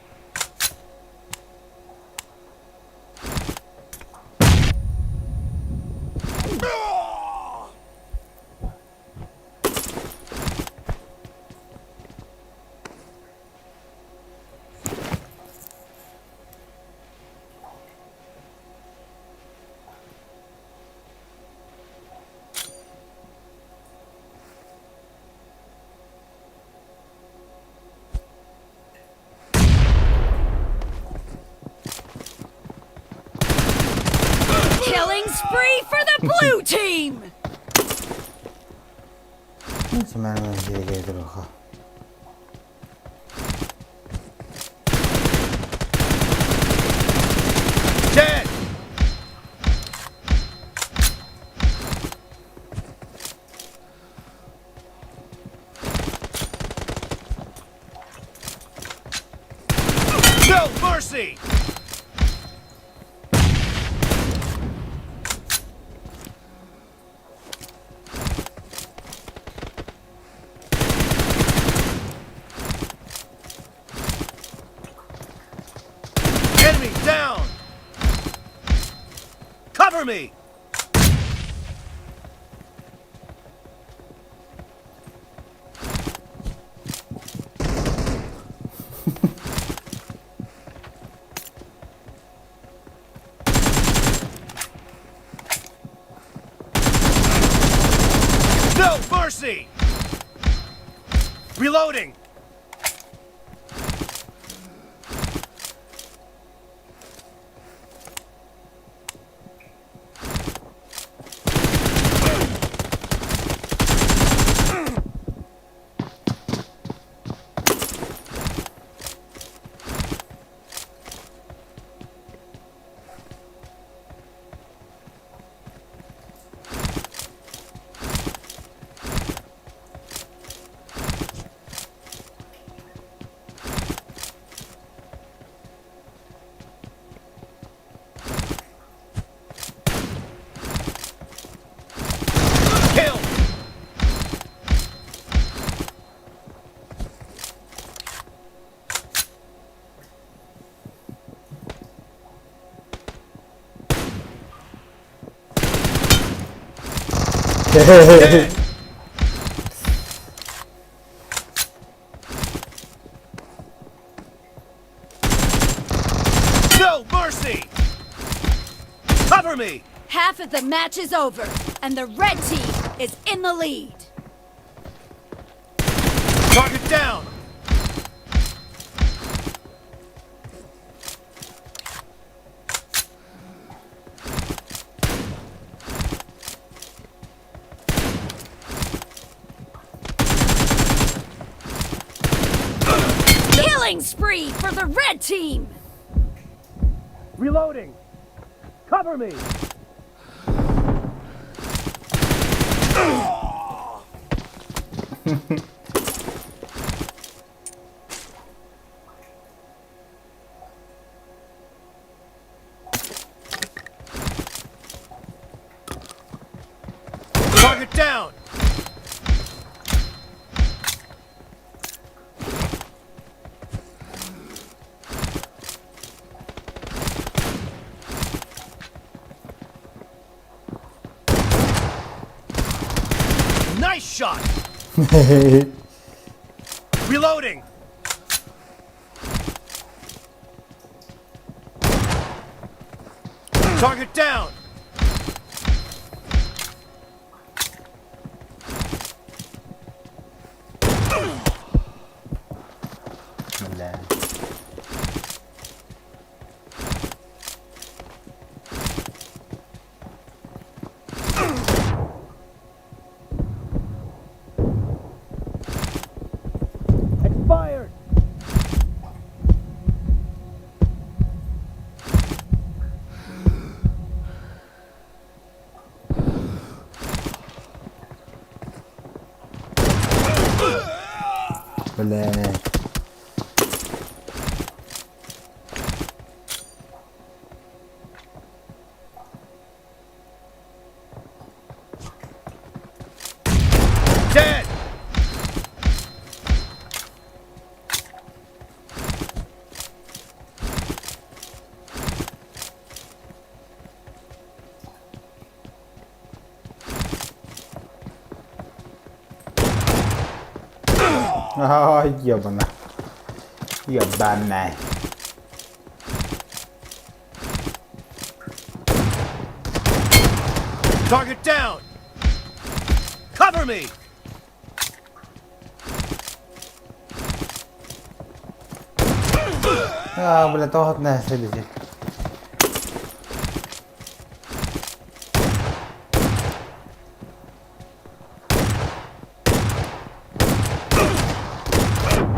Killing spree for the blue team. Neyse ben geri geldim bakalım. Dead! No mercy! Enemy down! Cover me! No mercy! Reloading! Kill! Dead! No mercy! Cover me! Half of the match is over, and the red team is in the lead. Target down! spree for the red team! Reloading. Cover me. Target down. Nice shot. Reloading. Target down. بالله. Expired. بالله. Dead. ёбана. Ёбаная. Target down. Cover me. Бля, toho ne, следите.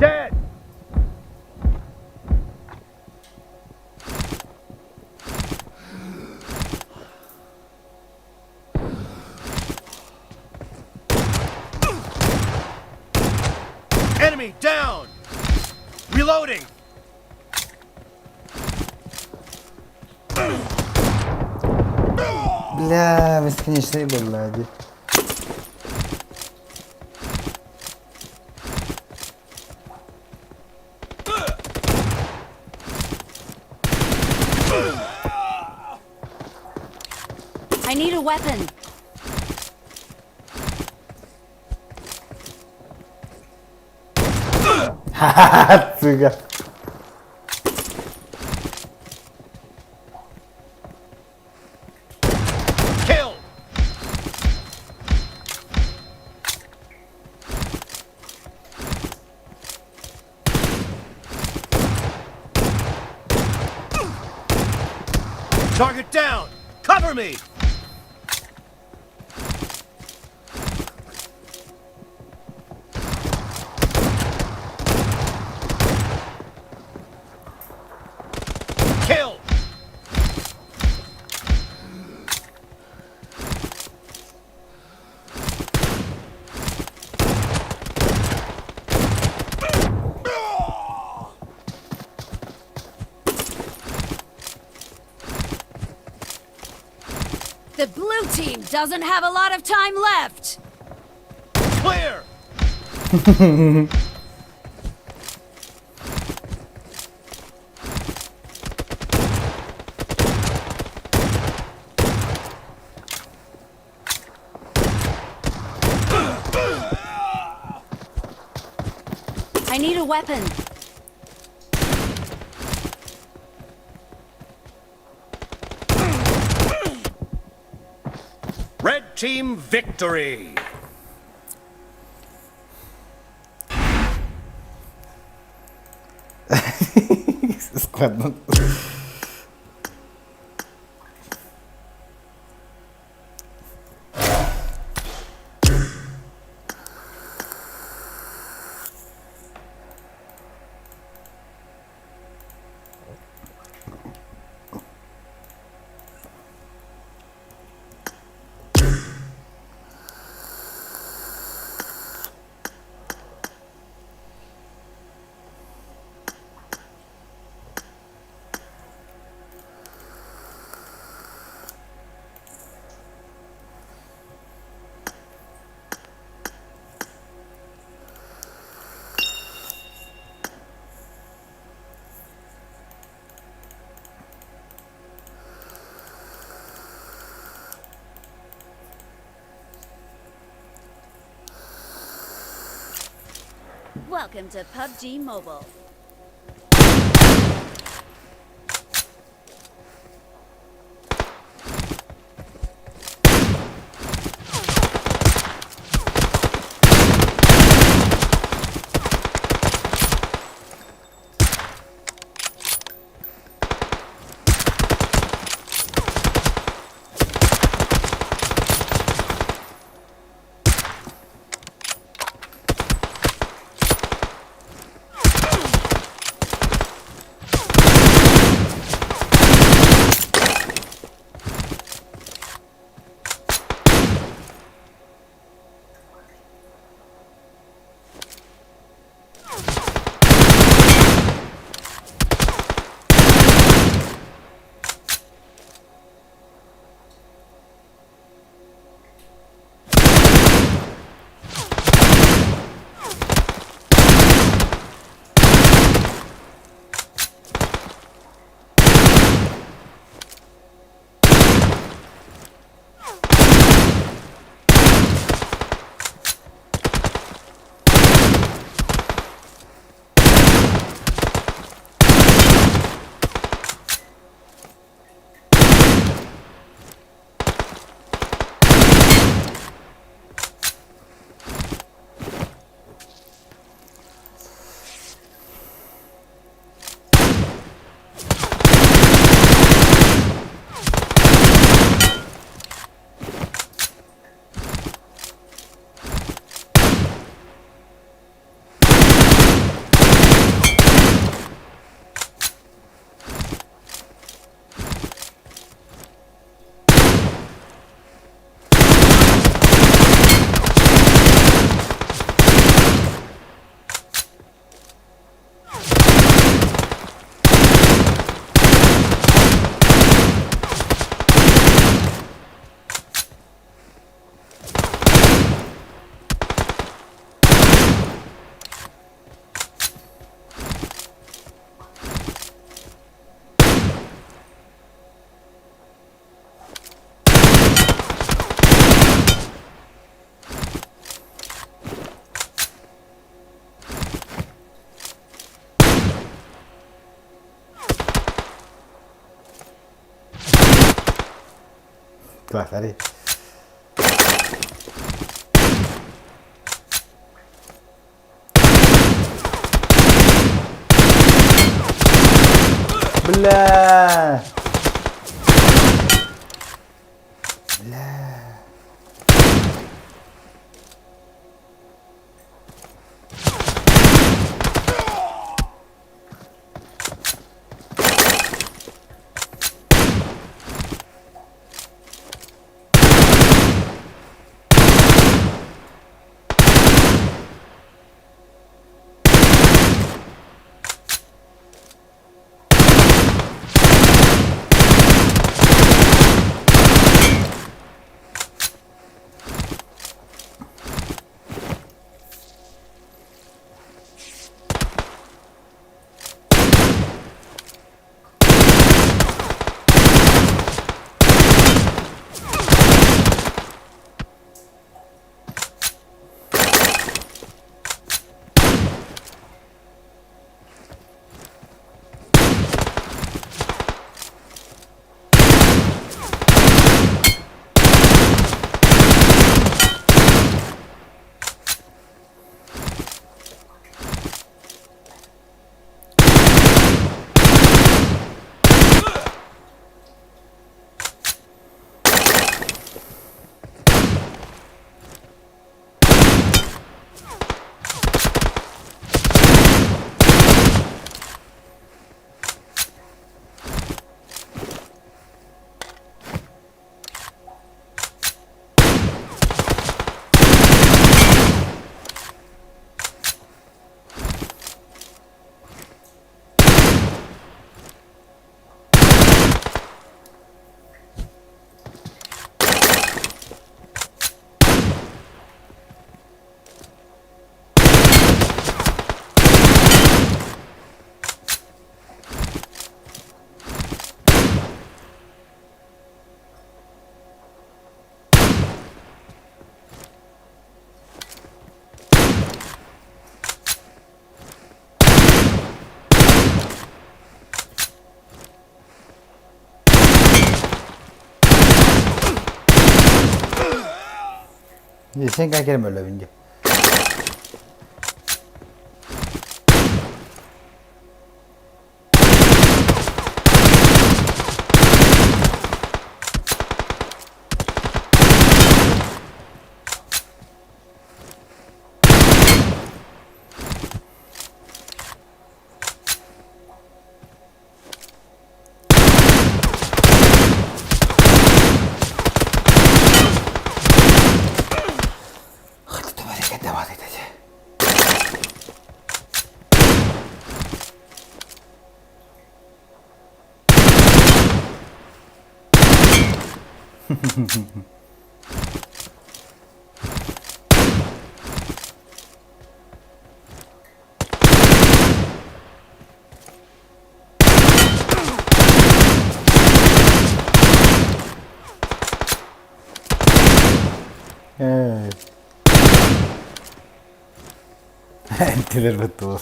Dead. Enemy down. Reloading. Бля, бесконечный был, лади. I need a weapon. Ха-ха-ха, цыга. Kill. Target down. Cover me. Kill. The blue team doesn't have a lot of time left. Clear. I need a weapon. Red team victory. Складно. Welcome to PUBG Mobile. Kelas tadi. Belah. Belah. Sen kaç böyle bince. Hadi tuvalete devam edeceğim. Evet. Entiler betul.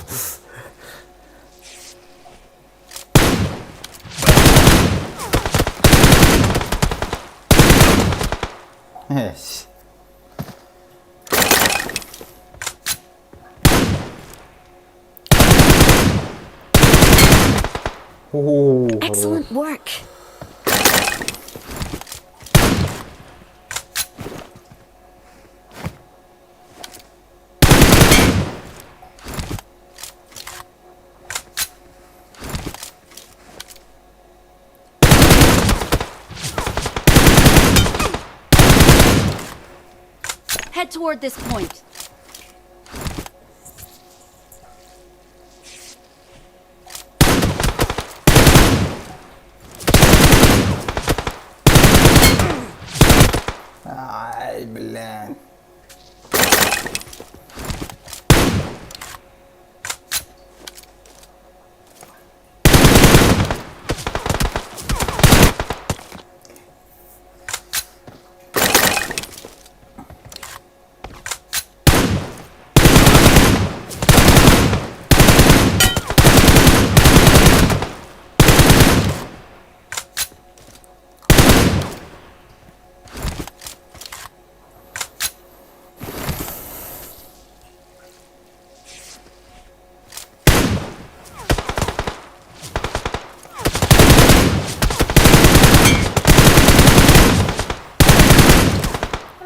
Yes. Oh, Excellent work. Head toward this point. Ay bilen.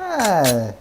Ay.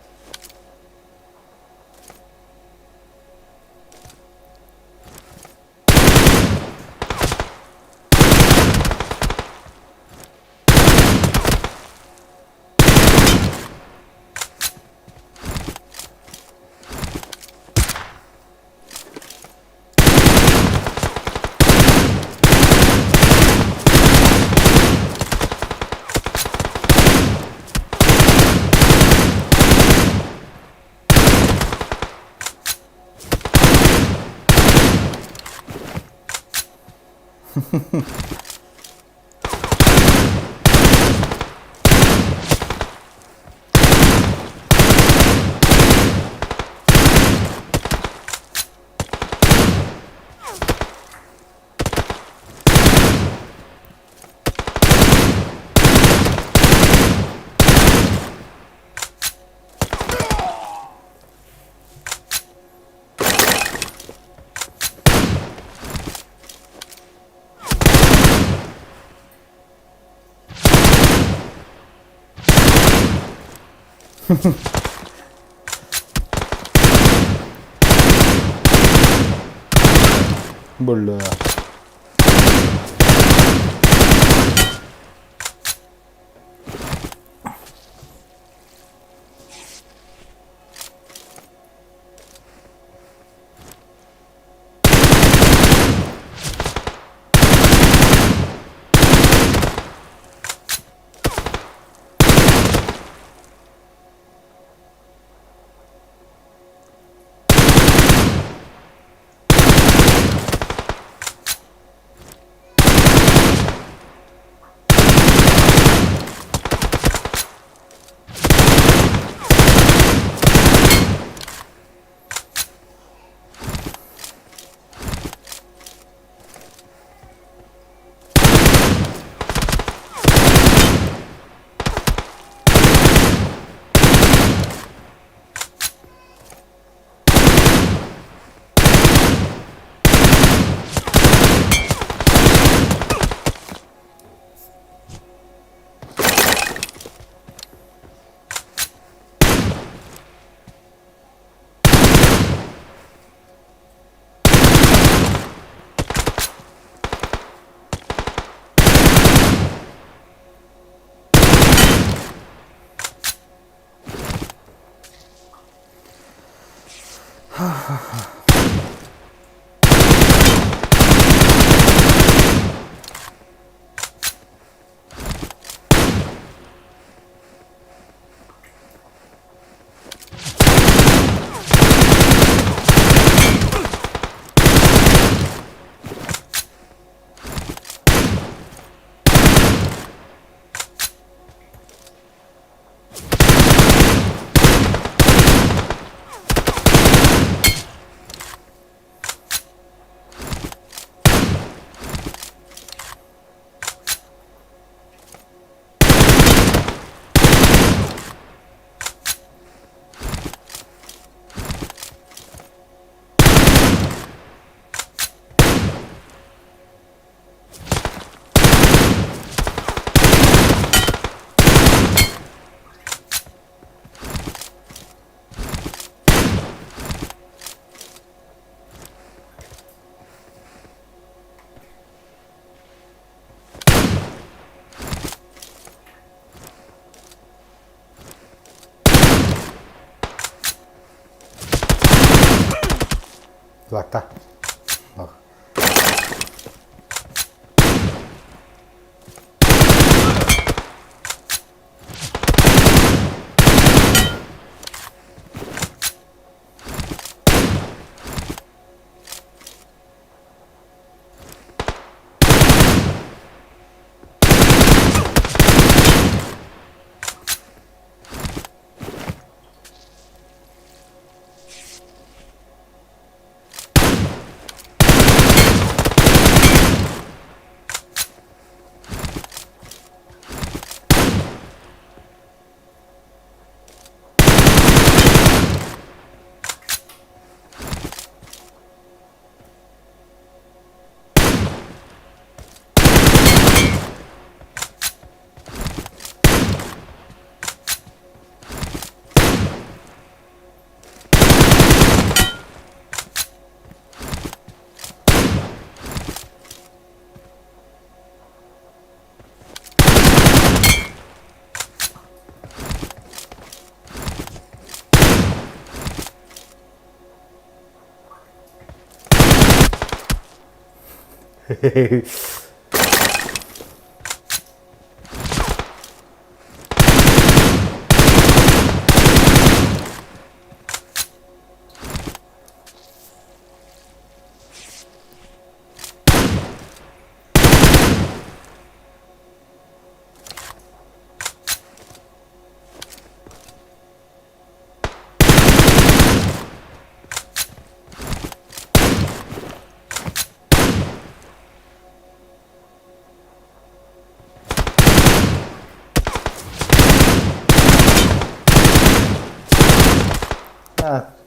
Bolla. Uzakta. Bak. Ha.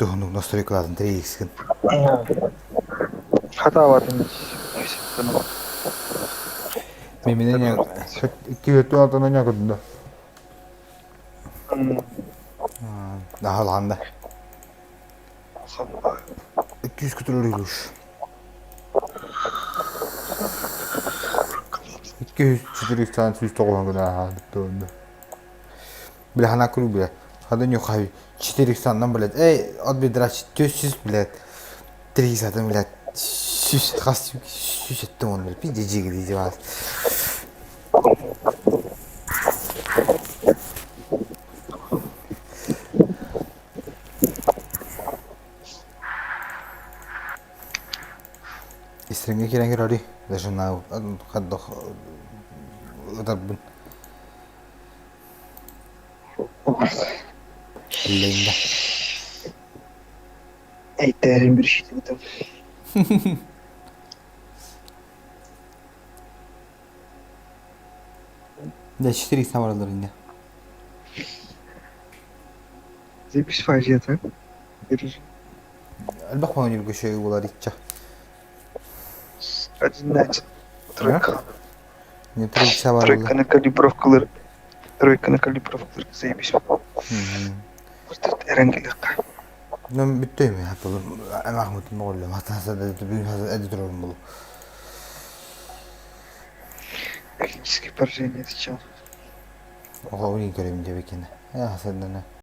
Tuhunuk настройкаларын 3x-kin. Hata var demek. Memeden ya 2 altına ne kadar? Daha landa. 200 kütürlüymüş. 200 400 190 kadar bitti onda. Bile hana kuru bile. Hadın yok abi. 400'dan bile. Ad bir draç 400 bile. 300'dan bile. Şüş kas şüş ettim onu bile. Bir cici gidici var. Istringe kiren rodi. Даже на ходох это бун. Linda. Ey derin bir şey dedim. Да 400 var Linda. Zeybis faciata. Verir. Albaq ma yurgu şey olar içe. Одиннадцать. Тройка. Ne 300 var. Тройка на калибровкалар. Тройка на калибровкалар. Zeybis. Burada erengilik. Ne bitti mi hep olur. Mahmut ne oldu? Hatta da bir editör olmalı. Технические поражения отвечал. Oha onu göreyim diye bekene. Ya senden ne?